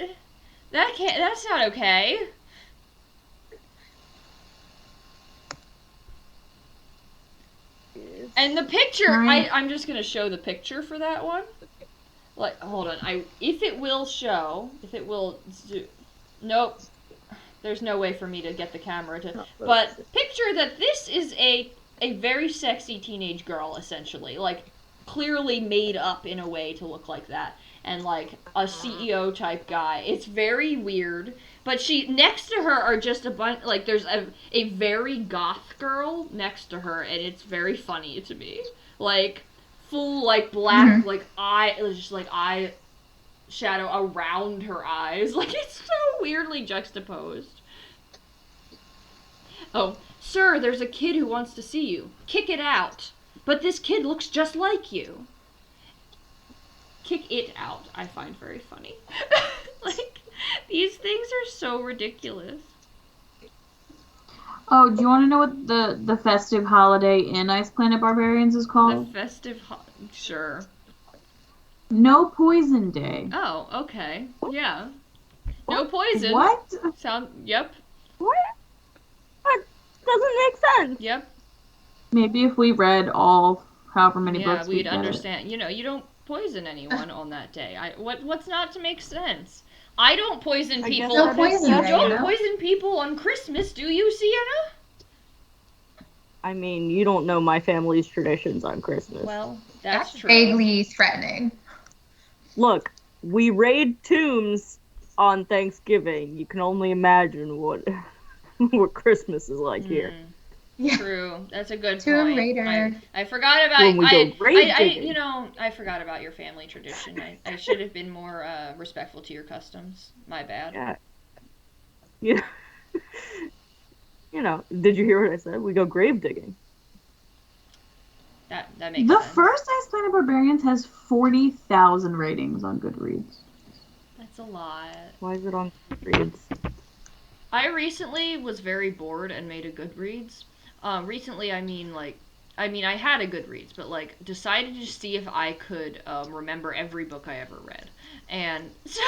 [SPEAKER 1] That's not okay. And the picture,
[SPEAKER 7] Right.
[SPEAKER 1] I'm just gonna show the picture for that one. Like, hold on, if it will show, nope. There's no way for me to get the camera to, but picture that this is a very sexy teenage girl, essentially. Like, clearly made up in a way to look like that. And like a CEO type guy. It's very weird. But next to her are just a bunch, like there's a very goth girl next to her, and it's very funny to me. Like, full like black, like just like eye shadow around her eyes. Like, it's so weirdly juxtaposed. Oh, sir, there's a kid who wants to see you. Kick it out. But this kid looks just like you. Kick it out, I find very funny. Like, these things are so ridiculous.
[SPEAKER 7] Oh, do you want to know what the festive holiday in Ice Planet Barbarians is
[SPEAKER 1] The
[SPEAKER 7] called?
[SPEAKER 1] festive... Sure.
[SPEAKER 7] No Poison Day.
[SPEAKER 1] Oh, okay. Yeah. No poison.
[SPEAKER 7] What?
[SPEAKER 1] Yep.
[SPEAKER 3] What? That doesn't make sense.
[SPEAKER 1] Yep.
[SPEAKER 7] Maybe if we read all however many
[SPEAKER 1] Yeah,
[SPEAKER 7] books
[SPEAKER 1] we'd
[SPEAKER 7] get it.
[SPEAKER 1] understand. You know, you don't poison anyone on that day. What's not to make sense? I don't poison
[SPEAKER 3] I guess
[SPEAKER 1] people.
[SPEAKER 2] No poison
[SPEAKER 1] You
[SPEAKER 2] day,
[SPEAKER 1] don't
[SPEAKER 2] you know?
[SPEAKER 1] poison people on Christmas, do you, Sienna?
[SPEAKER 3] I mean, you don't know my family's traditions on Christmas.
[SPEAKER 1] Well, that's true.
[SPEAKER 2] Vaguely threatening.
[SPEAKER 3] Look, we raid tombs on Thanksgiving. You can only imagine what Christmas is like here.
[SPEAKER 2] Yeah.
[SPEAKER 1] True. That's a good
[SPEAKER 2] Tomb
[SPEAKER 1] point.
[SPEAKER 2] Raider.
[SPEAKER 1] I forgot about
[SPEAKER 3] When we go grave digging.
[SPEAKER 1] I forgot about your family tradition. I should have been more respectful to your customs. My bad.
[SPEAKER 3] Yeah. Yeah. You know, did you hear what I said? We go grave digging.
[SPEAKER 1] That makes
[SPEAKER 7] The
[SPEAKER 1] sense.
[SPEAKER 7] first Ice Planet Barbarians has 40,000 ratings on Goodreads.
[SPEAKER 1] That's a lot.
[SPEAKER 3] Why is it on Goodreads?
[SPEAKER 1] I recently was very bored and made a Goodreads. Recently, I mean, I had a Goodreads, but, like, decided to see if I could remember every book I ever read. And so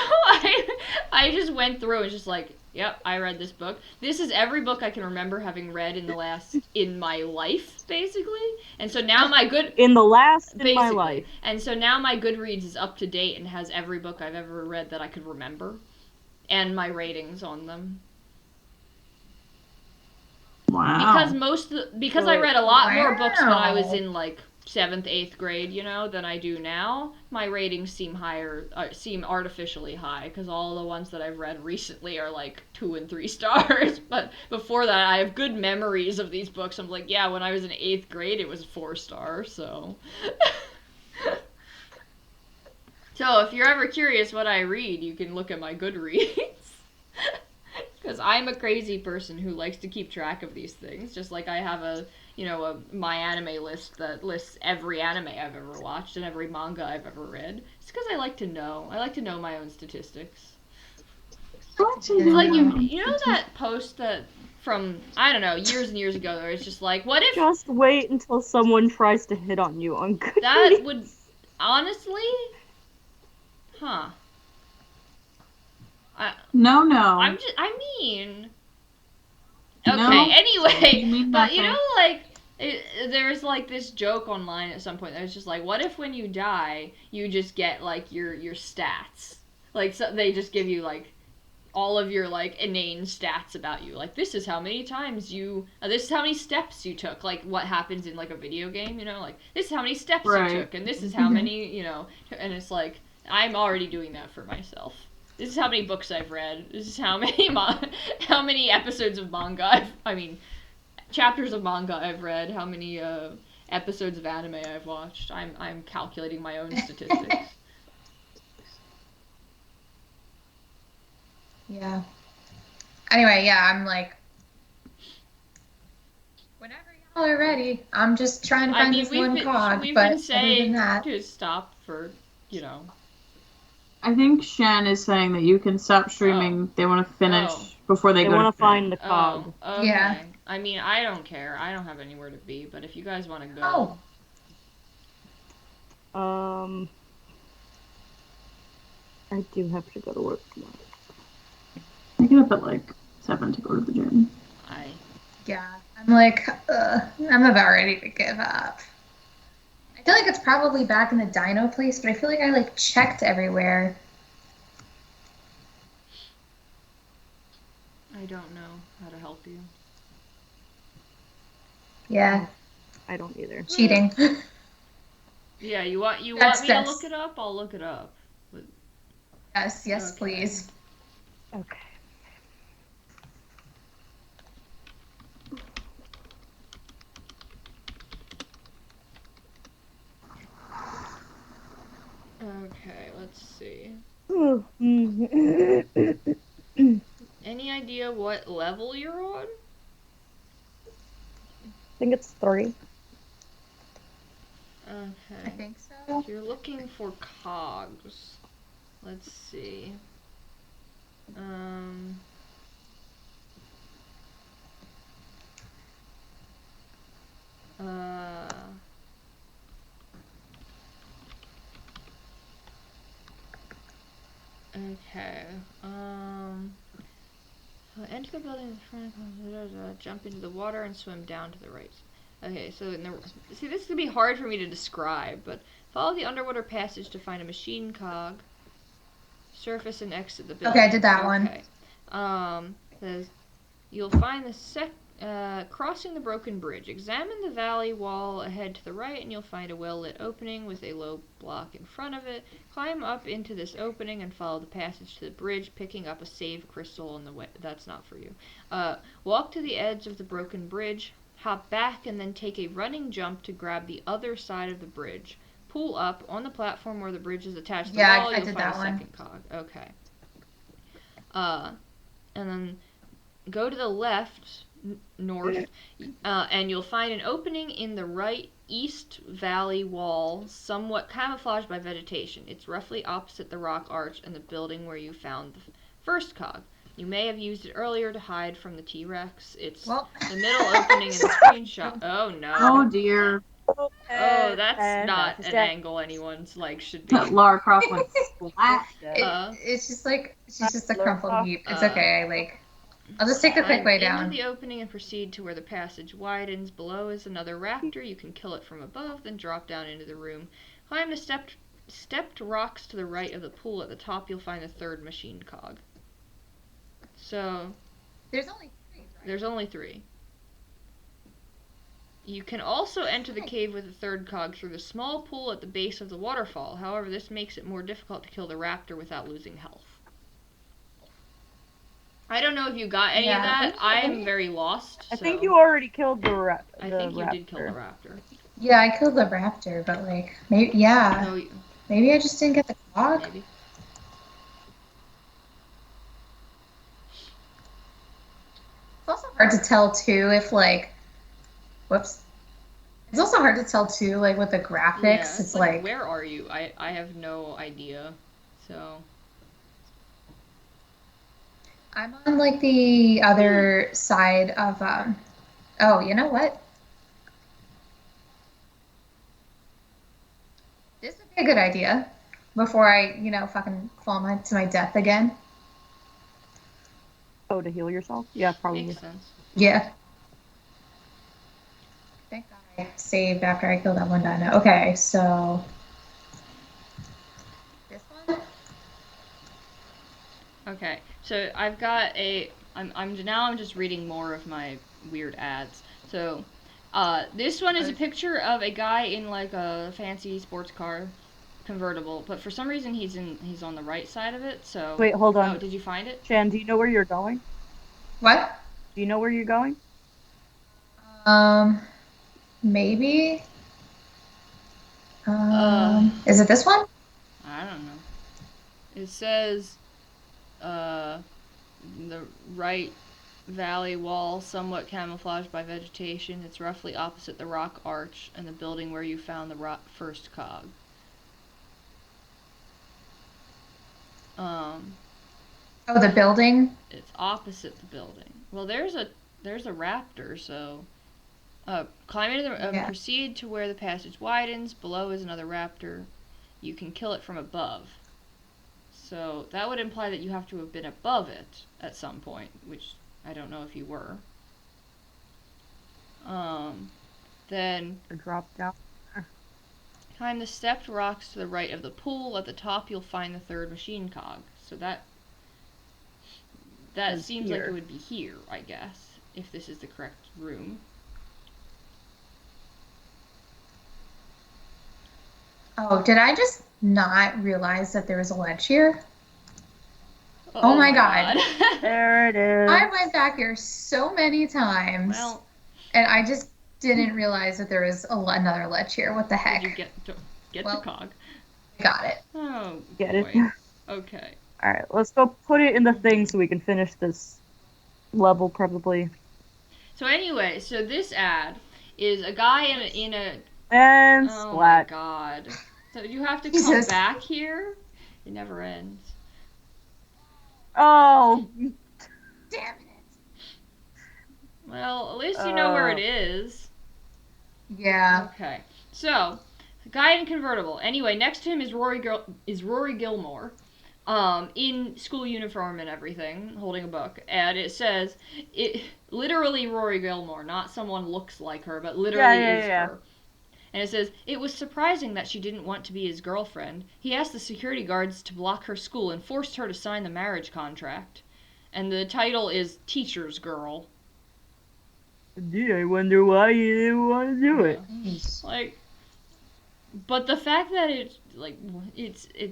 [SPEAKER 1] I just went through and just like, yep, I read this book. This is every book I can remember having read in my life, basically. And so now my
[SPEAKER 3] In my
[SPEAKER 1] basically.
[SPEAKER 3] life.
[SPEAKER 1] And so now my Goodreads is up to date and has every book I've ever read that I could remember. And my ratings on them.
[SPEAKER 7] Wow.
[SPEAKER 1] Because I read a lot more books when I was in like 7th, 8th grade, you know, than I do now. My ratings seem artificially high because all the ones that I've read recently are like 2 and 3 stars. But before that, I have good memories of these books. I'm like, yeah, when I was in 8th grade, it was 4 stars. So, so if you're ever curious what I read, you can look at my Goodreads. Because I'm a crazy person who likes to keep track of these things, just like I have a my anime list that lists every anime I've ever watched and every manga I've ever read. It's because I like to know. I like to know my own statistics. It's like you know that post that from I don't know years and years ago where it's just like, what if
[SPEAKER 3] Just wait until someone tries to hit on you on Goodreads.
[SPEAKER 1] that would honestly, huh?
[SPEAKER 7] No.
[SPEAKER 1] I mean, okay.
[SPEAKER 7] No.
[SPEAKER 1] Anyway,
[SPEAKER 7] You mean
[SPEAKER 1] but you
[SPEAKER 7] nothing.
[SPEAKER 1] know, like there was like this joke online at some point that was just like, what if when you die, you just get like your stats, like so they just give you like all of your like inane stats about you, like this is how many times you, this is how many steps you took, like what happens in like a video game, you know, like this is how many steps
[SPEAKER 7] Right.
[SPEAKER 1] you took, and this is how many, you know, and it's like I'm already doing that for myself. This is how many books I've read. This is how many how many episodes of manga I mean, chapters of manga I've read. How many episodes of anime I've watched. I'm calculating my own statistics.
[SPEAKER 2] Yeah. Anyway, yeah, I'm like, whenever y'all are ready, I'm just trying to find this one cog.
[SPEAKER 1] We've
[SPEAKER 2] But
[SPEAKER 1] been saying
[SPEAKER 2] other than that,
[SPEAKER 1] to stop for, you know.
[SPEAKER 7] I think Shan is saying that you can stop streaming. They want to finish before they go
[SPEAKER 3] want to
[SPEAKER 7] bed.
[SPEAKER 3] find the cog.
[SPEAKER 1] Oh, okay.
[SPEAKER 2] Yeah.
[SPEAKER 1] I mean, I don't care. I don't have anywhere to be, but if you guys want to go.
[SPEAKER 3] I do have to go to work tomorrow.
[SPEAKER 7] I get up at like 7 to go to the gym.
[SPEAKER 2] Yeah, I'm like, I'm about ready to give up. I feel like it's probably back in the dino place, but I feel like I like checked everywhere.
[SPEAKER 1] I don't know how to help you.
[SPEAKER 2] Yeah.
[SPEAKER 3] I don't either.
[SPEAKER 2] Cheating.
[SPEAKER 1] Yeah, you want me to look it up? I'll look it up. But...
[SPEAKER 2] Yes,
[SPEAKER 1] okay.
[SPEAKER 2] Please.
[SPEAKER 3] Okay.
[SPEAKER 1] Okay, let's see. Any idea what level you're on?
[SPEAKER 3] I think it's 3.
[SPEAKER 1] Okay.
[SPEAKER 2] I think so.
[SPEAKER 1] You're looking for cogs. Let's see. Okay. Enter the building in front of jump into the water and swim down to the right. Okay, so see, this is gonna be hard for me to describe, but follow the underwater passage to find a machine cog. Surface and exit the building.
[SPEAKER 2] Okay, I did that one.
[SPEAKER 1] Says you'll find crossing the broken bridge. Examine the valley wall ahead to the right, and you'll find a well-lit opening with a low block in front of it. Climb up into this opening and follow the passage to the bridge, picking up a save crystal on the way. That's not for you. Walk to the edge of the broken bridge. Hop back and then take a running jump to grab the other side of the bridge. Pull up on the platform where the bridge is attached to the wall. You'll find a second cog. Okay. And then go to the left, north, and you'll find an opening in the right east valley wall, somewhat camouflaged by vegetation. It's roughly opposite the rock arch and the building where you found the first cog. You may have used it earlier to hide from the T-Rex. It's the middle opening in the screenshot. Oh no.
[SPEAKER 7] Oh dear.
[SPEAKER 1] Oh, that's not an angle anyone's like should be.
[SPEAKER 7] Lara Croft went splat.
[SPEAKER 2] It's just like she's just a crumpled heap. It's okay. I'll just take the quick way down.
[SPEAKER 1] Into the opening and proceed to where the passage widens. Below is another raptor. You can kill it from above, then drop down into the room. Climb the stepped rocks to the right of the pool. At the top, you'll find the third machine cog. So
[SPEAKER 2] there's only 3. Right?
[SPEAKER 1] There's only 3. You can also enter the cave with a third cog through the small pool at the base of the waterfall. However, this makes it more difficult to kill the raptor without losing health. I don't know if you got any of that. I am very lost.
[SPEAKER 3] I think you already killed the raptor.
[SPEAKER 1] I think you did kill the raptor.
[SPEAKER 2] Yeah, I killed the raptor, but maybe maybe I just didn't get the cog.
[SPEAKER 1] Maybe.
[SPEAKER 2] hard to tell too if like, whoops. It's also hard to tell too, like with the graphics.
[SPEAKER 1] Yeah,
[SPEAKER 2] it's like
[SPEAKER 1] where are you? I have no idea. So
[SPEAKER 2] I'm on like the other side of oh, you know what? This would be a good idea before I, fucking fall to my death again.
[SPEAKER 3] Oh, to heal yourself? Yeah, probably.
[SPEAKER 1] makes sense.
[SPEAKER 2] Yeah. Thank God I saved after I killed that one dino. Okay, so this one?
[SPEAKER 1] Okay, so I've got a. I'm just reading more of my weird ads. So, this one is a picture of a guy in like a fancy sports car convertible, but for some reason he's on the right side of it. So
[SPEAKER 3] Wait, hold on.
[SPEAKER 1] Oh, did you find it?
[SPEAKER 3] Shan, do you know where you're going?
[SPEAKER 2] What?
[SPEAKER 3] Do you know where you're going?
[SPEAKER 2] Maybe. Is it this one?
[SPEAKER 1] I don't know. It says, the right valley wall, somewhat camouflaged by vegetation. It's roughly opposite the rock arch and the building where you found the first cog.
[SPEAKER 2] Oh, the building?
[SPEAKER 1] It's opposite the building. Well, there's a raptor, so climb into the proceed to where the passage widens. Below is another raptor. You can kill it from above. So that would imply that you have to have been above it at some point, which I don't know if you were. Then
[SPEAKER 3] Drop down.
[SPEAKER 1] climb the stepped rocks to the right of the pool. At the top, you'll find the third machine cog. So that seems like it would be here, I guess, if this is the correct room.
[SPEAKER 2] Oh, did I just not realize that there was a ledge here? Oh my god.
[SPEAKER 3] There it is.
[SPEAKER 2] I went back here so many times.
[SPEAKER 1] Well,
[SPEAKER 2] and I just didn't realize that there was another ledge here. What the heck?
[SPEAKER 1] Did you get the cog?
[SPEAKER 2] Got it.
[SPEAKER 1] Oh,
[SPEAKER 3] Get
[SPEAKER 1] boy.
[SPEAKER 3] it?
[SPEAKER 1] Okay.
[SPEAKER 3] Alright, let's go put it in the thing so we can finish this level, probably.
[SPEAKER 1] So anyway, so this ad is a guy in a
[SPEAKER 3] And
[SPEAKER 1] oh
[SPEAKER 3] splat.
[SPEAKER 1] my god. So you have to come back here? It never ends.
[SPEAKER 3] Oh!
[SPEAKER 2] Damn it.
[SPEAKER 1] Well, at least you know where it is.
[SPEAKER 2] Yeah.
[SPEAKER 1] Okay. So, the guy in convertible. Anyway, next to him is Rory Gilmore. In school uniform and everything, holding a book, and it says, literally Rory Gilmore, not someone looks like her, but literally is her. And it says, it was surprising that she didn't want to be his girlfriend. He asked the security guards to block her school and forced her to sign the marriage contract. And the title is Teacher's Girl.
[SPEAKER 3] Gee, I wonder why you didn't want to do it.
[SPEAKER 1] Like, but the fact that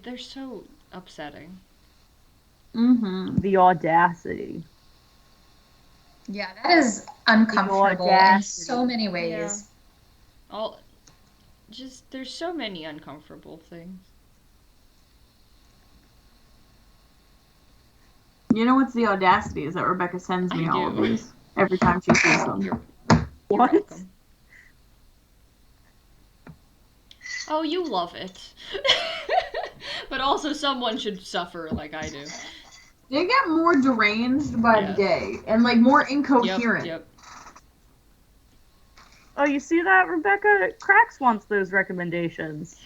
[SPEAKER 1] they're so upsetting.
[SPEAKER 7] Mm-hmm.
[SPEAKER 3] The audacity.
[SPEAKER 2] Yeah, that is uncomfortable in so many ways.
[SPEAKER 1] Yeah. There's so many uncomfortable things.
[SPEAKER 7] You know what's the audacity is that Rebecca sends me all of these every time she sees them.
[SPEAKER 1] You're
[SPEAKER 3] What?
[SPEAKER 1] welcome. Oh, you love it. But also someone should suffer like I do.
[SPEAKER 7] They get more deranged by the day and like more incoherent.
[SPEAKER 1] Yep.
[SPEAKER 3] Oh, you see that, Rebecca? Cracks wants those recommendations.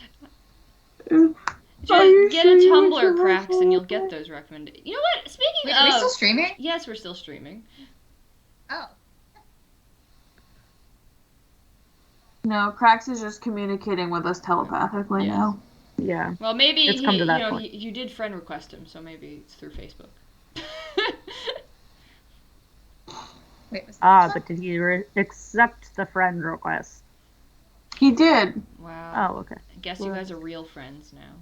[SPEAKER 1] Just get a Tumblr, Cracks, and you'll get those recommendations. You know what? Speaking of...
[SPEAKER 2] Are we still streaming?
[SPEAKER 1] Yes, we're still streaming.
[SPEAKER 2] Oh.
[SPEAKER 7] No, Cracks is just communicating with us telepathically now.
[SPEAKER 3] Yeah.
[SPEAKER 1] Well, maybe
[SPEAKER 3] it's come to that point.
[SPEAKER 1] you did friend request him, so maybe it's through Facebook.
[SPEAKER 2] Wait,
[SPEAKER 3] but did he accept the friend request?
[SPEAKER 7] He did.
[SPEAKER 1] Wow.
[SPEAKER 3] Oh, okay.
[SPEAKER 1] I guess you guys are real friends now.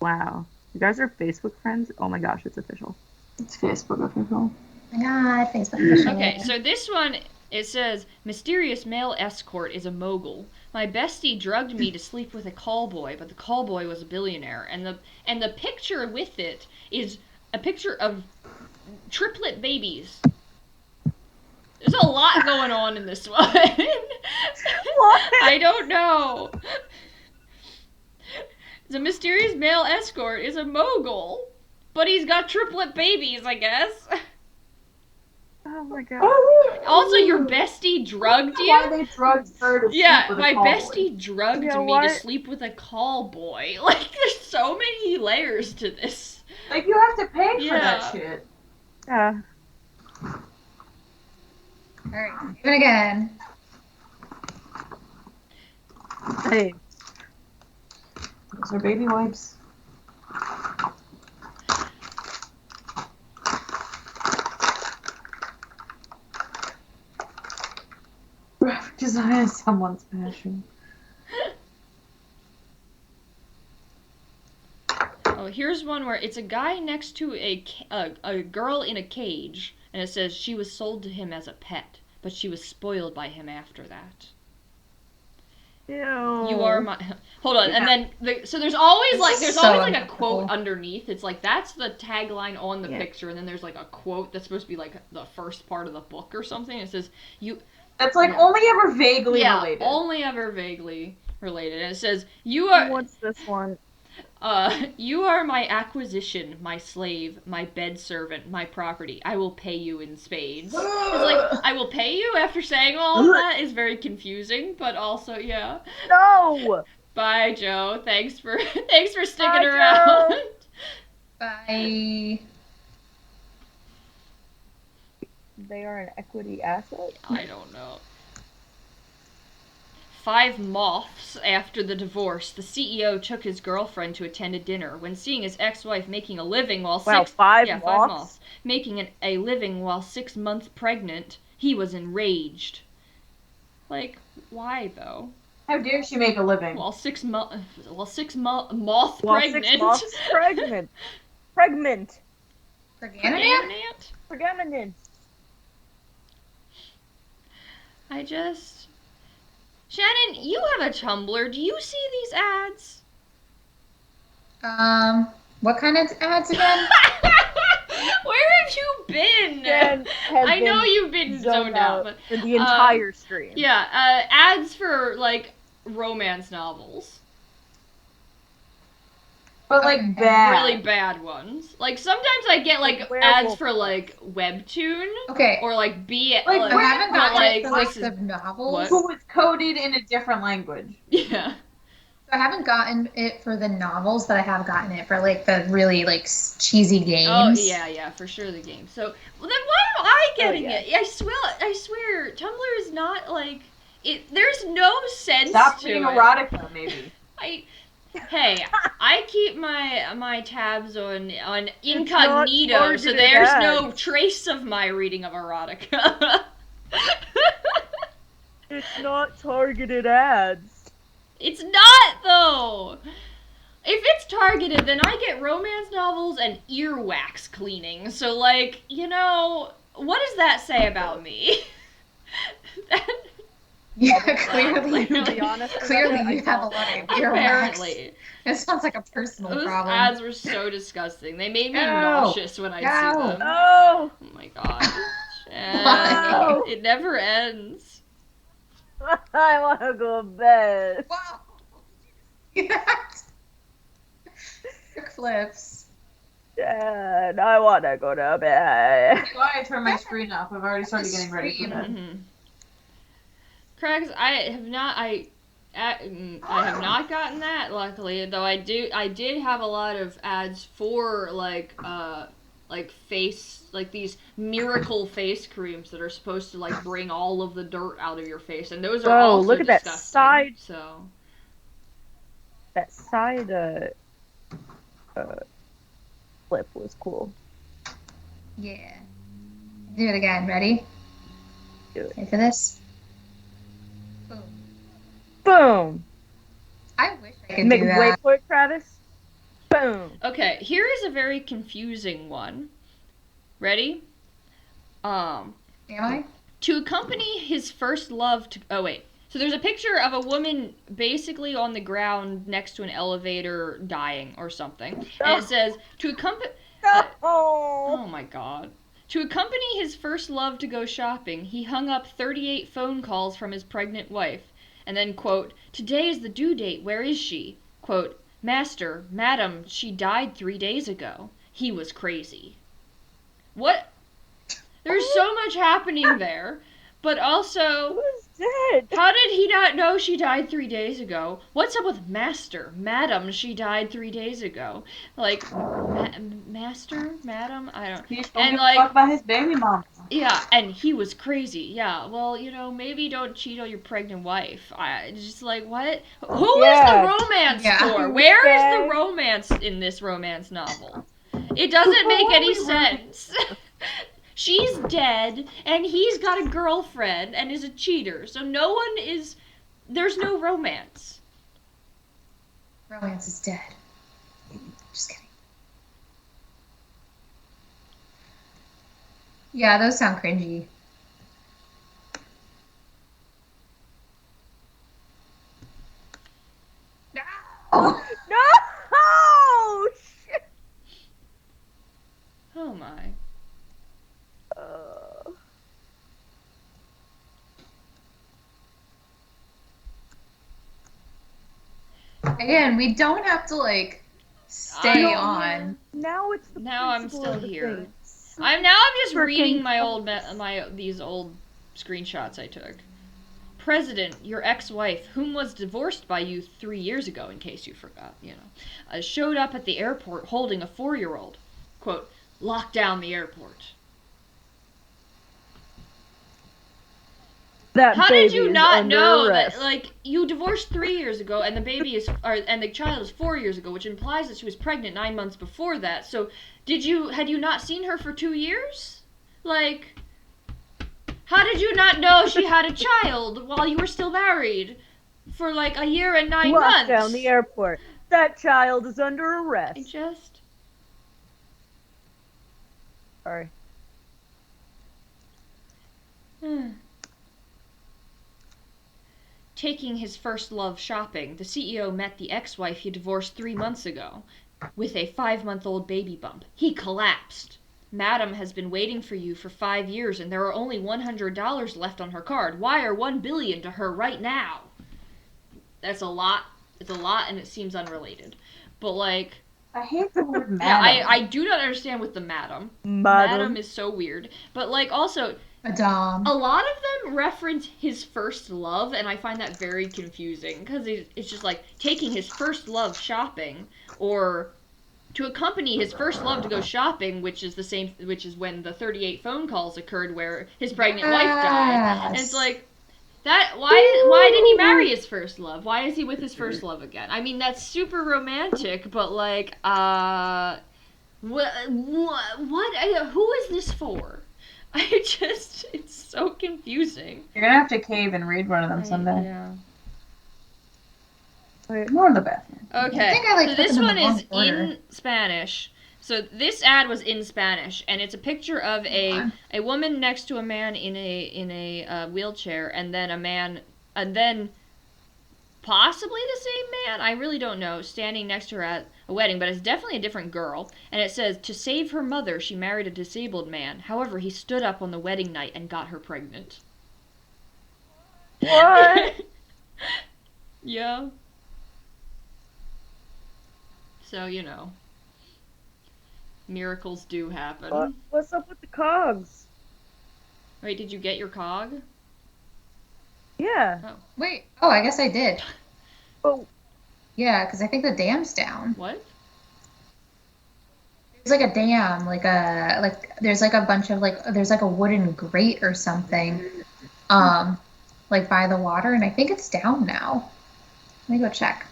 [SPEAKER 3] Wow. You guys are Facebook friends? Oh my gosh, it's official.
[SPEAKER 7] It's Facebook official.
[SPEAKER 2] Oh my god, Facebook official.
[SPEAKER 1] Okay, so this one, it says, mysterious male escort is a mogul. My bestie drugged me to sleep with a callboy, but the callboy was a billionaire. And the picture with it is a picture of triplet babies. There's a lot going on in this one.
[SPEAKER 3] What?
[SPEAKER 1] I don't know. The mysterious male escort is a mogul, but he's got triplet babies, I guess.
[SPEAKER 3] Oh my god.
[SPEAKER 1] Also, your bestie drugged you?
[SPEAKER 7] Why they drugged her to
[SPEAKER 1] Yeah,
[SPEAKER 7] sleep with
[SPEAKER 1] my
[SPEAKER 7] a cowboy.
[SPEAKER 1] bestie drugged
[SPEAKER 3] Yeah,
[SPEAKER 1] me
[SPEAKER 3] what?
[SPEAKER 1] to sleep with a call boy. Like, there's so many layers to this.
[SPEAKER 7] Like, you have to pay for
[SPEAKER 1] Yeah.
[SPEAKER 7] that shit.
[SPEAKER 3] Yeah.
[SPEAKER 2] Alright, do it again.
[SPEAKER 3] Hey.
[SPEAKER 7] Those are baby wipes. Graphic design is someone's passion.
[SPEAKER 1] Oh, here's one where it's a guy next to a girl in a cage, and it says she was sold to him as a pet, but she was spoiled by him after that.
[SPEAKER 3] Ew.
[SPEAKER 1] You are my. Hold on, and then so there's always
[SPEAKER 2] This
[SPEAKER 1] like
[SPEAKER 2] is
[SPEAKER 1] there's
[SPEAKER 2] so
[SPEAKER 1] always like a
[SPEAKER 2] uncomfortable.
[SPEAKER 1] quote underneath. It's like that's the tagline on the
[SPEAKER 3] Yeah.
[SPEAKER 1] picture, and then there's like a quote that's supposed to be like the first part of the book or something. It says you.
[SPEAKER 7] That's like
[SPEAKER 1] Yeah.
[SPEAKER 7] only ever vaguely
[SPEAKER 1] Yeah,
[SPEAKER 7] related.
[SPEAKER 1] only ever vaguely related, and it says you are.
[SPEAKER 3] What's this one?
[SPEAKER 1] You are my acquisition, my slave, my bed servant, my property. I will pay you in spades. It's like, I will pay you after saying all of that is very confusing, but also, yeah.
[SPEAKER 3] No!
[SPEAKER 1] Bye, Joe. Thanks for sticking
[SPEAKER 3] Bye,
[SPEAKER 1] around.
[SPEAKER 3] Joe.
[SPEAKER 2] Bye.
[SPEAKER 3] They are an equity asset?
[SPEAKER 1] I don't know. 5 moths after the divorce, the CEO took his girlfriend to attend a dinner. When seeing his ex-wife making a living while
[SPEAKER 3] Wow, five
[SPEAKER 1] five
[SPEAKER 3] moths?
[SPEAKER 1] moths making a living while 6 months pregnant, he was enraged. Like, why though?
[SPEAKER 7] How dare she make a living?
[SPEAKER 1] While 6 moth
[SPEAKER 3] While
[SPEAKER 1] pregnant.
[SPEAKER 3] 6 months pregnant. Pregnant.
[SPEAKER 2] Pregnant?
[SPEAKER 3] Pregnant.
[SPEAKER 1] I just... Shannon, you have a Tumblr. Do you see these ads?
[SPEAKER 2] What kind of ads again?
[SPEAKER 1] Where have you been?
[SPEAKER 3] Jen has
[SPEAKER 1] I know
[SPEAKER 3] been
[SPEAKER 1] you've been zoned out, but
[SPEAKER 3] for the entire stream.
[SPEAKER 1] yeah, ads for like romance novels.
[SPEAKER 7] But like bad.
[SPEAKER 1] Really bad ones. Like sometimes I get like
[SPEAKER 3] Like
[SPEAKER 1] ads
[SPEAKER 3] werewolf
[SPEAKER 1] for like webtoon
[SPEAKER 2] Okay.
[SPEAKER 1] or like
[SPEAKER 7] Like,
[SPEAKER 2] I haven't gotten
[SPEAKER 1] like
[SPEAKER 2] the
[SPEAKER 1] this
[SPEAKER 2] list
[SPEAKER 1] is
[SPEAKER 2] of novels.
[SPEAKER 1] what?
[SPEAKER 7] Who was coded in a different language.
[SPEAKER 1] yeah.
[SPEAKER 2] I haven't gotten it for the novels, but I have gotten it for like the really like cheesy games.
[SPEAKER 1] Oh yeah, for sure the game. So well, then why am I getting
[SPEAKER 3] yeah.
[SPEAKER 1] it? I swear, Tumblr is not like it. There's no sense
[SPEAKER 7] Stop
[SPEAKER 1] to
[SPEAKER 7] reading
[SPEAKER 1] it.
[SPEAKER 7] erotica, maybe.
[SPEAKER 1] Hey, I keep my tabs on
[SPEAKER 3] not
[SPEAKER 1] incognito, so
[SPEAKER 3] targeted
[SPEAKER 1] there's no
[SPEAKER 3] ads.
[SPEAKER 1] trace of my reading of erotica.
[SPEAKER 3] It's not targeted ads.
[SPEAKER 1] It's not though. If it's targeted, then I get romance novels and earwax cleaning. So like, what does that say about me?
[SPEAKER 2] Yeah,
[SPEAKER 1] Clearly.
[SPEAKER 2] clearly.
[SPEAKER 3] To be honest,
[SPEAKER 2] Clearly,
[SPEAKER 3] Rebecca,
[SPEAKER 2] you have a lot of earwax.
[SPEAKER 1] Apparently.
[SPEAKER 2] It sounds like a personal
[SPEAKER 1] Those
[SPEAKER 2] problem.
[SPEAKER 1] ads were so disgusting. They made me
[SPEAKER 2] No.
[SPEAKER 1] nauseous when I see
[SPEAKER 2] No.
[SPEAKER 1] them.
[SPEAKER 3] Oh!
[SPEAKER 1] Oh my god.
[SPEAKER 3] No.
[SPEAKER 1] It never ends.
[SPEAKER 3] I want to go to bed.
[SPEAKER 2] Wow. Yes. Quick flips.
[SPEAKER 3] Dad, I want to go to bed.
[SPEAKER 7] That's why I turned my screen off. I've already started getting ready for bed.
[SPEAKER 1] Mm-hmm. Craigs, I have not gotten that, luckily, though I did have a lot of ads for like face, like these miracle face creams that are supposed to like bring all of the dirt out of your face, and those are
[SPEAKER 3] Whoa,
[SPEAKER 1] also
[SPEAKER 3] look at that
[SPEAKER 1] disgusting,
[SPEAKER 3] side-
[SPEAKER 1] So
[SPEAKER 3] That side flip was cool.
[SPEAKER 2] Yeah. Do it again. Ready?
[SPEAKER 3] Do it.
[SPEAKER 2] Ready for this? Boom.
[SPEAKER 3] Boom!
[SPEAKER 2] I wish I could
[SPEAKER 3] Make
[SPEAKER 2] do
[SPEAKER 3] it wait
[SPEAKER 2] that.
[SPEAKER 3] for it, Travis. Boom!
[SPEAKER 1] okay, here is a very confusing one. Ready?
[SPEAKER 2] Am I?
[SPEAKER 1] To accompany his first love to... Oh, wait. So there's a picture of a woman basically on the ground next to an elevator dying or something. And it says, to accompany...
[SPEAKER 3] Oh!
[SPEAKER 1] Oh my god. To accompany his first love to go shopping, he hung up 38 phone calls from his pregnant wife, and then, quote, "Today is the due date, where is she?" Quote, "Master, madam, she died 3 days ago." He was crazy. What? There's so much happening there, but also,
[SPEAKER 3] Who's dead?
[SPEAKER 1] how did he not know she died 3 days ago? What's up with Master? Madam, she died 3 days ago. Like, Master? Madam? I don't...
[SPEAKER 7] He just
[SPEAKER 1] And,
[SPEAKER 7] don't give a
[SPEAKER 1] like,
[SPEAKER 7] fuck about his baby mama.
[SPEAKER 1] yeah, and he was crazy. Yeah, well, maybe don't cheat on your pregnant wife. Just like, what? Who is the romance for? Where is the romance in this romance novel? It doesn't make any sense. She's dead, and he's got a girlfriend and is a cheater. So there's no romance.
[SPEAKER 2] Romance is dead. Just kidding. Yeah, those sound cringy.
[SPEAKER 3] No! Shit!
[SPEAKER 1] Oh my.
[SPEAKER 2] Again, we don't have to like stay on.
[SPEAKER 3] Now it's the
[SPEAKER 1] Now I'm
[SPEAKER 3] principle
[SPEAKER 1] still
[SPEAKER 3] of the
[SPEAKER 1] here.
[SPEAKER 3] thing.
[SPEAKER 1] I'm just
[SPEAKER 3] Freaking
[SPEAKER 1] reading these old screenshots I took. President, your ex-wife, whom was divorced by you 3 years ago, in case you forgot, showed up at the airport holding a 4-year-old. Quote, "Lock down the airport." How did you not know that, like, you divorced 3 years ago and the child is 4 years ago, which implies that she was pregnant 9 months before that. So, had you not seen her for 2 years? Like, how did you not know she had a child while you were still married for like a year and 9 months?
[SPEAKER 3] Lock down the airport. That child is under arrest. Sorry.
[SPEAKER 1] Taking his first love shopping, the CEO met the ex-wife he divorced 3 months ago with a 5-month-old baby bump. He collapsed. Madam has been waiting for you for 5 years and there are only $100 left on her card. Wire $1 billion to her right now. That's a lot. It's a lot and it seems unrelated. But like,
[SPEAKER 7] I hate the word madam.
[SPEAKER 1] yeah, I do not understand with the madam. Madam is so weird. But like also,
[SPEAKER 2] Adam.
[SPEAKER 1] a lot of them reference his first love, and I find that very confusing because it's just like taking his first love shopping, or to accompany his first love to go shopping, which is when the 38 phone calls occurred where his pregnant wife died. And it's like that. Why did he marry his first love? Why is he with his first love again? I mean, that's super romantic, but like, what? Who is this for? It's so confusing.
[SPEAKER 7] You're gonna have to cave and read one of them someday.
[SPEAKER 1] Yeah.
[SPEAKER 7] More in the bathroom.
[SPEAKER 1] Okay.
[SPEAKER 2] I think I like
[SPEAKER 1] so this
[SPEAKER 2] put them
[SPEAKER 1] one
[SPEAKER 2] in the
[SPEAKER 1] is
[SPEAKER 2] wrong order.
[SPEAKER 1] in Spanish. So this ad was in Spanish, and it's a picture of a woman next to a man in a wheelchair, and then possibly the same man. I really don't know. Standing next to her at a wedding, but it's definitely a different girl. And it says, to save her mother, she married a disabled man. However, he stood up on the wedding night and got her pregnant.
[SPEAKER 3] What?
[SPEAKER 1] Yeah. So, miracles do happen.
[SPEAKER 3] What's up with the cogs?
[SPEAKER 1] Wait, did you get your cog?
[SPEAKER 3] Yeah.
[SPEAKER 2] Wait. Oh, I guess I did.
[SPEAKER 3] Oh.
[SPEAKER 2] Yeah, because I think the dam's down.
[SPEAKER 1] What?
[SPEAKER 2] There's like a dam, there's like a bunch of there's like a wooden grate or something, like by the water, and I think it's down now. Let me go check.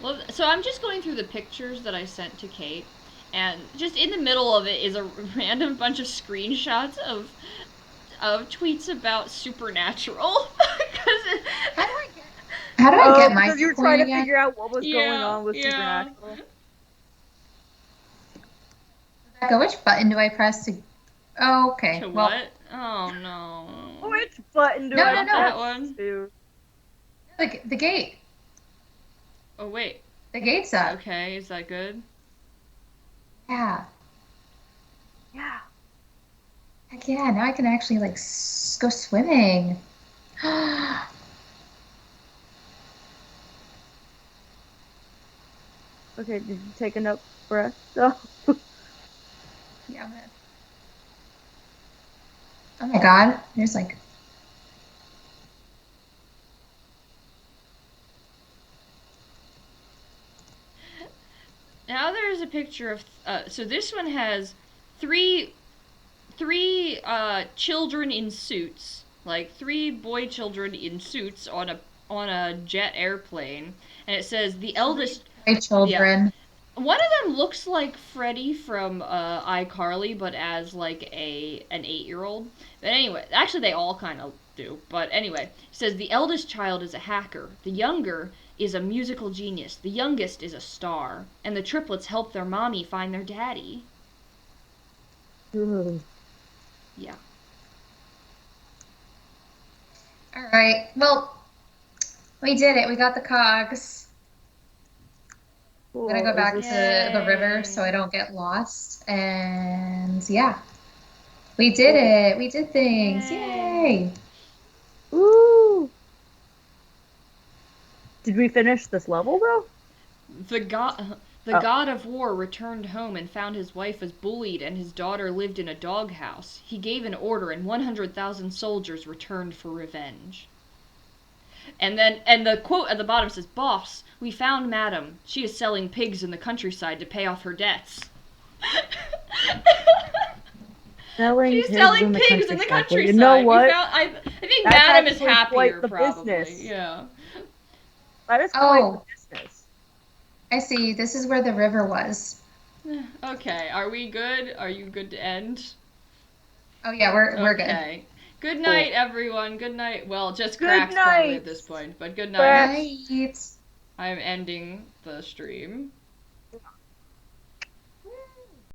[SPEAKER 1] Well, so I'm just going through the pictures that I sent to Kate, and just in the middle of it is a random bunch of screenshots of tweets about Supernatural.
[SPEAKER 2] How do I get my
[SPEAKER 3] because you were trying to figure out what was going on with Supernatural.
[SPEAKER 2] Rebecca, which button do I press to... Oh, okay.
[SPEAKER 1] To
[SPEAKER 2] Well,
[SPEAKER 1] what? Oh no.
[SPEAKER 3] Which button do
[SPEAKER 2] No,
[SPEAKER 3] I
[SPEAKER 2] no, no.
[SPEAKER 1] That
[SPEAKER 3] press
[SPEAKER 1] one?
[SPEAKER 3] to?
[SPEAKER 2] the gate.
[SPEAKER 1] Oh wait.
[SPEAKER 2] The gate's up.
[SPEAKER 1] Okay, is that good?
[SPEAKER 2] Yeah.
[SPEAKER 3] Yeah.
[SPEAKER 2] Heck yeah, now I can actually like go swimming.
[SPEAKER 3] Okay, did you take enough breath? Oh.
[SPEAKER 2] Yeah, I'm gonna. Oh my god, there's like.
[SPEAKER 1] Now there's a picture of. So this one has three children in suits, like three boy children in suits on a jet airplane, and it says the eldest.
[SPEAKER 2] My
[SPEAKER 1] Yeah,
[SPEAKER 2] children.
[SPEAKER 1] one of them looks like Freddy from iCarly, but as like an 8-year-old. But anyway, actually they all kind of do. But anyway, it says the eldest child is a hacker, the younger is a musical genius, the youngest is a star, and the triplets help their mommy find their daddy.
[SPEAKER 3] Ugh.
[SPEAKER 1] Yeah.
[SPEAKER 2] All right. Well, we did it. We got the cogs. I'm gonna
[SPEAKER 3] Cool.
[SPEAKER 2] go
[SPEAKER 3] Is
[SPEAKER 2] back
[SPEAKER 3] this
[SPEAKER 2] to the river
[SPEAKER 1] Yay.
[SPEAKER 2] so I don't get lost. And yeah, we did it. We did things.
[SPEAKER 1] Yay.
[SPEAKER 2] Yay!
[SPEAKER 3] Woo! Did we finish this level though?
[SPEAKER 1] The god of war returned home and found his wife was bullied and his daughter lived in a doghouse. He gave an order and 100,000 soldiers returned for revenge. And the quote at the bottom says, "Boss, we found Madam. She is selling pigs in the countryside to pay off her debts."
[SPEAKER 3] Selling
[SPEAKER 1] She's
[SPEAKER 3] pigs
[SPEAKER 1] selling
[SPEAKER 3] in the
[SPEAKER 1] pigs in the
[SPEAKER 3] countryside. Well,
[SPEAKER 1] countryside.
[SPEAKER 3] you know what?
[SPEAKER 1] I think
[SPEAKER 3] That's
[SPEAKER 1] Madam is
[SPEAKER 3] actually
[SPEAKER 1] happier,
[SPEAKER 3] quite the
[SPEAKER 1] probably.
[SPEAKER 3] business.
[SPEAKER 1] Yeah.
[SPEAKER 3] That is quite
[SPEAKER 2] Oh,
[SPEAKER 3] the business.
[SPEAKER 2] I see. This is where the river was.
[SPEAKER 1] Okay, are we good? Are you good to end?
[SPEAKER 2] Oh yeah, we're good.
[SPEAKER 1] Okay. Good night, everyone. Good night. Well, just
[SPEAKER 3] Good
[SPEAKER 1] cracks probably
[SPEAKER 3] night.
[SPEAKER 1] at this point, but good
[SPEAKER 3] Crack.
[SPEAKER 1] night.
[SPEAKER 2] Night.
[SPEAKER 1] I'm ending the stream.